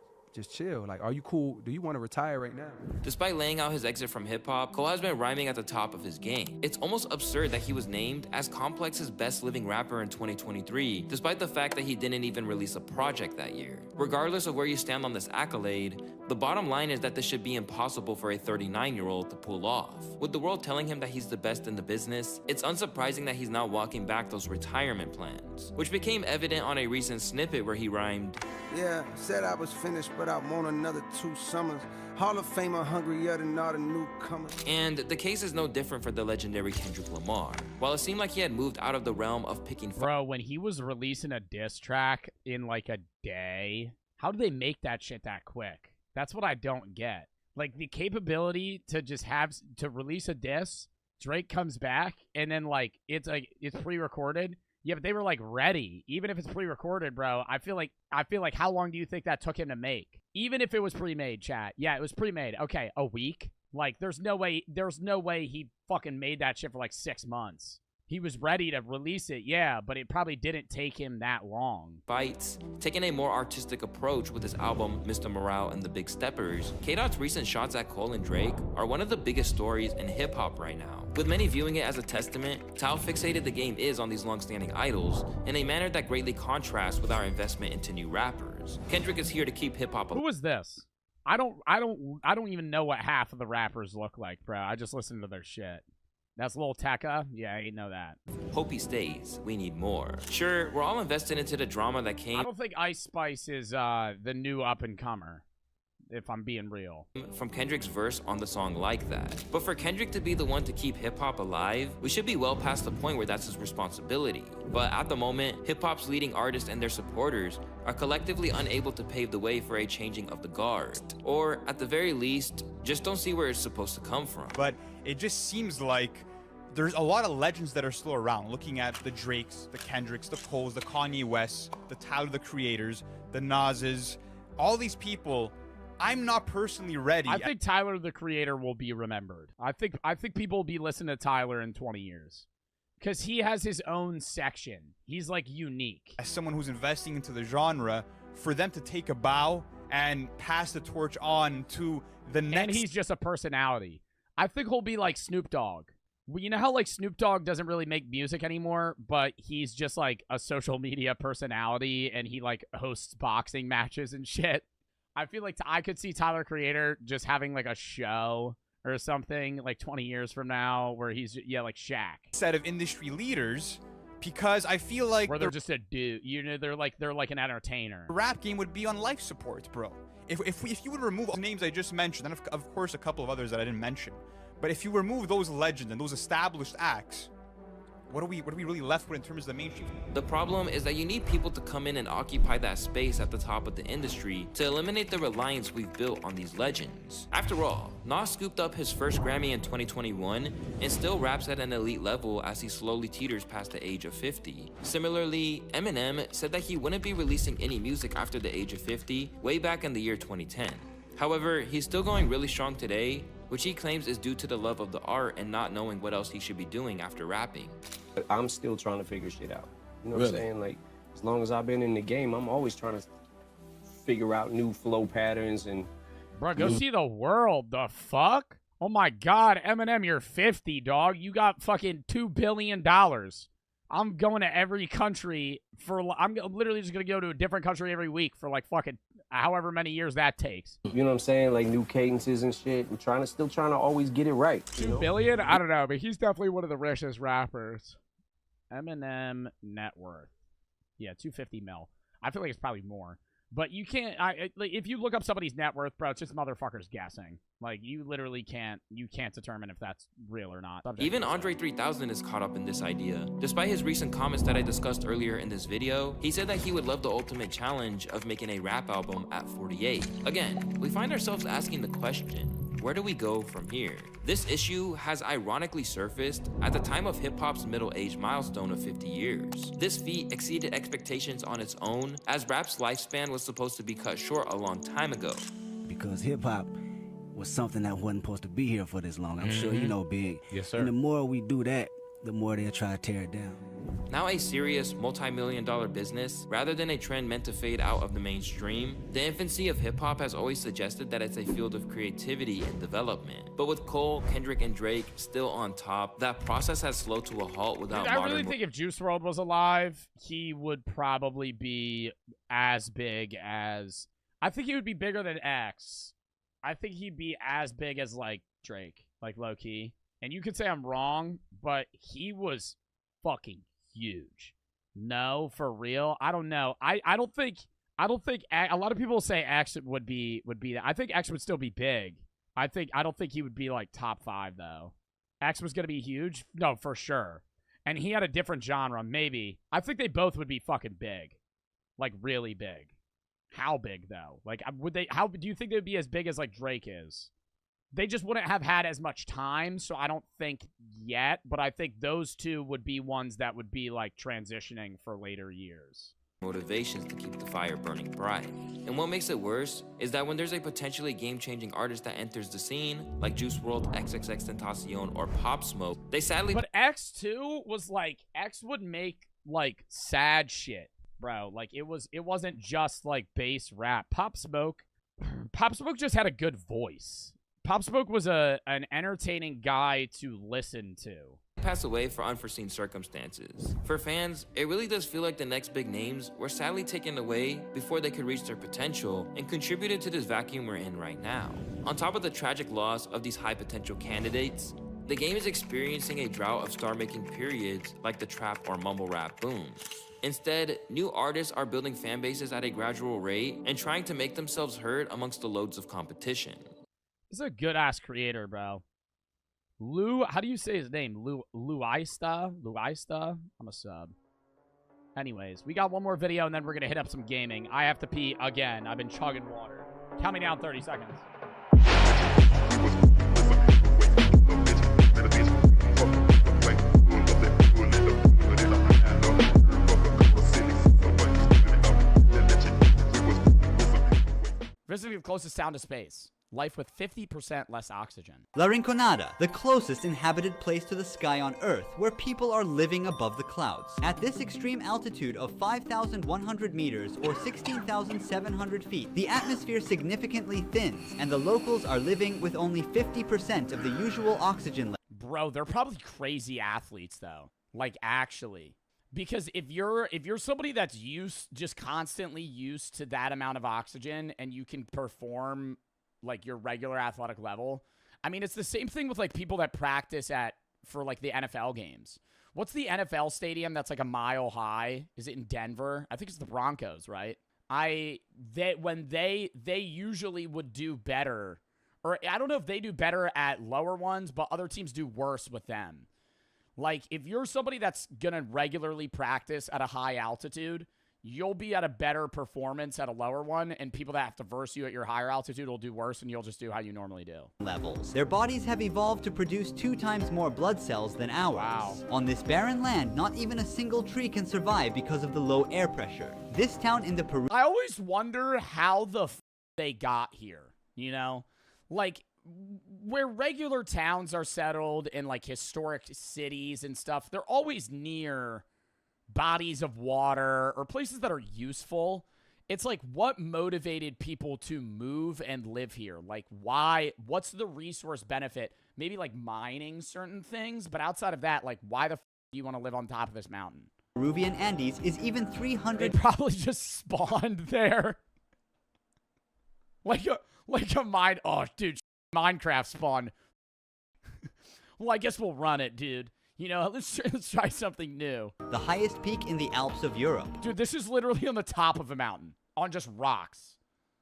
chill? Like, are you cool? Do you want to retire right now? Despite laying out his exit from hip-hop, Cole has been rhyming at the top of his game. It's almost absurd that he was named as Complex's best living rapper in 2023, despite the fact that he didn't even release a project that year. Regardless of where you stand on this accolade, the bottom line is that this should be impossible for a 39-year-old to pull off. With the world telling him that he's the best in the business, it's unsurprising that he's now walking back those retirement plans, which became evident on a recent snippet where he rhymed, yeah, said I was finished, but I want another 2 summers. Hall of Famer hungrier than all the newcomers. And the case is no different for the legendary Kendrick Lamar. While it seemed like he had moved out of the realm of picking... Bro, when he was releasing a diss track in like a day, how did they make that shit that quick? That's what I don't get. Like, the capability to just to release a diss, Drake comes back, and then like it's pre-recorded. Yeah, but they were like ready. Even if it's pre-recorded, bro, I feel like how long do you think that took him to make? Even if it was pre-made, chat. Yeah, it was pre-made. Okay, a week? Like, there's no way he fucking made that shit for like 6 months. He was ready to release it, yeah, but it probably didn't take him that long. Bites, taking a more artistic approach with his album Mr. Morale and the Big Steppers, K-Dot's recent shots at Cole and Drake are one of the biggest stories in hip-hop right now. With many viewing it as a testament to how fixated the game is on these long-standing idols, in a manner that greatly contrasts with our investment into new rappers. Kendrick is here to keep hip-hop alive. Who is this? I don't even know what half of the rappers look like, bro. I just listen to their shit. That's Lil Tecca? Yeah, I know that. Hope he stays. We need more. Sure, we're all invested into the drama that came... I don't think Ice Spice is the new up-and-comer, if I'm being real. ...from Kendrick's verse on the song Like That. But for Kendrick to be the one to keep hip-hop alive, we should be well past the point where that's his responsibility. But at the moment, hip-hop's leading artists and their supporters are collectively unable to pave the way for a changing of the guard. Or, at the very least, just don't see where it's supposed to come from. But it just seems like there's a lot of legends that are still around, looking at the Drakes, the Kendricks, the Coles, the Kanye Wests, the Tyler, the Creators, the Nas's, all these people. I'm not personally ready. I think Tyler, the Creator, will be remembered. I think people will be listening to Tyler in 20 years. Because he has his own section. He's, like, unique. As someone who's investing into the genre, for them to take a bow and pass the torch on to the next... And he's just a personality. I think he'll be like Snoop Dogg. You know how, like, Snoop Dogg doesn't really make music anymore, but he's just, like, a social media personality, and he, like, hosts boxing matches and shit? I feel like I could see Tyler, Creator, just having, like, a show or something, like, 20 years from now, where he's, yeah, like Shaq. Set of industry leaders, because I feel like... Where they're just a dude. You know, they're like an entertainer. The rap game would be on life support, bro. If you would remove all the names I just mentioned, and of course a couple of others that I didn't mention, but if you remove those legends and those established acts, what are we really left with in terms of the mainstream? The problem is that you need people to come in and occupy that space at the top of the industry to eliminate the reliance we've built on these legends. After all, Nas scooped up his first Grammy in 2021 and still raps at an elite level as he slowly teeters past the age of 50. Similarly, Eminem said that he wouldn't be releasing any music after the age of 50 way back in the year 2010. However, he's still going really strong today, which he claims is due to the love of the art and not knowing what else he should be doing after rapping. I'm still trying to figure shit out. You know what I'm Really? saying? Like, as long as I've been in the game, I'm always trying to figure out new flow patterns and... Bro, go see the world. The fuck? Oh my God, Eminem, you're 50, dog. You got fucking $2 billion. I'm going to every country for... I'm literally just going to go to a different country every week for like fucking however many years that takes. You know what I'm saying? Like new cadences and shit. I'm still trying to always get it right. You know? $2 billion? I don't know, but he's definitely one of the richest rappers. Eminem net worth. Yeah, 250 mil. I feel like it's probably more. But you can't, like, if you look up somebody's net worth, bro, it's just motherfuckers guessing. Like, you literally can't determine if that's real or not. Even Andre 3000 is caught up in this idea. Despite his recent comments that I discussed earlier in this video, he said that he would love the ultimate challenge of making a rap album at 48. Again, we find ourselves asking the question, where do we go from here? This issue has ironically surfaced at the time of hip-hop's middle-age milestone of 50 years. This feat exceeded expectations on its own, as rap's lifespan was supposed to be cut short a long time ago. Because hip-hop was something that wasn't supposed to be here for this long. I'm sure Mhm. you know, Big. Yes, sir. And the more we do that, the more they'll try to tear it down. Now a serious multi-million-dollar business, rather than a trend meant to fade out of the mainstream, the infancy of hip-hop has always suggested that it's a field of creativity and development. But with Cole, Kendrick, and Drake still on top, that process has slowed to a halt without I modern... really think if Juice WRLD was alive, he would probably be as big as... I think he would be bigger than X. I think he'd be as big as, like, Drake, like, low-key. And you could say I'm wrong, but he was fucking huge. No, for real. I don't know. I don't think a lot of people say X would be that. I think X would still be big. I don't think he would be like top 5 though. X was gonna be huge. No, for sure. And he had a different genre. Maybe. I think they both would be fucking big, like really big. How big though? Like would they? How do you think they would be as big as like Drake is? They just wouldn't have had as much time, so I don't think yet, but I think those two would be ones that would be, like, transitioning for later years. motivations to keep the fire burning bright. And what makes it worse is that when there's a potentially game-changing artist that enters the scene, like Juice WRLD, XXXTentacion, or Pop Smoke, they sadly... But X, too, was, like, X would make, like, sad shit, bro. Like, it wasn't just, like, bass rap. Pop Smoke just had a good voice. Pop Smoke was an entertaining guy to listen to. Pass away for unforeseen circumstances. For fans, it really does feel like the next big names were sadly taken away before they could reach their potential and contributed to this vacuum we're in right now. On top of the tragic loss of these high potential candidates, the game is experiencing a drought of star-making periods like the trap or mumble rap boom. Instead, new artists are building fan bases at a gradual rate and trying to make themselves heard amongst the loads of competition. This is a good-ass creator, bro. Lou, how do you say his name? Luista? I'm a sub. Anyways, we got one more video, and then we're going to hit up some gaming. I have to pee again. I've been chugging water. Count me down 30 seconds. Visiting the closest sound to space. Life with 50% less oxygen. La Rinconada, the closest inhabited place to the sky on Earth, where people are living above the clouds. At this extreme altitude of 5,100 meters or 16,700 feet, the atmosphere significantly thins, and the locals are living with only 50% of the usual oxygen level. Bro, they're probably crazy athletes, though. Like, actually. Because if you're somebody that's just constantly used to that amount of oxygen and you can perform like your regular athletic level. I mean, it's the same thing with like people that practice for like the NFL games. What's the NFL stadium that's like a mile high? Is it in Denver? I think it's the Broncos, right? They usually would do better, or I don't know if they do better at lower ones, but other teams do worse with them. Like, if you're somebody that's going to regularly practice at a high altitude, you'll be at a better performance at a lower one, and people that have to verse you at your higher altitude will do worse, and you'll just do how you normally do. Levels. Their bodies have evolved to produce 2 times more blood cells than ours. Wow. On this barren land, not even a single tree can survive because of the low air pressure. This town in the Peru... I always wonder how the they got here, you know? Like, where regular towns are settled in, like, historic cities and stuff, they're always near bodies of water or places that are useful. It's like, what motivated people to move and live here? Like, why? What's the resource benefit? Maybe, like, mining certain things, but outside of that, like, why the do you want to live on top of this mountain? Peruvian Andes is even 300... They probably just spawned there. Like a mine... Oh, dude, Minecraft spawn. Well, I guess we'll run it, dude. You know, let's try something new. The highest peak in the Alps of Europe. Dude, this is literally on the top of a mountain. On just rocks.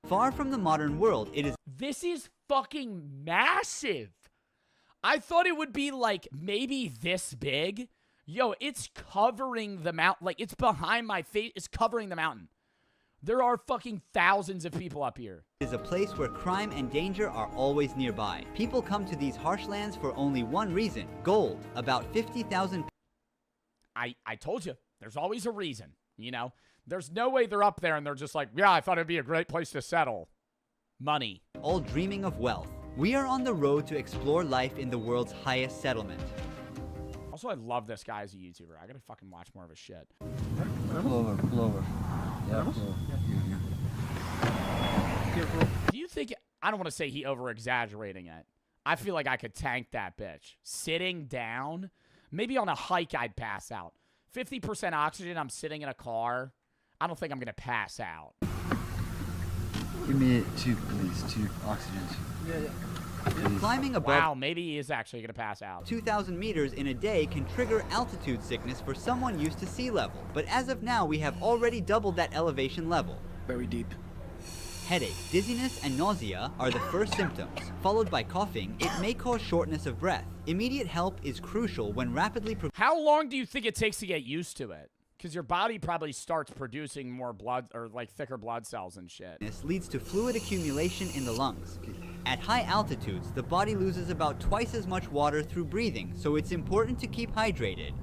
Far from the modern world, it is... This is fucking massive. I thought it would be, like, maybe this big. Yo, it's covering the mountain. Like, it's behind my face. It's covering the mountain. There are fucking thousands of people up here. It is a place where crime and danger are always nearby. People come to these harsh lands for only one reason: gold. About 50,000... I told you, there's always a reason, you know? There's no way they're up there and they're just like, yeah, I thought it'd be a great place to settle. Money. All dreaming of wealth. We are on the road to explore life in the world's highest settlement. Also, I love this guy as a YouTuber. I gotta fucking watch more of his shit. Pull over. Yeah, Do you think... I don't want to say he over-exaggerating it. I feel like I could tank that bitch. Sitting down? Maybe on a hike I'd pass out. 50% oxygen, I'm sitting in a car. I don't think I'm gonna pass out. Give me 2, please. 2 oxygens. Yeah. Climbing above... Wow, maybe he is actually gonna pass out. 2,000 meters in a day can trigger altitude sickness for someone used to sea level. But as of now, we have already doubled that elevation level. Very deep. Headache, dizziness, and nausea are the first symptoms. Followed by coughing, it may cause shortness of breath. Immediate help is crucial when rapidly... How long do you think it takes to get used to it? Because your body probably starts producing more blood, or like thicker blood cells and shit. This leads to fluid accumulation in the lungs. At high altitudes, the body loses about twice as much water through breathing, so it's important to keep hydrated.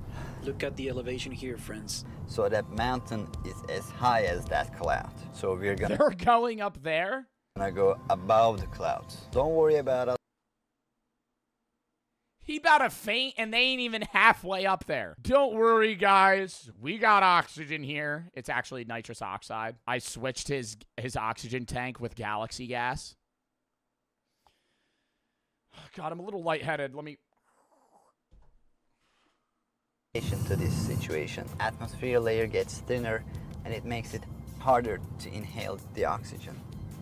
Look at the elevation here, friends. So that mountain is as high as that cloud. So we're gonna... They're going up there? Gonna go above the clouds. Don't worry about it. He about to faint, and they ain't even halfway up there. Don't worry, guys. We got oxygen here. It's actually nitrous oxide. I switched his oxygen tank with galaxy gas. God, I'm a little lightheaded. Let me... To this situation, atmosphere layer gets thinner, and it makes it harder to inhale the oxygen.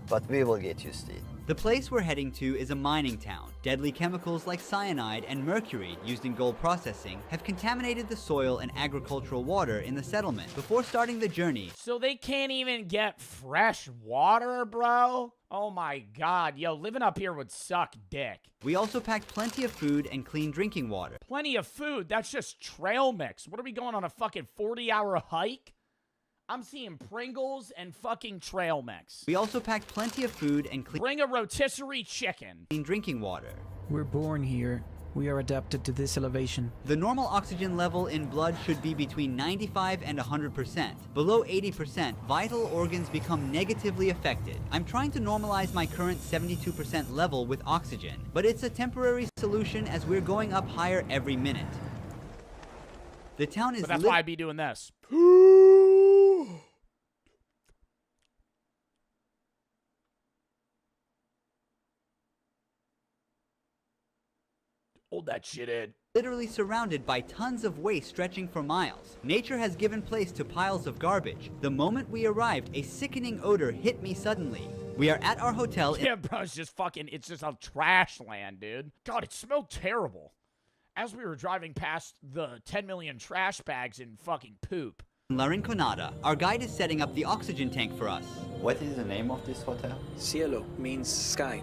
But we will get used to it. The place we're heading to is a mining town. Deadly chemicals like cyanide and mercury used in gold processing have contaminated the soil and agricultural water in the settlement. Before starting the journey... So they can't even get fresh water, bro? Oh my god, yo, living up here would suck dick. We also packed plenty of food and clean drinking water. Plenty of food? That's just trail mix. What are we going on, a fucking 40-hour hike? I'm seeing Pringles and fucking trail mix. We also packed plenty of food and Bring a rotisserie chicken. Clean drinking water. We're born here. We are adapted to this elevation. The normal oxygen level in blood should be between 95 and 100%. Below 80%, vital organs become negatively affected. I'm trying to normalize my current 72% level with oxygen, but it's a temporary solution as we're going up higher every minute. The town is... But that's why I'd be doing this. Hold that shit in. Literally surrounded by tons of waste stretching for miles. Nature has given place to piles of garbage. The moment we arrived, a sickening odor hit me suddenly. We are at our hotel. Yeah, bro, it's just fucking, it's just a trash land, dude. God, it smelled terrible. As we were driving past the 10 million trash bags in fucking poop. La Rinconada, our guide is setting up the oxygen tank for us. What is the name of this hotel? Cielo means sky.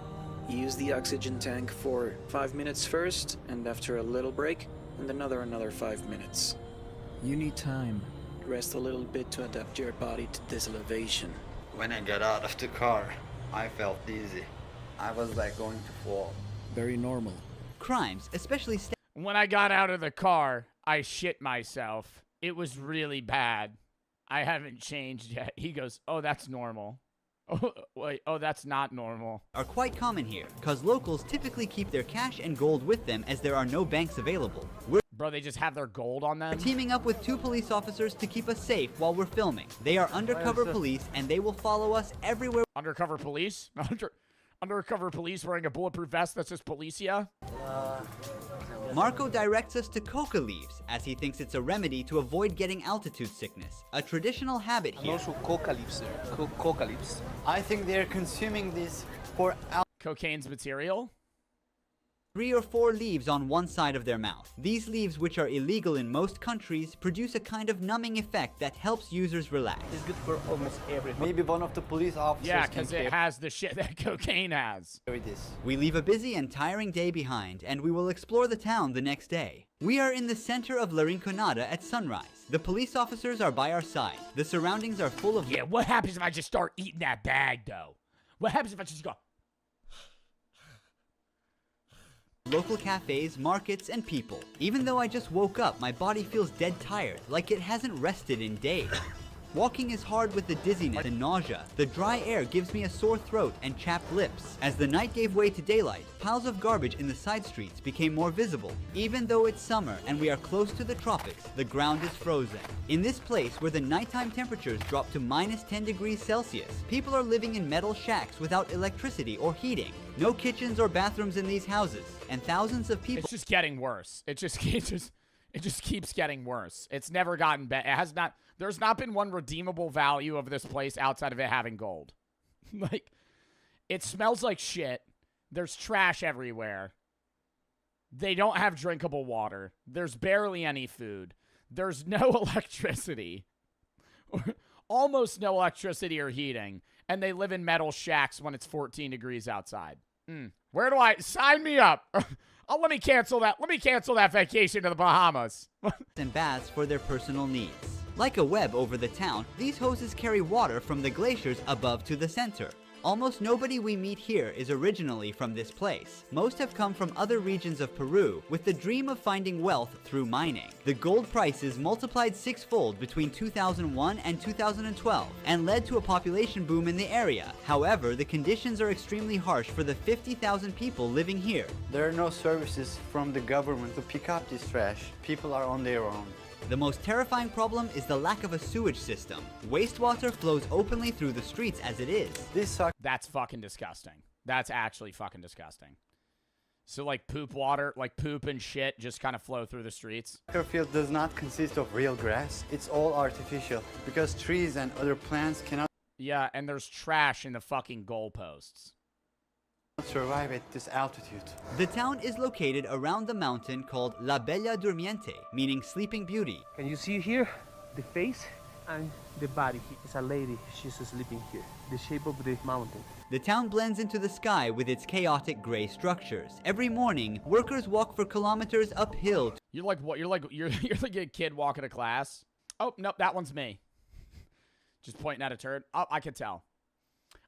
You use the oxygen tank for 5 minutes first, and after a little break, and another 5 minutes. You need time. Rest a little bit to adapt your body to this elevation. When I got out of the car, I felt dizzy. I was like going to fall. Very normal. Crimes, especially When I got out of the car, I shit myself. It was really bad. I haven't changed yet. He goes, oh, that's normal. Oh, wait, oh, that's not normal. Are quite common here, cause locals typically keep their cash and gold with them as there are no banks available. Bro, they just have their gold on them? We're teaming up with 2 police officers to keep us safe while we're filming. They are undercover police and they will follow us everywhere. Undercover police? Undercover police wearing a bulletproof vest that says Policia? Marco directs us to coca leaves, as he thinks it's a remedy to avoid getting altitude sickness, a traditional habit here. Also coca leaves there. Coca leaves. I think they're consuming this for cocaine's material? 3 or 4 leaves on one side of their mouth. These leaves, which are illegal in most countries, produce a kind of numbing effect that helps users relax. It's good for almost everything. Maybe one of the police officers. Yeah, because it has the shit that cocaine has. We leave a busy and tiring day behind, and we will explore the town the next day. We are in the center of La Rinconada at sunrise. The police officers are by our side. The surroundings are full of... Yeah, what happens if I just start eating that bag, though? What happens if I just go... local cafes, markets, and people. Even though I just woke up, my body feels dead tired, like it hasn't rested in days. Walking is hard with the dizziness and nausea. The dry air gives me a sore throat and chapped lips. As the night gave way to daylight, piles of garbage in the side streets became more visible. Even though it's summer and we are close to the tropics, the ground is frozen. In this place where the nighttime temperatures drop to -10 degrees Celsius, people are living in metal shacks without electricity or heating. No kitchens or bathrooms in these houses, and thousands of people... It's just getting worse. It just keeps getting worse. It's never gotten better. It has not... There's not been one redeemable value of this place outside of it having gold. Like, it smells like shit. There's trash everywhere. They don't have drinkable water. There's barely any food. There's no electricity. Almost no electricity or heating. And they live in metal shacks when it's 14 degrees outside. Where do I... Sign me up. Oh, let me cancel that. Let me cancel that vacation to the Bahamas. and baths for their personal needs. Like a web over the town, these hoses carry water from the glaciers above to the center. Almost nobody we meet here is originally from this place. Most have come from other regions of Peru with the dream of finding wealth through mining. The gold prices multiplied 6-fold between 2001 and 2012 and led to a population boom in the area. However, the conditions are extremely harsh for the 50,000 people living here. There are no services from the government to pick up this trash. People are on their own. The most terrifying problem is the lack of a sewage system. Wastewater flows openly through the streets as it is. This sucks. That's fucking disgusting. That's actually fucking disgusting. So like poop water, like poop and shit just kind of flow through the streets. Soccer field does not consist of real grass. It's all artificial because trees and other plants cannot Yeah, and there's trash in the fucking goalposts. Survive at this altitude. The town is located around the mountain called La Bella Durmiente, meaning sleeping beauty. Can you see here the face and the body? It's a lady. She's sleeping here. The shape of the mountain. The town blends into the sky with its chaotic gray structures. Every morning, workers walk for kilometers uphill. You're like what? You're like a kid walking to class. Oh nope, that one's me. Just pointing at a turd. Oh, I can tell.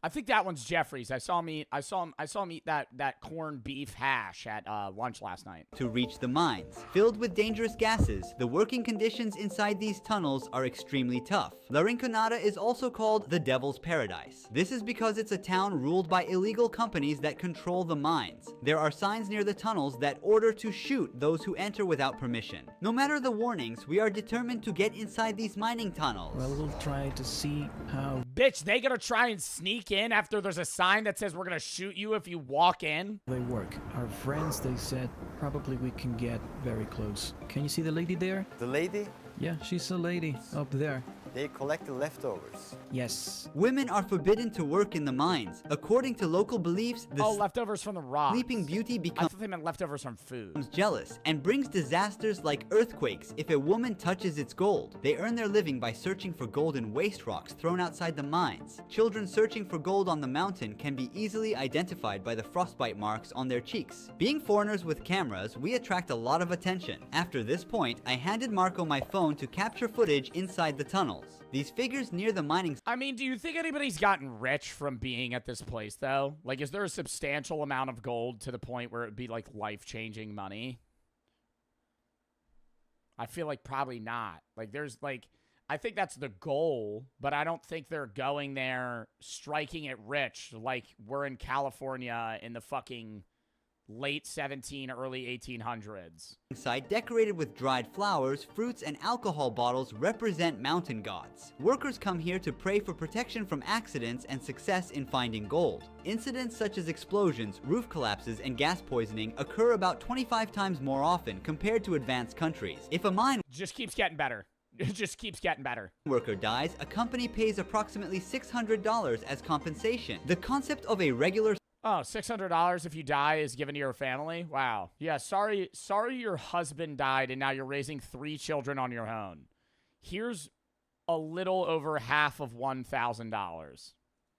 I think that one's Jeffrey's. I saw him eat that corned beef hash at lunch last night. To reach the mines. Filled with dangerous gases, the working conditions inside these tunnels are extremely tough. La Rinconada is also called the Devil's Paradise. This is because it's a town ruled by illegal companies that control the mines. There are signs near the tunnels that order to shoot those who enter without permission. No matter the warnings, we are determined to get inside these mining tunnels. Well, we'll try to see how... Bitch, they gonna try and sneak in after there's a sign that says we're gonna shoot you if you walk in? They work. Our friends, they said, probably we can get very close. Can you see the lady there? The lady? Yeah, she's a lady up there. They collect the leftovers. Yes. Women are forbidden to work in the mines. According to local beliefs, the leftovers from the rocks. Sleeping Beauty I becomes thought they meant leftovers from food. jealous and brings disasters like earthquakes if a woman touches its gold. They earn their living by searching for gold in waste rocks thrown outside the mines. Children searching for gold on the mountain can be easily identified by the frostbite marks on their cheeks. Being foreigners with cameras, we attract a lot of attention. After this point, I handed Marco my phone to capture footage inside the tunnels. These figures near the mining... I mean, do you think anybody's gotten rich from being at this place, though? Like, is there a substantial amount of gold to the point where it would be, like, life-changing money? I feel like probably not. Like, there's, like... I think that's the goal, but I don't think they're going there striking it rich like we're in California in the fucking late early 1800s. Inside, decorated with dried flowers, fruits, and alcohol bottles, represent mountain gods. Workers come here to pray for protection from accidents and success in finding gold. Incidents such as explosions, roof collapses, and gas poisoning occur about 25 times more often compared to advanced countries. If a mine just keeps getting better. It just keeps getting better. Worker dies, a company pays approximately $600 as compensation. The concept of a regular... Oh, $600 if you die is given to your family? Wow. Yeah, sorry your husband died and now you're raising 3 children on your own. Here's a little over half of $1,000.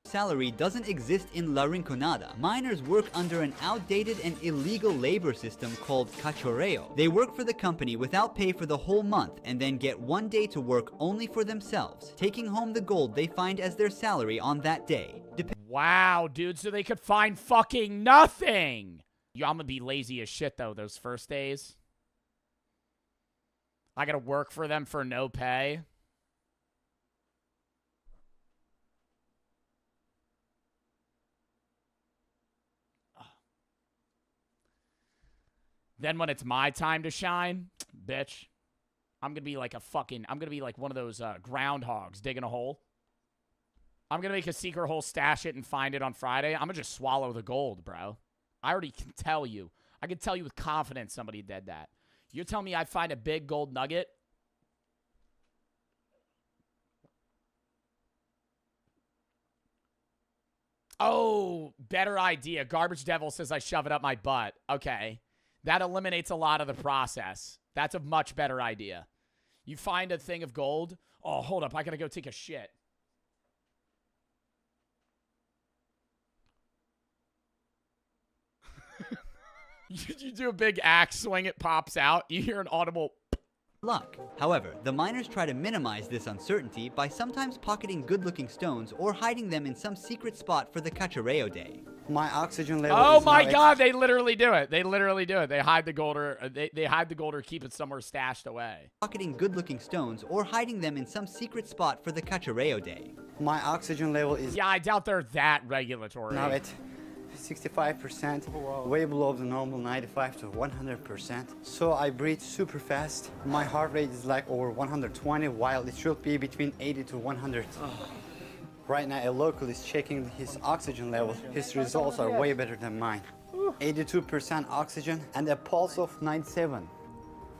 Salary doesn't exist in La Rinconada. Miners work under an outdated and illegal labor system called cachorreo. They work for the company without pay for the whole month and then get 1 day to work only for themselves, taking home the gold they find as their salary on that day. Wow, dude, so they could find fucking nothing! Yo, I'm gonna be lazy as shit, though, those first days. I gotta work for them for no pay. Then when it's my time to shine, bitch, I'm gonna be like I'm gonna be like one of those groundhogs digging a hole. I'm gonna make a secret hole, stash it, and find it on Friday. I'm gonna just swallow the gold, bro. I already can tell you. I can tell you with confidence somebody did that. You're telling me I find a big gold nugget? Oh, better idea. Garbage Devil says I shove it up my butt. Okay. That eliminates a lot of the process. That's a much better idea. You find a thing of gold. Oh, hold up. I gotta go take a shit. You do a big axe swing, it pops out. You hear an audible luck. However, the miners try to minimize this uncertainty by sometimes pocketing good-looking stones or hiding them in some secret spot for the cachorreo day. My oxygen level Oh is my now god, they literally do it. They literally do it. They hide the gold or they hide the gold or keep it somewhere stashed away. Pocketing good-looking stones or hiding them in some secret spot for the cachorreo day. My oxygen level is Yeah, I doubt they're that regulatory. now at 65%, way below the normal 95 to 100%. So I breathe super fast. My heart rate is like over 120, while it should be between 80 to 100. Right now, a local is checking his oxygen level. His results are way better than mine. 82% oxygen and a pulse of 97.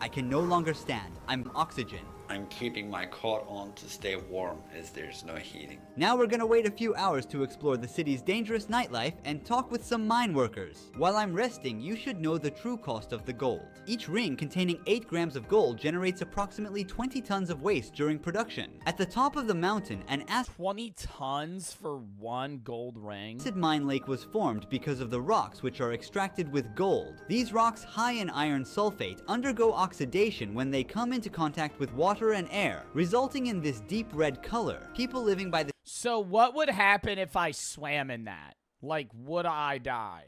I can no longer stand. I'm oxygen. I'm keeping my coat on to stay warm as there's no heating. Now we're gonna wait a few hours to explore the city's dangerous nightlife and talk with some mine workers. While I'm resting, you should know the true cost of the gold. Each ring containing 8 grams of gold generates approximately 20 tons of waste during production. At the top of the mountain, an 20 tons for 1 gold ring? Acid mine lake was formed because of the rocks which are extracted with gold. These rocks, high in iron sulfate, undergo oxidation when they come into contact with water and air, resulting in this deep red color. People living by the So what would happen if I swam in that? Like, would I die?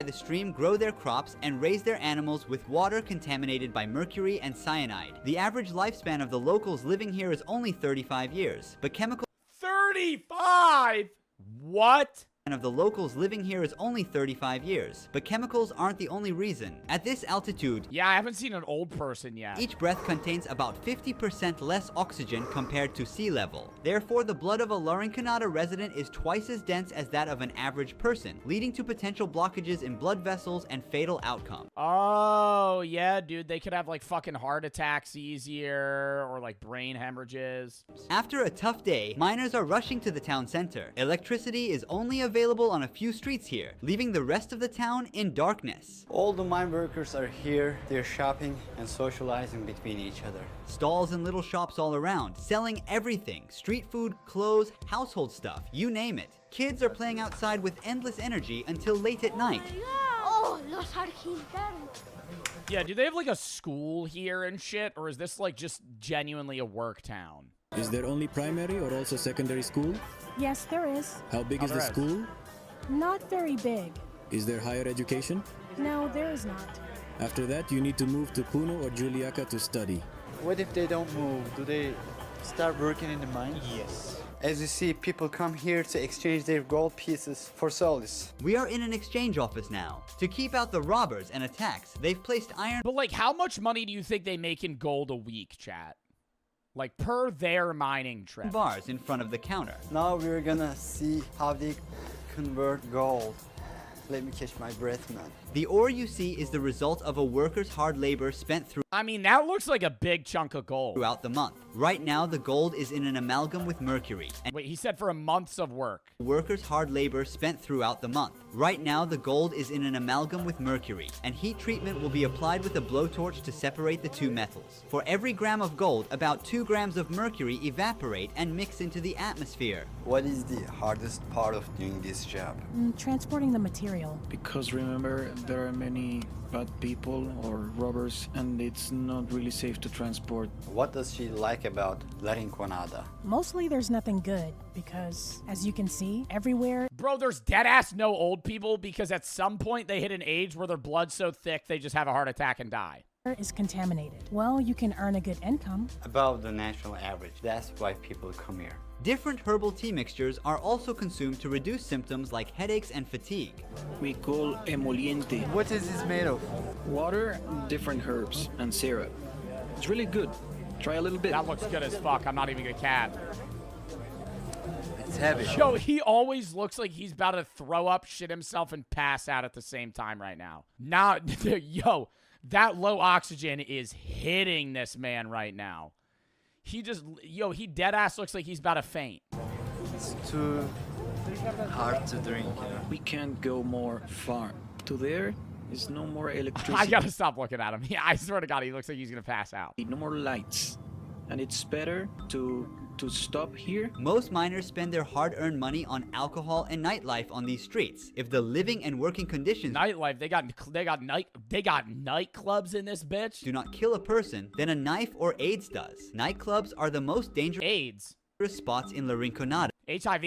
The stream grow their crops and raise their animals with water contaminated by mercury and cyanide. The average lifespan of the locals living here is only 35 years, but chemical 35? What? of the locals living here is only 35 years, but chemicals aren't the only reason. At this altitude, yeah, I haven't seen an old person yet. Each breath contains about 50% less oxygen compared to sea level. Therefore, the blood of a Larinconada resident is twice as dense as that of an average person, leading to potential blockages in blood vessels and fatal outcome. Oh, yeah, dude, they could have like fucking heart attacks easier or like brain hemorrhages. After a tough day, miners are rushing to the town center. Electricity is only available on a few streets here, leaving the rest of the town in darkness. All the mine workers are here. They're shopping and socializing between each other. Stalls and little shops all around, selling everything. Street food, clothes, household stuff, you name it. Kids are playing outside with endless energy until late at night. Oh, los argentinos. Yeah, do they have like a school here and shit, or is this like just genuinely a work town? Is there only primary or also secondary school? Yes, there is. How big is the school? Not very big. Is there higher education? No, there is not. After that, you need to move to Puno or Juliaca to study. What if they don't move? Do they start working in the mine? Yes. As you see, people come here to exchange their gold pieces for solis. We are in an exchange office now. To keep out the robbers and attacks, they've placed iron. But like, how much money do you think they make in gold a week, chat? Like, per their mining trip. Bars in front of the counter. Now we're gonna see how they convert gold. Let me catch my breath, man. The ore you see is the result of a worker's hard labor spent through. I mean, that looks like a big chunk of gold. Throughout the month. Right now, the gold is in an amalgam with mercury. And wait, he said for a month's of work. Workers' hard labor spent throughout the month. Right now, the gold is in an amalgam with mercury, and heat treatment will be applied with a blowtorch to separate the two metals. For every gram of gold, about 2 grams of mercury evaporate and mix into the atmosphere. What is the hardest part of doing this job? Transporting the material. Because remember, there are many bad people or robbers, and it's not really safe to transport. What does she like about Larinconada? Mostly there's nothing good, because as you can see, everywhere... Bro, there's dead-ass no old people, because at some point they hit an age where their blood's so thick they just have a heart attack and die. ...is contaminated. Well, you can earn a good income. Above the national average. That's why people come here. Different herbal tea mixtures are also consumed to reduce symptoms like headaches and fatigue. We call emoliente. What is this made of? Water, different herbs, and syrup. It's really good. Try a little bit. That looks good as fuck. I'm not even a cat. It's heavy. Yo, he always looks like he's about to throw up, shit himself, and pass out at the same time right now. Yo, that low oxygen is hitting this man right now. He dead ass looks like he's about to faint. It's too hard to drink. We can't go more far. To there is no more electricity. I gotta stop looking at him. Yeah, I swear to God, he looks like he's gonna pass out. No more lights. And it's better to stop here. Most miners spend their hard-earned money on alcohol and nightlife on these streets. If the living and working conditions nightlife, they got nightclubs in this bitch. Do not kill a person, then a knife or AIDS does. Nightclubs are the most dangerous spots in Larinconada. HIV?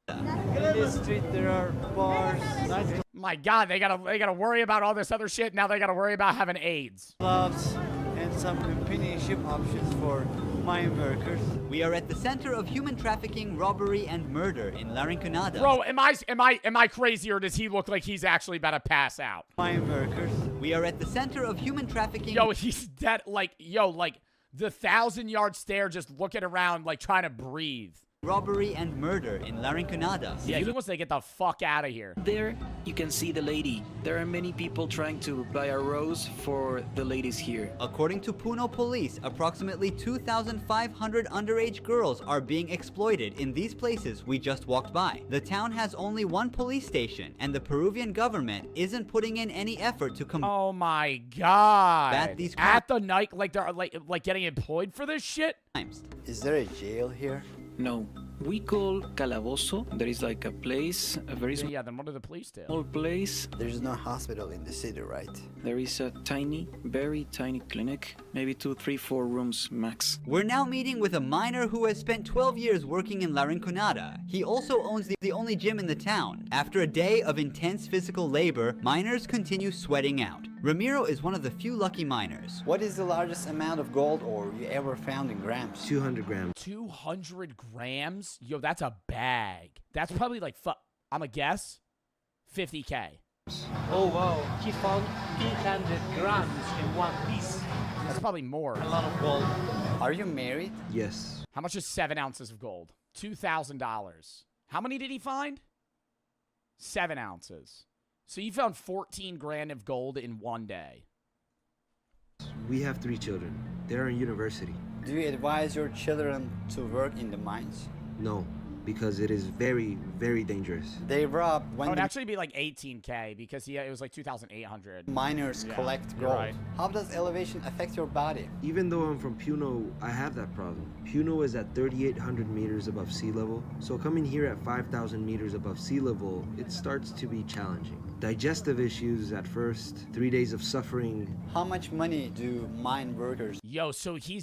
In this street there are bars, nightclubs. My God, they gotta worry about all this other shit. Now they gotta worry about having AIDS. Clubs and some companionship options for mine workers. We are at the center of human trafficking, robbery, and murder in Larinconada. Bro, am I crazy, or does he look like he's actually about to pass out? Mine workers. We are at the center of human trafficking. Yo, he's dead. Like the 1,000-yard stare, just looking around, like trying to breathe. Robbery and murder in Larinconada. Yeah, he wants to get the fuck out of here. There, you can see the lady. There are many people trying to buy a rose for the ladies here. According to Puno police, approximately 2,500 underage girls are being exploited in these places we just walked by. The town has only one police station, and the Peruvian government isn't putting in any effort to Oh my God! combat these at the night, like they're like getting employed for this shit. Is there a jail here? No. We call Calabozo. There is like a place, a very Yeah, then what do the police do? small place. There's no hospital in the city, right? There is a tiny, very tiny clinic. Maybe 2, 3, 4 rooms max. We're now meeting with a miner who has spent 12 years working in Larinconada. He also owns the only gym in the town. After a day of intense physical labor, miners continue sweating out. Ramiro is one of the few lucky miners. What is the largest amount of gold ore you ever found in grams? 200 grams. 200 grams? Yo, that's a bag. That's probably like I'm a guess 50K. Oh wow, he found 800 grams in one piece. That's probably more. A lot of gold. Are you married? Yes. How much is 7 ounces of gold? $2,000. How many did he find? 7 ounces. So you found 14 grand of gold in one day. We have 3 children. They're in university. Do you advise your children to work in the mines? No, because it is very, very dangerous. They rob It when would the actually be like 18K because it was like 2,800. miners Yeah, collect you're gold. right. How does elevation affect your body? Even though I'm from Puno, I have that problem. Puno is at 3,800 meters above sea level, so coming here at 5,000 meters above sea level, it starts to be challenging. Digestive issues at first, 3 days of suffering. How much money do mine workers? Yo, so he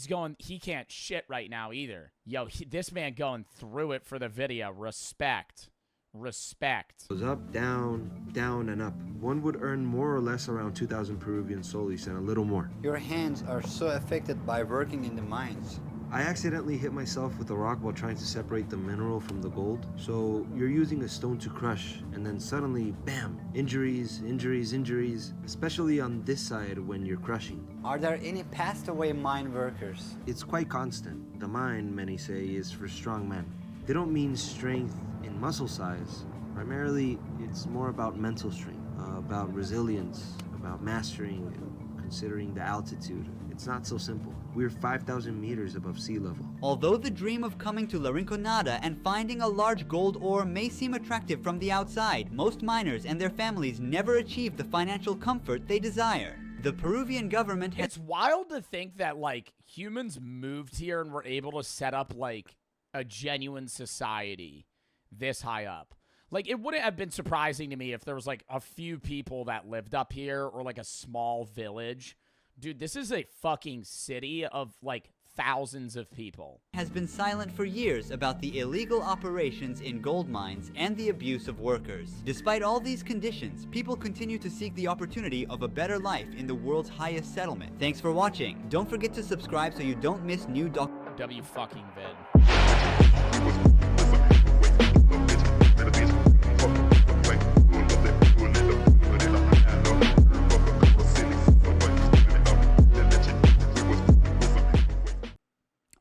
can't shit right now either. Yo, this man going through it for the video. Respect. Respect. Goes up, down, down, and up. One would earn more or less around 2,000 Peruvian soles and a little more. Your hands are so affected by working in the mines. I accidentally hit myself with a rock while trying to separate the mineral from the gold. So you're using a stone to crush, and then suddenly, bam, injuries, injuries, injuries, especially on this side when you're crushing. Are there any passed away mine workers? It's quite constant. The mine, many say, is for strong men. They don't mean strength in muscle size. Primarily, it's more about mental strength, about resilience, about mastering and considering the altitude. It's not so simple. We're 5,000 meters above sea level. Although the dream of coming to La Rinconada and finding a large gold ore may seem attractive from the outside, most miners and their families never achieve the financial comfort they desire. The Peruvian government has— It's wild to think that, like, humans moved here and were able to set up, like, a genuine society this high up. Like, it wouldn't have been surprising to me if there was, like, a few people that lived up here or, like, a small village. Dude, this is a fucking city of, like, thousands of people. Has been silent for years about the illegal operations in gold mines and the abuse of workers. Despite all these conditions, people continue to seek the opportunity of a better life in the world's highest settlement. Thanks for watching. Don't forget to subscribe so you don't miss new W fucking vid.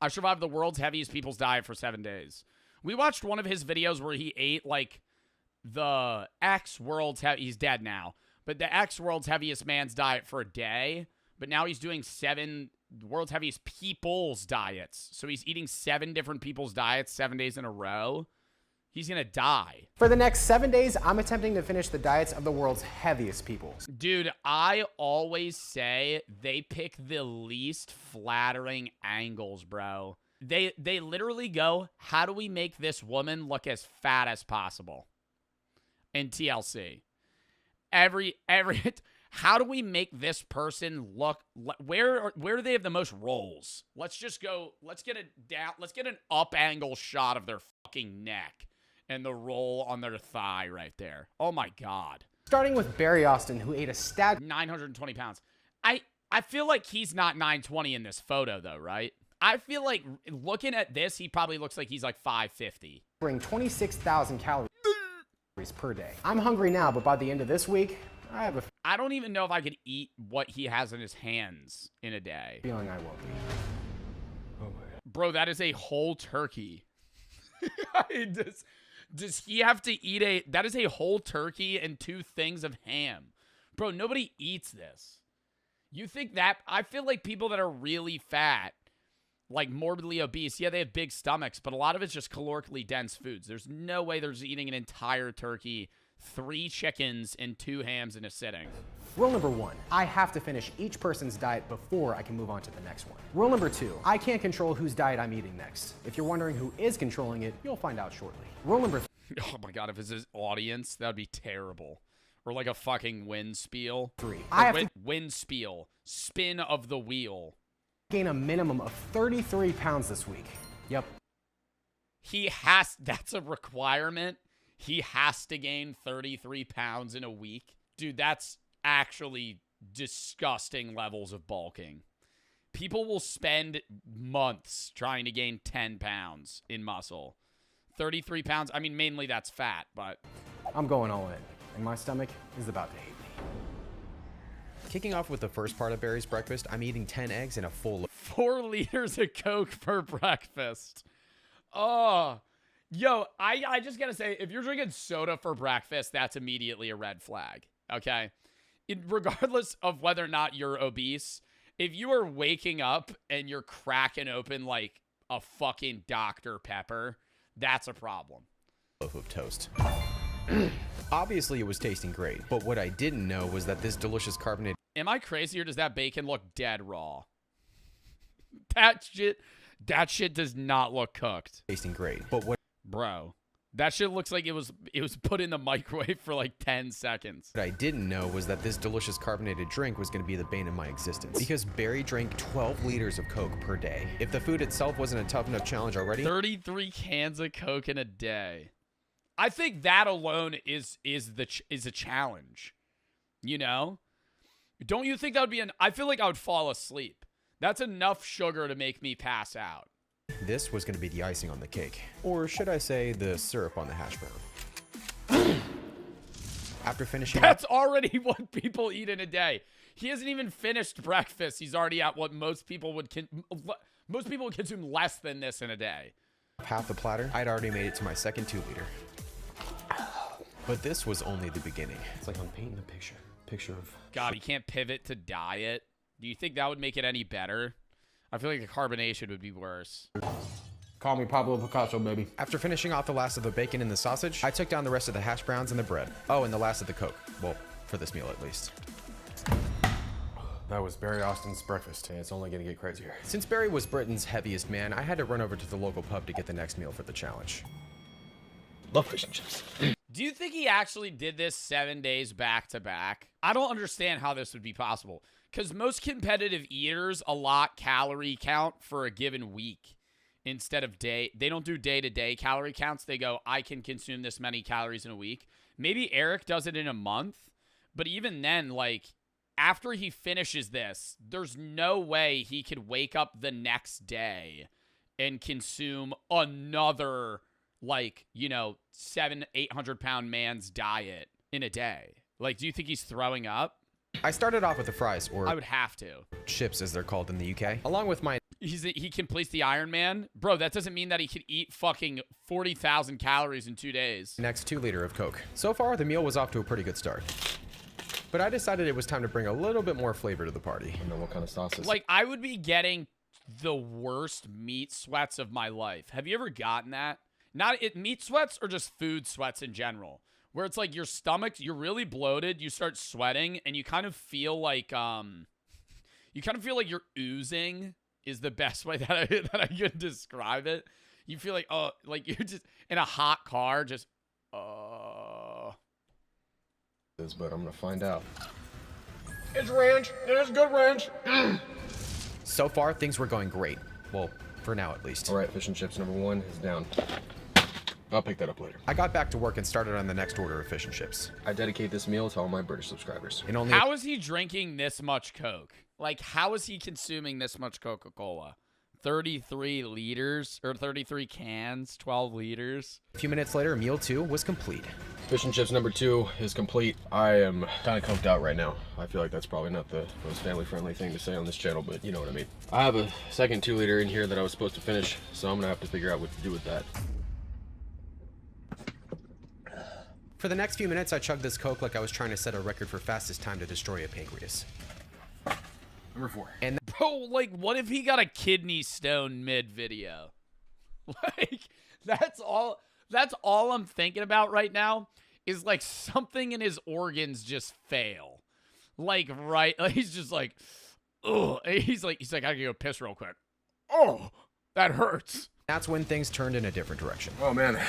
I survived the world's heaviest people's diet for 7 days. We watched one of his videos where he ate, like, the he's dead now, but the world's heaviest man's diet for a day, but now he's doing 7 world's heaviest people's diets. So he's eating 7 different people's diets 7 days in a row. He's gonna die. For the next 7 days, I'm attempting to finish the diets of the world's heaviest people. Dude, I always say they pick the least flattering angles, bro. They literally go, how do we make this woman look as fat as possible? In TLC. How do we make this person look, where do they have the most rolls? Let's just go, let's get an up angle shot of their fucking neck and the roll on their thigh right there. Oh my God. Starting with Barry Austin, who ate a stag 920 pounds. I feel like he's not 920 in this photo though, right? I feel like looking at this, he probably looks like he's like 550. bring 26,000 calories per day. I'm hungry now, but by the end of this week, I don't even know if I could eat what he has in his hands in a day. Feeling I won't be. Bro, that is a whole turkey. Does he have to eat that is a whole turkey and 2 things of ham. Bro, nobody eats this. You think that, I feel like people that are really fat, like morbidly obese, yeah, they have big stomachs, but a lot of it's just calorically dense foods. There's no way they're just eating an entire turkey, 3 chickens, and 2 hams in a sitting. Rule number 1, I have to finish each person's diet before I can move on to the next one. Rule number 2, I can't control whose diet I'm eating next. If you're wondering who is controlling it, you'll find out shortly. Rule number 3. Oh my God, if it's his audience, that'd be terrible. Or like a fucking wind spiel. 3. I have to wind spiel. Spin of the wheel. Gain a minimum of 33 pounds this week. Yep. That's a requirement. He has to gain 33 pounds in a week. Dude, that's actually disgusting levels of bulking. People will spend months trying to gain 10 pounds in muscle. 33 pounds, I mean, mainly that's fat, but I'm going all in, and my stomach is about to hate me. Kicking off with the first part of Barry's breakfast, I'm eating 10 eggs and a full 4 liters of Coke for breakfast. Oh, yo, I just gotta say, if you're drinking soda for breakfast, that's immediately a red flag, okay? Regardless of whether or not you're obese, if you are waking up and you're cracking open like a fucking Dr. Pepper, that's a problem. loaf of toast. Obviously, it was tasting great, but what I didn't know was that this delicious carbonated... Am I crazy or does that bacon look dead raw? That shit does not look cooked. Tasting great, but what... Bro, that shit looks like it was put in the microwave for like 10 seconds. What I didn't know was that this delicious carbonated drink was going to be the bane of my existence. Because Barry drank 12 liters of Coke per day. If the food itself wasn't a tough enough challenge already... 33 cans of Coke in a day. I think that alone is a challenge. You know? Don't you think that would be I feel like I would fall asleep. That's enough sugar to make me pass out. This was going to be the icing on the cake. Or should I say the syrup on the hash brown. After finishing... That's already what people eat in a day. He hasn't even finished breakfast. He's already at what most people would consume less than this in a day. Half the platter, I'd already made it to my second 2-liter. But this was only the beginning. It's like I'm painting a picture of... God, he can't pivot to diet. Do you think that would make it any better? I feel like the carbonation would be worse. Call me Pablo Picasso, baby. After finishing off the last of the bacon and the sausage, I took down the rest of the hash browns and the bread. Oh, and the last of the Coke. Well, for this meal at least. That was Barry Austin's breakfast, and it's only gonna get crazier. Since Barry was Britain's heaviest man, I had to run over to the local pub to get the next meal for the challenge. Love fish and chips. Do you think he actually did this 7 days back to back? I don't understand how this would be possible. Because most competitive eaters allot calorie count for a given week instead of day. They don't do day-to-day calorie counts. They go, I can consume this many calories in a week. Maybe Eric does it in a month. But even then, like, after he finishes this, there's no way he could wake up the next day and consume another, like, you know, 700-800 pound man's diet in a day. Like, do you think he's throwing up? I started off with the fries, or I would have to. Chips, as they're called in the UK, along with my... He completes the Iron Man? Bro, that doesn't mean that he could eat fucking 40,000 calories in 2 days. Next 2-liter of Coke. So far, the meal was off to a pretty good start. But I decided it was time to bring a little bit more flavor to the party. I know what kind of sauces. Like, I would be getting the worst meat sweats of my life. Have you ever gotten that? Not meat sweats or just food sweats in general? Where it's like your stomach, you're really bloated, you start sweating, and you kind of feel like you're oozing is the best way that I could describe it. You feel like, oh, like you're just in a hot car, just, But I'm gonna find out. It's ranch, and it's good ranch. So far, things were going great. Well, for now at least. All right, fish and chips number 1 is down. I'll pick that up later. I got back to work and started on the next order of fish and chips. I dedicate this meal to all my British subscribers. And only how is he drinking this much Coke? Like, how is he consuming this much Coca-Cola? 33 liters, or 33 cans, 12 liters. A few minutes later, meal 2 was complete. Fish and chips number 2 is complete. I am kind of coked out right now. I feel like that's probably not the most family-friendly thing to say on this channel, but you know what I mean. I have a second 2-liter in here that I was supposed to finish, so I'm gonna have to figure out what to do with that. For the next few minutes, I chugged this Coke like I was trying to set a record for fastest time to destroy a pancreas. Number 4. And bro, like, what if he got a kidney stone mid-video? Like, that's all I'm thinking about right now is, like, something in his organs just fail. Like, right, like, he's just like, ugh. He's like, I gotta go piss real quick. Oh, that hurts. That's when things turned in a different direction. Oh, man.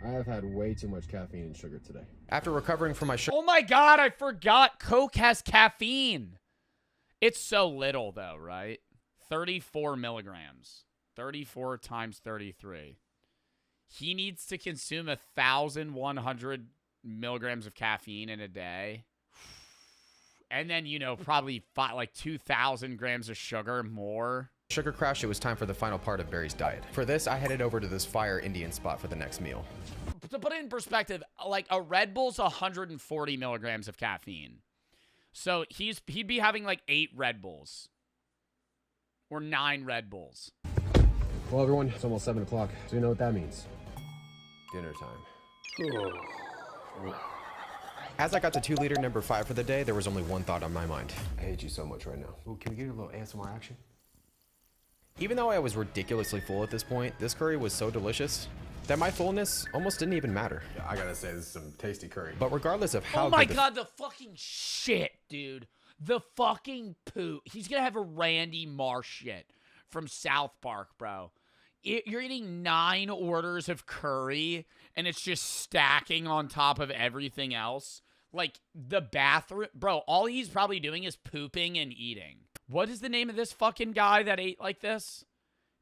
I have had way too much caffeine and sugar today. After recovering from my oh my God, I forgot Coke has caffeine. It's so little though, right? 34 milligrams. 34 times 33. He needs to consume 1,100 milligrams of caffeine in a day. And then, you know, probably like 2,000 grams of sugar more. Sugar Crash, it was time for the final part of Barry's diet. For this, I headed over to this fire Indian spot for the next meal. To put it in perspective, like a Red Bull's 140 milligrams of caffeine. So he'd be having like 8 Red Bulls. Or 9 Red Bulls. Well, everyone, it's almost 7 o'clock, so you know what that means. Dinner time. As I got to 2-liter number 5 for the day, there was only one thought on my mind. I hate you so much right now. Ooh, can we get a little ASMR action? Even though I was ridiculously full at this point, this curry was so delicious that my fullness almost didn't even matter. Yeah, I gotta say, this is some tasty curry. But regardless of how oh my good god, the fucking shit, dude. The fucking poo. He's gonna have a Randy Marsh shit from South Park, bro. You're eating 9 orders of curry, and it's just stacking on top of everything else. Like, the bathroom... Bro, all he's probably doing is pooping and eating. What is the name of this fucking guy that ate like this?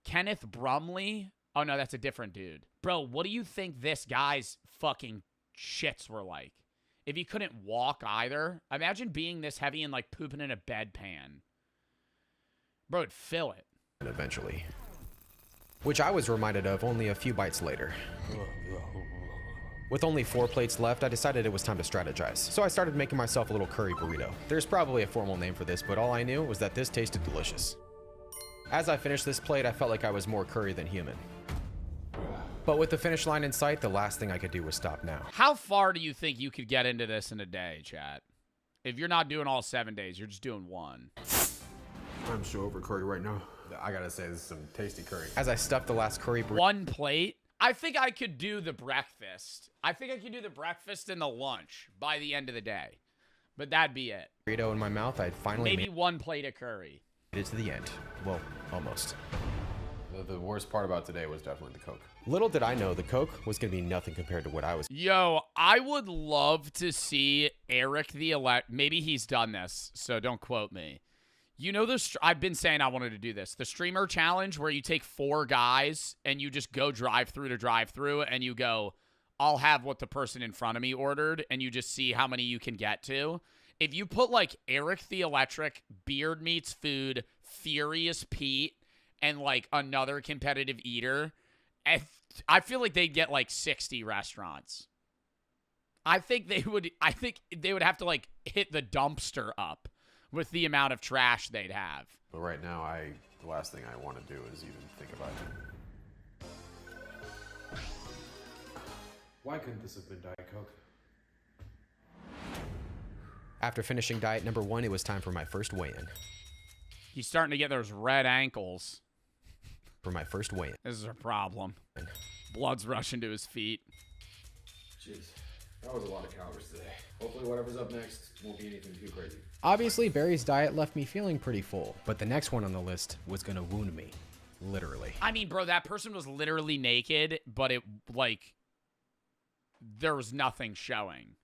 Kenneth Brumley? Oh, no, that's a different dude. Bro, what do you think this guy's fucking shits were like? If he couldn't walk either? Imagine being this heavy and, like, pooping in a bedpan. Bro, it'd fill it. And eventually. Which I was reminded of only a few bites later. With only 4 plates left, I decided it was time to strategize. So I started making myself a little curry burrito. There's probably a formal name for this, but all I knew was that this tasted delicious. As I finished this plate, I felt like I was more curry than human. But with the finish line in sight, the last thing I could do was stop now. How far do you think you could get into this in a day, chat? If you're not doing all 7 days, you're just doing 1. I'm so over curry right now. I gotta say, this is some tasty curry. As I stuffed the last curry burrito... 1 plate? I think I could do the breakfast. I think I could do the breakfast and the lunch by the end of the day. But that'd be it. Burrito in my mouth, I'd finally maybe 1 plate of curry. Made it to the end. Well, almost. The worst part about today was definitely the Coke. Little did I know the Coke was going to be nothing compared to what I was. Yo, I would love to see Eric the maybe he's done this, so don't quote me. You know this? I've been saying I wanted to do this. The streamer challenge where you take 4 guys and you just go drive-through to drive-through and you go, I'll have what the person in front of me ordered, and you just see how many you can get to. If you put like Eric the Electric, Beard Meets Food, Furious Pete, and like another competitive eater, I feel like they'd get like 60 restaurants. I think they would have to like hit the dumpster up with the amount of trash they'd have. But right now, the last thing I want to do is even think about it. Why couldn't this have been Diet Coke? After finishing diet number 1, it was time for my first weigh-in. He's starting to get those red ankles. For my first weigh-in. This is a problem. Blood's rushing to his feet. Jeez, that was a lot of calories today. Hopefully whatever's up next won't be anything too crazy. Obviously, Barry's diet left me feeling pretty full, but the next one on the list was gonna wound me. Literally. I mean, bro, that person was literally naked, but it, like, there was nothing showing.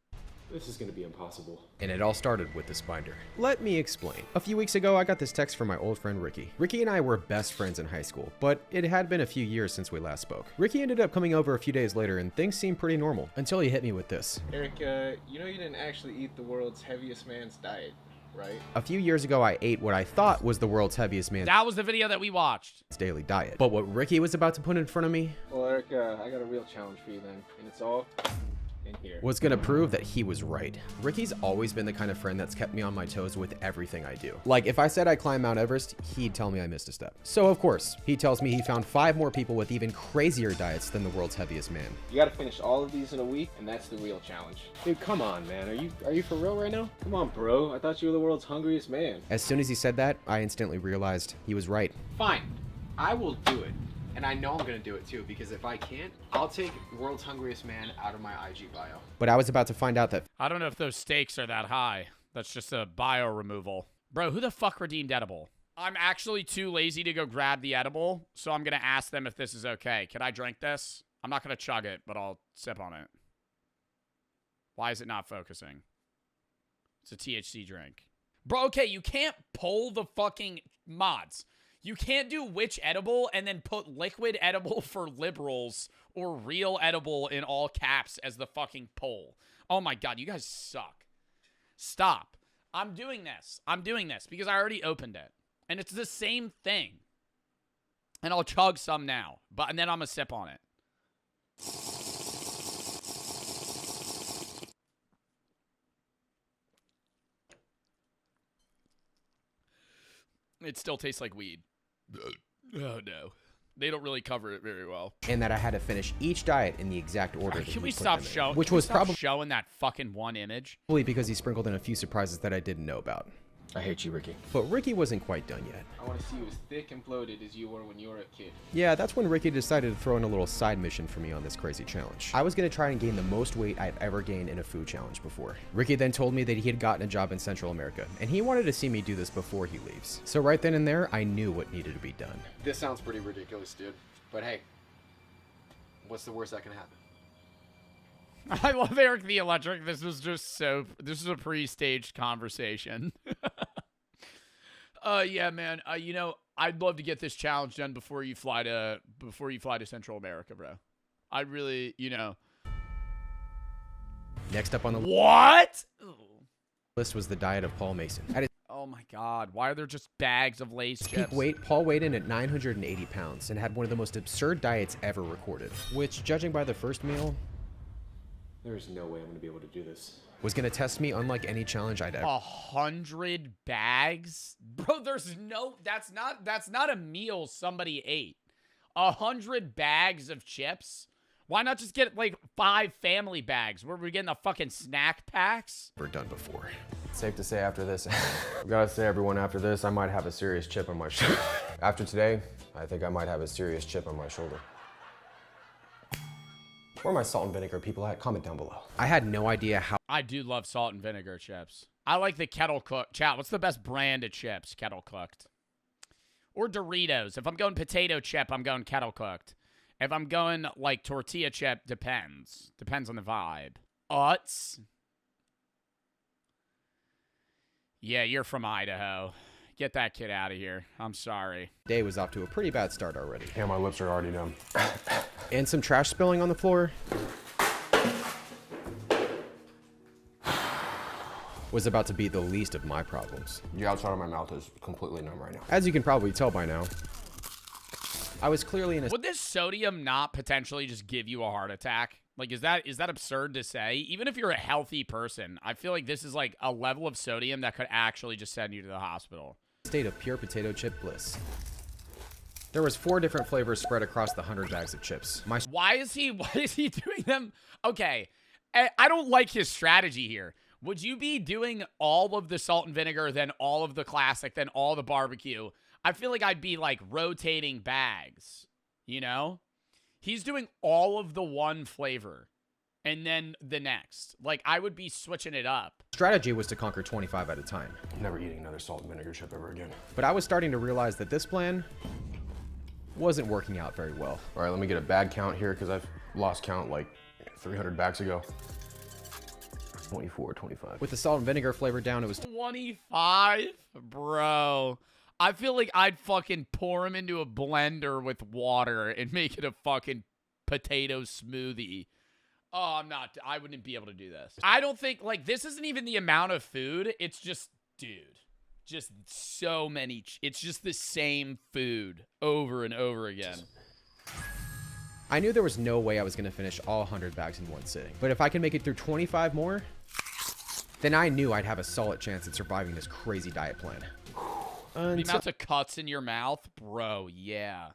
This is gonna be impossible. And it all started with this binder. Let me explain. A few weeks ago, I got this text from my old friend Ricky. Ricky and I were best friends in high school, but it had been a few years since we last spoke. Ricky ended up coming over a few days later, and things seemed pretty normal, until he hit me with this. Eric, you know you didn't actually eat the world's heaviest man's diet, right? A few years ago, I ate what I thought was the world's heaviest man's That was the video that we watched. daily diet. But what Ricky was about to put in front of me... Well, Eric, I got a real challenge for you then, and it's all... in here. Was gonna prove that he was right. Ricky's always been the kind of friend that's kept me on my toes with everything I do. Like, if I said I climbed Mount Everest, he'd tell me I missed a step. So of course, he tells me he found 5 more people with even crazier diets than the world's heaviest man. You gotta finish all of these in a week, and that's the real challenge. Dude, come on, man. Are you for real right now? Come on, bro. I thought you were the world's hungriest man. As soon as he said that, I instantly realized he was right. Fine. I will do it. And I know I'm gonna do it too, because if I can't, I'll take World's Hungriest Man out of my IG bio. But I was about to find out that... I don't know if those stakes are that high. That's just a bio removal. Bro, who the fuck redeemed edible? I'm actually too lazy to go grab the edible, so I'm gonna ask them if this is okay. Can I drink this? I'm not gonna chug it, but I'll sip on it. Why is it not focusing? It's a THC drink. Bro, okay, you can't pull the fucking mods. You can't do which edible and then put liquid edible for liberals or real edible in all caps as the fucking poll. Oh my god, you guys suck. Stop. I'm doing this. I'm doing this because I already opened it. And it's the same thing. And I'll chug some now, and then I'm going to sip on it. It still tastes like weed. Oh, no. They don't really cover it very well. And that I had to finish each diet in the exact order. Right, that can he we put stop them in, showing? which was probably showing that fucking one image? Probably because he sprinkled in a few surprises that I didn't know about. I hate you, Ricky. But Ricky wasn't quite done yet. I want to see you as thick and bloated as you were when you were a kid. Yeah, that's when Ricky decided to throw in a little side mission for me on this crazy challenge. I was going to try and gain the most weight I've ever gained in a food challenge before. Ricky then told me that he had gotten a job in Central America, and he wanted to see me do this before he leaves. So right then and there, I knew what needed to be done. This sounds pretty ridiculous, dude. But hey, what's the worst that can happen? I love Eric the Electric. This was a pre-staged conversation. Yeah, man. You know, I'd love to get this challenge done before you fly to Central America, bro. I really, you know. Next up on the what list was the diet of Paul Mason. Oh my God! Why are there just bags of Lay's chips? Peak weight, Paul weighed in at 980 pounds and had one of the most absurd diets ever recorded, which, judging by the first meal, There's no way I'm going to be able to do this. was going to test me unlike any challenge I'd ever. 100 bags? Bro, that's not a meal somebody ate. 100 bags of chips? Why not just get like 5 family bags? Where we're getting the fucking snack packs? We're done before. Safe to say after this, I've got to say everyone after this, I might have a serious chip on my shoulder. After today, I think I might have a serious chip on my shoulder. Where are my salt and vinegar people at? Comment down below. I had no idea how. I do love salt and vinegar chips. I like the kettle cooked. Chat, what's the best brand of chips? Kettle cooked. Or Doritos. If I'm going potato chip, I'm going kettle cooked. If I'm going like tortilla chip, depends. Depends on the vibe. Utz. Yeah, you're from Idaho. Get that kid out of here. I'm sorry. Day was off to a pretty bad start already. Yeah, my lips are already numb. And some trash spilling on the floor was about to be the least of my problems. The outside of my mouth is completely numb right now. As you can probably tell by now, I was clearly in a... Would this sodium not potentially just give you a heart attack? Like, is that absurd to say? Even if you're a healthy person, I feel like this is like a level of sodium that could actually just send you to the hospital. State of pure potato chip bliss. There was 4 different flavors spread across the 100 bags of chips. Why is he doing them? Okay, I don't like his strategy here. Would you be doing all of the salt and vinegar, then all of the classic, then all the barbecue? I feel like I'd be like rotating bags, you know? He's doing all of the one flavor and then the next. Like, I would be switching it up. Strategy was to conquer 25 at a time. I'm never eating another salt and vinegar chip ever again. But I was starting to realize that this plan wasn't working out very well. All right, let me get a bag count here because I've lost count like 300 bags ago. 24, 25. With the salt and vinegar flavor down, it was 25? Bro. I feel like I'd fucking pour him into a blender with water and make it a fucking potato smoothie. Oh, I wouldn't be able to do this. I don't think, like, this isn't even the amount of food. It's just, dude, just so many. It's just the same food over and over again. I knew there was no way I was going to finish all 100 bags in one sitting. But if I can make it through 25 more, then I knew I'd have a solid chance at surviving this crazy diet plan. The amounts of cuts in your mouth, bro, yeah.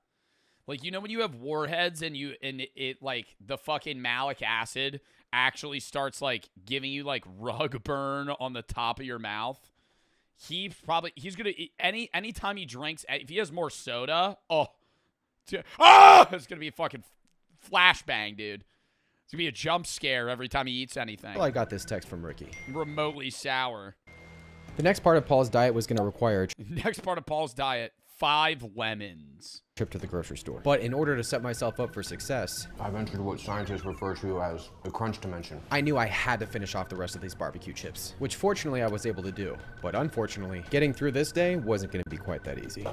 Like, you know when you have warheads and it like the fucking malic acid actually starts like giving you like rug burn on the top of your mouth? He's gonna anytime he drinks, if he has more soda, it's gonna be a fucking flashbang, dude. It's gonna be a jump scare every time he eats anything. Well, I got this text from Ricky. Remotely sour. The next part of Paul's diet was going to require Next part of Paul's diet, 5 lemons. Trip to the grocery store. But in order to set myself up for success, I've entered what scientists refer to as the crunch dimension. I knew I had to finish off the rest of these barbecue chips, which fortunately I was able to do. But unfortunately, getting through this day wasn't going to be quite that easy.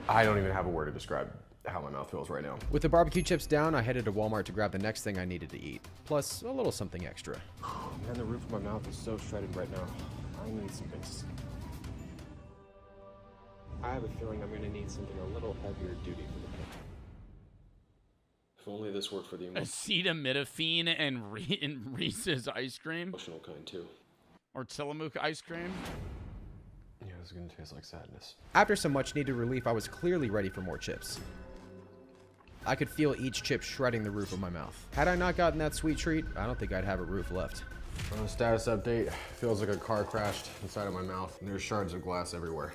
I don't even have a word to describe how my mouth feels right now. With the barbecue chips down, I headed to Walmart to grab the next thing I needed to eat, plus a little something extra. Man, the roof of my mouth is so shredded right now. I need some bits. I have a feeling I'm going to need something a little heavier duty for the day. If only this worked for the Acetaminophen and Reese's ice cream. emotional kind too. Or Tillamook ice cream. Yeah, it's gonna taste like sadness. After some much needed relief, I was clearly ready for more chips. I could feel each chip shredding the roof of my mouth. Had I not gotten that sweet treat, I don't think I'd have a roof left. On a status update, feels like a car crashed inside of my mouth, and there's shards of glass everywhere.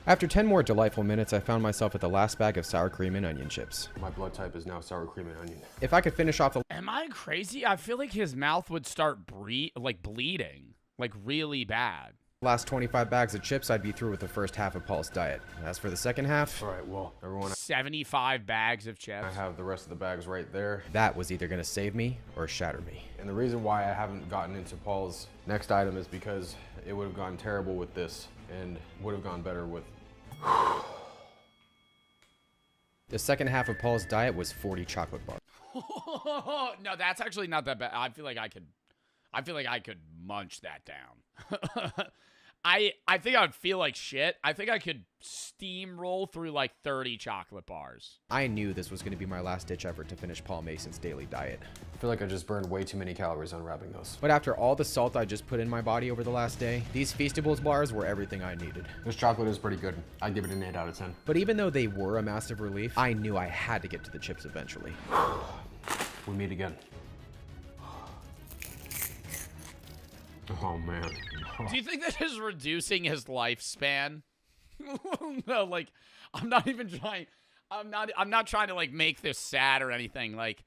After 10 more delightful minutes, I found myself at the last bag of sour cream and onion chips. My blood type is now sour cream and onion. If I could finish off the... Am I crazy? I feel like his mouth would start bleeding. Like really bad. last 25 bags of chips, I'd be through with the first half of Paul's diet. As for the second half... All right, well, everyone... 75 bags of chips. I have the rest of the bags right there. That was either going to save me or shatter me. And the reason why I haven't gotten into Paul's next item is because it would have gone terrible with this and would have gone better with... The second half of Paul's diet was 40 chocolate bars. No, that's actually not that bad. I feel like I could munch that down. I think I would feel like shit. I think I could steamroll through like 30 chocolate bars. I knew this was going to be my last-ditch effort to finish Paul Mason's daily diet. I feel like I just burned way too many calories unwrapping those. But after all the salt I just put in my body over the last day, these Feastables bars were everything I needed. This chocolate is pretty good. I'd give it an 8 out of 10. But even though they were a massive relief, I knew I had to get to the chips eventually. We meet again. Oh man. Do you think that is reducing his lifespan? No, like I'm not even trying. I'm not trying to like make this sad or anything. Like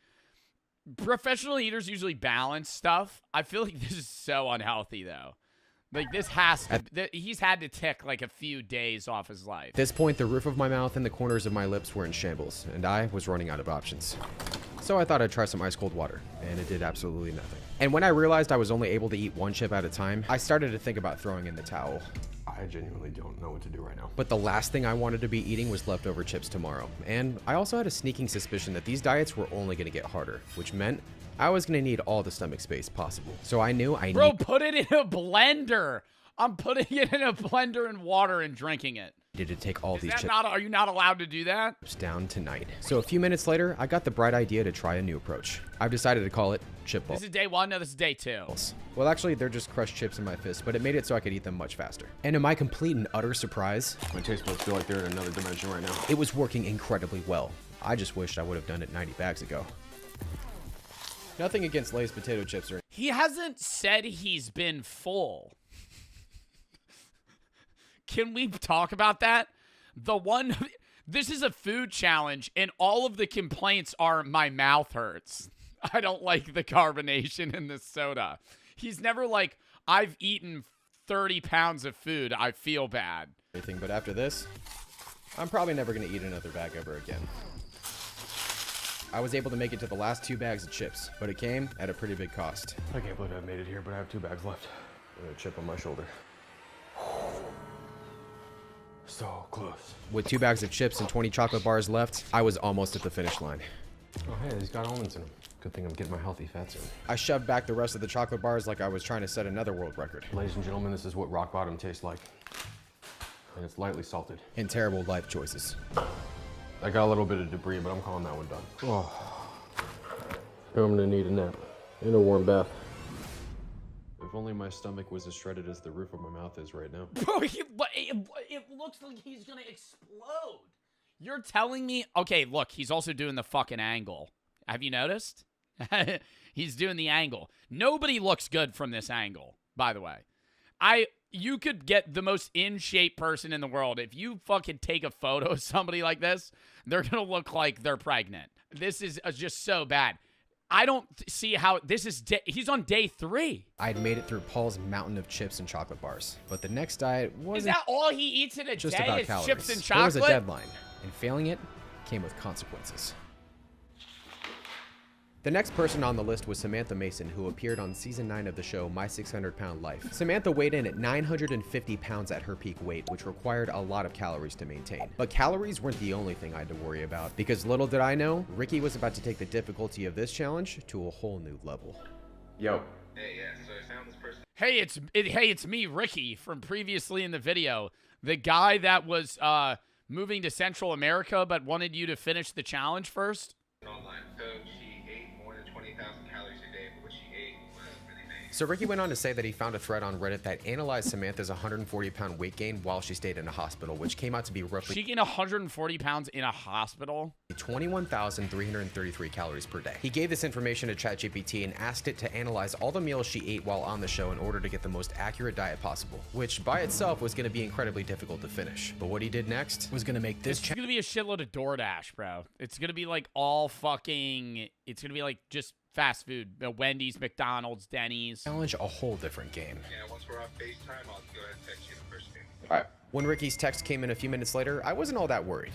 professional eaters usually balance stuff. I feel like this is so unhealthy though. Like this has to, he's had to tick like a few days off his life. At this point, the roof of my mouth and the corners of my lips were in shambles, and I was running out of options. So I thought I'd try some ice cold water, and it did absolutely nothing. And when I realized I was only able to eat one chip at a time, I started to think about throwing in the towel. I genuinely don't know what to do right now. But the last thing I wanted to be eating was leftover chips tomorrow. And I also had a sneaking suspicion that these diets were only going to get harder, which meant I was going to need all the stomach space possible. So I knew I Bro, put it in a blender. I'm putting it in a blender and water and drinking it. Needed to take all these chips. Are you not allowed to do that? Down tonight. So a few minutes later, I got the bright idea to try a new approach. I've decided to call it chip balls. This is day one. No, this is day two. Well, actually, they're just crushed chips in my fist, but it made it so I could eat them much faster. And to my complete and utter surprise, my taste buds feel like they're in another dimension right now. It was working incredibly well. I just wished I would have done it 90 bags ago. Nothing against Lay's potato chips or... He hasn't said he's been full. Can we talk about that? This is a food challenge, and all of the complaints are my mouth hurts. I don't like the carbonation in this soda. He's never like, I've eaten 30 pounds of food. I feel bad. But after this, I'm probably never going to eat another bag ever again. I was able to make it to the last 2 bags of chips, but it came at a pretty big cost. I can't believe I've made it here, but I have 2 bags left. And a chip on my shoulder. So close. With 2 bags of chips and 20 chocolate bars left, I was almost at the finish line. Oh, hey, he's got almonds in him. Good thing I'm getting my healthy fats in. I shoved back the rest of the chocolate bars like I was trying to set another world record. Ladies and gentlemen, this is what rock bottom tastes like. And it's lightly salted. And terrible life choices. I got a little bit of debris, but I'm calling that one done. Oh. I'm gonna need a nap and a warm bath. If only my stomach was as shredded as the roof of my mouth is right now. Bro, it looks like he's gonna explode. You're telling me? Okay, look, he's also doing the fucking angle. Have you noticed? He's doing the angle. Nobody looks good from this angle, by the way. You could get the most in-shape person in the world. If you fucking take a photo of somebody like this, they're gonna look like they're pregnant. This is just so bad. I don't see how this is. He's on day 3. I'd made it through Paul's mountain of chips and chocolate bars, but the next diet wasn't. Is that all he eats in a just day? about is calories. Chips and There chocolate? was a deadline, and failing it came with consequences. The next person on the list was Samantha Mason, who appeared on season 9 of the show My 600-Pound Life. Samantha weighed in at 950 pounds at her peak weight, which required a lot of calories to maintain. But calories weren't the only thing I had to worry about, because little did I know, Ricky was about to take the difficulty of this challenge to a whole new level. Yo. Hey, yeah, so I found this person. Hey, it's me, Ricky, from previously in the video. The guy that was moving to Central America, but wanted you to finish the challenge first? Online. So she ate more than 20,000 calories a day, but what she ate was really big. So Ricky went on to say that he found a thread on Reddit that analyzed Samantha's 140-pound weight gain while she stayed in a hospital, which came out to be roughly She gained 140 pounds in a hospital? 21,333 calories per day. He gave this information to ChatGPT and asked it to analyze all the meals she ate while on the show in order to get the most accurate diet possible, which by itself was going to be incredibly difficult to finish. But what he did next was going to make this It's going to be a shitload of DoorDash, bro. It's going to be like all fucking... It's going to be like just fast food. Wendy's, McDonald's, Denny's. challenge a whole different game. Yeah, once we're off FaceTime, I'll go ahead and text you the first game. All right. When Ricky's text came in a few minutes later, I wasn't all that worried.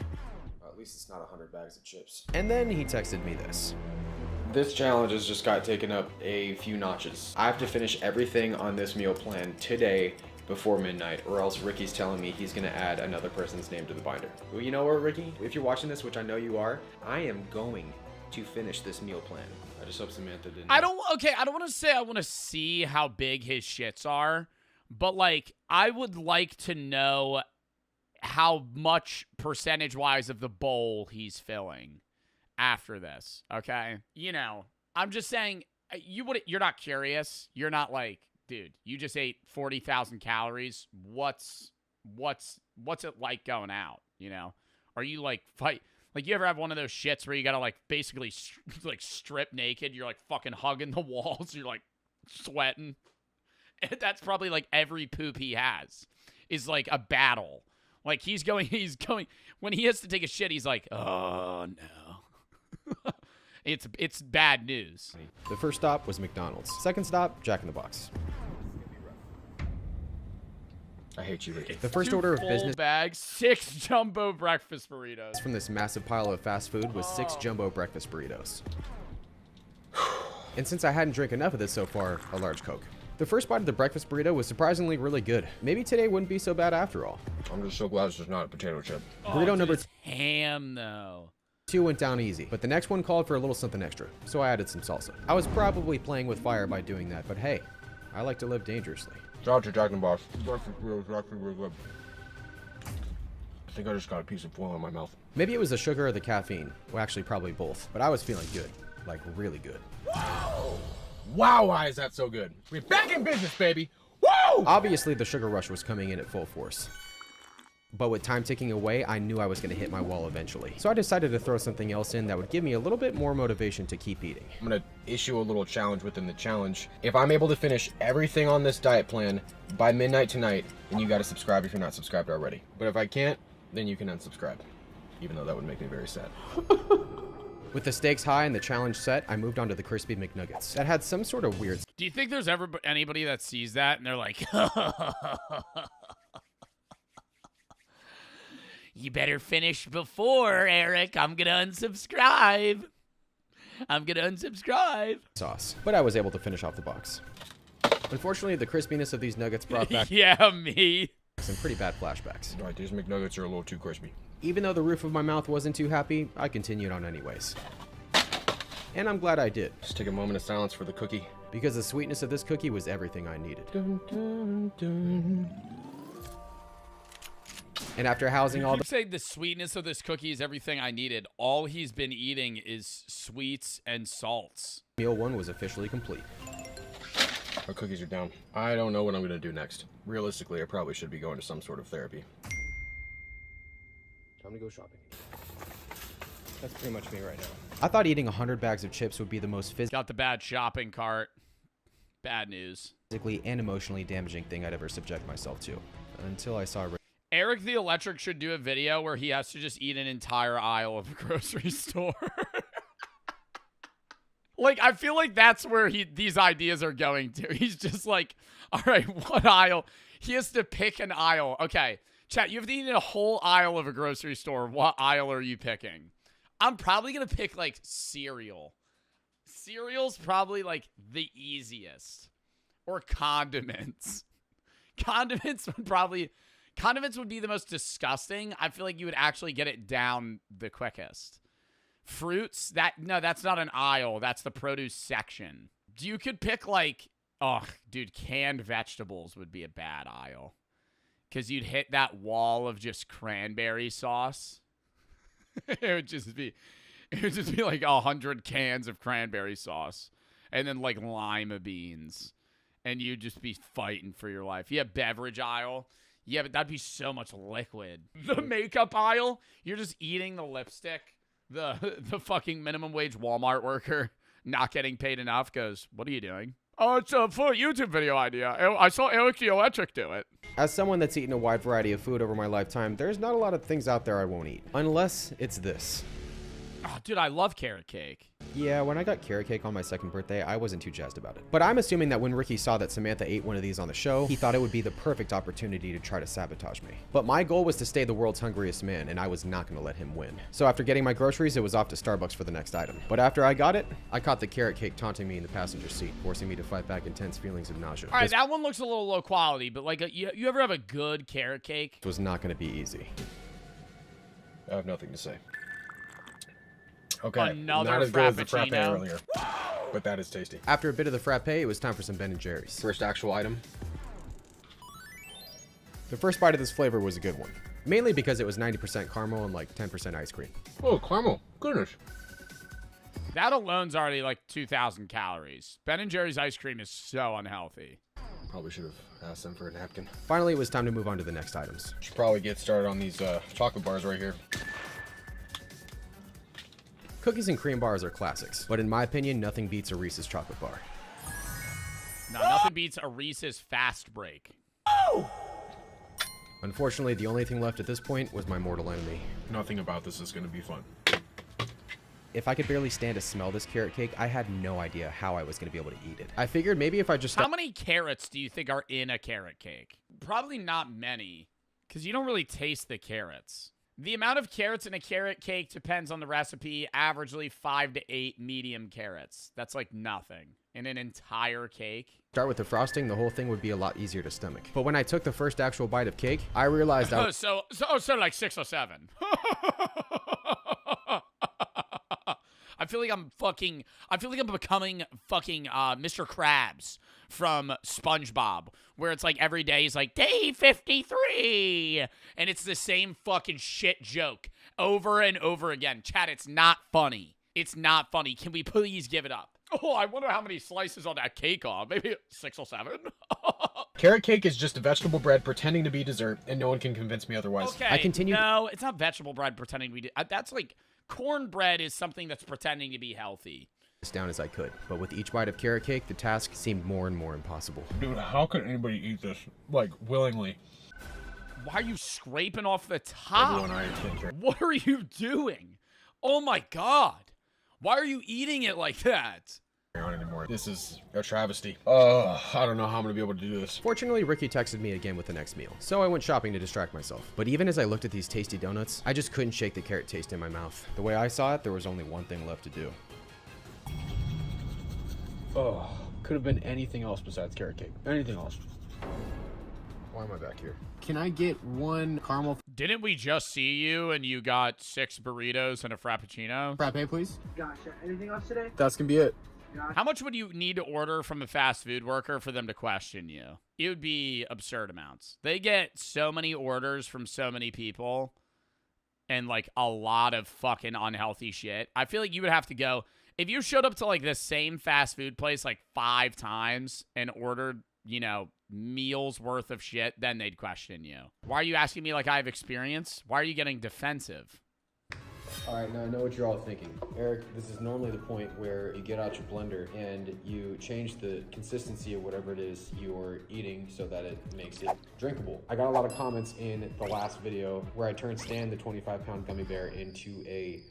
At least it's not 100 bags of chips. And then he texted me this. This challenge has just got taken up a few notches. I have to finish everything on this meal plan today before midnight, or else Ricky's telling me he's gonna add another person's name to the binder. Well, you know what, Ricky? If you're watching this, which I know you are, I am going to finish this meal plan. I just hope Samantha didn't. I don't want to say I want to see how big his shits are, but like I would like to know how much percentage-wise of the bowl he's filling after this, okay? You know, I'm just saying, you're not curious. You're not like, dude, you just ate 40,000 calories. What's it like going out, you know? Are you like fight? Like, you ever have one of those shits where you gotta like basically like strip naked? You're like fucking hugging the walls. You're like sweating. And that's probably like every poop he has is like a battle. Like he's going, when he has to take a shit, he's like, oh no. It's bad news. The first stop was McDonald's. Second stop, Jack in the Box. I hate you, Ricky. The first order of business bag, 6 jumbo breakfast burritos. from this massive pile of fast food was 6 jumbo breakfast burritos. And since I hadn't drank enough of this so far, a large Coke. The first bite of the breakfast burrito was surprisingly really good. Maybe today wouldn't be so bad after all. I'm just so glad it's just not a potato chip. Burrito number ham though. 2 went down easy, but the next one called for a little something extra, so I added some salsa. I was probably playing with fire by doing that, but hey, I like to live dangerously. Shout out to Jack in the Box. Breakfast burrito is actually really good. I think I just got a piece of foil in my mouth. Maybe it was the sugar or the caffeine. Well, actually probably both, but I was feeling good. Like really good. Wow, why is that so good? We're back in business, baby. Woo! Obviously, the sugar rush was coming in at full force. But with time ticking away, I knew I was going to hit my wall eventually. So I decided to throw something else in that would give me a little bit more motivation to keep eating. I'm going to issue a little challenge within the challenge. If I'm able to finish everything on this diet plan by midnight tonight, then you got to subscribe if you're not subscribed already. But if I can't, then you can unsubscribe. Even though that would make me very sad. With the stakes high and the challenge set, I moved on to the crispy McNuggets. That had some sort of weird... Do you think there's ever anybody that sees that and they're like, you better finish before, Eric. I'm going to unsubscribe. sauce, but I was able to finish off the box. Unfortunately, the crispiness of these nuggets brought back yeah, me. some pretty bad flashbacks. All right, these McNuggets are a little too crispy. Even though the roof of my mouth wasn't too happy, I continued on anyways. And I'm glad I did. Just take a moment of silence for the cookie. Because the sweetness of this cookie was everything I needed. Dun, dun, dun. And after housing all You say the sweetness of this cookie is everything I needed. All he's been eating is sweets and salts. Meal 1 was officially complete. Our cookies are down. I don't know what I'm going to do next. Realistically, I probably should be going to some sort of therapy. Time to go shopping. That's pretty much me right now. I thought eating 100 bags of chips would be the most Got the bad shopping cart. Bad news. physically and emotionally damaging thing I'd ever subject myself to. Until I saw... Eric the Electric should do a video where he has to just eat an entire aisle of a grocery store. Like, I feel like that's where these ideas are going to. He's just like, all right, what aisle? He has to pick an aisle. Okay, chat, you have to eat a whole aisle of a grocery store. What aisle are you picking? I'm probably going to pick, like, cereal. Cereal's probably, like, the easiest. Or condiments. Condiments would be the most disgusting. I feel like you would actually get it down the quickest. Fruits, that's not an aisle. That's the produce section. You could pick like, oh, dude, canned vegetables would be a bad aisle. because you'd hit that wall of just cranberry sauce. It would just be like 100 cans of cranberry sauce, and then like lima beans, and you'd just be fighting for your life. Yeah, beverage aisle. Yeah, but that'd be so much liquid. The makeup aisle, you're just eating the lipstick. The fucking minimum wage Walmart worker not getting paid enough goes, "What are you doing?" "Oh, it's a full YouTube video idea. I saw Eric the Electric do it." As someone that's eaten a wide variety of food over my lifetime, there's not a lot of things out there I won't eat. Unless it's this. Oh, dude, I love carrot cake. Yeah, when I got carrot cake on my second birthday, I wasn't too jazzed about it. But I'm assuming that when Ricky saw that Samantha ate one of these on the show, he thought it would be the perfect opportunity to try to sabotage me. But my goal was to stay the world's hungriest man, and I was not going to let him win. So after getting my groceries, it was off to Starbucks for the next item. But after I got it, I caught the carrot cake taunting me in the passenger seat, forcing me to fight back intense feelings of nausea. All right, that one looks a little low quality, but like, you ever have a good carrot cake? It was not going to be easy. I have nothing to say. Okay, Another not as good as the frappe frappuccino. earlier, but that is tasty. After a bit of the frappe, it was time for some Ben & Jerry's. First actual item. The first bite of this flavor was a good one. Mainly because it was 90% caramel and like 10% ice cream. Oh, caramel. Goodness. That alone's already like 2,000 calories. Ben & Jerry's ice cream is so unhealthy. Probably should have asked them for a napkin. Finally, it was time to move on to the next items. Should probably get started on these chocolate bars right here. Cookies and cream bars are classics, but in my opinion, nothing beats a Reese's chocolate bar. No, nothing beats a Reese's fast break. Unfortunately, the only thing left at this point was my mortal enemy. Nothing about this is going to be fun. If I could barely stand to smell this carrot cake, I had no idea how I was going to be able to eat it. I figured maybe if I just... How many carrots do you think are in a carrot cake? Probably not many, because you don't really taste the carrots. The amount of carrots in a carrot cake depends on the recipe, averagely 5 to 8 medium carrots. That's like nothing in an entire cake. Start with the frosting, the whole thing would be a lot easier to stomach. But when I took the first actual bite of cake, I realized I... So like 6 or 7. I feel like I'm becoming fucking Mr. Krabs from SpongeBob, where it's like every day he's like, day 53, and it's the same fucking shit joke over and over again. Chat, it's not funny. It's not funny. Can we please give it up? Oh, I wonder how many slices on that cake are. Maybe 6 or 7. Carrot cake is just a vegetable bread pretending to be dessert, and no one can convince me otherwise. Okay, no, it's not vegetable bread pretending to be... That's like... Cornbread is something that's pretending to be healthy. As down as I could, but with each bite of carrot cake, the task seemed more and more impossible. Dude, how could anybody eat this, like, willingly? Why are you scraping off the top? Everyone I think. What are you doing? Oh my god. Why are you eating it like that? On anymore. This is a travesty. I don't know how I'm gonna be able to do this. Fortunately, Ricky texted me again with the next meal, so I went shopping to distract myself. But even as I looked at these tasty donuts, I just couldn't shake the carrot taste in my mouth. The way I saw it, there was only one thing left to do. Oh, could have been anything else besides carrot cake. Anything else. Why am I back here? Can I get one caramel? Didn't we just see you and you got 6 burritos and a frappuccino? Frappe, please. Gotcha. Anything else today? That's gonna be it. How much would you need to order from a fast food worker for them to question you? It would be absurd amounts. They get so many orders from so many people and like a lot of fucking unhealthy shit. I feel like you would have to go, if you showed up to like the same fast food place like 5 times and ordered, you know, meals worth of shit, then they'd question you. Why are you asking me like I have experience? Why are you getting defensive? Alright, now I know what you're all thinking. Eric, this is normally the point where you get out your blender and you change the consistency of whatever it is you're eating so that it makes it drinkable. I got a lot of comments in the last video where I turned Stan, the 25-pound gummy bear, into a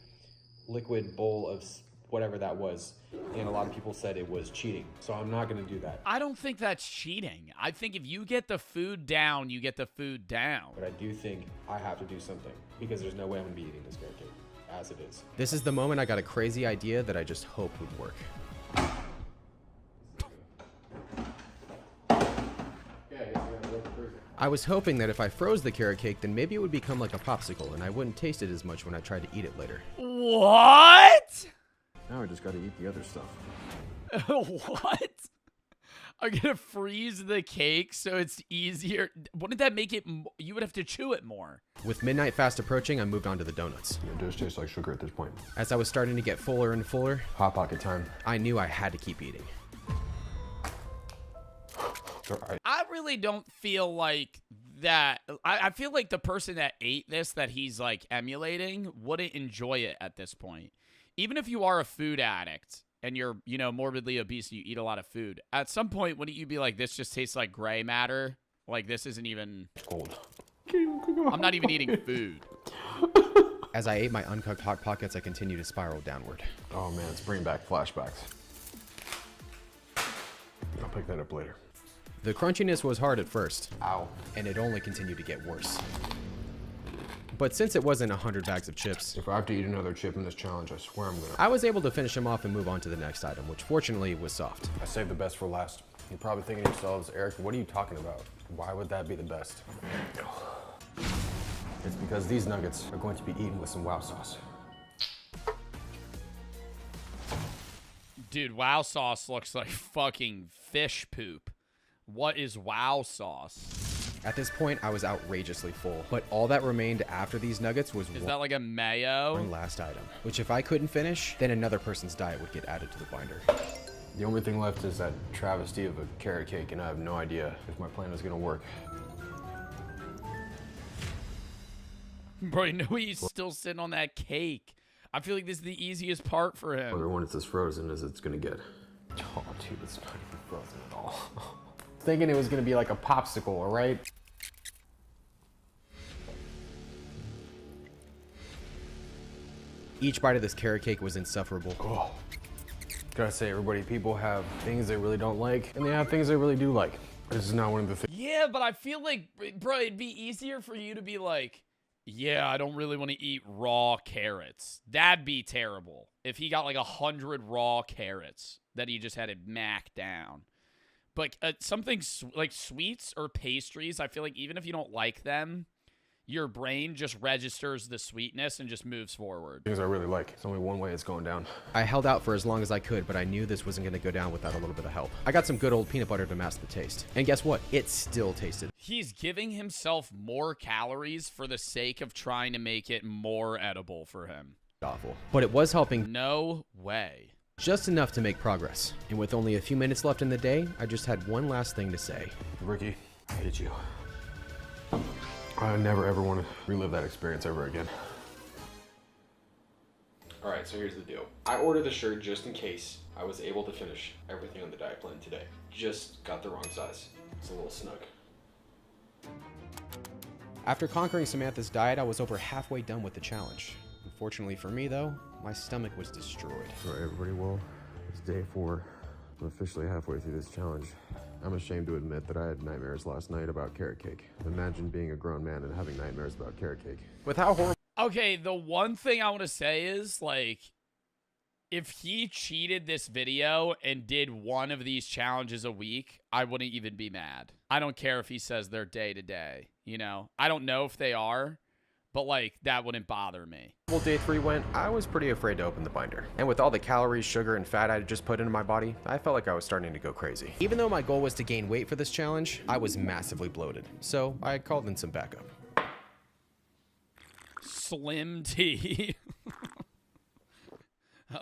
liquid bowl of whatever that was, and a lot of people said it was cheating, so I'm not going to do that. I don't think that's cheating. I think if you get the food down, you get the food down. But I do think I have to do something, because there's no way I'm going to be eating this carrot cake. As it is. This is the moment I got a crazy idea that I just hoped would work. I was hoping that if I froze the carrot cake, then maybe it would become like a popsicle and I wouldn't taste it as much when I tried to eat it later. What? Now I just gotta eat the other stuff. What? I'm gonna freeze the cake so it's easier. Wouldn't that make it? You would have to chew it more. With midnight fast approaching, I moved on to the donuts. It does taste like sugar at this point. As I was starting to get fuller and fuller, Hot Pocket time. I knew I had to keep eating. I really don't feel like that. I feel like the person that ate this that he's like emulating wouldn't enjoy it at this point. Even if you are a food addict and you're, you know, morbidly obese and you eat a lot of food, at some point, wouldn't you be like, this just tastes like gray matter? Like, this isn't even... Cold. I'm not even eating food. As I ate my uncooked Hot Pockets, I continued to spiral downward. Oh man, it's bringing back flashbacks. I'll pick that up later. The crunchiness was hard at first. Ow. And it only continued to get worse. But since it wasn't 100 bags of chips, if I have to eat another chip in this challenge, I swear I'm gonna. I was able to finish them off and move on to the next item, which fortunately was soft. I saved the best for last. You're probably thinking to yourselves, Eric, what are you talking about? Why would that be the best? It's because these nuggets are going to be eaten with some wow sauce. Dude, wow sauce looks like fucking fish poop. What is wow sauce? At this point, I was outrageously full, but all that remained after these nuggets was Is that like a mayo? one last item, which if I couldn't finish, then another person's diet would get added to the binder. The only thing left is that travesty of a carrot cake, and I have no idea if my plan is gonna work. Bro, you know he's still sitting on that cake. I feel like this is the easiest part for him. Whether when it's as frozen as it's gonna get. Oh, dude, it's not even frozen at all. Thinking it was gonna be like a popsicle, all right? Each bite of this carrot cake was insufferable. Oh. Gotta say, everybody, people have things they really don't like, and they have things they really do like. This is not one of the things. Yeah, but I feel like, bro, it'd be easier for you to be like, yeah, I don't really want to eat raw carrots. That'd be terrible. If he got like 100 raw carrots that he just had to mac down. But something like sweets or pastries, I feel like even if you don't like them, your brain just registers the sweetness and just moves forward. Things I really like. It's only one way it's going down. I held out for as long as I could, but I knew this wasn't going to go down without a little bit of help. I got some good old peanut butter to mask the taste. And guess what? It still tasted. He's giving himself more calories for the sake of trying to make it more edible for him. Awful. But it was helping. No way. Just enough to make progress. And with only a few minutes left in the day, I just had one last thing to say. Ricky, I hate you. I never ever want to relive that experience ever again. All right, so here's the deal. I ordered the shirt just in case I was able to finish everything on the diet plan today. Just got the wrong size. It's a little snug. After conquering Samantha's diet, I was over halfway done with the challenge. Unfortunately for me, though, my stomach was destroyed. All right, everybody, well, it's day 4. I'm officially halfway through this challenge. I'm ashamed to admit that I had nightmares last night about carrot cake. Imagine being a grown man and having nightmares about carrot cake. With how horrible... Okay, the one thing I want to say is, like, if he cheated this video and did one of these challenges a week, I wouldn't even be mad. I don't care if he says they're day to day, you know? I don't know if they are, but, like, that wouldn't bother me. Well, day 3 went, I was pretty afraid to open the binder. And with all the calories, sugar, and fat I had just put into my body, I felt like I was starting to go crazy. Even though my goal was to gain weight for this challenge, I was massively bloated. So I called in some backup. Slim tea.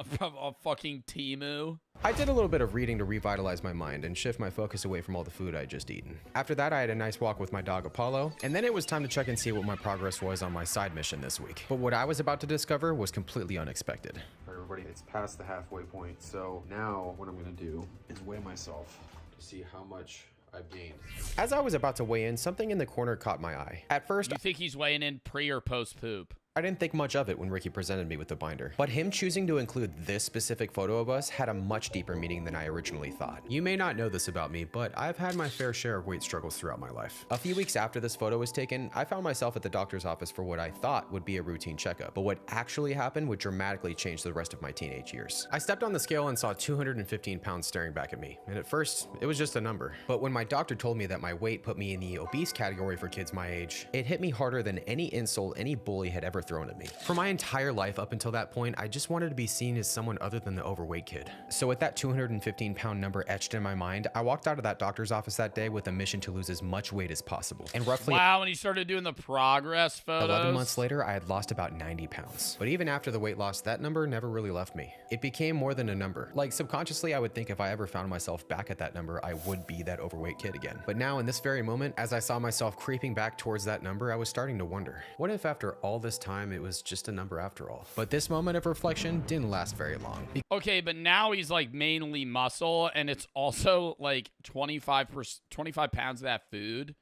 From a fucking Temu. I did a little bit of reading to revitalize my mind and shift my focus away from all the food I had just eaten. After that, I had a nice walk with my dog Apollo, and then it was time to check and see what my progress was on my side mission this week. But what I was about to discover was completely unexpected. All right, everybody, it's past the halfway point, so now what I'm gonna do is weigh myself to see how much I've gained. As I was about to weigh in, something in the corner caught my eye. At first, You think he's weighing in pre or post poop? I didn't think much of it when Ricky presented me with the binder, but him choosing to include this specific photo of us had a much deeper meaning than I originally thought. You may not know this about me, but I've had my fair share of weight struggles throughout my life. A few weeks after this photo was taken, I found myself at the doctor's office for what I thought would be a routine checkup, but what actually happened would dramatically change the rest of my teenage years. I stepped on the scale and saw 215 pounds staring back at me, and at first, it was just a number. But when my doctor told me that my weight put me in the obese category for kids my age, it hit me harder than any insult any bully had ever thrown at me. For my entire life up until that point, I just wanted to be seen as someone other than the overweight kid. So with that 215-pound number etched in my mind, I walked out of that doctor's office that day with a mission to lose as much weight as possible. And roughly wow, when he started doing the progress photos. 11 months later, I had lost about 90 pounds. But even after the weight loss, that number never really left me. It became more than a number. Like subconsciously, I would think if I ever found myself back at that number, I would be that overweight kid again. But now in this very moment, as I saw myself creeping back towards that number, I was starting to wonder, what if after all this time, it was just a number after all? But this moment of reflection didn't last very long. Okay, but now he's like mainly muscle, and it's also like 25 pounds of that food.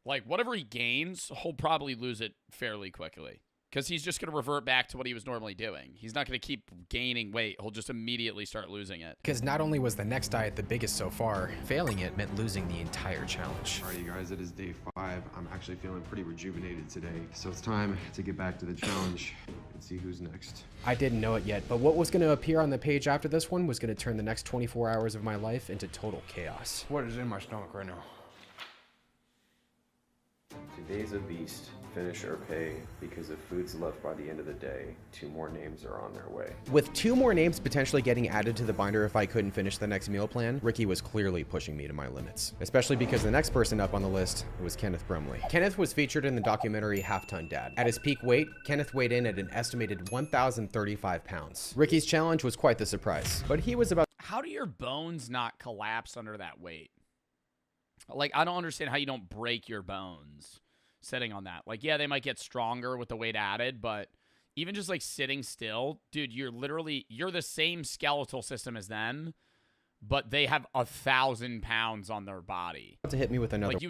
Like whatever he gains, he'll probably lose it fairly quickly. Because he's just going to revert back to what he was normally doing. He's not going to keep gaining weight. He'll just immediately start losing it. Because not only was the next diet the biggest so far, failing it meant losing the entire challenge. All right, you guys, it is day 5. I'm actually feeling pretty rejuvenated today. So it's time to get back to the challenge and see who's next. I didn't know it yet, but what was going to appear on the page after this one was going to turn the next 24 hours of my life into total chaos. What is in my stomach right now? Today's a beast. Finish or pay, because if food's left by the end of the day, 2 more names are on their way. With 2 more names potentially getting added to the binder if I couldn't finish the next meal plan, Ricky was clearly pushing me to my limits. Especially because the next person up on the list was Kenneth Brumley. Kenneth was featured in the documentary Half Ton Dad. At his peak weight, Kenneth weighed in at an estimated 1,035 pounds. Ricky's challenge was quite the surprise, but he was about— How do your bones not collapse under that weight? Like, I don't understand how you don't break your bones sitting on that. Like, yeah, they might get stronger with the weight added, but even just like sitting still, dude, you're the same skeletal system as them, but they have 1,000 pounds on their body. to hit me with another— Like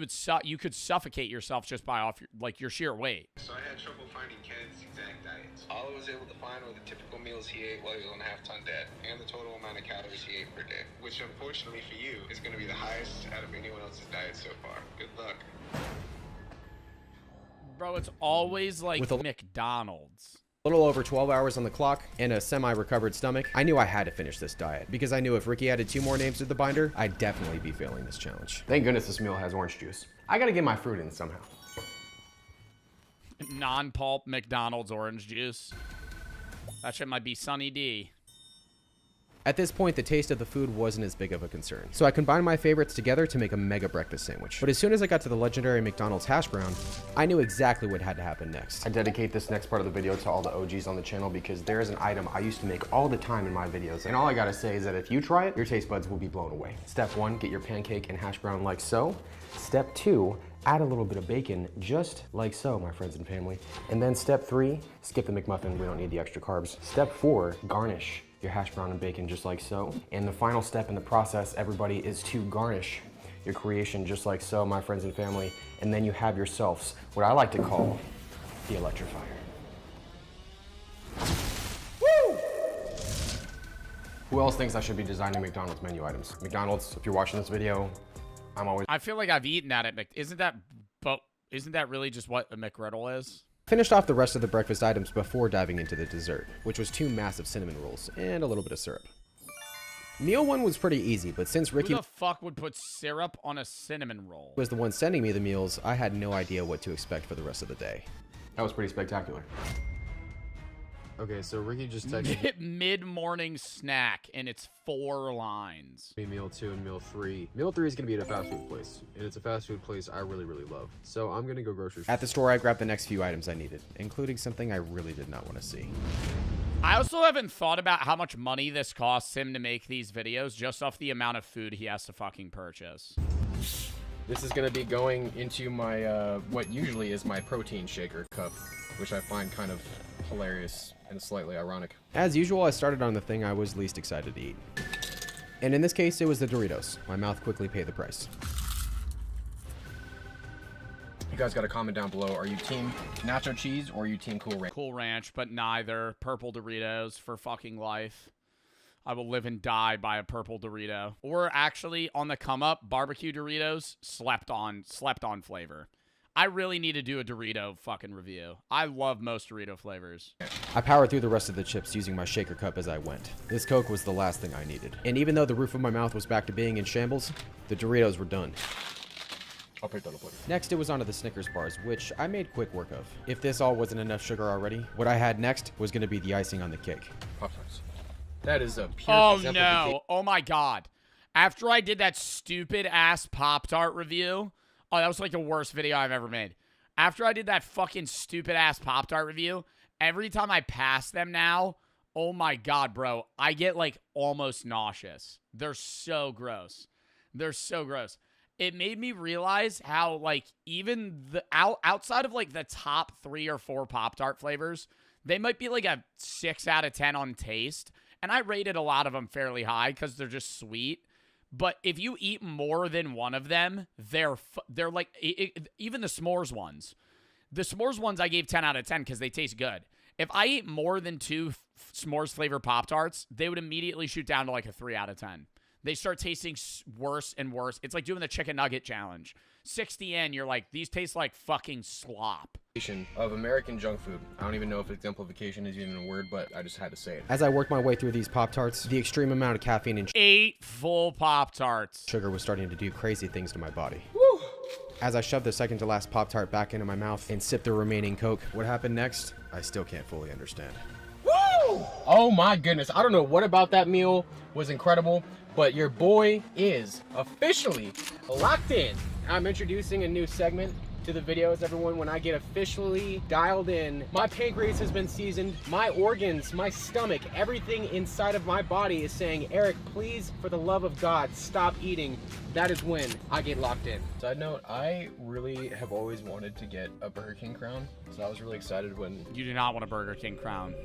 you could suffocate yourself just by your sheer weight. So I had trouble finding Kenneth's exact diets. All I was able to find were the typical meals he ate while he was on Half Ton Dad, and the total amount of calories he ate per day, which unfortunately for you is going to be the highest out of anyone else's diet so far. Good luck. Bro, it's always like McDonald's. A little over 12 hours on the clock and a semi-recovered stomach, I knew I had to finish this diet because I knew if Ricky added 2 more names to the binder, I'd definitely be failing this challenge. Thank goodness this meal has orange juice. I gotta get my fruit in somehow. Non-pulp McDonald's orange juice. That shit might be Sunny D. At this point, the taste of the food wasn't as big of a concern, so I combined my favorites together to make a mega breakfast sandwich. But as soon as I got to the legendary McDonald's hash brown, I knew exactly what had to happen next. I dedicate this next part of the video to all the OGs on the channel because there is an item I used to make all the time in my videos, and all I gotta say is that if you try it, your taste buds will be blown away. Step 1, get your pancake and hash brown like so. Step 2, add a little bit of bacon, just like so, my friends and family. And then step 3, skip the McMuffin, we don't need the extra carbs. Step 4, garnish your hash brown and bacon just like so. And the final step in the process, everybody, is to garnish your creation just like so, my friends and family. And then you have yourselves what I like to call the electrifier. Woo! Who else thinks I should be designing McDonald's menu items? McDonald's, if you're watching this video, I feel like I've eaten that at isn't that really just what a McGriddle is? Finished off the rest of the breakfast items before diving into the dessert, which was 2 massive cinnamon rolls and a little bit of syrup. Meal 1 was pretty easy, but since Ricky— Who the fuck would put syrup on a cinnamon roll? was the one sending me the meals, I had no idea what to expect for the rest of the day. That was pretty spectacular. Okay, so Ricky just texted Mid-morning snack, and it's 4 lines. Meal 2 and meal 3. Meal 3 is gonna be at a fast food place, and it's a fast food place I really, really love. So I'm gonna go grocery shopping. At the store, I grabbed the next few items I needed, including something I really did not want to see. I also haven't thought about how much money this costs him to make these videos, just off the amount of food he has to fucking purchase. This is gonna be going into my, what usually is my protein shaker cup, which I find kind of hilarious and slightly ironic. As usual, I started on the thing I was least excited to eat. And in this case, it was the Doritos. My mouth quickly paid the price. You guys got to comment down below. Are you team nacho cheese or are you team Cool Ranch? Cool Ranch, but neither. Purple Doritos for fucking life. I will live and die by a purple Dorito. Or actually, on the come up, barbecue Doritos, slept on flavor. I really need to do a Dorito fucking review. I love most Dorito flavors. I powered through the rest of the chips using my shaker cup as I went. This Coke was the last thing I needed. And even though the roof of my mouth was back to being in shambles, the Doritos were done. I'll pick that up later. Next, it was onto the Snickers bars, which I made quick work of. If this all wasn't enough sugar already, what I had next was going to be the icing on the cake. Pop-Tarts. That is a pure Oh exemplification. no. Oh my god. After I did that stupid ass Pop-Tart review, oh, that was like the worst video I've ever made. After I did that fucking stupid ass Pop-Tart review, every time I pass them now, oh my god, bro, I get like almost nauseous. They're so gross. They're so gross. It made me realize how like even the outside of like the top 3 or 4 Pop-Tart flavors, they might be like a 6 out of 10 on taste. And I rated a lot of them fairly high because they're just sweet. But if you eat more than one of them, they're like, even the s'mores ones. The s'mores ones I gave 10 out of 10 because they taste good. If I eat more than 2 s'mores flavor Pop-Tarts, they would immediately shoot down to like a 3 out of 10. They start tasting worse and worse. It's like doing the chicken nugget challenge. 60 in, you're like, these taste like fucking slop. Of American junk food. I don't even know if exemplification is even a word, but I just had to say it. As I worked my way through these Pop-Tarts, the extreme amount of caffeine and 8 full Pop-Tarts. sugar was starting to do crazy things to my body. As I shoved the second to last Pop-Tart back into my mouth and sipped the remaining Coke, what happened next, I still can't fully understand. Woo! Oh my goodness. I don't know what about that meal was incredible, but your boy is officially locked in. I'm introducing a new segment to the videos, everyone. When I get officially dialed in, my pancreas has been seasoned, my organs, my stomach, everything inside of my body is saying, Eric, please, for the love of God, stop eating. That is when I get locked in. Side note, I really have always wanted to get a Burger King crown, so I was really excited when... You do not want a Burger King crown.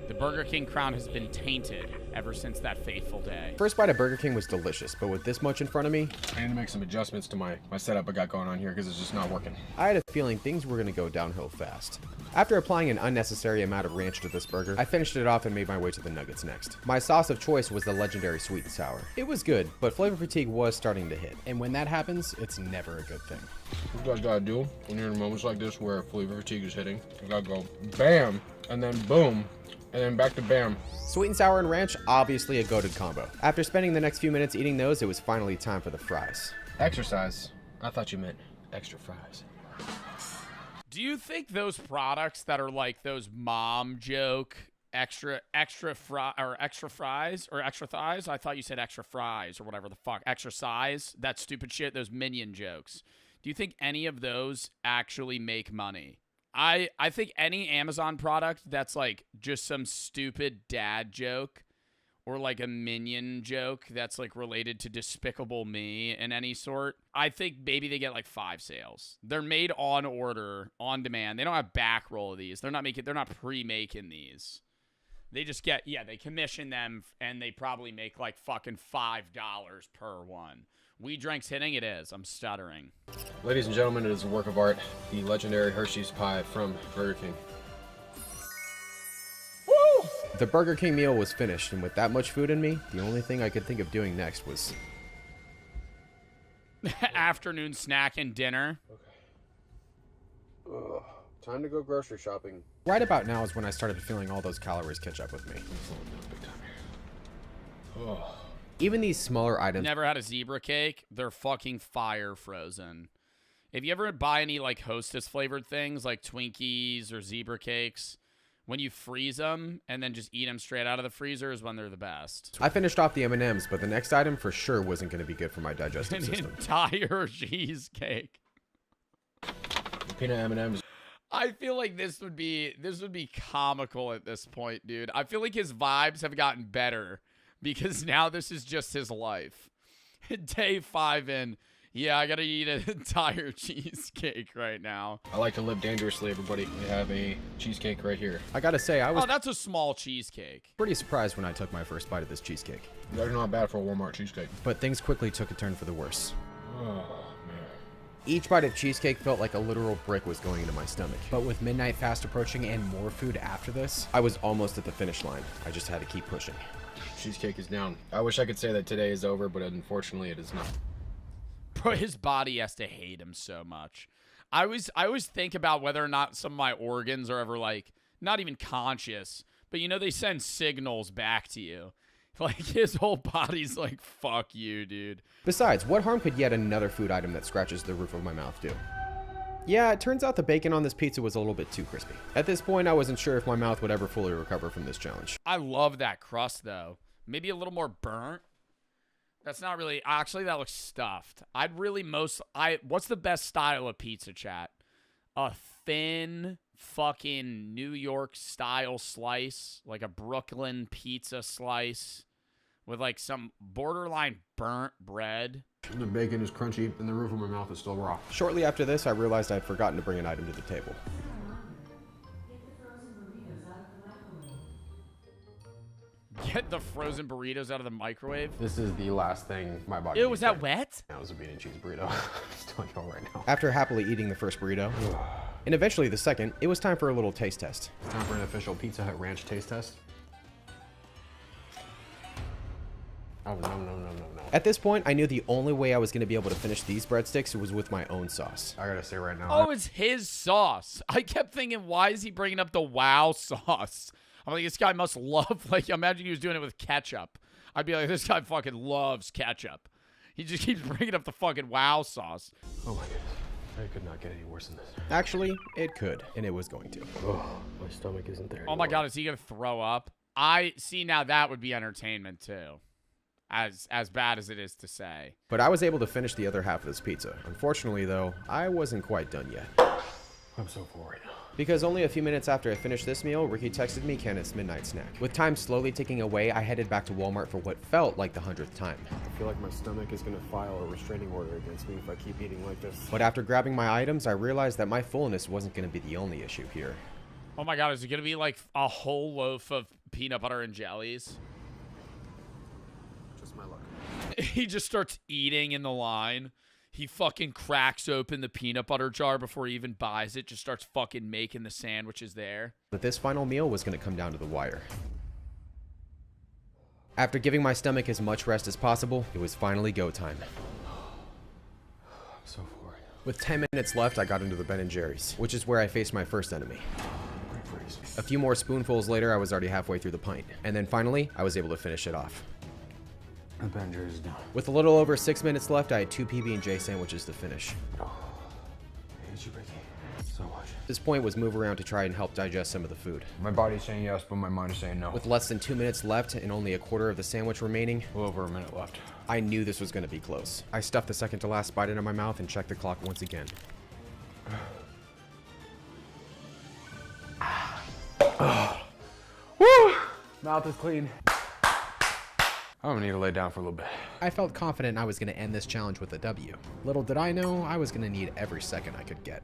The Burger King crown has been tainted ever since that fateful day. First bite of Burger King was delicious, but with this much in front of me, I need to make some adjustments to my setup I got going on here because it's just not working. I had a feeling things were going to go downhill fast. After applying an unnecessary amount of ranch to this burger, I finished it off and made my way to the nuggets next. My sauce of choice was the legendary sweet and sour. It was good, but flavor fatigue was starting to hit. And when that happens, it's never a good thing. What you guys gotta do when you're in moments like this where flavor fatigue is hitting, you gotta go bam, and then boom, and then back to bam. Sweet and sour and ranch, obviously a goated combo. After spending the next few minutes eating those, it was finally time for the fries. Exercise. I thought you meant extra fries. Do you think those products that are like those mom joke extra fries or extra thighs? I thought you said extra fries or whatever the fuck. Extra size, that stupid shit, those Minion jokes. Do you think any of those actually make money? I think any Amazon product that's like just some stupid dad joke or like a Minion joke that's like related to Despicable Me in any sort, I think maybe they get like 5 sales. They're made on order, on demand. They don't have back roll of these. They're not pre-making these. They just get, they commission them and they probably make like fucking $5 per one. We Drinks hitting, it is. I'm stuttering. Ladies and gentlemen, it is a work of art. The legendary Hershey's pie from Burger King. Woo! The Burger King meal was finished, and with that much food in me, the only thing I could think of doing next was... afternoon snack and dinner. Ugh. Time to go grocery shopping. Right about now is when I started feeling all those calories catch up with me. Even these smaller items... Never had a zebra cake? They're fucking fire frozen. If you ever buy any like Hostess flavored things like Twinkies or zebra cakes, when you freeze them and then just eat them straight out of the freezer is when they're the best. I finished off the M&Ms, but the next item for sure wasn't going to be good for my digestive system. An entire cheesecake. Peanut M&Ms. I feel like this would be comical at this point, dude. I feel like his vibes have gotten better because now this is just his life. Day 5 in, yeah, I gotta eat an entire cheesecake right now. I like to live dangerously, everybody. We have a cheesecake right here. I gotta say, I was... Oh, that's a small cheesecake. Pretty surprised when I took my first bite of this cheesecake. That's not bad for a Walmart cheesecake. But things quickly took a turn for the worse. Oh, man. Each bite of cheesecake felt like a literal brick was going into my stomach. But with midnight fast approaching and more food after this, I was almost at the finish line. I just had to keep pushing. Cheesecake is down. I wish I could say that today is over, but unfortunately it is not. Bro, his body has to hate him so much. I always think about whether or not some of my organs are ever like, not even conscious, but you know they send signals back to you. Like, his whole body's like, fuck you, dude. Besides, what harm could yet another food item that scratches the roof of my mouth do? Yeah, it turns out the bacon on this pizza was a little bit too crispy. At this point, I wasn't sure if my mouth would ever fully recover from this challenge. I love that crust, though. Maybe a little more burnt. That's not really... Actually, that looks stuffed. I'd really what's the best style of pizza, chat? A thin fucking New York style slice, like a Brooklyn pizza slice with like some borderline burnt bread. The bacon is crunchy and the roof of my mouth is still raw. Shortly after this, I realized I'd forgotten to bring an item to the table. Get the frozen burritos out of the microwave. This is the last thing my body Ew, needs was that right wet? now. It was a bean and cheese burrito. I'm just telling you all right now. After happily eating the first burrito, and eventually the second, it was time for a little taste test. It's time for an official Pizza Hut Ranch taste test. Oh, no. At this point, I knew the only way I was going to be able to finish these breadsticks was with my own sauce. I gotta say right now. Oh, it's his sauce. I kept thinking, why is he bringing up the wow sauce? I'm like, this guy must love, like, imagine he was doing it with ketchup. I'd be like, this guy fucking loves ketchup. He just keeps bringing up the fucking wow sauce. Oh my goodness. I could not get any worse than this. Actually, it could, and it was going to. Oh, my stomach isn't there Oh my God, is he going to throw up? I see, now that would be entertainment too. As bad as it is to say. But I was able to finish the other half of this pizza. Unfortunately, though, I wasn't quite done yet. I'm so full right now. Because only a few minutes after I finished this meal, Ricky texted me Kenneth's midnight snack. With time slowly ticking away, I headed back to Walmart for what felt like the 100th time. I feel like my stomach is gonna file a restraining order against me if I keep eating like this. But after grabbing my items, I realized that my fullness wasn't gonna be the only issue here. Oh my God, is it going to be like a whole loaf of peanut butter and jellies? Just my luck. He just starts eating in the line. He fucking cracks open the peanut butter jar before he even buys it. Just starts fucking making the sandwiches there. But this final meal was going to come down to the wire. After giving my stomach as much rest as possible, it was finally go time. I'm so full right now. With 10 minutes left, I got into the Ben & Jerry's, which is where I faced my first enemy. A few more spoonfuls later, I was already halfway through the pint. And then finally, I was able to finish it off. The Ben & Jerry's down. With a little over 6 minutes left, I had 2 PB&J sandwiches to finish. Oh, I hate you, Ricky. So much. This point was move around to try and help digest some of the food. My body's saying yes, but my mind is saying no. With less than 2 minutes left and only a quarter of the sandwich remaining, a little over a minute left. I knew this was going to be close. I stuffed the second to last bite into my mouth and checked the clock once again. Woo! Mouth is clean. I'm gonna need to lay down for a little bit. I felt confident I was going to end this challenge with a W. Little did I know, I was going to need every second I could get.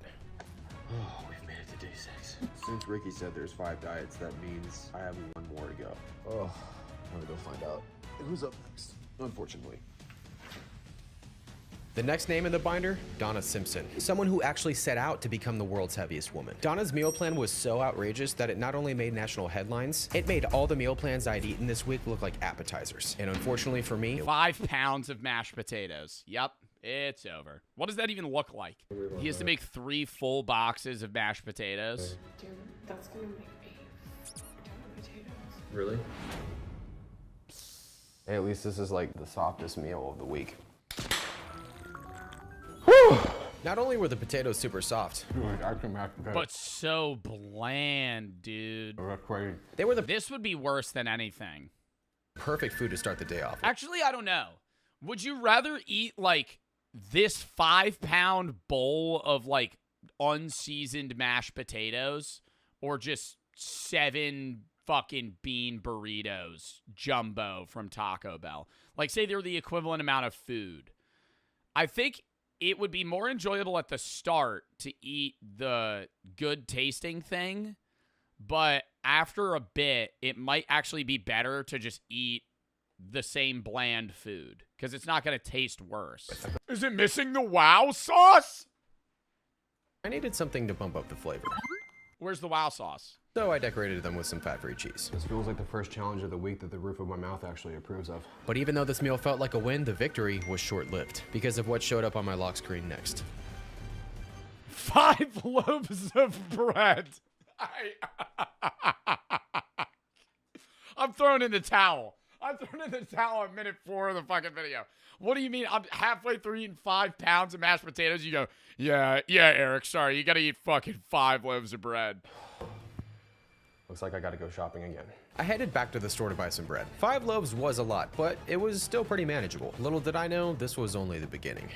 Oh, we've made it to day 6. Since Ricky said there's 5 diets, that means I have 1 more to go. Oh, I'm gonna go find out who's up next, unfortunately. The next name in the binder, Donna Simpson, someone who actually set out to become the world's heaviest woman. Donna's meal plan was so outrageous that it not only made national headlines, it made all the meal plans I'd eaten this week look like appetizers. And unfortunately for me, 5 pounds of mashed potatoes. Yep, it's over. What does that even look like? He has to make 3 full boxes of mashed potatoes. Dude, that's gonna make me ton of potatoes. Really? Hey, at least this is like the softest meal of the week. Not only were the potatoes super soft, but so bland, dude. They were This would be worse than anything. Perfect food to start the day off with. Actually, I don't know. Would you rather eat like this 5-pound bowl of like unseasoned mashed potatoes or just 7 fucking bean burritos jumbo from Taco Bell? Like, say they're the equivalent amount of food. I think it would be more enjoyable at the start to eat the good tasting thing, but after a bit, it might actually be better to just eat the same bland food because it's not going to taste worse. Is it missing the wow sauce? I needed something to bump up the flavor. Where's the wow sauce? So I decorated them with some fat-free cheese. This feels like the first challenge of the week that the roof of my mouth actually approves of. But even though this meal felt like a win, the victory was short-lived because of what showed up on my lock screen next. 5 loaves of bread. I'm throwing in the towel. I'm throwing in the towel at minute 4 of the fucking video. What do you mean? I'm halfway through eating 5 pounds of mashed potatoes. You go, yeah, Eric, sorry. You got to eat fucking 5 loaves of bread. Looks like I gotta go shopping again. I headed back to the store to buy some bread. 5 loaves was a lot, but it was still pretty manageable. Little did I know, this was only the beginning.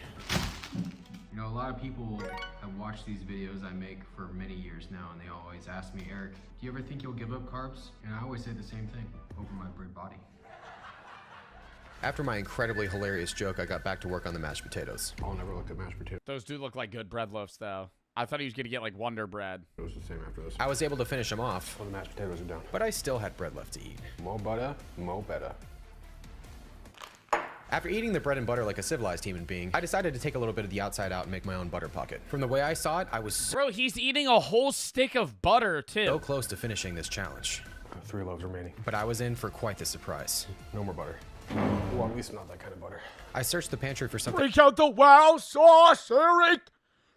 You know, a lot of people have watched these videos I make for many years now, and they always ask me, Eric, do you ever think you'll give up carbs? And I always say the same thing, over my great body. After my incredibly hilarious joke, I got back to work on the mashed potatoes. I'll never look at mashed potatoes. Those do look like good bread loaves, though. I thought he was going to get, like, Wonder Bread. It was the same after this. I was able to finish them off. Oh, the mashed potatoes are done. But I still had bread left to eat. Mo butter, mo better. After eating the bread and butter like a civilized human being, I decided to take a little bit of the outside out and make my own butter pocket. From the way I saw it, I was Bro, he's eating a whole stick of butter, too. so close to finishing this challenge. 3 loaves remaining. But I was in for quite the surprise. No more butter. Well, at least not that kind of butter. I searched the pantry for something Freak out the wow sauce, Eric!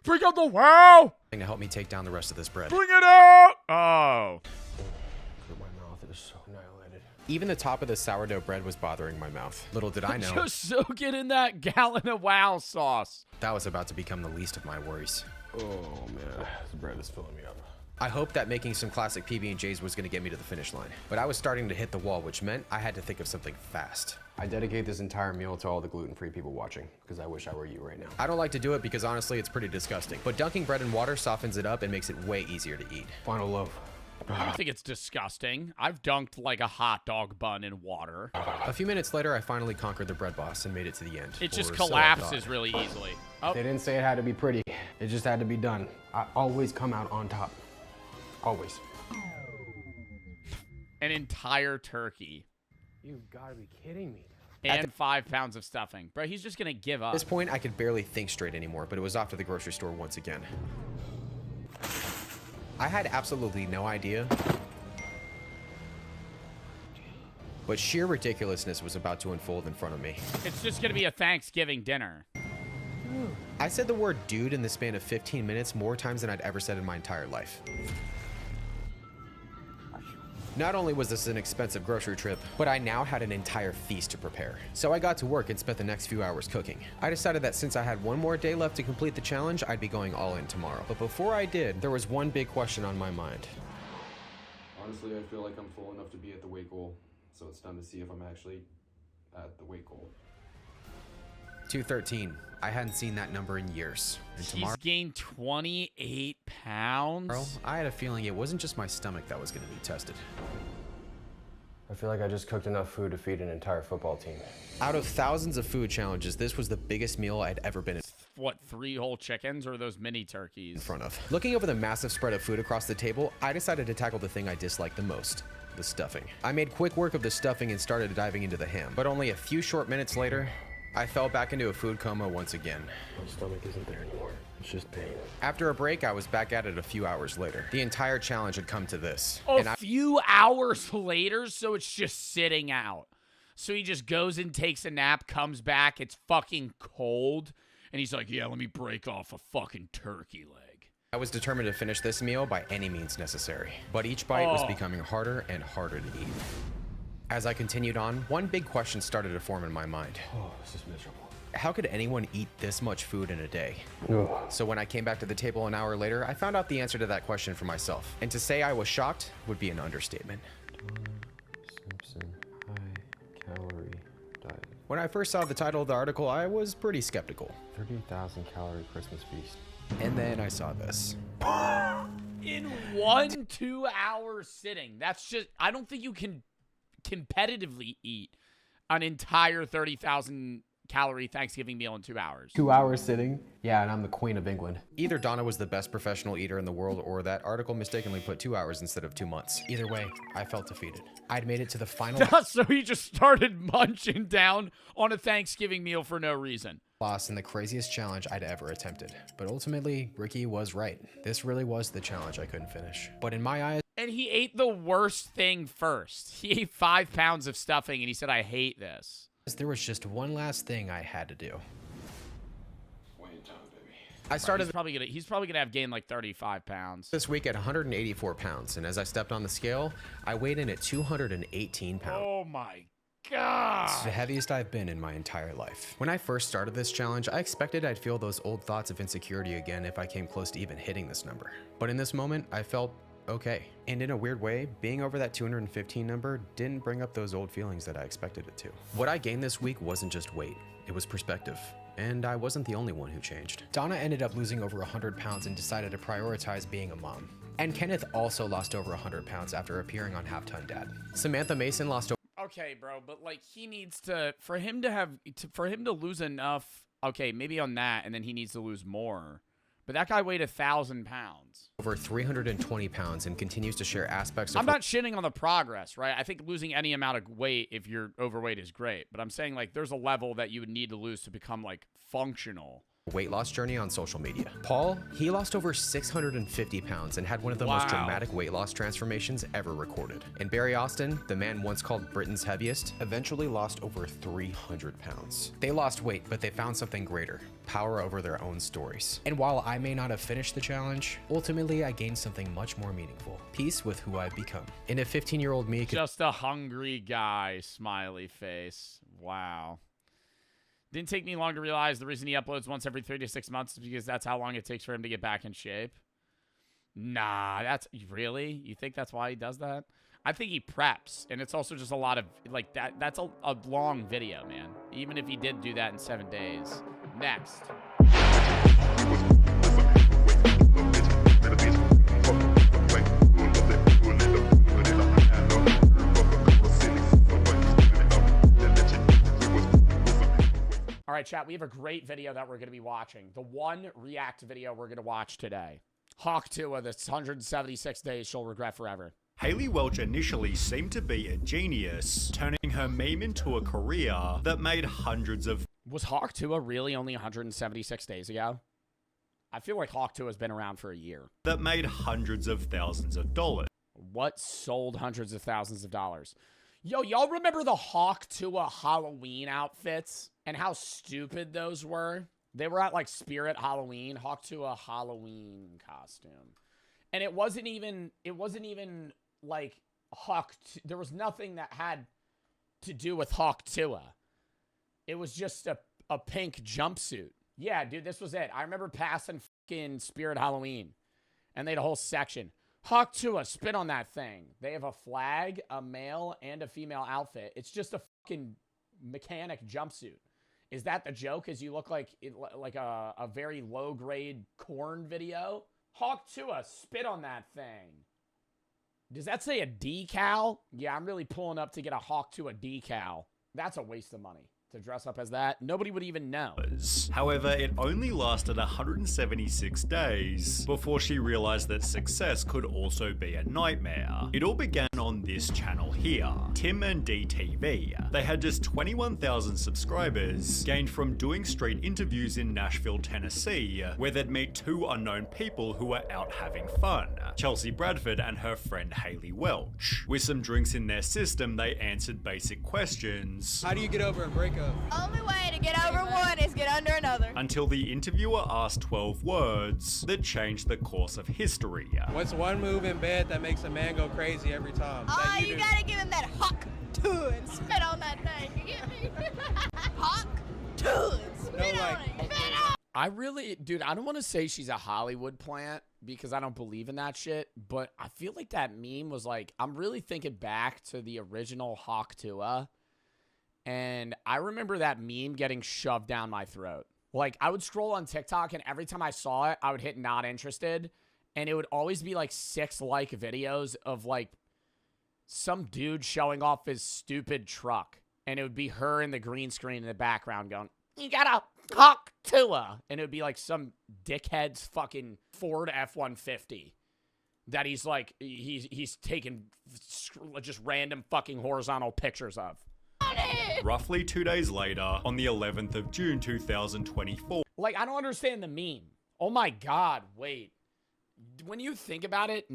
Freak out the wow! to help me take down the rest of this bread. Bring it out! Oh. My mouth is so annihilated. Even the top of the sourdough bread was bothering my mouth. Little did I know, Just soak it in that gallon of wow sauce. that was about to become the least of my worries. Oh, man. This bread is filling me up. I hoped that making some classic PB&Js was going to get me to the finish line, but I was starting to hit the wall, which meant I had to think of something fast. I dedicate this entire meal to all the gluten-free people watching, because I wish I were you right now. I don't like to do it because honestly it's pretty disgusting, but dunking bread in water softens it up and makes it way easier to eat. Final loaf. I don't think it's disgusting. I've dunked like a hot dog bun in water. A few minutes later, I finally conquered the bread boss and made it to the end. It just or so I collapses thought. really easily. Oh, They didn't say it had to be pretty. It just had to be done. I always come out on top. Always. an entire turkey. You've got to be kidding me. And 5 pounds of stuffing. Bro, he's just going to give up. At this point, I could barely think straight anymore, but it was off to the grocery store once again. I had absolutely no idea, but sheer ridiculousness was about to unfold in front of me. It's just going to be a Thanksgiving dinner. I said the word dude in the span of 15 minutes more times than I'd ever said in my entire life. Not only was this an expensive grocery trip, but I now had an entire feast to prepare. So I got to work and spent the next few hours cooking. I decided that since I had one more day left to complete the challenge, I'd be going all in tomorrow. But before I did, there was one big question on my mind. Honestly, I feel like I'm full enough to be at the weight goal, so it's time to see if I'm actually at the weight goal. 213. I hadn't seen that number in years. And He's gained 28 pounds. I had a feeling it wasn't just my stomach that was going to be tested. I feel like I just cooked enough food to feed an entire football team. Out of thousands of food challenges, this was the biggest meal I'd ever been in. What, 3 whole chickens or those mini turkeys? In front of. Looking over the massive spread of food across the table, I decided to tackle the thing I disliked the most. The stuffing. I made quick work of the stuffing and started diving into the ham. But only a few short minutes later, I fell back into a food coma once again. My stomach isn't there anymore. It's just pain. After a break, I was back at it a few hours later. The entire challenge had come to this. A few hours later, so it's just sitting out. So he just goes and takes a nap, comes back, it's fucking cold, and he's like, yeah, let me break off a fucking turkey leg. I was determined to finish this meal by any means necessary. But each bite was becoming harder and harder to eat. As I continued on, one big question started to form in my mind. Oh, this is miserable. How could anyone eat this much food in a day? Ugh. So when I came back to the table an hour later, I found out the answer to that question for myself. And to say I was shocked would be an understatement. Simpson high-calorie diet. When I first saw the title of the article, I was pretty skeptical. 30,000 calorie Christmas feast. And then I saw this. In 1-2 hour sitting. That's just, I don't think you can competitively eat an entire 30,000 calorie Thanksgiving meal in 2 hours. 2 hours sitting? Yeah, and I'm the Queen of England. Either Donna was the best professional eater in the world, or that article mistakenly put 2 hours instead of 2 months. Either way, I felt defeated. I'd made it to the final So he just started munching down on a Thanksgiving meal for no reason. boss in the craziest challenge I'd ever attempted. But ultimately, Ricky was right. This really was the challenge I couldn't finish. But in my eyes, and he ate the worst thing first. He ate 5 pounds of stuffing, and he said, I hate this. there was just one last thing I had to do. Wait time, baby. I started He's probably gonna have gained like 35 pounds. this week at 184 pounds, and as I stepped on the scale, I weighed in at 218 pounds. Oh my It's the heaviest I've been in my entire life. When I first started this challenge, I expected I'd feel those old thoughts of insecurity again if I came close to even hitting this number. But in this moment, I felt okay. And in a weird way, being over that 215 number didn't bring up those old feelings that I expected it to. What I gained this week wasn't just weight, it was perspective. And I wasn't the only one who changed. Donna ended up losing over 100 pounds and decided to prioritize being a mom. And Kenneth also lost over 100 pounds after appearing on Half Ton Dad. Samantha Mason lost Okay, bro, but like he needs to, for him to lose enough, okay, maybe on that, and then he needs to lose more. But that guy weighed 1,000 pounds. over 320 pounds and continues to share aspects of I'm not shitting on the progress, right? I think losing any amount of weight if you're overweight is great. But I'm saying, like, there's a level that you would need to lose to become, like, functional. Weight loss journey on social media. Paul, he lost over 650 pounds and had one of the most dramatic weight loss transformations ever recorded. And Barry Austin, the man once called Britain's heaviest, eventually lost over 300 pounds. They lost weight, but they found something greater: power over their own stories. And while I may not have finished the challenge, ultimately I gained something much more meaningful: peace with who I've become. And if 15-year-old me could— Just a hungry guy, smiley face. Wow. Didn't take me long to realize the reason he uploads once every 3 to 6 months is because that's how long it takes for him to get back in shape. Nah, that's... Really? You think that's why he does that? I think he preps, and it's also just a lot of... Like, that's a long video, man. Even if he did do that in 7 days. Next. All right, chat, we have a great video that we're going to be watching. The one React video we're going to watch today. Hawk Tua, this 176 days she'll regret forever. Haley Welch initially seemed to be a genius, turning her meme into a career that made hundreds of... Was Hawk Tua really only 176 days ago? I feel like Hawk Tua has been around for a year. That made hundreds of thousands of dollars. What sold hundreds of thousands of dollars? Yo, y'all remember the Hawk Tua Halloween outfits and how stupid those were? They were at like Spirit Halloween, Hawk Tua Halloween costume. And it wasn't even like there was nothing that had to do with Hawk Tua. It was just a pink jumpsuit. Yeah, dude, this was it. I remember passing fucking Spirit Halloween, and they had a whole section. Hawk Tua, spit on that thing. They have a flag, a male, and a female outfit. It's just a fucking mechanic jumpsuit. Is that the joke? Is you look like a very low-grade corn video? Hawk Tua, spit on that thing. Does that say a decal? Yeah, I'm really pulling up to get a Hawk Tua decal. That's a waste of money. To dress up as that, nobody would even know. However, it only lasted 176 days before she realized that success could also be a nightmare. It all began on this channel here, Tim and DTV. They had just 21,000 subscribers, gained from doing street interviews in Nashville, Tennessee, where they'd meet two unknown people who were out having fun, Chelsea Bradford and her friend Haley Welch. With some drinks in their system, they answered basic questions. How do you get over a breakup? Only way to get over one is get under another. Until the interviewer asked 12 words that changed the course of history. What's one move in bed that makes a man go crazy every time? Oh, you gotta give him that Hawk Tua and spit on that thing. You get me? Hawk Tua and spit on it. Spit on. I really, dude, I don't want to say she's a Hollywood plant because I don't believe in that shit, but I feel like that meme was like, I'm really thinking back to the original Hawk Tua. And I remember that meme getting shoved down my throat. Like, I would scroll on TikTok, and every time I saw it, I would hit not interested. And it would always be, like, 6 like videos of, like, some dude showing off his stupid truck. And it would be her in the green screen in the background going, you got a Hawk Tua. And it would be, like, some dickhead's fucking Ford F-150 that he's, like, he's taking just random fucking horizontal pictures of. Roughly 2 days later, on the 11th of June 2024. Like, I don't understand the meme. Oh my God, wait. When you think about it,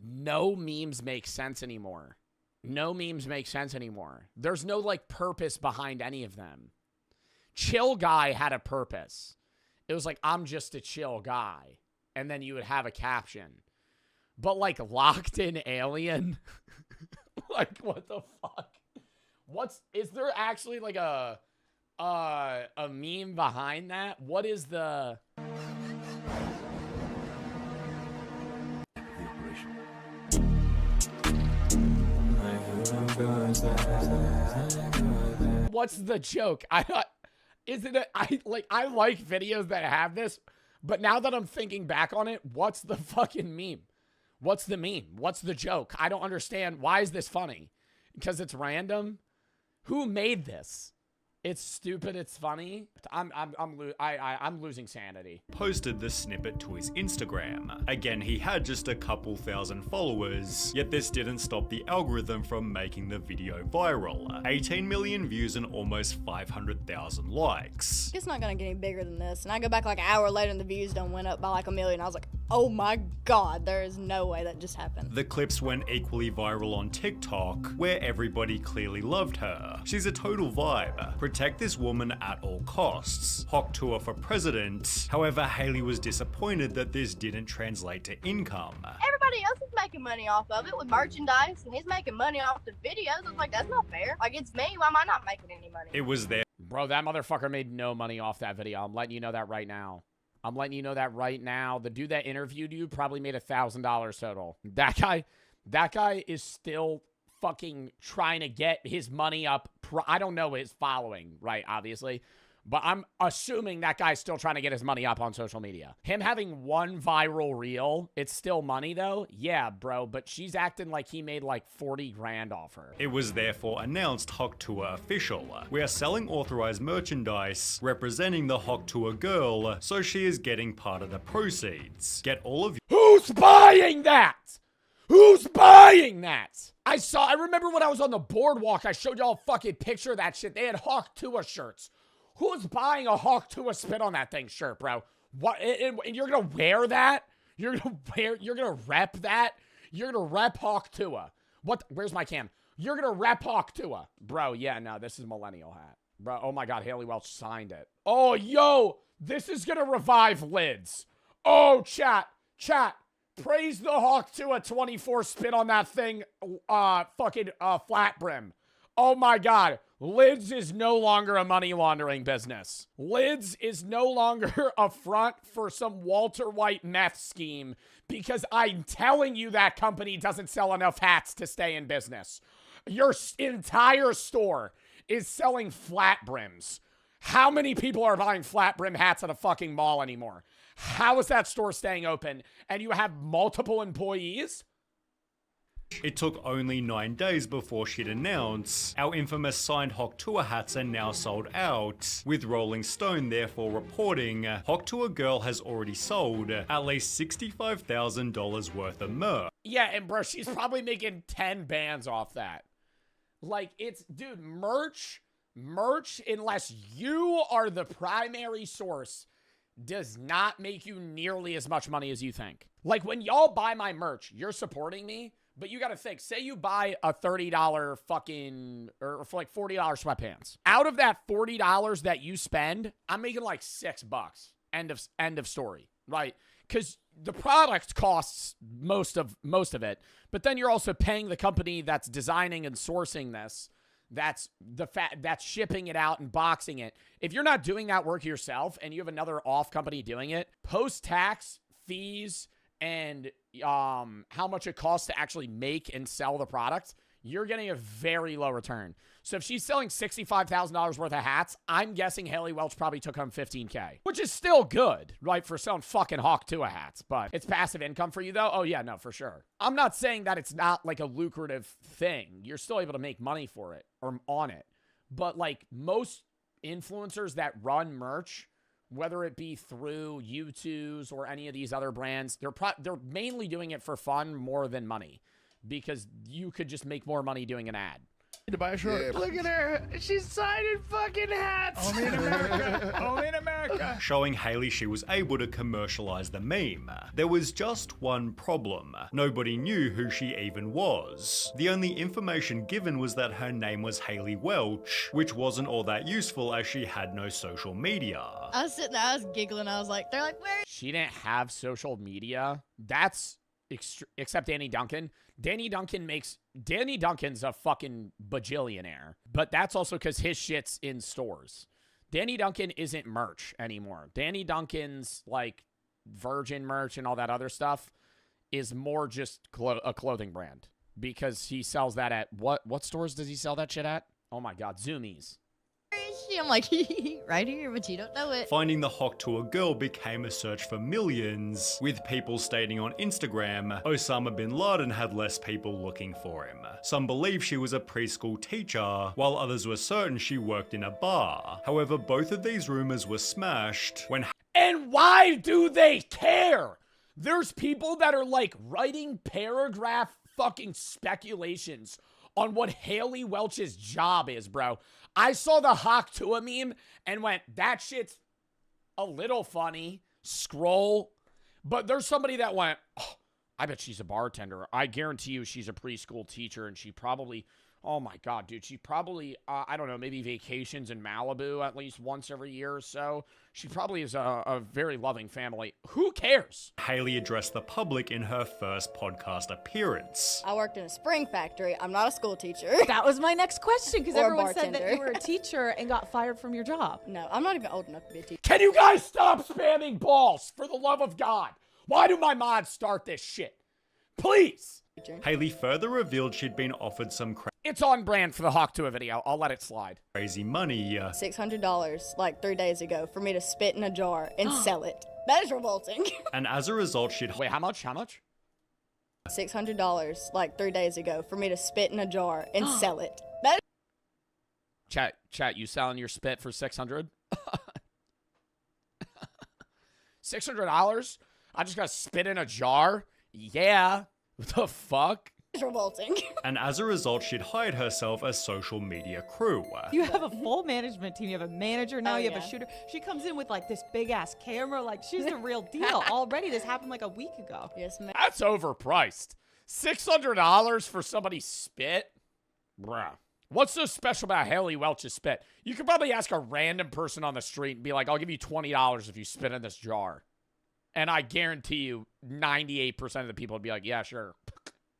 no memes make sense anymore. No memes make sense anymore. There's no, like, purpose behind any of them. Chill Guy had a purpose. It was like, I'm just a chill guy. And then you would have a caption. But, like, Locked In Alien? Like, what the fuck? Is there actually like a meme behind that? What is the... What's the joke? I like videos that have this, but now that I'm thinking back on it, what's the fucking meme? What's the meme? What's the joke? I don't understand. Why is this funny? Because it's random? Who made this? It's stupid, it's funny. I'm losing sanity. Posted the snippet to his Instagram. Again, he had just a couple thousand followers, yet this didn't stop the algorithm from making the video viral. 18 million views and almost 500,000 likes. It's not gonna get any bigger than this. And I go back like an hour later and the views done went up by like 1 million. I was like, oh my God, there is no way that just happened. The clips went equally viral on TikTok, where everybody clearly loved her. She's a total vibe. Protect this woman at all costs. Hawk Tour for president. However, Haley was disappointed that this didn't translate to income. Everybody else is making money off of it with merchandise, and he's making money off the videos. I was like, that's not fair. Like, it's me. Why am I not making any money? It was there. Bro, that motherfucker made no money off that video. I'm letting you know that right now. The dude that interviewed you probably made $1,000 total. That guy is still fucking trying to get his money up. I don't know his following, right, obviously. But I'm assuming that guy's still trying to get his money up on social media. Him having one viral reel, it's still money though? Yeah, bro, but she's acting like he made like 40 grand off her. It was therefore announced Hawk Tour official. We are selling authorized merchandise representing the Hawk Tour girl, so she is getting part of the proceeds. Get all of you. Who's buying that? Who's buying that? I remember when I was on the boardwalk, I showed y'all a fucking picture of that shit. They had Hawk Tour shirts. Who's buying a Hawk Tour spit on that thing shirt, bro? What? And you're gonna wear that? You're gonna rep that? You're gonna rep Hawk Tour. What? Where's my cam? You're gonna rep Hawk Tour. Bro, yeah, no, this is millennial hat. Bro, oh my God, Haley Welch signed it. Oh, yo, this is gonna revive lids. Oh, chat. Praise the Hawk Tour 24 spit on that thing, fucking flat brim. Oh my God. Lids is no longer a money laundering business. Lids is no longer a front for some Walter White meth scheme, because I'm telling you that company doesn't sell enough hats to stay in business. Your entire store is selling flat brims. How many people are buying flat brim hats at a fucking mall anymore? How is that store staying open? And you have multiple employees? It took only 9 days before she'd announce our infamous signed Hawk Tour hats are now sold out, with Rolling Stone therefore reporting Hawk Tour girl has already sold at least $65,000 worth of merch. Yeah, and bro, she's probably making 10 bands off that. Like, it's, dude, merch, unless you are the primary source, does not make you nearly as much money as you think. Like, when y'all buy my merch, you're supporting me, but you gotta think, say you buy a $30 fucking, or for like $40 sweatpants. Out of that $40 that you spend, I'm making like $6. End of story, right? Because the product costs most of it, but then you're also paying the company that's designing and sourcing this, that's shipping it out and boxing it. If you're not doing that work yourself and you have another off company doing it, post-tax fees and how much it costs to actually make and sell the product, you're getting a very low return. So if she's selling $65,000 worth of hats, I'm guessing Haley Welch probably took home $15K, which is still good, right, for selling fucking Hawk Tour hats. But it's passive income for you, though? Oh, yeah, no, for sure. I'm not saying that it's not, like, a lucrative thing. You're still able to make money for it or on it. But, like, most influencers that run merch, whether it be through U2s or any of these other brands, they're mainly doing it for fun more than money, because you could just make more money doing an ad. To buy a shirt. Yeah. Look at her. She's signing fucking hats. Only in America. Only in America. Showing Haley she was able to commercialize the meme. There was just one problem. Nobody knew who she even was. The only information given was that her name was Haley Welch, which wasn't all that useful as she had no social media. I was sitting there, I was giggling. I was like, they're like, where? She didn't have social media. except Danny Duncan. Danny Duncan's a fucking bajillionaire. But that's also because his shit's in stores. Danny Duncan isn't merch anymore. Danny Duncan's, like, Virgin merch and all that other stuff is more just a clothing brand. Because he sells that at, what stores does he sell that shit at? Oh my God, Zoomies. I'm like, right here, but you don't know it. Finding the Hawk Tour girl became a search for millions, with people stating on Instagram, Osama bin Laden had less people looking for him. Some believe she was a preschool teacher, while others were certain she worked in a bar. However, both of these rumors were smashed when... And why do they care? There's people that are like writing paragraph fucking speculations on what Haley Welch's job is, bro. I saw the Hawk Tua meme and went, that shit's a little funny. Scroll. But there's somebody that went, oh, I bet she's a bartender. I guarantee you she's a preschool teacher and she probably, oh my God, dude, she probably, I don't know, maybe vacations in Malibu at least once every year or so. She probably is a very loving family. Who cares? Haley addressed the public in her first podcast appearance. I worked in a spring factory. I'm not a school teacher. That was my next question, because Or a everyone said that bartender. you were a teacher and got fired from your job. No, I'm not even old enough to be a teacher. Can you guys stop spamming balls, for the love of God? Why do my mods start this shit? Please. Haley further revealed she'd been offered some It's on brand for the Hawk Tua video. I'll let it slide. crazy money. $600 like 3 days ago for me to spit in a jar and sell it. That is revolting. And as a result, she'd... Wait, how much? How much? $600 like 3 days ago for me to spit in a jar and sell it. That is Chat, you selling your spit for $600? $600? I just got spit in a jar? Yeah. What the fuck? revolting. And as a result, she'd hired herself a social media crew. You have a full management team. You have a manager now. Oh, you have yeah. a shooter. She comes in with like this big ass camera. Like she's the real deal. Already, this happened like a week ago. Yes, ma'am. That's overpriced. $600 for somebody's spit? Bruh. What's so special about Haley Welch's spit? You could probably ask a random person on the street and be like, I'll give you $20 if you spit in this jar. And I guarantee you 98% of the people would be like, yeah, sure.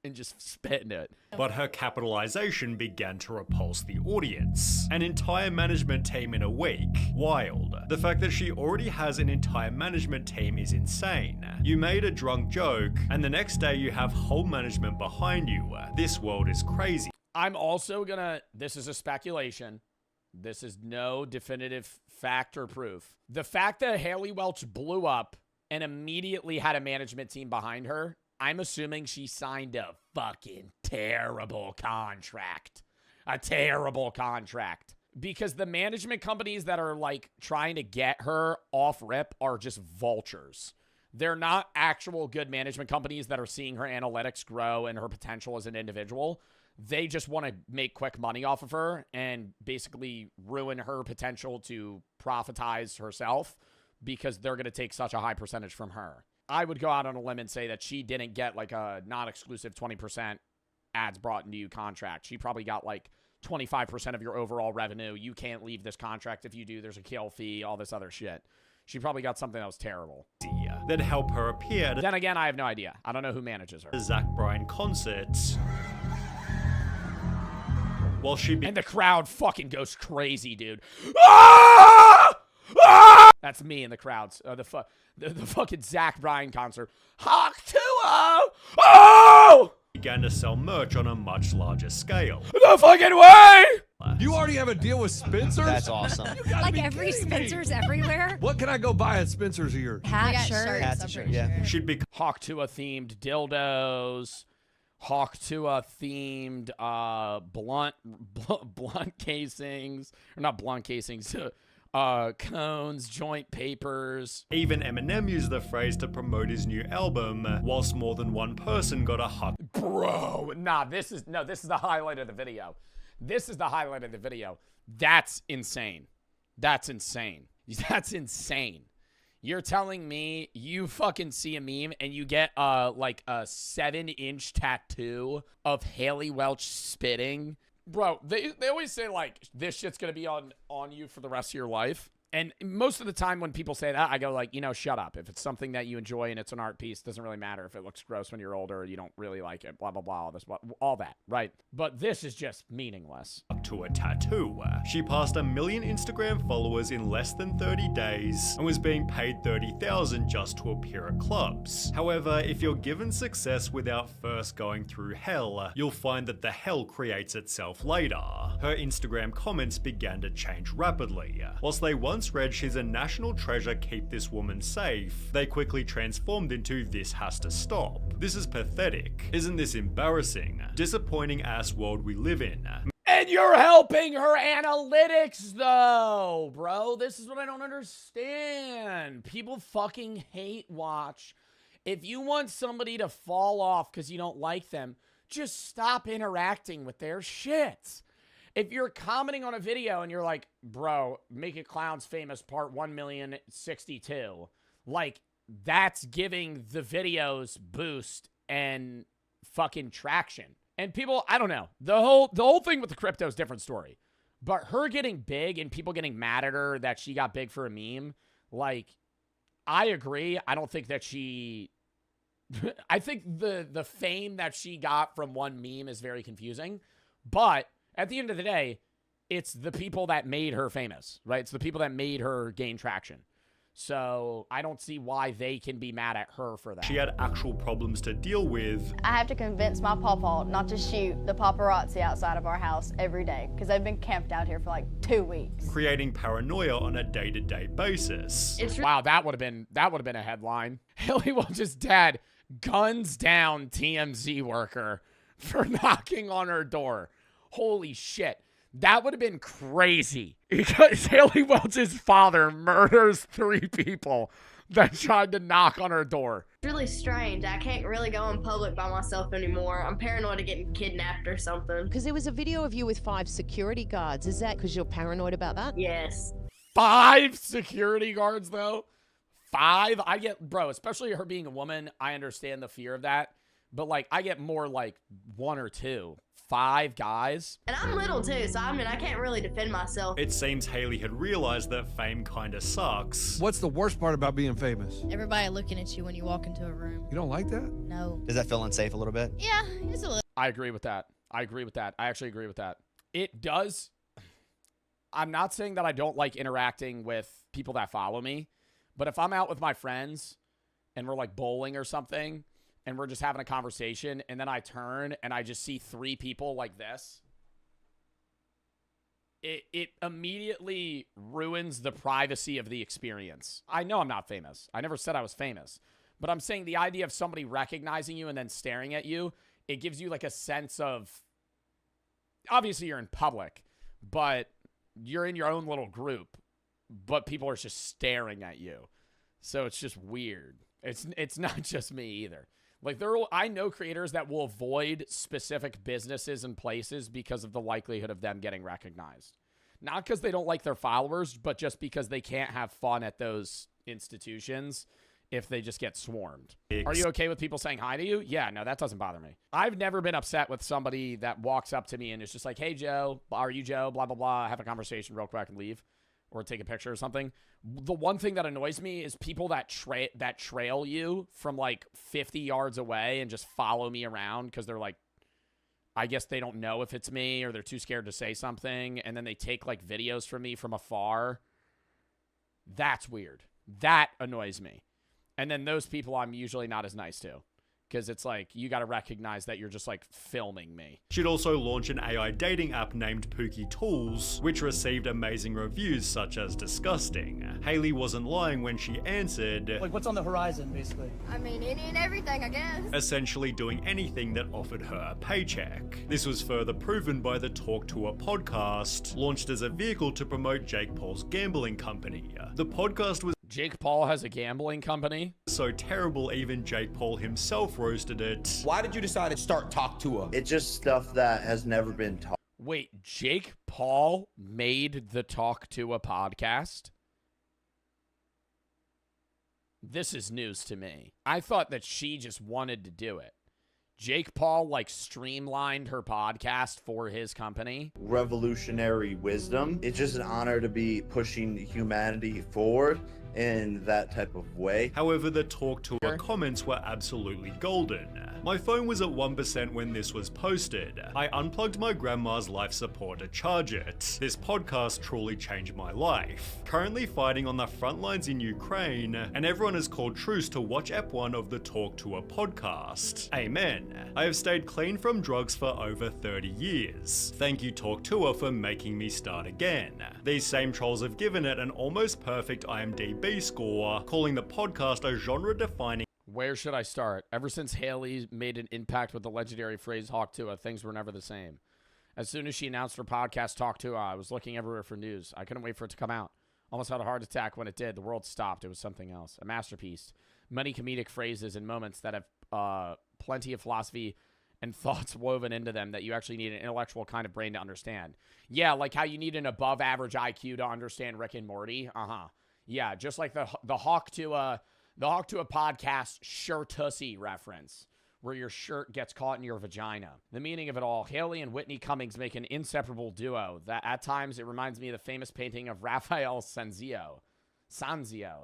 And just spit in it. But her capitalization began to repulse the audience. An entire management team in a week. Wild. The fact that she already has an entire management team is insane. You made a drunk joke, and the next day you have whole management behind you. This world is crazy. I'm also gonna, this is a speculation. This is no definitive fact or proof. The fact that Haley Welch blew up and immediately had a management team behind her, I'm assuming she signed a fucking terrible contract. A terrible contract. Because the management companies that are like trying to get her off rip are just vultures. They're not actual good management companies that are seeing her analytics grow and her potential as an individual. They just want to make quick money off of her and basically ruin her potential to profitize herself because they're going to take such a high percentage from her. I would go out on a limb and say that she didn't get like a non-exclusive 20% ads brought into you contract. She probably got like 25% of your overall revenue. You can't leave this contract. If you do, there's a kill fee, all this other shit. She probably got something that was terrible. That help her appear. Then again, I have no idea. I don't know who manages her. The Zach Bryan concert. While she and the crowd fucking goes crazy, dude. Ah! Ah! That's me in the crowds. The fucking Zach Bryan concert. Hawk Tua! Oh! Began to sell merch on a much larger scale. No fucking way! You already have a deal with Spencer's? That's awesome. Like every Spencer's everywhere? What can I go buy at Spencer's a year? Hat, shirts. Hats and shirts, yeah. She'd be Hawk Tua themed dildos. Hawk Tua themed blunt casings. Or not blunt casings. Cones, joint papers. Even Eminem used the phrase to promote his new album, whilst more than one person got a hug. Bro, nah, this is the highlight of the video. This is the highlight of the video. That's insane. That's insane. That's insane. You're telling me you fucking see a meme and you get like a 7-inch tattoo of Haley Welch spitting? Bro, they always say, like, this shit's gonna be on you for the rest of your life. And most of the time when people say that, I go like, shut up. If it's something that you enjoy and it's an art piece, it doesn't really matter if it looks gross when you're older or you don't really like it, blah, blah, blah, all that, right? But this is just meaningless. To a tattoo. She passed 1 million Instagram followers in less than 30 days and was being paid $30,000 just to appear at clubs. However, if you're given success without first going through hell, you'll find that the hell creates itself later. Her Instagram comments began to change rapidly. Whilst they once read "she's a national treasure, keep this woman safe," they quickly transformed into "this has to stop. This is pathetic. Isn't this embarrassing? Disappointing ass world we live in." And you're helping her analytics, though, bro. This is what I don't understand. People fucking hate watch. If you want somebody to fall off because you don't like them, just stop interacting with their shit. If you're commenting on a video and you're like, bro, Make It Clowns Famous Part 1,062,000, like, that's giving the videos boost and fucking traction. And people, I don't know. The whole thing with the crypto is a different story. But her getting big and people getting mad at her that she got big for a meme, like, I agree. I don't think that she... I think the fame that she got from one meme is very confusing. But at the end of the day, it's the people that made her famous, right? It's the people that made her gain traction. So I don't see why they can be mad at her for that. She had actual problems to deal with. I have to convince my pawpaw not to shoot the paparazzi outside of our house every day because they've been camped out here for like 2 weeks. Creating paranoia on a day-to-day basis. Wow, that would have been a headline. Haley Welch's dad guns down TMZ worker for knocking on her door. Holy shit. That would have been crazy because Haley Welch's father murders 3 people that tried to knock on her door. It's really strange. I can't really go in public by myself anymore. I'm paranoid of getting kidnapped or something. Because there was a video of you with 5 security guards. Is that because you're paranoid about that? Yes. 5 security guards, though? 5? I get, bro, especially her being a woman, I understand the fear of that. But, like, I get more like 1 or 2. 5 guys. And I'm little too, so I mean, I can't really defend myself. It seems Haley had realized that fame kinda sucks. What's the worst part about being famous? Everybody looking at you when you walk into a room. You don't like that? No. Does that feel unsafe a little bit? Yeah, it's a little. I agree with that. I actually agree with that. It does. I'm not saying that I don't like interacting with people that follow me, but if I'm out with my friends and we're like bowling or something, and we're just having a conversation, and then I turn and I just see 3 people like this, it immediately ruins the privacy of the experience. I know I'm not famous. I never said I was famous. But I'm saying the idea of somebody recognizing you and then staring at you, it gives you like a sense of, obviously you're in public, but you're in your own little group, but people are just staring at you. So it's just weird. It's not just me either. Like, I know creators that will avoid specific businesses and places because of the likelihood of them getting recognized. Not because they don't like their followers, but just because they can't have fun at those institutions if they just get swarmed. Are you okay with people saying hi to you? Yeah, no, that doesn't bother me. I've never been upset with somebody that walks up to me and is just like, hey, Joe, are you Joe? Blah, blah, blah. Have a conversation real quick and leave. Or take a picture or something. The one thing that annoys me is people that trail you from like 50 yards away and just follow me around because they're like, I guess they don't know if it's me or they're too scared to say something. And then they take like videos from me from afar. That's weird. That annoys me. And then those people I'm usually not as nice to. Because it's like, you got to recognize that you're just like filming me. She'd also launch an AI dating app named Pookie Tools, which received amazing reviews such as disgusting. Haley wasn't lying when she answered, like, what's on the horizon, basically? I mean, any and everything, I guess. Essentially doing anything that offered her a paycheck. This was further proven by the Talk to Her podcast, launched as a vehicle to promote Jake Paul's gambling company. The podcast was Jake Paul has a gambling company? So terrible even Jake Paul himself roasted it. Why did you decide to start Talk to Her? It's just stuff that has never been taught. Wait, Jake Paul made the Talk to a podcast? This is news to me. I thought that she just wanted to do it. Jake Paul, like, streamlined her podcast for his company. Revolutionary wisdom. It's just an honor to be pushing humanity forward in that type of way. However, the Talk to Her comments were absolutely golden. My phone was at 1% when this was posted. I unplugged my grandma's life support to charge it. This podcast truly changed my life. Currently fighting on the front lines in Ukraine, and everyone has called truce to watch Ep 1 of the Talk to Her podcast. Amen. I have stayed clean from drugs for over 30 years. Thank you, Talk to Her, for making me start again. These same trolls have given it an almost perfect IMDb score, calling the podcast a genre-defining. Where should I start? Ever since Haley made an impact with the legendary phrase Hawk Tua, things were never the same. As soon as she announced her podcast Talk Tua, I was looking everywhere for news. I couldn't wait for it to come out. Almost had a heart attack when it did. The world stopped. It was something else. A masterpiece. Many comedic phrases and moments that have plenty of philosophy and thoughts woven into them that you actually need an intellectual kind of brain to understand. Yeah, like how you need an above average IQ to understand Rick and Morty. Yeah, just like the Hawk Tua podcast shirtussy reference, where your shirt gets caught in your vagina. The meaning of it all. Haley and Whitney Cummings make an inseparable duo that at times it reminds me of the famous painting of Raphael Sanzio,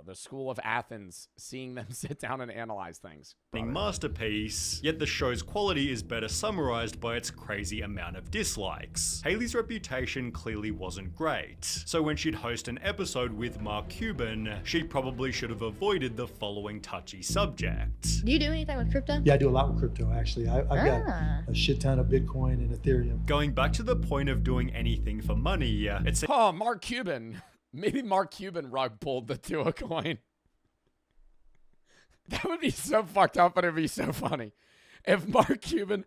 the School of Athens, seeing them sit down and analyze things. Masterpiece, yet the show's quality is better summarized by its crazy amount of dislikes. Haley's reputation clearly wasn't great, so when she'd host an episode with Mark Cuban, she probably should have avoided the following touchy subject. Do you do anything with crypto? Yeah, I do a lot with crypto, actually. I've got a shit ton of Bitcoin and Ethereum. Going back to the point of doing anything for money, it's Mark Cuban. Maybe Mark Cuban rug pulled the Tua coin. That would be so fucked up, but it'd be so funny. If Mark Cuban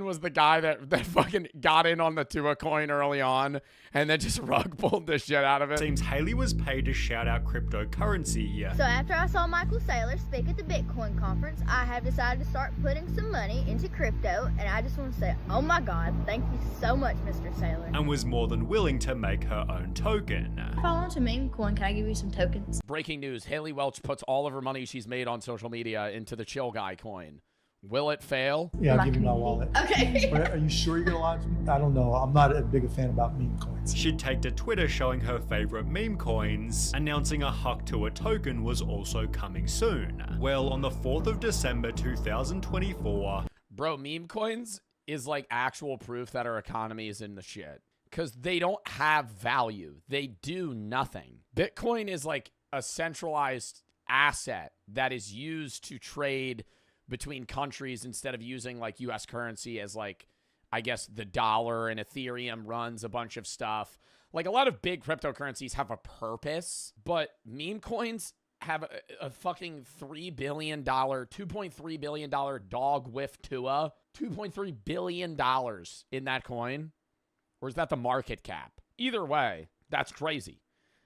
was the guy that fucking got in on the Tua coin early on and then just rug pulled the shit out of it. Seems Haley was paid to shout out cryptocurrency. So after I saw Michael Saylor speak at the Bitcoin conference, I have decided to start putting some money into crypto, and I just want to say, oh my God, thank you so much, Mr. Saylor. And was more than willing to make her own token. If I want a meme coin, can I give you some tokens? Breaking news, Haley Welch puts all of her money she's made on social media into the Chill Guy coin. Will it fail? Yeah, I'll give you my wallet. Okay. But are you sure you're gonna launch? I don't know. I'm not a big fan about meme coins. She'd take to Twitter showing her favorite meme coins, announcing a Hawk Tua token was also coming soon. Well, on the 4th of December 2024... Bro, meme coins is like actual proof that our economy is in the shit. Because they don't have value. They do nothing. Bitcoin is like a centralized asset that is used to trade between countries instead of using like US currency as like, I guess, the dollar, and Ethereum runs a bunch of stuff. Like a lot of big cryptocurrencies have a purpose, but meme coins have a fucking $2.3 billion dog whiff Tua. $2.3 billion in that coin. Or is that the market cap? Either way, that's crazy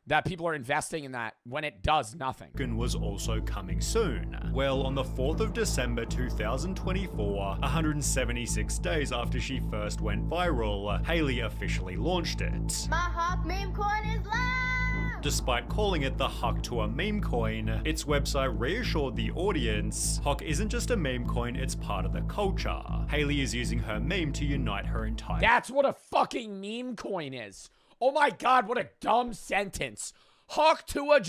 that people are investing in that when it does nothing. Was also coming soon. Well, on the 4th of December 2024, 176 days after she first went viral, Haley officially launched it. My Hawk meme coin is live! Despite calling it the Hawk Tua meme coin, its website reassured the audience, Hawk isn't just a meme coin, it's part of the culture. Haley is using her meme to unite her entire... That's what a fucking meme coin is. Oh my God, what a dumb sentence. Hawk Tua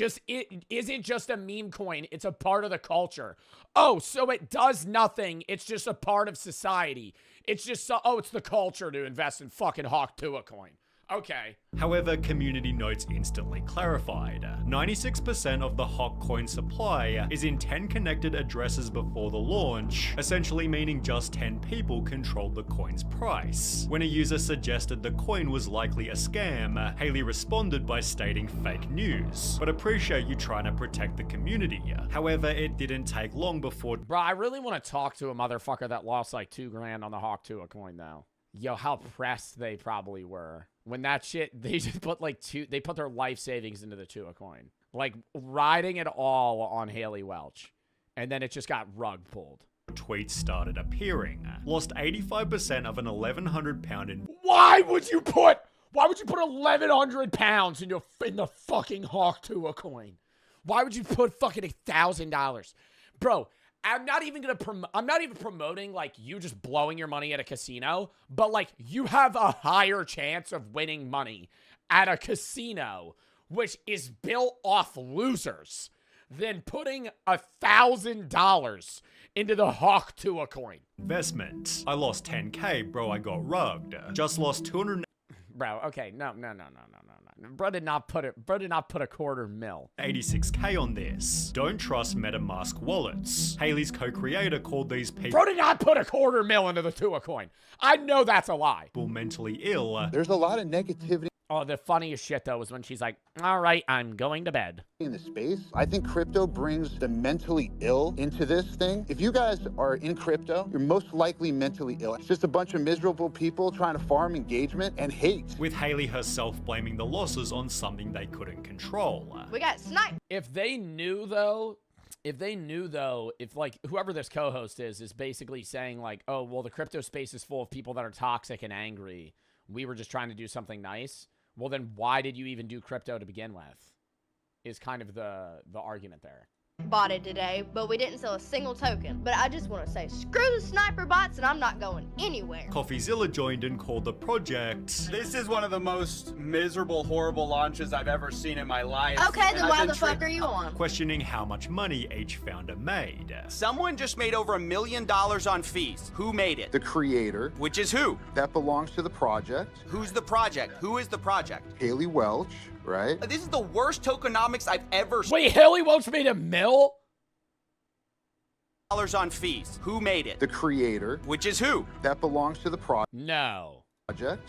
isn't just a meme coin. It's a part of the culture. Oh, so it does nothing. It's just a part of society. It's just, it's the culture to invest in fucking Hawk Tua coin. Okay. However, community notes instantly clarified. 96% of the Hawk coin supply is in 10 connected addresses before the launch, essentially meaning just 10 people controlled the coin's price. When a user suggested the coin was likely a scam, Haley responded by stating fake news, but appreciate you trying to protect the community. However, it didn't take long before... Bro, I really want to talk to a motherfucker that lost like $2 grand on the Hawk Tua coin though. Yo, how pressed they probably were. When that shit, they just put like they put their life savings into the Tua coin. Like riding it all on Haley Welch. And then it just got rug pulled. Tweets started appearing. Lost 85% of an 1,100 pound in... Why would you put 1,100 pounds in the fucking Hawk Tua coin? Why would you put fucking $1,000? Bro, I'm not even promoting like you just blowing your money at a casino, but like you have a higher chance of winning money at a casino, which is built off losers, than putting $1,000 into the Hawk Tua coin. Investment. I lost 10K, bro. I got rugged. Just lost 200. Bro, okay, no. Bro did not put a $250,000. 86K on this. Don't trust MetaMask wallets. Haley's co-creator called these people. Bro did not put a $250,000 into the Tua coin. I know that's a lie. Mentally ill. There's a lot of negativity. Oh, the funniest shit though was when she's like, all right, I'm going to bed. In the space, I think crypto brings the mentally ill into this thing. If you guys are in crypto, you're most likely mentally ill. It's just a bunch of miserable people trying to farm engagement and hate. With Haley herself blaming the losses on something they couldn't control. We got sniped. If they knew though, if like whoever this co-host is basically saying like, oh, well, the crypto space is full of people that are toxic and angry. We were just trying to do something nice. Well, then why did you even do crypto to begin with? Is kind of the argument there. Bought it today, but we didn't sell a single token. But I just want to say, screw the sniper bots, and I'm not going anywhere. CoffeeZilla joined and called the project. This is one of the most miserable, horrible launches I've ever seen in my life. Okay, then why the fuck are you on? Questioning how much money each founder made. Someone just made over $1 million on fees. Who made it? The creator. Which is who? That belongs to the project. Who's the project? Who is the project? Haley Welch, right? This is the worst tokenomics I've ever seen. Wait, Haley Welch made $1 million? On fees. Who made it? The creator. Which is who? That belongs to the project. No.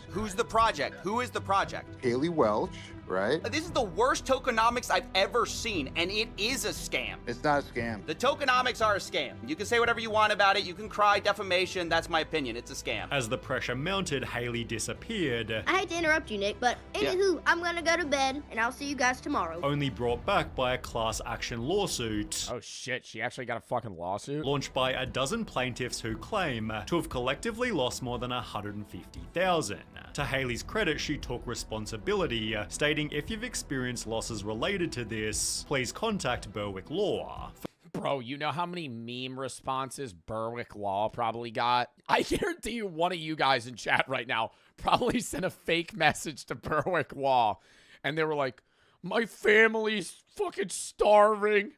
Who's the project? Who is the project? Haley Welch, right? This is the worst tokenomics I've ever seen, and it is a scam. It's not a scam. The tokenomics are a scam. You can say whatever you want about it. You can cry defamation. That's my opinion. It's a scam. As the pressure mounted, Haley disappeared. I hate to interrupt you, Nick, but anywho, I'm gonna go to bed, and I'll see you guys tomorrow. Only brought back by a class action lawsuit. Oh shit, she actually got a fucking lawsuit? Launched by a dozen plaintiffs who claim to have collectively lost more than $150,000. To Haley's credit, she took responsibility, stating if you've experienced losses related to this, please contact Berwick Law. Bro, you know how many meme responses Berwick Law probably got? I guarantee you one of you guys in chat right now probably sent a fake message to Berwick Law. And they were like, my family's fucking starving.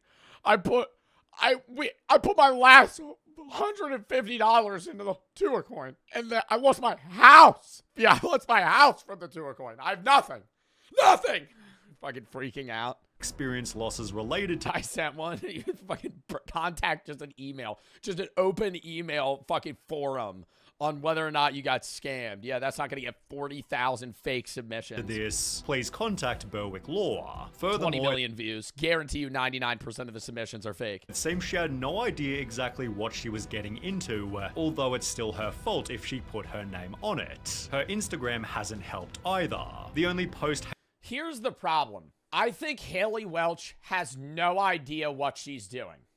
I put my last $150 into the Tua coin, and then I lost my house. Yeah, I lost my house from the Tua coin. I have nothing. Fucking freaking out. Experience losses related to. I sent one. You fucking contact just an email, just an open email fucking forum on whether or not you got scammed. Yeah, that's not going to get 40,000 fake submissions. This, please contact Berwick Law. Furthermore, 20 million views. Guarantee you 99% of the submissions are fake. It seems she had no idea exactly what she was getting into, although it's still her fault if she put her name on it. Her Instagram hasn't helped either. The only post. Here's the problem. I think Haley Welch has no idea what she's doing.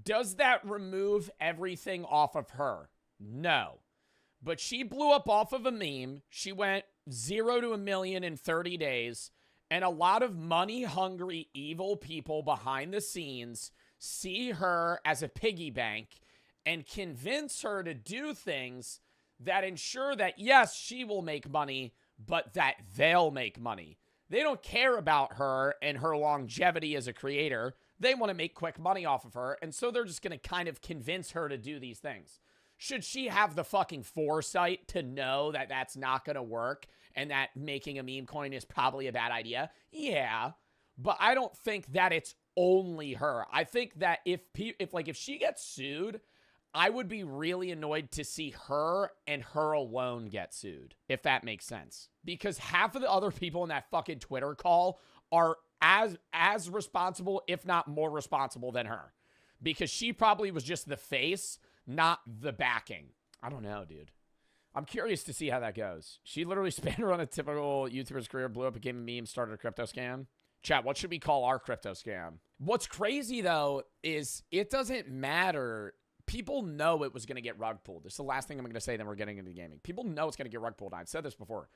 Does that remove everything off of her? No. But she blew up off of a meme. She went 0 to $1 million in 30 days. And a lot of money-hungry, evil people behind the scenes see her as a piggy bank and convince her to do things that ensure that, yes, she will make money, but that they'll make money. They don't care about her and her longevity as a creator. They want to make quick money off of her, and so they're just going to kind of convince her to do these things. Should she have the fucking foresight to know that that's not going to work and that making a meme coin is probably a bad idea? Yeah, but I don't think that it's only her. I think that if she gets sued, I would be really annoyed to see her and her alone get sued, if that makes sense. Because half of the other people in that fucking Twitter call are as responsible, if not more responsible than her. Because she probably was just the face, not the backing. I don't know, dude. I'm curious to see how that goes. She literally spanned around a typical YouTuber's career, blew up, became a meme, started a crypto scam. Chat, what should we call our crypto scam? What's crazy, though, is it doesn't matter. People know it was going to get rug pulled. This is the last thing I'm going to say, then we're getting into gaming. People know it's going to get rug pulled. I've said this before.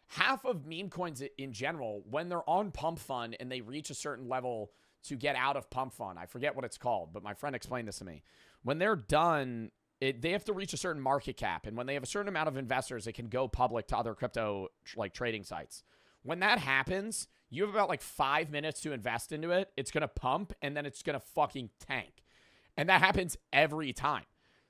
Half of meme coins in general, when they're on Pump Fund and they reach a certain level to get out of pump fund. I forget what it's called, but my friend explained this to me. When they're done, they have to reach a certain market cap. And when they have a certain amount of investors, it can go public to other crypto like trading sites. When that happens, you have about like 5 minutes to invest into it. It's going to pump and then it's going to fucking tank. And that happens every time.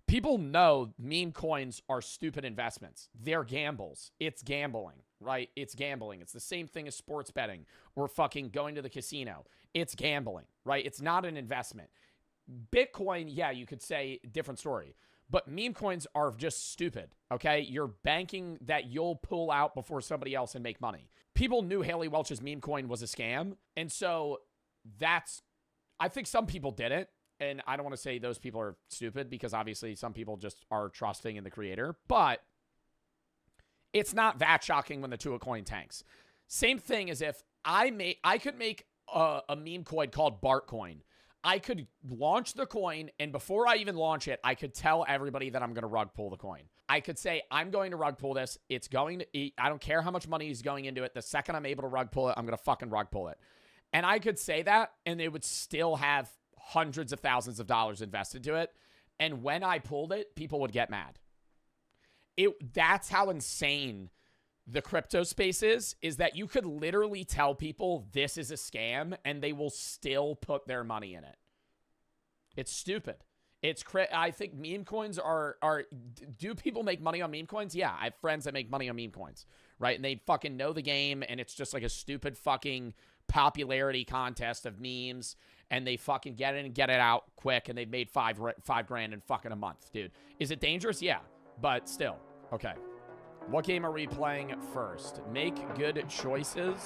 People know meme coins are stupid investments. They're gambles. It's gambling, right? It's gambling. It's the same thing as sports betting or fucking going to the casino. It's gambling, right? It's not an investment. Bitcoin, yeah, you could say different story. But meme coins are just stupid, okay? You're banking that you'll pull out before somebody else and make money. People knew Haley Welch's meme coin was a scam. And so I think some people didn't. And I don't want to say those people are stupid because obviously some people just are trusting in the creator. But it's not that shocking when the Tua coin tanks. Same thing as if I could make a meme coin called Bartcoin. I could launch the coin, and before I even launch it, I could tell everybody that I'm going to rug pull the coin. I could say, I'm going to rug pull this. It's going to eat. I don't care how much money is going into it. The second I'm able to rug pull it, I'm going to fucking rug pull it. And I could say that, and they would still have hundreds of thousands of dollars invested to it. And when I pulled it, people would get mad. That's how insane the crypto space is that you could literally tell people this is a scam and they will still put their money in it. It's stupid. I think meme coins are do people make money on meme coins? Yeah, I have friends that make money on meme coins, right? And they fucking know the game and it's just like a stupid fucking popularity contest of memes and they fucking get in and get it out quick and they've made five grand in fucking a month, dude. Is it dangerous? Yeah, but still. Okay. What game are we playing first? Make good choices.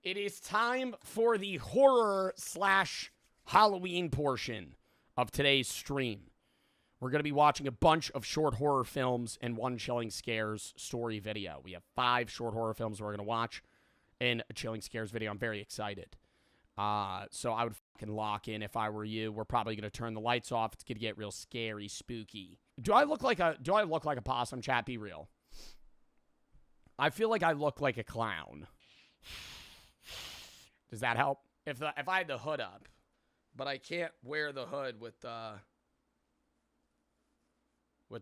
It is time for the horror/Halloween portion of today's stream. We're going to be watching a bunch of short horror films and one Chilling Scares story video. We have 5 short horror films we're going to watch and a Chilling Scares video. I'm very excited. So I would fucking lock in if I were you. We're probably going to turn the lights off. It's going to get real scary, spooky. Do I look like a possum, chat? Be real. I feel like I look like a clown. Does that help? If I had the hood up, but I can't wear the hood with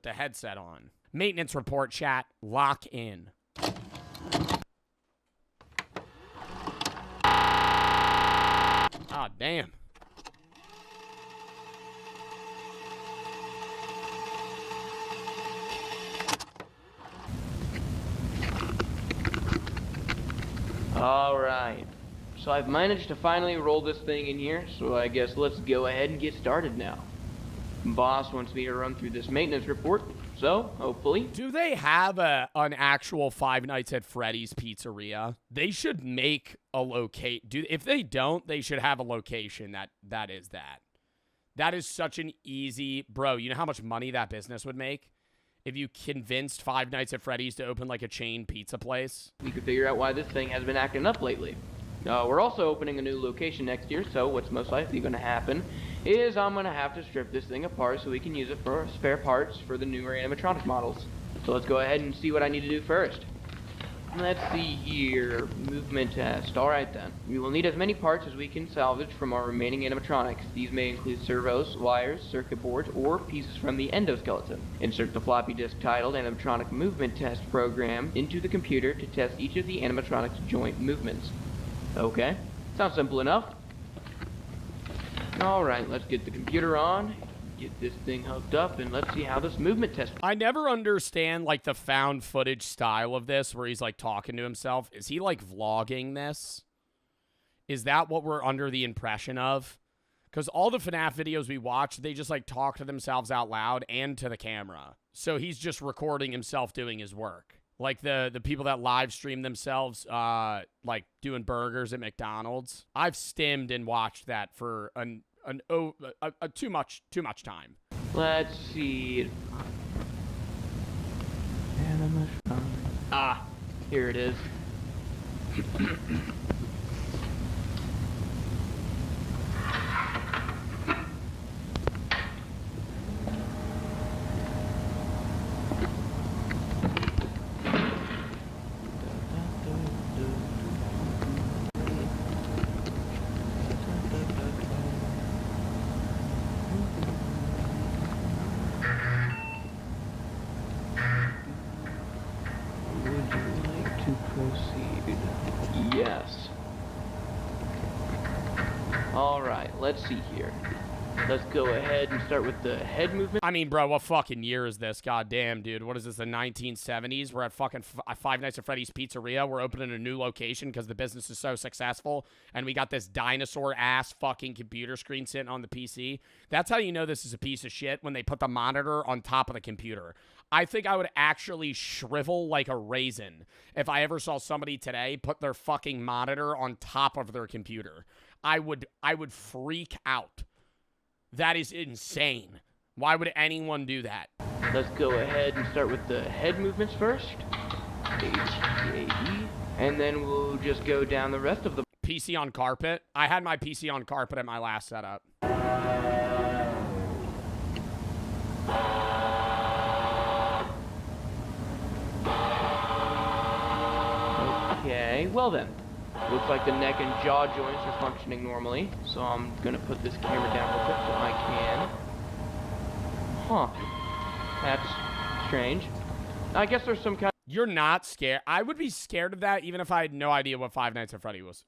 the headset on. Maintenance report, chat. Lock in. Ah, damn. All right. So I've managed to finally roll this thing in here, so I guess let's go ahead and get started now. Boss wants me to run through this maintenance report, so hopefully. Do they have an actual Five Nights at Freddy's pizzeria? They should make a if they don't, they should have a location that is that. That is such an easy, bro, you know how much money that business would make if you convinced Five Nights at Freddy's to open like a chain pizza place? We could figure out why this thing has been acting up lately. We're also opening a new location next year, so what's most likely going to happen is I'm going to have to strip this thing apart so we can use it for spare parts for the newer animatronic models. So let's go ahead and see what I need to do first. Let's see here. Movement test. Alright then. We will need as many parts as we can salvage from our remaining animatronics. These may include servos, wires, circuit boards, or pieces from the endoskeleton. Insert the floppy disk titled Animatronic Movement Test Program into the computer to test each of the animatronic's joint movements. Okay, sounds simple enough. Alright, let's get the computer on, get this thing hooked up, and let's see how this movement test... I never understand, like, the found footage style of this, where he's, like, talking to himself. Is he, like, vlogging this? Is that what we're under the impression of? Because all the FNAF videos we watch, they just, like, talk to themselves out loud and to the camera. So he's just recording himself doing his work. Like the people that live stream themselves, like doing burgers at McDonald's. I've stimmed and watched that for too much time. Let's see. Ah, here it is. All right, let's see here. Let's go ahead and start with the head movement. I mean, bro, what fucking year is this? Goddamn, dude. What is this, the 1970s? We're at fucking Five Nights at Freddy's Pizzeria. We're opening a new location because the business is so successful, and we got this dinosaur-ass fucking computer screen sitting on the PC. That's how you know this is a piece of shit, when they put the monitor on top of the computer. I think I would actually shrivel like a raisin if I ever saw somebody today put their fucking monitor on top of their computer. I would freak out. That is insane. Why would anyone do that? Let's go ahead and start with the head movements first. H-E-A-D. And then we'll just go down the rest of the... PC on carpet? I had my PC on carpet at my last setup. Okay, well then. Looks like the neck and jaw joints are functioning normally, so I'm gonna put this camera down real quick so I can. Huh. That's strange. I guess there's some kind. You're not scared. I would be scared of that even if I had no idea what Five Nights at Freddy was.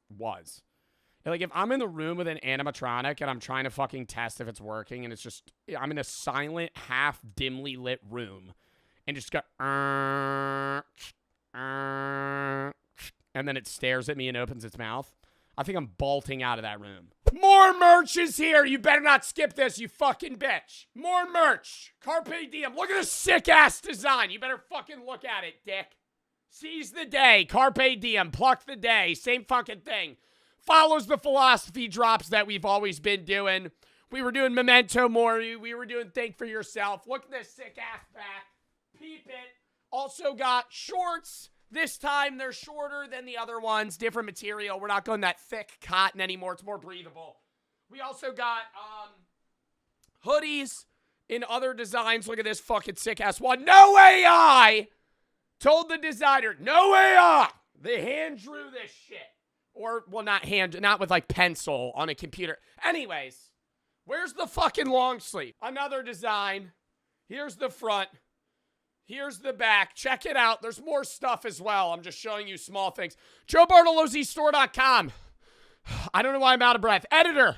Like, if I'm in the room with an animatronic and I'm trying to fucking test if it's working, and it's just, I'm in a silent, half dimly lit room, and just go, and then it stares at me and opens its mouth, I think I'm bolting out of that room. More merch is here. You better not skip this, you fucking bitch. More merch. Carpe diem. Look at this sick-ass design. You better fucking look at it, dick. Seize the day. Carpe diem. Pluck the day. Same fucking thing. Follows the philosophy drops that we've always been doing. We were doing Memento Mori. We were doing Think for Yourself. Look at this sick-ass back. Peep it. Also got shorts. This time, they're shorter than the other ones. Different material. We're not going that thick cotton anymore. It's more breathable. We also got hoodies in other designs. Look at this fucking sick-ass one. No AI! Told the designer, no AI! They hand drew this shit. Or, well, not with, like, pencil on a computer. Anyways, where's the fucking long sleeve? Another design. Here's the front. Here's the back. Check it out. There's more stuff as well. I'm just showing you small things. JoeBartoloziStore.com. I don't know why I'm out of breath. Editor.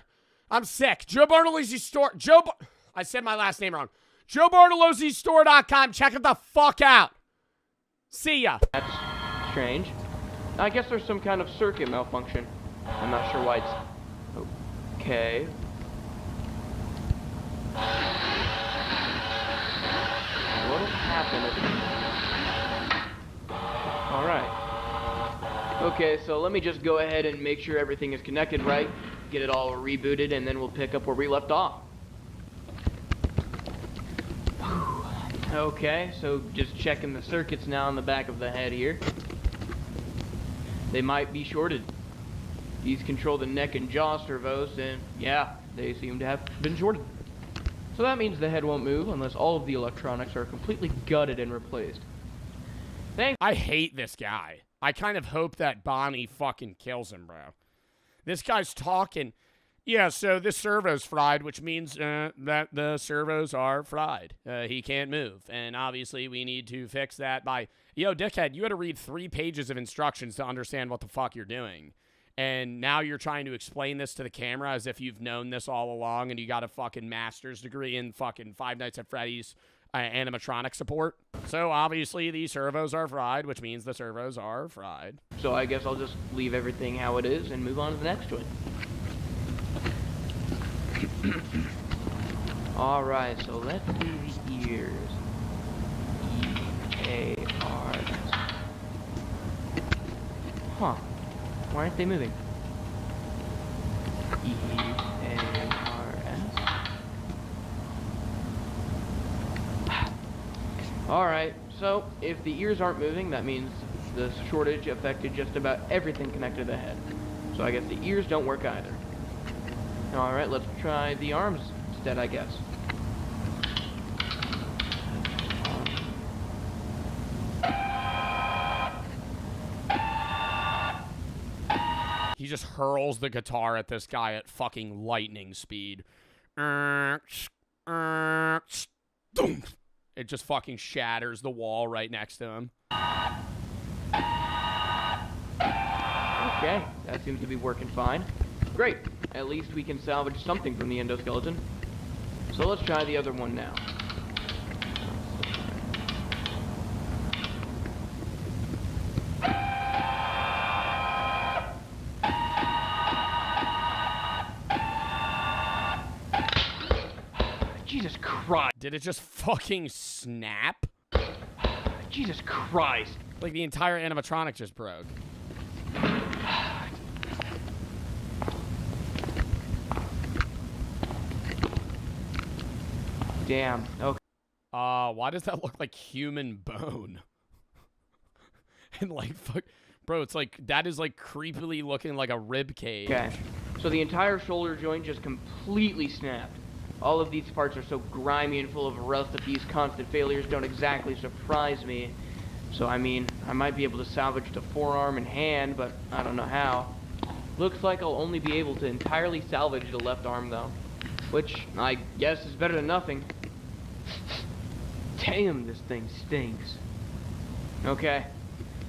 I'm sick. Joe Bartolozzi Store. I said my last name wrong. JoeBartoloziStore.com. Check it the fuck out. See ya. That's strange. I guess there's some kind of circuit malfunction. I'm not sure why it's... Okay. What'll happen if... Alright. Okay, so let me just go ahead and make sure everything is connected right, get it all rebooted, and then we'll pick up where we left off. Okay, so just checking the circuits now on the back of the head here. They might be shorted. These control the neck and jaw servos, and yeah, they seem to have been shorted. So that means the head won't move unless all of the electronics are completely gutted and replaced. Thanks. I hate this guy. I kind of hope that Bonnie fucking kills him, bro. This guy's talking. Yeah, so this servo's fried, which means that the servos are fried. He can't move. And obviously we need to fix that by... Yo, dickhead, you had to read 3 pages of instructions to understand what the fuck you're doing. And now you're trying to explain this to the camera as if you've known this all along and you got a fucking master's degree in fucking Five Nights at Freddy's animatronic support. So obviously these servos are fried, which means the servos are fried. So I guess I'll just leave everything how it is and move on to the next one. Alright, so let's see the ears. E-A-R-S. Huh. Why aren't they moving? E-A-R-S. Alright, so if the ears aren't moving, that means the shortage affected just about everything connected to the head. So I guess the ears don't work either. Alright, let's try the arms instead, I guess. He just hurls the guitar at this guy at fucking lightning speed. It just fucking shatters the wall right next to him. Okay, that seems to be working fine. Great. at least we can salvage something from the endoskeleton. So let's try the other one now. Jesus Christ. Did it just fucking snap? Jesus Christ. Like the entire animatronic just broke. Damn. Okay. Why does that look like human bone? And like, fuck, bro, it's like, that is like creepily looking like a rib cage. Okay. So the entire shoulder joint just completely snapped. All of these parts are so grimy and full of rust that these constant failures don't exactly surprise me. So, I mean, I might be able to salvage the forearm and hand, but I don't know how. Looks like I'll only be able to entirely salvage the left arm, though. Which, I guess, is better than nothing. Damn, this thing stinks. Okay.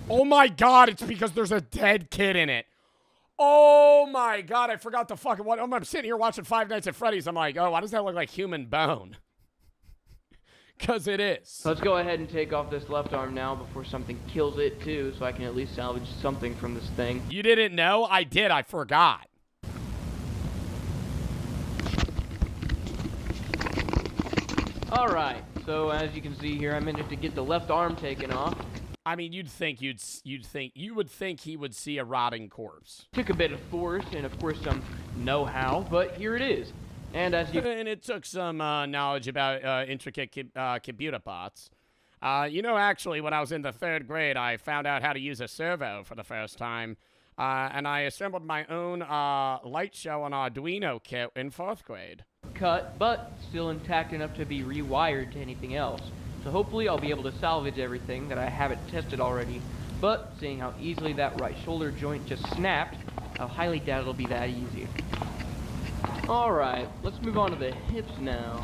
Oh my god, it's because there's a dead kid in it. Oh my god, I forgot the fucking what. I'm sitting here watching Five Nights at Freddy's. I'm like, oh, why does that look like human bone? Because it is. So let's go ahead and take off this left arm now before something kills it too, so I can at least salvage something from this thing. You didn't know? I did. I forgot. Alright, so as you can see here, I managed to get the left arm taken off. I mean, you would think he would see a rotting corpse. Took a bit of force and of course some know-how, but here it is. And as you and it took some knowledge about intricate computer parts. You know, actually, when I was in the 3rd grade, I found out how to use a servo for the first time, and I assembled my own light show on Arduino kit in 4th grade. cut, but still intact enough to be rewired to anything else. So hopefully I'll be able to salvage everything that I haven't tested already. But seeing how easily that right shoulder joint just snapped, I highly doubt it'll be that easy. Alright, let's move on to the hips now.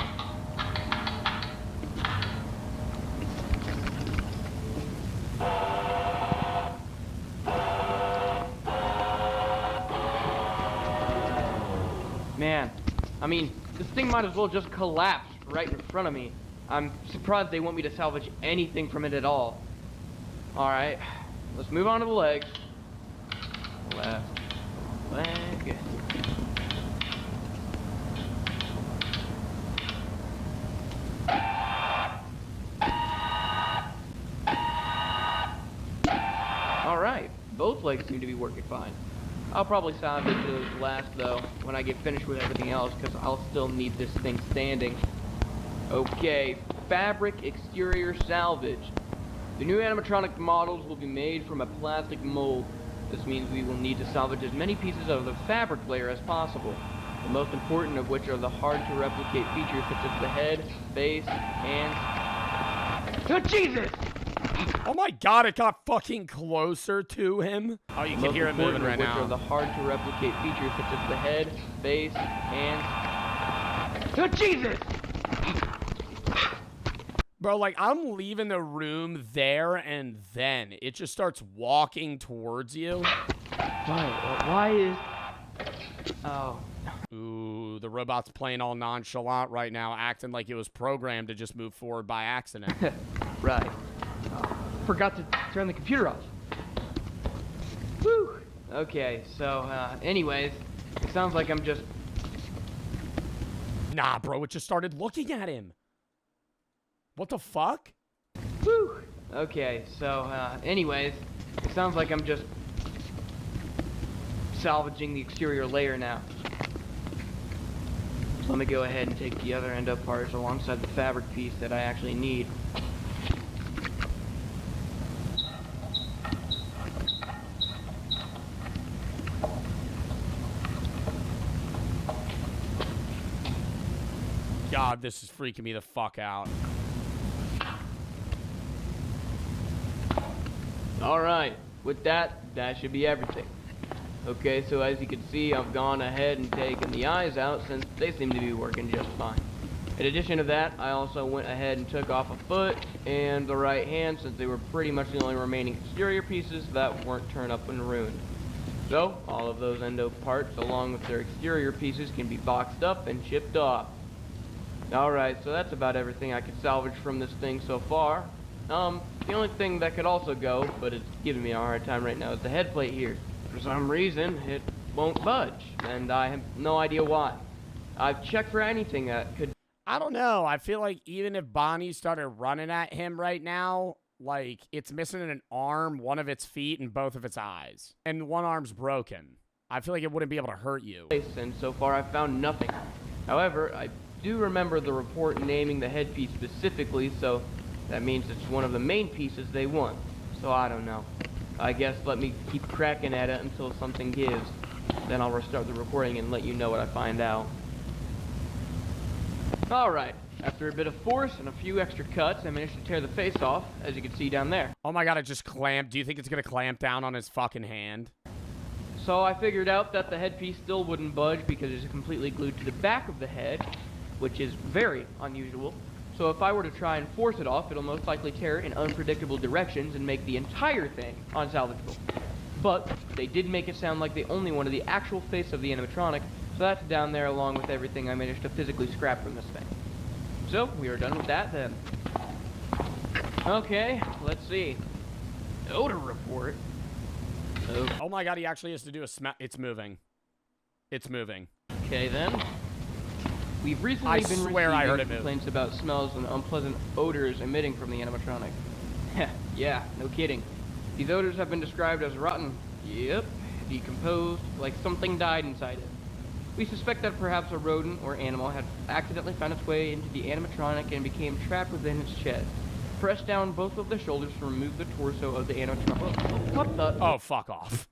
Man, I mean, this thing might as well just collapse right in front of me. I'm surprised they want me to salvage anything from it at all. Alright, let's move on to the legs. Left leg. Alright, both legs seem to be working fine. I'll probably salvage those last though when I get finished with everything else because I'll still need this thing standing. Okay, fabric exterior salvage. The new animatronic models will be made from a plastic mold. This means we will need to salvage as many pieces of the fabric layer as possible. The most important of which are the hard to replicate features such as the head, face, hands. Oh, Jesus! Oh my god, it got fucking closer to him. Oh, you can hear it moving right now. Which are the hard to replicate features such as the head, face, hands. Oh, Jesus! Bro, like, I'm leaving the room there and then it just starts walking towards you. Why is... Oh. Ooh, the robot's playing all nonchalant right now, acting like it was programmed to just move forward by accident. Right. Forgot to turn the computer off. Whew. Okay, so, anyways, it sounds like I'm just... Nah, bro, it just started looking at him. What the fuck? Whew. Okay, so, anyways, it sounds like I'm just salvaging the exterior layer now. So let me go ahead and take the other end up parts alongside the fabric piece that I actually need. God, this is freaking me the fuck out. Alright, with that should be everything. Okay, so as you can see, I've gone ahead and taken the eyes out since they seem to be working just fine. In addition to that, I also went ahead and took off a foot and the right hand since they were pretty much the only remaining exterior pieces that weren't torn up and ruined. So, all of those endo parts, along with their exterior pieces, can be boxed up and shipped off. Alright, so that's about everything I could salvage from this thing so far. The only thing that could also go, but it's giving me a hard time right now, is the head plate here. For some reason, it won't budge, and I have no idea why. I've checked for anything that could... I don't know. I feel like even if Bonnie started running at him right now, like, it's missing an arm, one of its feet, and both of its eyes. And one arm's broken. I feel like it wouldn't be able to hurt you. And so far I've found nothing. However, I do remember the report naming the headpiece specifically, so that means it's one of the main pieces they want. So I don't know. I guess let me keep cracking at it until something gives. Then I'll restart the recording and let you know what I find out. Alright, after a bit of force and a few extra cuts, I managed to tear the face off, as you can see down there. Oh my god, it just clamped. Do you think it's gonna clamp down on his fucking hand? So I figured out that the headpiece still wouldn't budge because it's completely glued to the back of the head, which is very unusual. So if I were to try and force it off, it'll most likely tear in unpredictable directions and make the entire thing unsalvageable. But they did make it sound like they only wanted the actual face of the animatronic, so that's down there along with everything I managed to physically scrap from this thing. So, we are done with that then. Okay, let's see. Odor report. Oh my god, he actually has to do a smell. It's moving. It's moving. Okay then. We've recently been receiving complaints about smells and unpleasant odors emitting from the animatronic. Yeah, no kidding. These odors have been described as rotten. Yep, decomposed, like something died inside it. We suspect that perhaps a rodent or animal had accidentally found its way into the animatronic and became trapped within its chest. Press down both of the shoulders to remove the torso of the animatronic. What the? Oh, fuck off.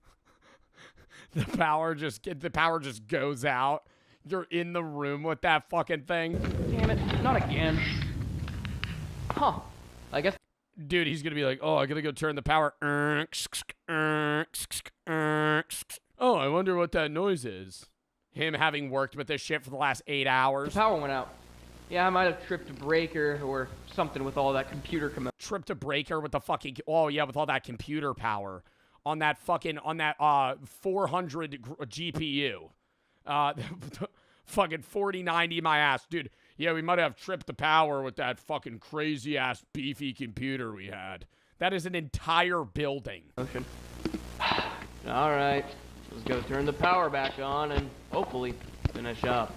The power just goes out. You're in the room with that fucking thing. Damn it, not again. Huh. I guess. Dude, he's gonna be like, oh, I gotta go turn the power. Oh, I wonder what that noise is. Him having worked with this shit for the last 8 hours. The power went out. Yeah, I might have tripped a breaker or something with all that computer command. Tripped a breaker with the fucking, oh yeah, with all that computer power. On that 400 GPU. Fucking 4090 my ass. Dude, yeah, we might have tripped the power with that fucking crazy ass beefy computer we had. That is an entire building. Motion. Alright, let's go turn the power back on and hopefully finish up.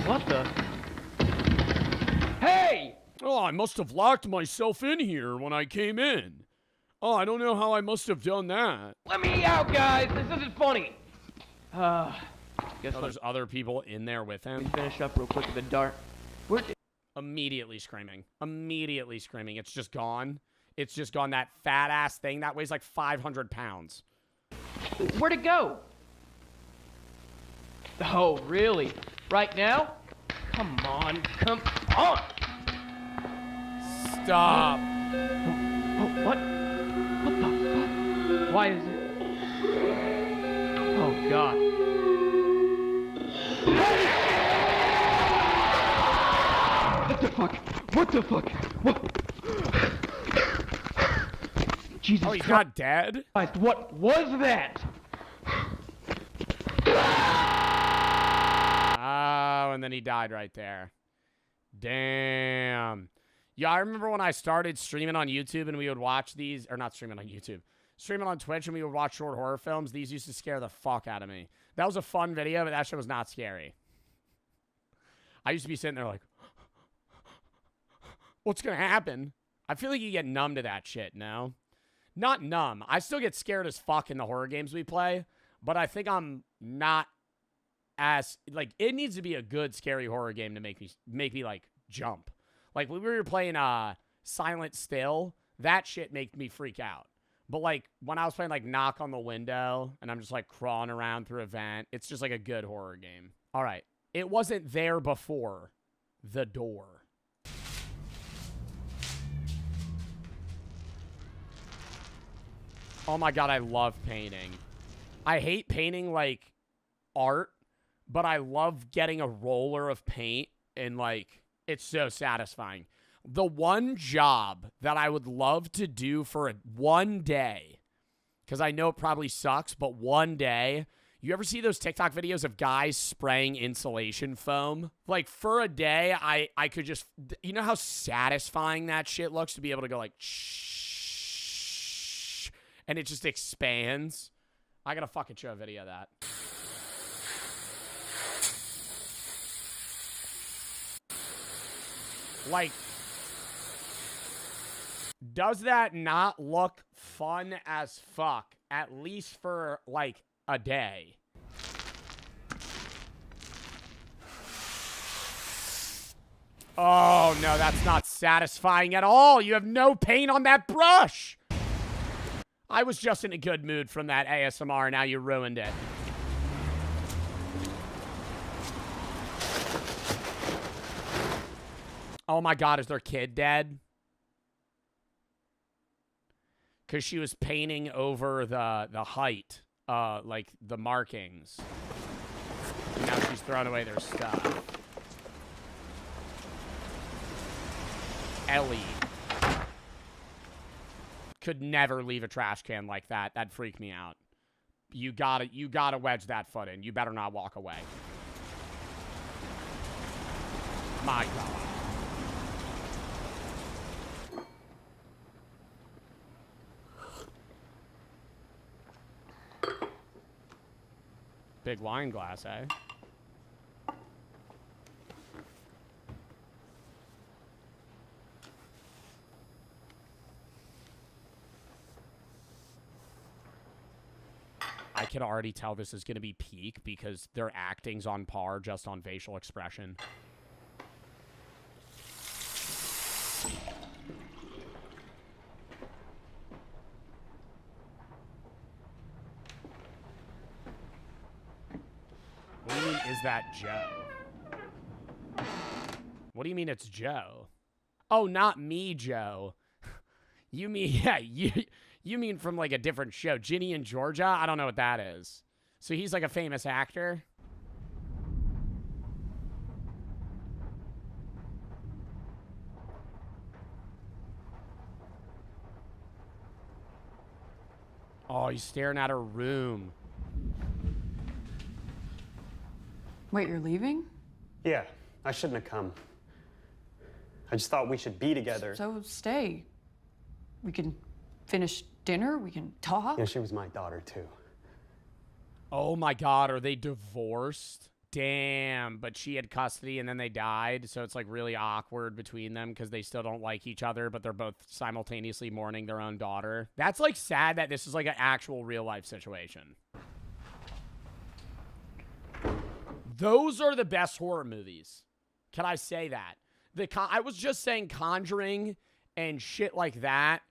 What the? Hey! Oh, I must have locked myself in here when I came in. Oh, I don't know how I must have done that. Let me out, guys! This isn't funny! Guess there's other people in there with him. Let me finish up real quick with the dart. Immediately screaming. Immediately screaming. It's just gone. It's just gone. That fat ass thing that weighs like 500 pounds. Where'd it go? Oh, really? Right now? Come on. Come on! Stop. Oh, what? What the fuck? Why is it? Oh, God. What the fuck? What the fuck? What? Jesus Christ. Oh, he's not dead? What was that? Oh, and then he died right there. Damn. Yeah, I remember when I started streaming on YouTube and we would watch these, or not streaming on YouTube, streaming on Twitch and we would watch short horror films. These used to scare the fuck out of me. That was a fun video, but that shit was not scary. I used to be sitting there like, what's gonna happen? I feel like you get numb to that shit, no? Not numb. I still get scared as fuck in the horror games we play, but I think I'm not as, like, it needs to be a good scary horror game to make me like jump. Like when we were playing Silent Still, that shit made me freak out. But like when I was playing like Knock on the Window and I'm just like crawling around through a vent, it's just like a good horror game. All right. It wasn't there before. The door. Oh my God, I love painting. I hate painting like art, but I love getting a roller of paint and like, it's so satisfying. The one job that I would love to do for one day, because I know it probably sucks, but one day, you ever see those TikTok videos of guys spraying insulation foam? Like, for a day, I could just, you know how satisfying that shit looks to be able to go like, shh, and it just expands? I gotta fucking show a video of that. Like, does that not look fun as fuck? At least for, like, a day. Oh, no, that's not satisfying at all. You have no paint on that brush. I was just in a good mood from that ASMR. Now you ruined it. Oh my God, is their kid dead? Because she was painting over the height, like the markings. And now she's throwing away their stuff. Ellie. Could never leave a trash can like that. That'd freak me out. You gotta wedge that foot in. You better not walk away. My God. Big wine glass, eh? I can already tell this is going to be peak because their acting's on par just on facial expression. What do you mean, is that Joe? What do you mean it's Joe? Oh, not me, Joe. You mean, yeah, you mean from like a different show. Ginny and Georgia? I don't know what that is. So he's like a famous actor? Oh, he's staring at her room. Wait, you're leaving? Yeah, I shouldn't have come. I just thought we should be together. So stay. We can finish dinner, we can talk. Yeah, she was my daughter too. Oh my God, are they divorced? Damn, but she had custody and then they died, so it's like really awkward between them because they still don't like each other, but they're both simultaneously mourning their own daughter. That's like sad that this is like an actual real life situation. Those are the best horror movies. Can I say that? I was just saying Conjuring and shit like that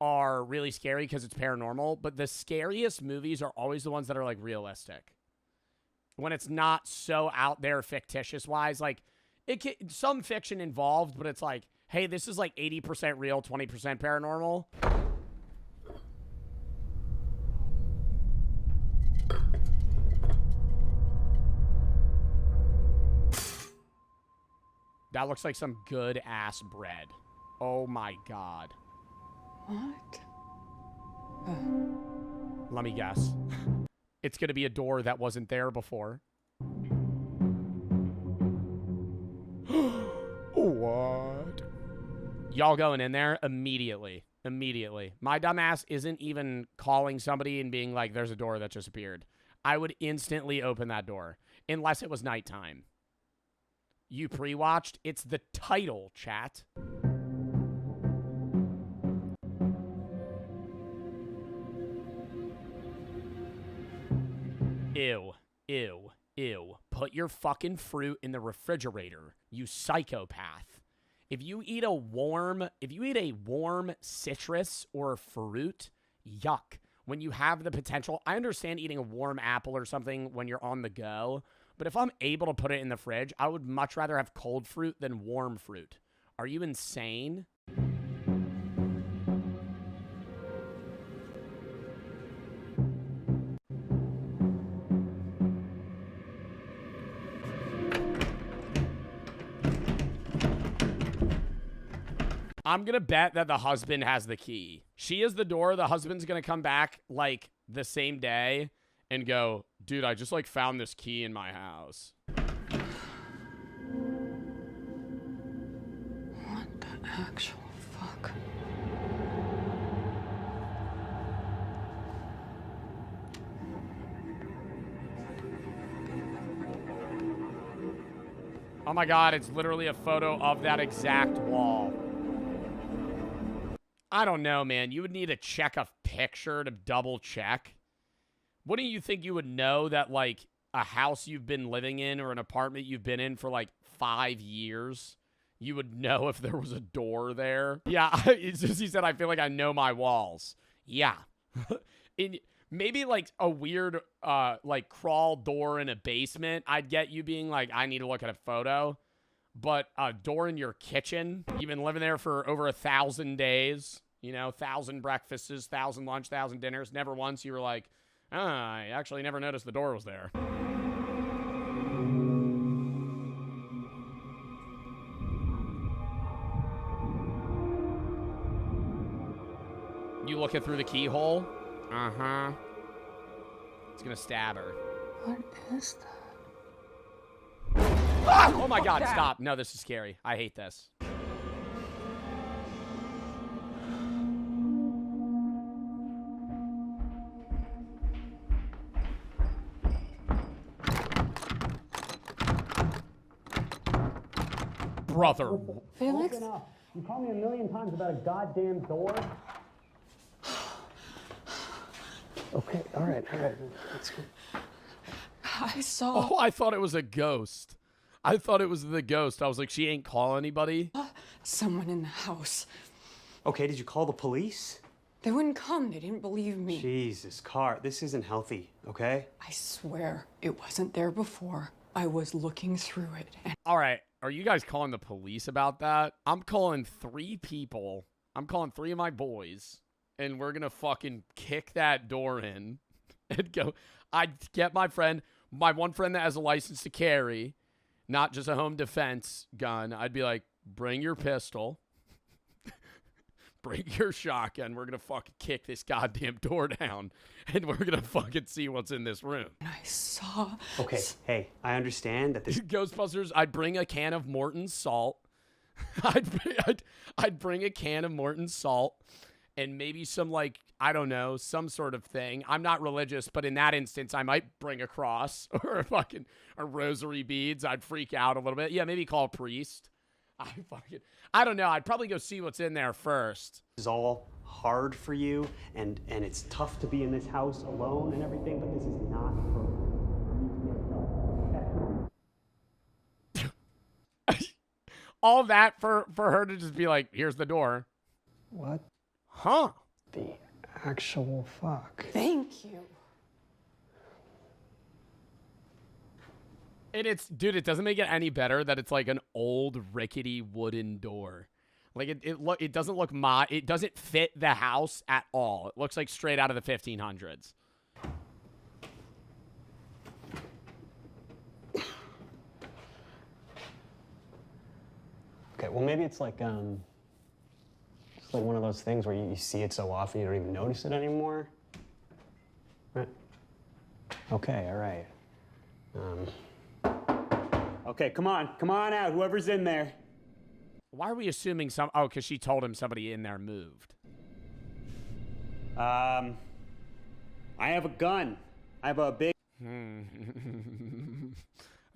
are really scary because it's paranormal, but the scariest movies are always the ones that are like realistic. When it's not so out there fictitious-wise, like some fiction involved, but it's like, hey, this is like 80% real, 20% paranormal. That looks like some good-ass bread. Oh, my God. What? Let me guess. It's going to be a door that wasn't there before. What? Y'all going in there? Immediately. Immediately. My dumbass isn't even calling somebody and being like, there's a door that just appeared. I would instantly open that door. Unless it was nighttime. You pre-watched? It's the title, chat. Ew. Ew. Ew. Put your fucking fruit in the refrigerator, you psychopath. If you eat a warm citrus or fruit, yuck. When you have the potential, I understand eating a warm apple or something when you're on the go, but if I'm able to put it in the fridge, I would much rather have cold fruit than warm fruit. Are you insane? I'm going to bet that the husband has the key. She is the door. The husband's going to come back, like, the same day and go, dude, I just, like, found this key in my house. What the actual fuck? Oh my God, it's literally a photo of that exact wall. I don't know, man. You would need to check a picture to double check. Wouldn't you think you would know that, like, a house you've been living in or an apartment you've been in for, like, 5 years, you would know if there was a door there? Yeah, it's just, he said, I feel like I know my walls. Yeah. Maybe, like, a weird, like, crawl door in a basement, I'd get you being like, I need to look at a photo. But a door in your kitchen, you've been living there for over 1,000 days, you know, 1,000 breakfasts, 1,000 lunch, 1,000 dinners. Never once you were like, I actually never noticed the door was there. You looking through the keyhole? Uh-huh. It's gonna stab her. What is that? Ah! Oh my God, stop. No, this is scary. I hate this. Brother. Felix? You call me a million times about a goddamn door. Okay, all right. Let's go. I saw. Oh, I thought it was a ghost. I thought it was the ghost. I was like, she ain't call anybody. Someone in the house. Okay, did you call the police? They wouldn't come. They didn't believe me. Jesus, Car, this isn't healthy, okay? I swear it wasn't there before. I was looking through it. And All right. Are you guys calling the police about that? I'm calling 3 people. I'm calling 3 of my boys. And we're going to fucking kick that door in and go. I'd get my one friend that has a license to carry, not just a home defense gun. I'd be like, bring your pistol. Bring your shotgun. We're going to fucking kick this goddamn door down. And we're going to fucking see what's in this room. I saw. Okay, hey, I understand that this. Ghostbusters, I'd bring a can of Morton's salt. I'd bring a can of Morton's salt. And maybe some, like, I don't know, some sort of thing. I'm not religious, but in that instance, I might bring a cross or a rosary beads. I'd freak out a little bit. Yeah, maybe call a priest. I don't know. I'd probably go see what's in there first. This is all hard for you, and it's tough to be in this house alone and everything, but this is not for All that for her to just be like, here's the door. What? Huh? The actual fuck. Thank you. And dude, it doesn't make it any better that it's like an old rickety wooden door. Like it doesn't look it doesn't fit the house at all. It looks like straight out of the 1500s. Okay, well maybe it's like one of those things where you see it so often you don't even notice it anymore. Right. Okay, all right. Okay, come on out, whoever's in there. Why are we assuming because she told him somebody in there moved. I have a gun. I have a big. I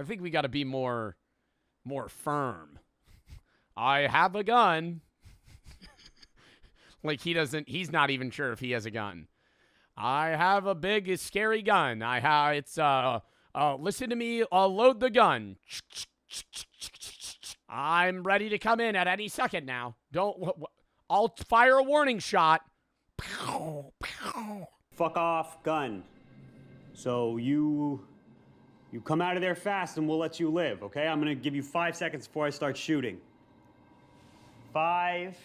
think we got to be more firm. I have a gun. Like he's not even sure if he has a gun. I have a big, scary gun. Listen to me, load the gun. I'm ready to come in at any second now. I'll fire a warning shot. Fuck off, gun. So you come out of there fast and we'll let you live, okay? I'm gonna give you 5 seconds before I start shooting. 5,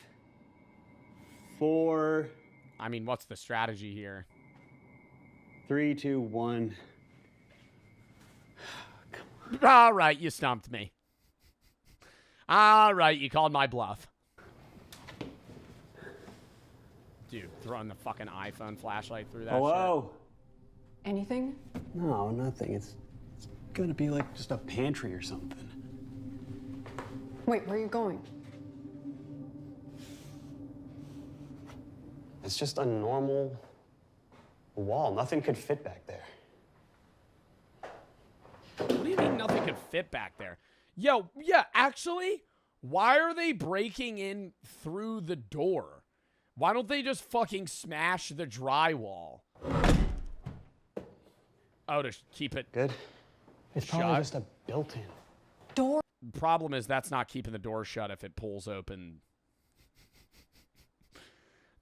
4. I mean, what's the strategy here? 3, 2, 1. All right, you stumped me. All right, you called my bluff. Dude, throwing the fucking iPhone flashlight through that Hello? Anything? No, nothing. It's gonna be like just a pantry or something. Wait, where are you going? It's just a normal wall. Nothing could fit back there. What do you mean nothing could fit back there? Yo, yeah, actually, why are they breaking in through the door? Why don't they just fucking smash the drywall? Oh, to keep it good. It's probably shut? just a built-in door. Problem is that's not keeping the door shut if it pulls open.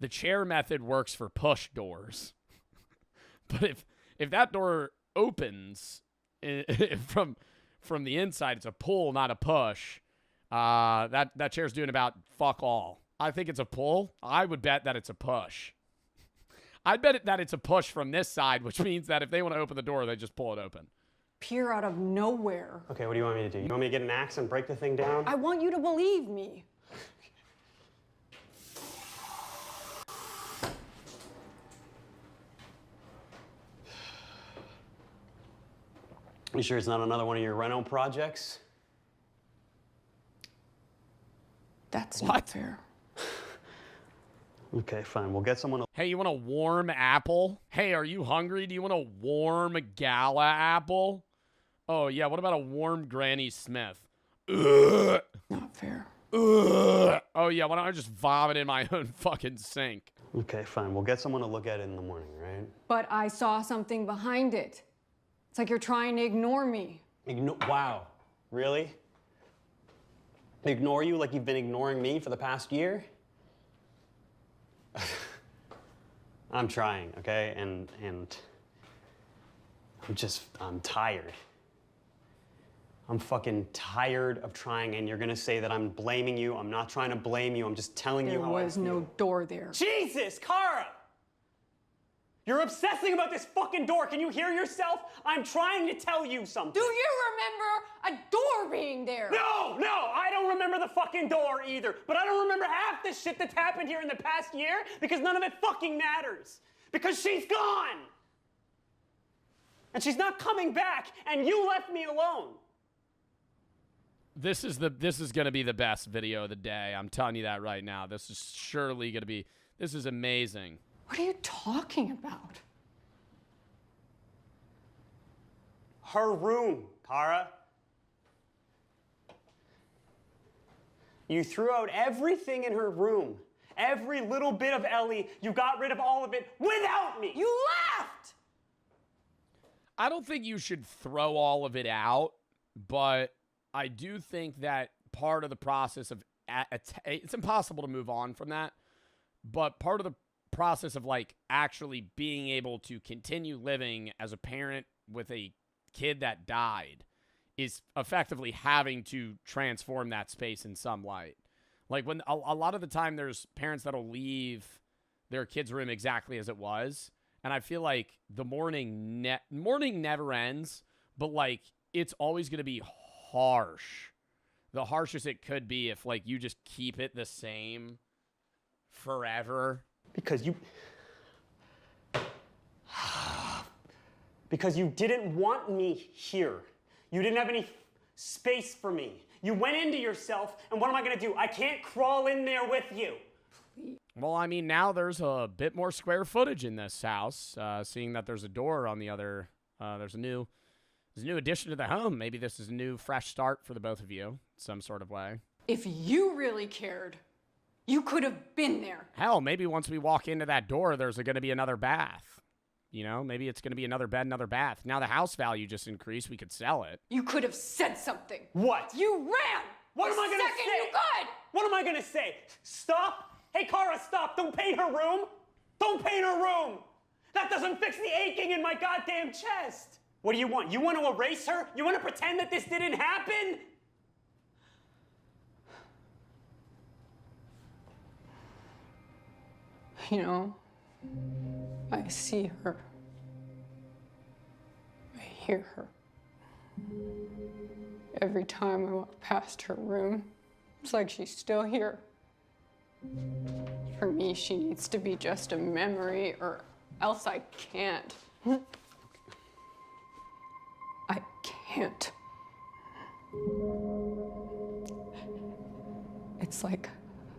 The chair method works for push doors. But if that door opens from the inside, it's a pull, not a push. That chair's doing about fuck all. I think it's a pull. I would bet that it's a push. I'd bet that it's a push from this side, which means that if they want to open the door, they just pull it open. Appear out of nowhere. Okay, what do you want me to do? You want me to get an axe and break the thing down? I want you to believe me. You sure it's not another one of your reno projects? That's not fair. Okay, fine. We'll get someone to... Hey, you want a warm apple? Hey, are you hungry? Do you want a warm gala apple? Oh, yeah, what about a warm Granny Smith? Ugh. Not fair. Ugh. Oh, yeah, why don't I just vomit in my own fucking sink? Okay, fine. We'll get someone to look at it in the morning, right? But I saw something behind it. It's like you're trying to ignore me. Wow. Really? Ignore you like you've been ignoring me for the past year? I'm trying, okay? And I'm tired. I'm fucking tired of trying, and you're gonna say that I'm blaming you. I'm not trying to blame you. I'm just telling you how I feel. There was no door there. Jesus, Kara! You're obsessing about this fucking door. Can you hear yourself? I'm trying to tell you something. Do you remember a door being there? No, I don't remember the fucking door either. But I don't remember half the shit that's happened here in the past year because none of it fucking matters. Because she's gone. And she's not coming back, and you left me alone. This is gonna be the best video of the day. I'm telling you that right now. This is surely gonna be. This is amazing. What are you talking about? Her room, Kara. You threw out everything in her room. Every little bit of Ellie. You got rid of all of it without me. You left! I don't think you should throw all of it out, but I do think that part of the process of it's impossible to move on from that, but part of the process of like actually being able to continue living as a parent with a kid that died is effectively having to transform that space in some light. Like when a lot of the time there's parents that'll leave their kid's room exactly as it was, and I feel like the mourning never ends, but like it's always going to be harsh. The harshest it could be if like you just keep it the same forever. Because you didn't want me here. You didn't have any space for me. You went into yourself, and what am I gonna do? I can't crawl in there with you. Well, I mean, now there's a bit more square footage in this house, seeing that there's a door on the other, there's a new addition to the home. Maybe this is a new fresh start for the both of you, some sort of way. If you really cared, you could have been there. Hell, maybe once we walk into that door, there's going to be another bath. You know, maybe it's going to be another bed, another bath. Now the house value just increased. We could sell it. You could have said something. What? You ran. What am I going to Second say? you could. What am I going to say? Stop? Hey, Kara, stop. Don't paint her room. Don't paint her room. That doesn't fix the aching in my goddamn chest. What do you want? You want to erase her? You want to pretend that this didn't happen? You know, I see her. I hear her. Every time I walk past her room, it's like she's still here. For me, she needs to be just a memory, or else I can't. I can't. It's like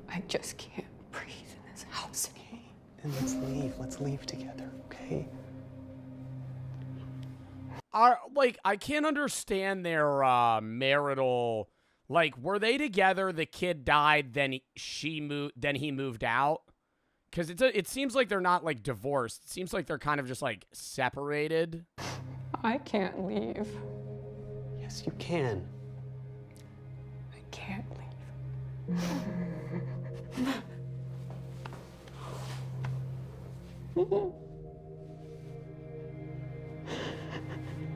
I just can't breathe in this house anymore. Then let's leave. Let's leave together, okay? I can't understand their marital. Like, were they together? The kid died, then he moved out. Because it seems like they're not like divorced. It seems like they're kind of just like separated. I can't leave. Yes, you can. I can't leave.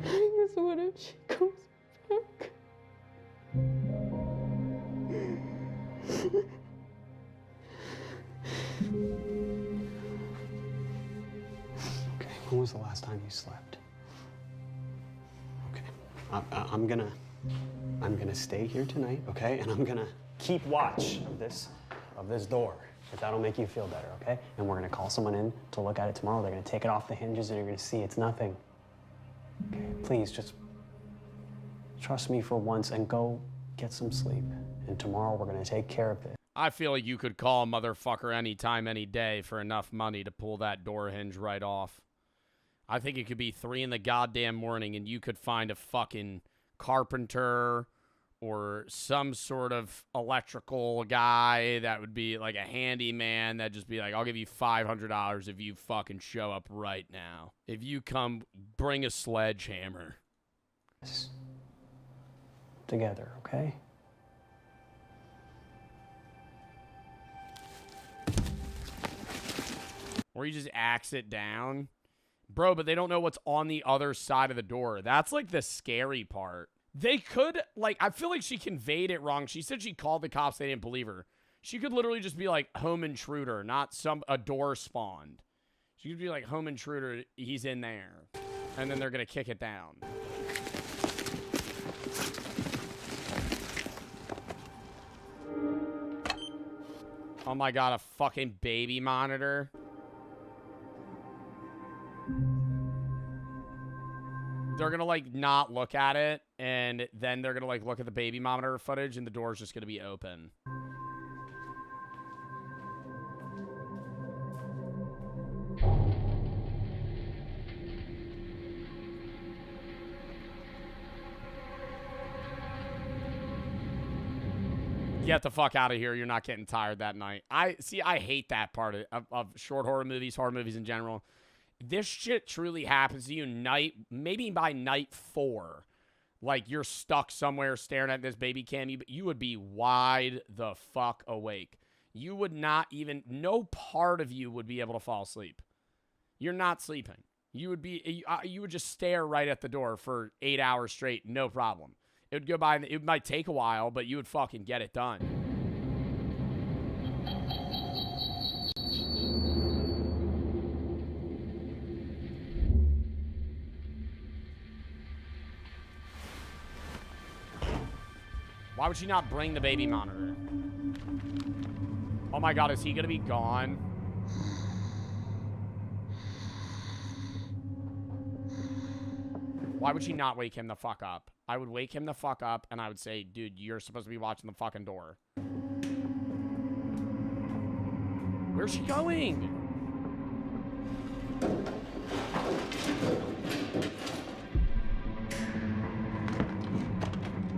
I guess what if she comes back? Okay, when was the last time you slept? Okay, I'm gonna stay here tonight, okay? And I'm gonna keep watch of this door. If that'll make you feel better, okay? And we're gonna call someone in to look at it tomorrow. They're gonna take it off the hinges and you're gonna see it's nothing. Okay, please just trust me for once and go get some sleep. And tomorrow we're gonna take care of it. I feel like you could call a motherfucker anytime, any day for enough money to pull that door hinge right off. I think it could be 3 in the goddamn morning and you could find a fucking carpenter or some sort of electrical guy that would be like a handyman that'd just be like, I'll give you $500 if you fucking show up right now. If you come, bring a sledgehammer. Together, okay? Or you just axe it down. Bro, but they don't know what's on the other side of the door. That's like the scary part. They could, like, I feel like she conveyed it wrong. She said she called the cops. They didn't believe her. She could literally just be like, home intruder, not a door spawned. She could be like, home intruder, he's in there. And then they're going to kick it down. Oh my God, a fucking baby monitor. They're gonna like not look at it, and then they're gonna like look at the baby monitor footage, and the door's just gonna be open. Get the fuck out of here. You're not getting tired that night. I hate that part of short horror movies in general. This shit truly happens to you maybe by night 4. Like, you're stuck somewhere staring at this baby cam. You would be wide the fuck awake. You would not even, no part of you would be able to fall asleep. You're not sleeping. You would just stare right at the door for 8 hours straight, no problem. It would go by, it might take a while, but you would fucking get it done. Why would she not bring the baby monitor? Oh my God, is he gonna be gone? Why would she not wake him the fuck up? I would wake him the fuck up and I would say, dude, you're supposed to be watching the fucking door. Where's she going?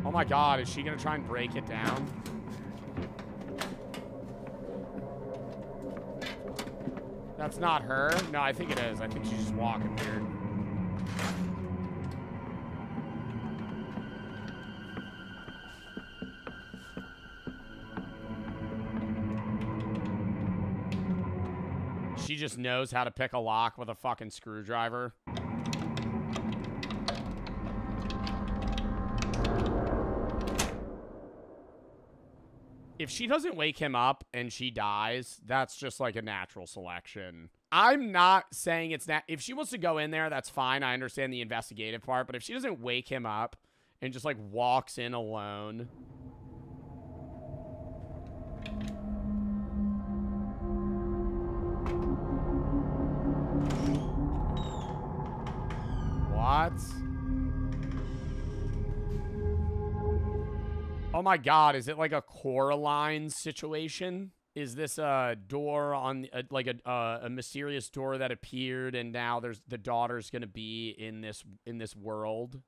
Oh my God, is she gonna try and break it down? That's not her? No, I think it is. I think she's just walking weird. She just knows how to pick a lock with a fucking screwdriver. If she doesn't wake him up and she dies, that's just like a natural selection. I'm not saying it's not. If she wants to go in there, that's fine. I understand the investigative part. But if she doesn't wake him up and just like walks in alone. What? Oh my god, is it like a Coraline situation? Is this a door on like a mysterious door that appeared and now there's the daughter's going to be in this world?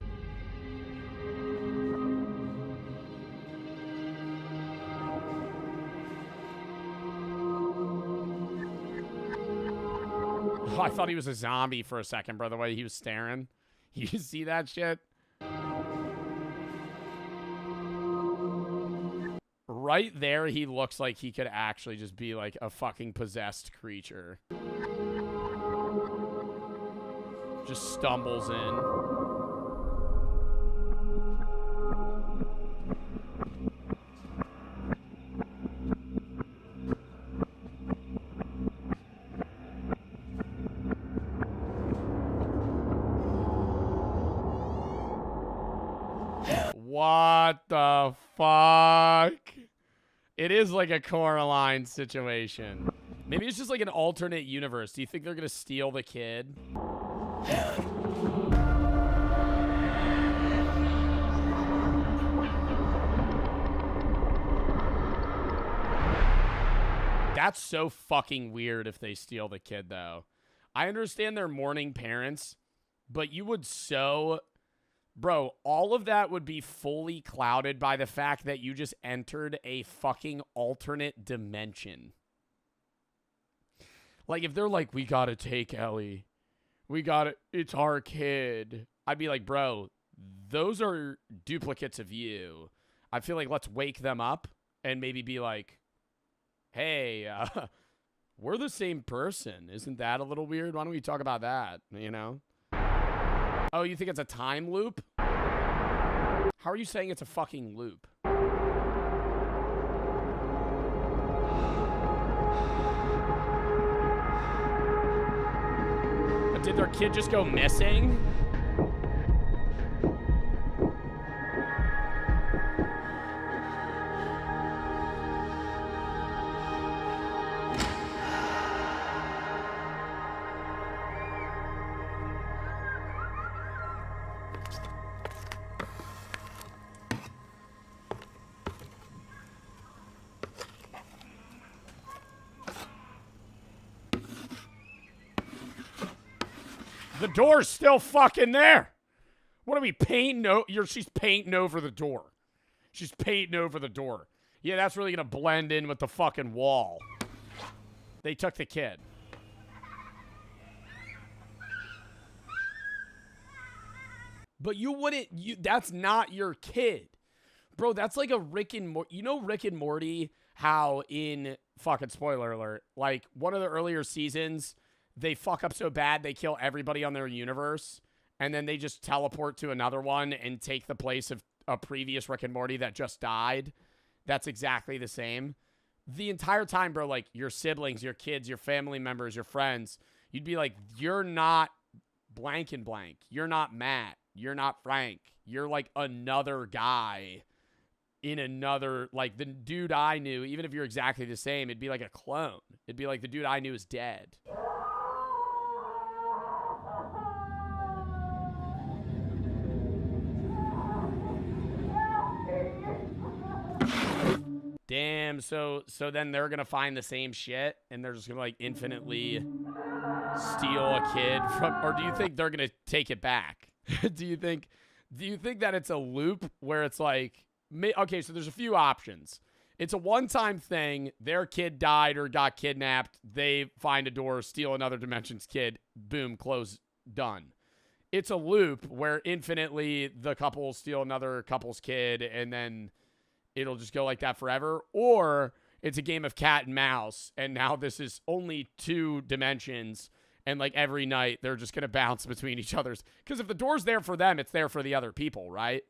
Oh, I thought he was a zombie for a second, bro, the way he was staring. You see that shit? Right there, he looks like he could actually just be like a fucking possessed creature. Just stumbles in. What the fuck? It is like a Coraline situation. Maybe it's just like an alternate universe. Do you think they're gonna steal the kid? That's so fucking weird if they steal the kid, though. I understand they're mourning parents, but you would so... Bro, all of that would be fully clouded by the fact that you just entered a fucking alternate dimension. Like, if they're like, we gotta take Ellie. We gotta, it's our kid. I'd be like, bro, those are duplicates of you. I feel like let's wake them up and maybe be like, hey, we're the same person. Isn't that a little weird? Why don't we talk about that, you know? Oh, you think it's a time loop? How are you saying it's a fucking loop? But did their kid just go missing? The door's still fucking there. What are we painting? She's painting over the door. She's painting over the door. Yeah, that's really gonna blend in with the fucking wall. They took the kid. But you wouldn't, that's not your kid. Bro, that's like a Rick and Morty. You know Rick and Morty, how in, fucking spoiler alert, like one of the earlier seasons, they fuck up so bad they kill everybody on their universe, and then they just teleport to another one and take the place of a previous Rick and Morty that just died. That's exactly the same. The entire time, bro, like your siblings, your kids, your family members, your friends, you'd be like, you're not blank and blank. You're not Matt. You're not Frank. You're like another guy in another, like the dude I knew, even if you're exactly the same, it'd be like a clone. It'd be like the dude I knew is dead. Damn, so then they're gonna find the same shit and they're just gonna like infinitely steal a kid from, or do you think they're gonna take it back? Do you think that it's a loop where it's like, okay, so there's a few options. It's a one-time thing, their kid died or got kidnapped, they find a door, steal another dimension's kid, boom, close, done. It's a loop where infinitely the couple steal another couple's kid and then it'll just go like that forever, or it's a game of cat and mouse, and now this is only 2 dimensions, and like every night they're just gonna bounce between each other's. Because if the door's there for them, it's there for the other people, right?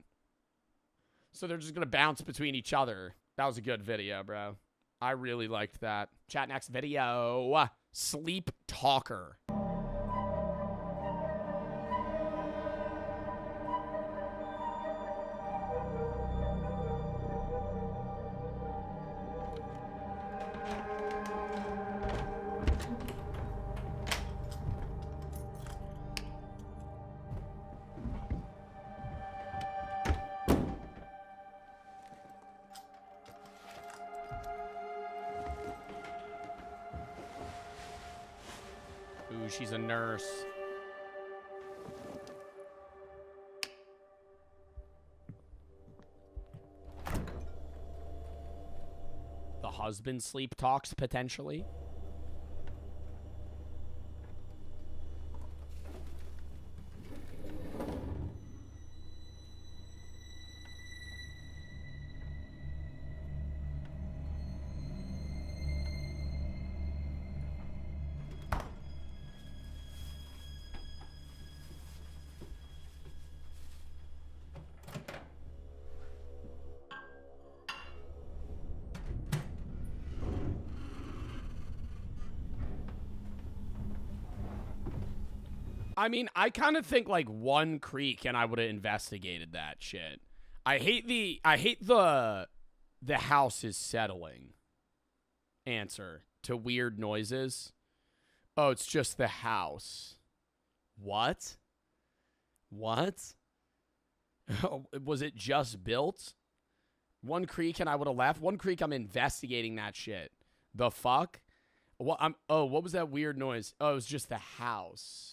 So they're just gonna bounce between each other. That was a good video, bro. I really liked that. Chat next video. Sleep Talker. she's a nurse. The husband sleep talks, potentially. I mean, I kind of think like one creak and I would have investigated that shit. I hate the house is settling answer to weird noises. Oh, it's just the house. What? What? Was it just built? One creak and I would have left. One creak, I'm investigating that shit. The fuck? What? What was that weird noise? Oh, it was just the house.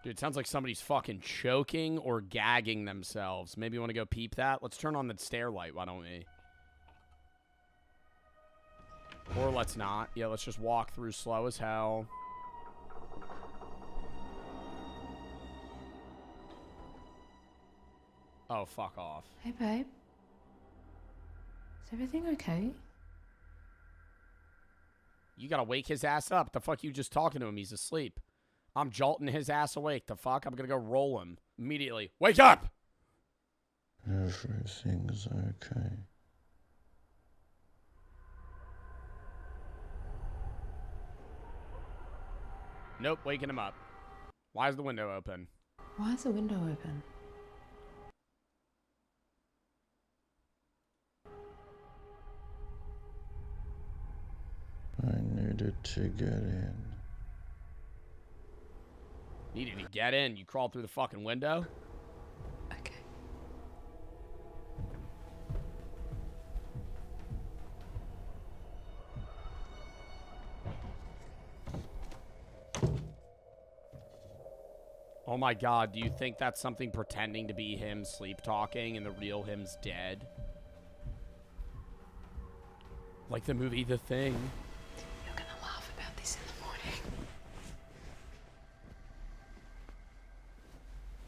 Dude, it sounds like somebody's fucking choking or gagging themselves. Maybe you want to go peep that? Let's turn on the stair light, why don't we? Or let's not. Yeah, let's just walk through slow as hell. Oh, fuck off. Hey, babe. Is everything okay? You gotta wake his ass up. The fuck you just talking to him? He's asleep. I'm jolting his ass awake. The fuck? I'm gonna go roll him immediately. Wake up! Everything's okay. Nope, waking him up. Why is the window open? Why is the window open? I needed to get in. Needed to get in. You crawled through the fucking window? Okay. Oh my god, do you think that's something pretending to be him sleep talking and the real him's dead? Like the movie The Thing. You're gonna laugh about this in the morning.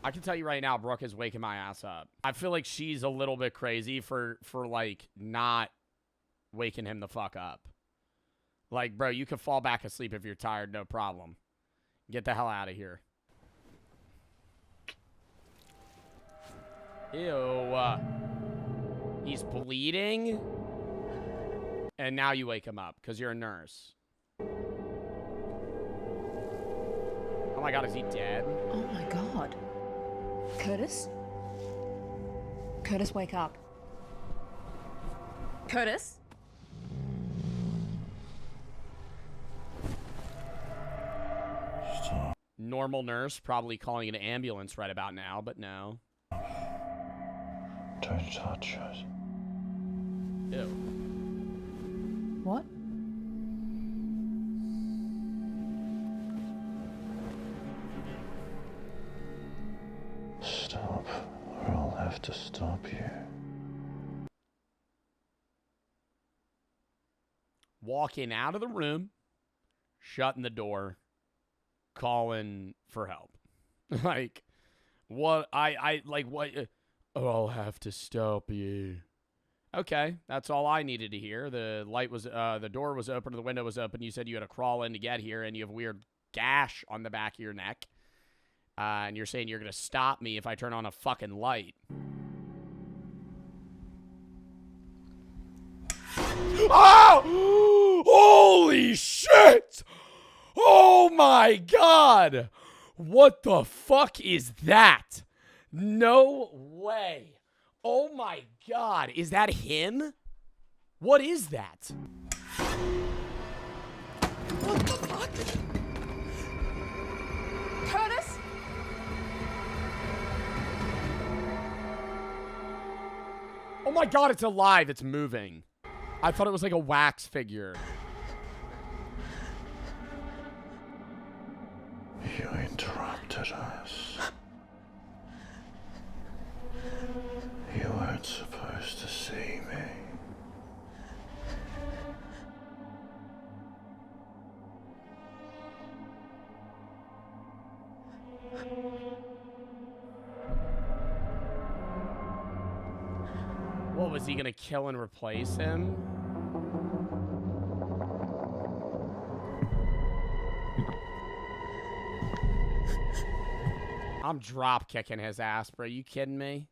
I can tell you right now, Brooke is waking my ass up. I feel like she's a little bit crazy for like not waking him the fuck up. Like, bro, you can fall back asleep if you're tired, no problem. Get the hell out of here. Ew. He's bleeding. And now you wake him up because you're a nurse. Oh my god, is he dead? Oh my god. Curtis? Curtis, wake up. Curtis? Normal nurse, probably calling an ambulance right about now, but no. Don't touch us. Ew. What? Stop, or I'll have to stop you. Walking out of the room, shutting the door, calling for help. Like, what? What? Oh, I'll have to stop you. Okay, that's all I needed to hear. The light was, the door was open, the window was open. You said you had to crawl in to get here, and you have a weird gash on the back of your neck. And you're saying you're going to stop me if I turn on a fucking light. Oh! Holy shit! Oh my god! What the fuck is that? No way. Oh my god. Is that him? What is that? What the fuck? Curtis? Oh my god, it's alive. It's moving. I thought it was like a wax figure. You interrupted us. You weren't supposed to see me. What, was he gonna kill and replace him? I'm drop kicking his ass, bro. You kidding me?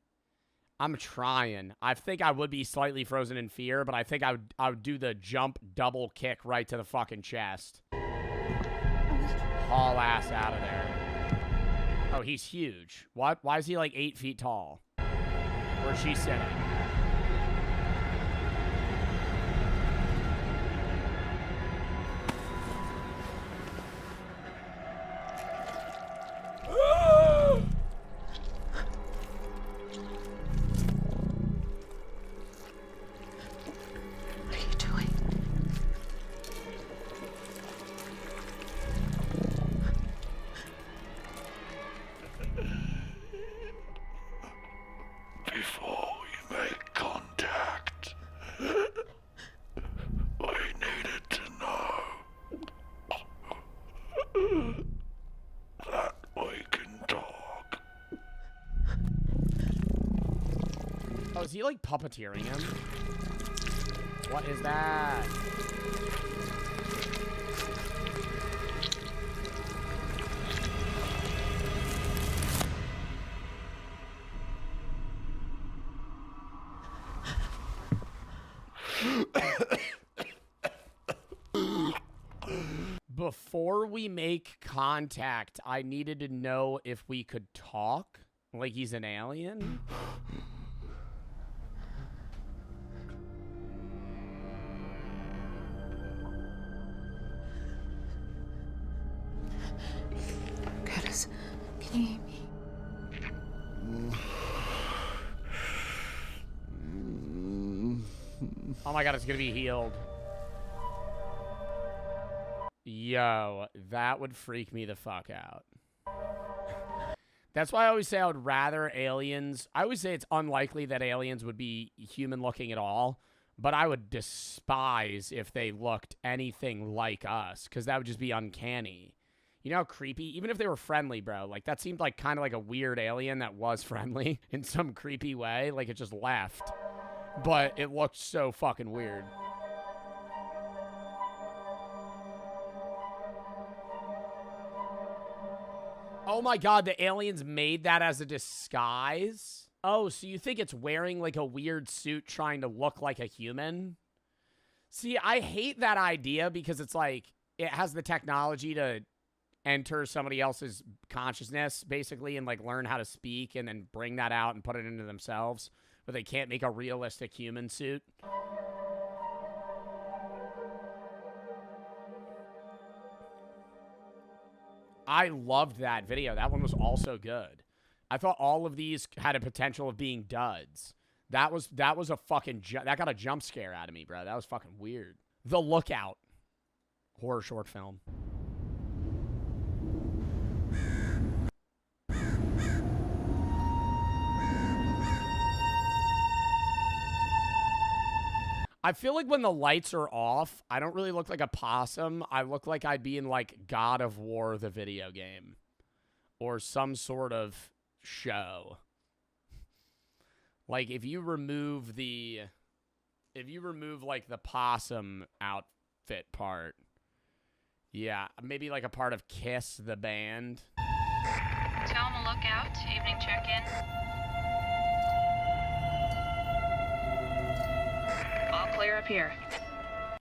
I'm trying. I think I would be slightly frozen in fear, but I think I would do the jump double kick right to the fucking chest. Haul ass out of there. Oh, he's huge. What? Why is he like 8 feet tall? Where's she sitting? Before we make contact, we needed to know that we can talk. Oh, is he like puppeteering him? What is that? Before we make contact, I needed to know if we could talk. Like he's an alien? Curtis, can you hear me? Oh my god, it's gonna be healed. Yo, that would freak me the fuck out. That's why I always say I would rather aliens... I always say it's unlikely that aliens would be human-looking at all, but I would despise if they looked anything like us, because that would just be uncanny. You know how creepy? Even if they were friendly, bro. Like, that seemed like kind of like a weird alien that was friendly in some creepy way. Like, it just left. But it looked so fucking weird. Oh my god, the aliens made that as a disguise? Oh, so you think it's wearing like a weird suit trying to look like a human? See, I hate that idea because it's like, it has the technology to enter somebody else's consciousness, basically, and like learn how to speak and then bring that out and put it into themselves, but they can't make a realistic human suit. I loved that video. That one was also good. I thought all of these had a potential of being duds. That was a fucking... that got a jump scare out of me, bro. That was fucking weird. The Lookout. Horror short film. I feel like when the lights are off, I don't really look like a possum. I look like I'd be in, like, God of War, the video game. Or some sort of show. Like, if you remove, like, the possum outfit part. Yeah, maybe, like, a part of Kiss, the band. Thelma Lookout, evening check-in. All clear up here.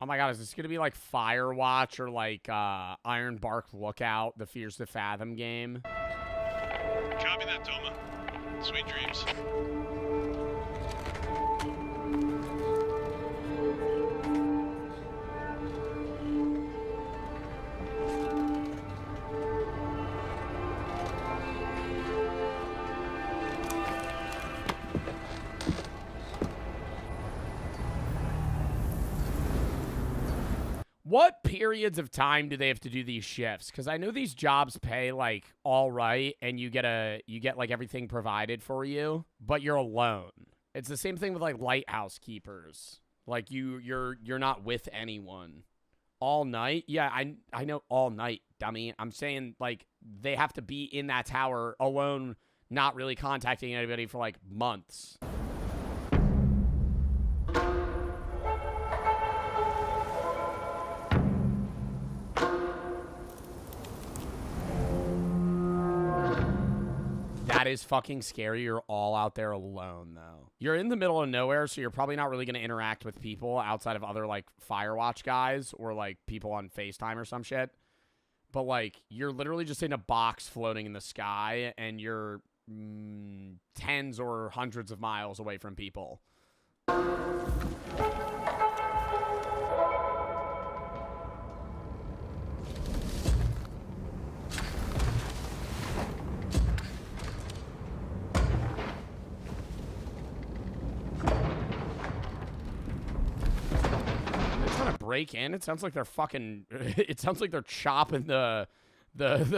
Oh my god, is this gonna be like Firewatch or like Ironbark Lookout, the Fears to Fathom game? Copy that, Toma. Sweet dreams. periods of time do they have to do these shifts? Because I know these jobs pay like all right, and you get like everything provided for you, but you're alone. It's the same thing with like lighthouse keepers. Like you're not with anyone all night. Yeah, I know all night, dummy. I'm saying like they have to be in that tower alone, not really contacting anybody for like months. That is fucking scary. You're all out there alone, though. You're in the middle of nowhere, so you're probably not really going to interact with people outside of other, like, Firewatch guys or, like, people on FaceTime or some shit. But, like, you're literally just in a box floating in the sky, and you're tens or hundreds of miles away from people. Break in. It sounds like they're fucking. It sounds like they're chopping the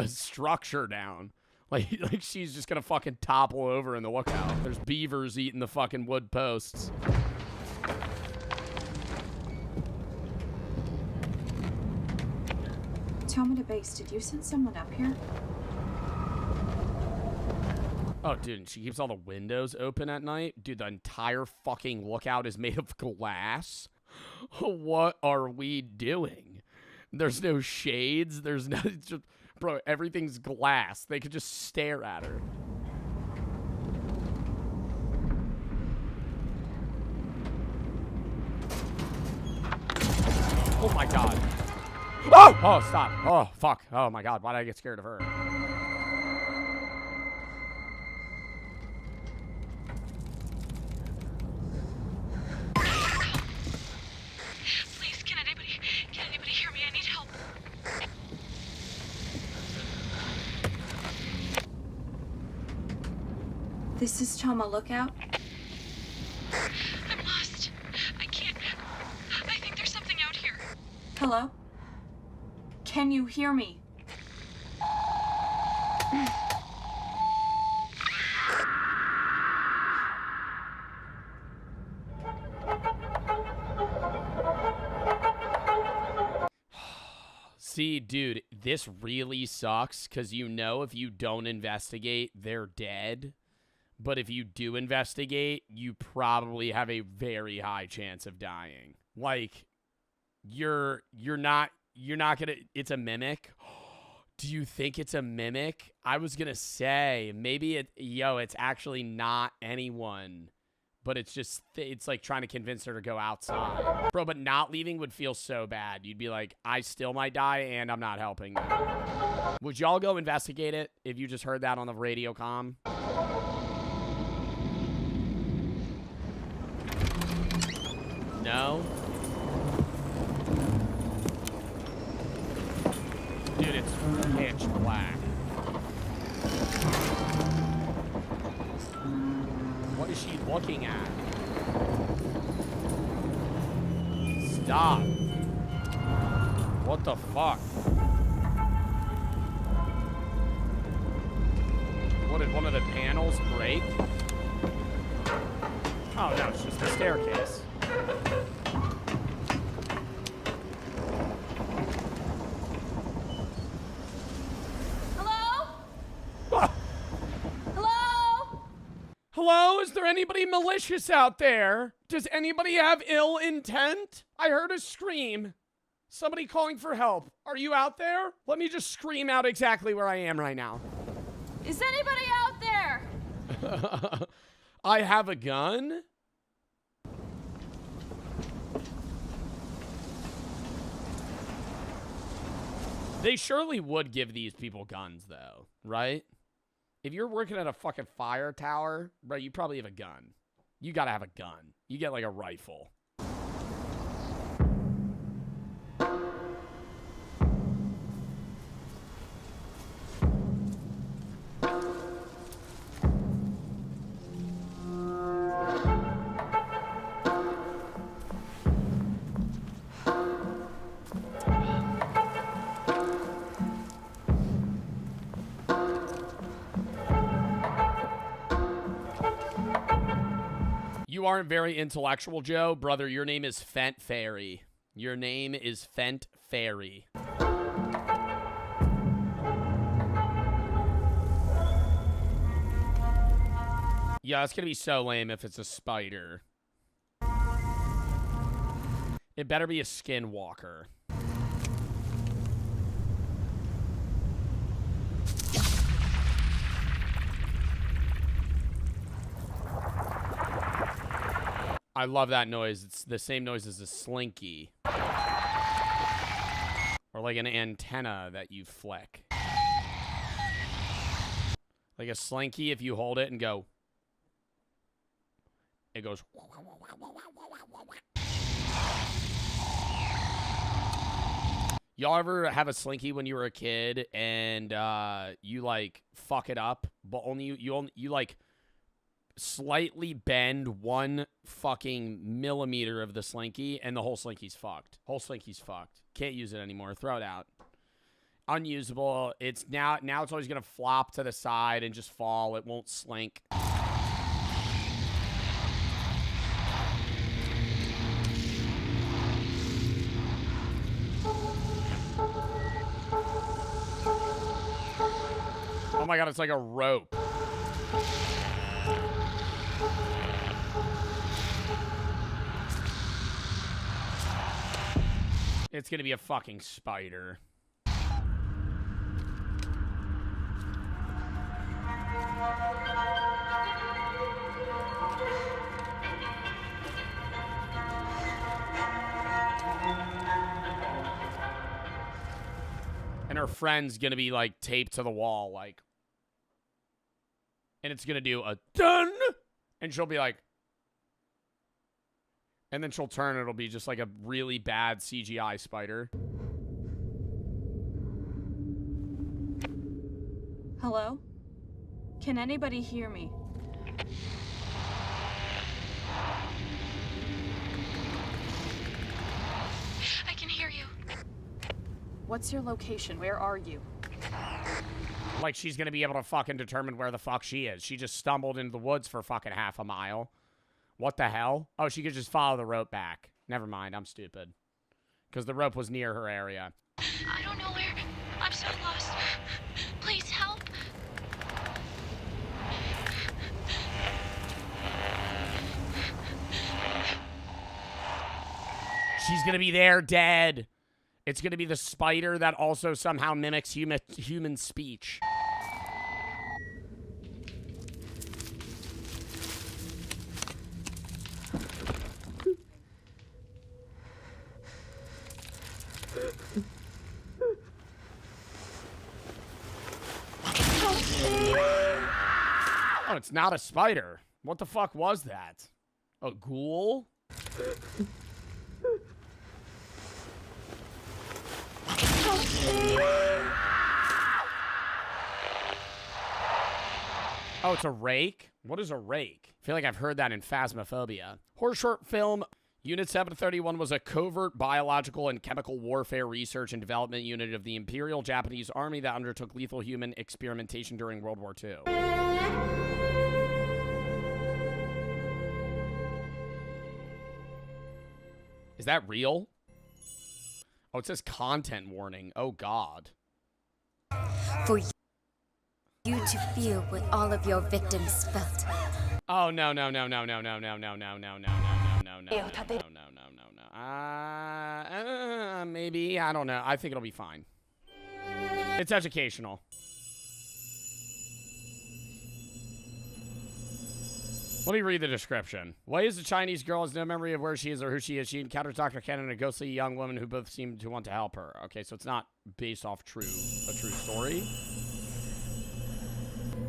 structure down. Like she's just gonna fucking topple over in the lookout. There's beavers eating the fucking wood posts. Tell me to base. Did you send someone up here? Oh, dude, she keeps all the windows open at night. Dude, the entire fucking lookout is made of glass. What are we doing? There's no shades. There's no... Just, bro, everything's glass. They could just stare at her. Oh, my God. Oh! Oh, stop. Oh, fuck. Oh, my God. Why did I get scared of her? This is Toma Lookout. I'm lost. I can't. I think there's something out here. Hello? Can you hear me? See, dude, this really sucks because you know if you don't investigate, they're dead. But if you do investigate, you probably have a very high chance of dying. Like, you're not gonna, it's a mimic. Do you think it's a mimic? I was gonna say, maybe it's actually not anyone. But it's just, it's like trying to convince her to go outside. Bro, but not leaving would feel so bad. You'd be like, I still might die and I'm not helping them. Would y'all go investigate it if you just heard that on the radio comm? No? Dude, it's pitch black. What is she looking at? Stop. What the fuck? What, did one of the panels break? Oh no, it's just a staircase. Hello? Is there anybody malicious out there? Does anybody have ill intent? I heard a scream. Somebody calling for help. Are you out there? Let me just scream out exactly where I am right now. Is anybody out there? I have a gun? They surely would give these people guns, though, right? If you're working at a fucking fire tower, bro, you probably have a gun. You gotta have a gun. You get like a rifle. You aren't very intellectual, Joe. Brother, your name is Fent Fairy. Your name is Fent Fairy. Yeah, it's gonna be so lame if it's a spider. It better be a skinwalker. I love that noise. It's the same noise as a slinky. Or like an antenna that you flick. Like a slinky, if you hold it and go, it goes. Y'all ever have a slinky when you were a kid and you like fuck it up, but only you like slightly bend one fucking millimeter of the slinky and the whole slinky's fucked. Whole slinky's fucked. Can't use it anymore. Throw it out. Unusable. It's now it's always gonna flop to the side and just fall. It won't slink. Oh my god, it's like a rope. It's gonna be a fucking spider. And her friend's gonna be like taped to the wall, like, and it's gonna do a dun, and she'll be like, and then she'll turn, it'll be just like a really bad CGI spider. Hello? Can anybody hear me? I can hear you. What's your location? Where are you? Like she's gonna be able to fucking determine where the fuck she is. She just stumbled into the woods for fucking half a mile. What the hell? Oh, she could just follow the rope back. Never mind, I'm stupid. Because the rope was near her area. I don't know where. I'm so lost. Please help. She's gonna be there, dead. It's gonna be the spider that also somehow mimics human speech. Oh, it's not a spider. What the fuck was that? A ghoul? Oh, it's a rake? What is a rake? I feel like I've heard that in Phasmophobia. Horror short film Unit 731 was a covert biological and chemical warfare research and development unit of the Imperial Japanese Army that undertook lethal human experimentation during World War II. Is that real? Oh, it says content warning. Oh, God. For you to feel what all of your victims felt. Oh, no, no, no, no, no, no, no, no, no, no, no, no, no, no, no. Maybe. I don't know. I think it'll be fine. It's educational. Let me read the description. Wei is a Chinese girl, has no memory of where she is or who she is. She encounters Dr. Ken and a ghostly young woman who both seem to want to help her. Okay, so it's not based off a true story.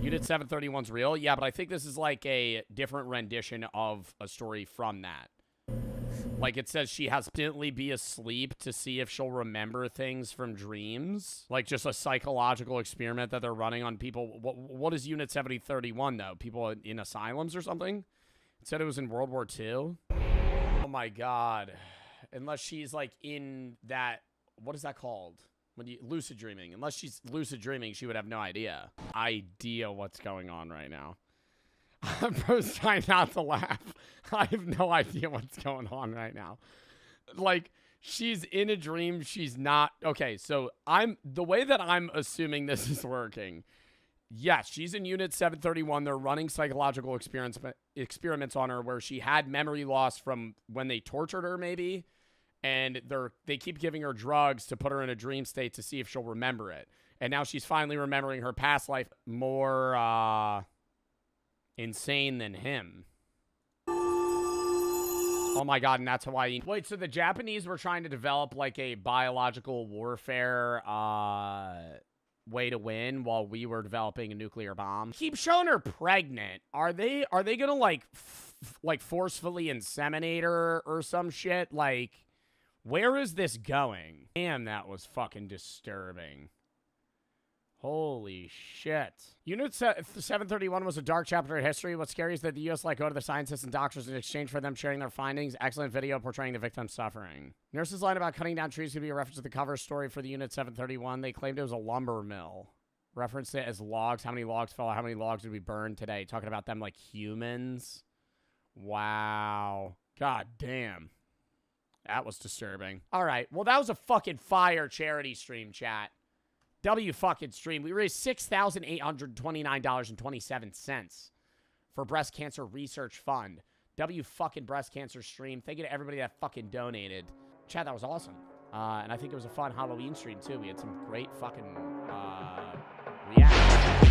Unit 731's real? Yeah, but I think this is like a different rendition of a story from that. Like, it says she has to be asleep to see if she'll remember things from dreams. Like, just a psychological experiment that they're running on people. What is Unit 731, though? People in asylums or something? It said it was in World War II. Oh, my God. Unless she's, like, in that... What is that called? Lucid dreaming. Unless she's lucid dreaming, she would have no idea what's going on right now. Bro's trying not to laugh. I have no idea what's going on right now. Like, she's in a dream. She's not. Okay, so the way that I'm assuming this is working. Yes, she's in Unit 731. They're running psychological experiments on her where she had memory loss from when they tortured her, maybe. And they keep giving her drugs to put her in a dream state to see if she'll remember it. And now she's finally remembering her past life more insane than him. Oh my God, and that's Hawaii. Wait, so the Japanese were trying to develop like a biological warfare way to win while we were developing a nuclear bomb. Keep showing her pregnant. Are they gonna like forcefully inseminate her or some shit? Like, where is this going? Damn, that was fucking disturbing. Holy shit. Unit 731 was a dark chapter of history. What's scary is that the U.S. let go to the scientists and doctors in exchange for them sharing their findings. Excellent video portraying the victim's suffering. Nurses lied about cutting down trees could be a reference to the cover story for the Unit 731. They claimed it was a lumber mill. Referenced it as logs. How many logs fell out? How many logs did we burn today? Talking about them like humans. Wow. God damn. That was disturbing. All right. Well, that was a fucking fire charity stream, chat. W fucking stream. We raised $6,829.27 for Breast Cancer Research Fund. W fucking breast cancer stream. Thank you to everybody that fucking donated. Chat, that was awesome. And I think it was a fun Halloween stream, too. We had some great fucking reactions.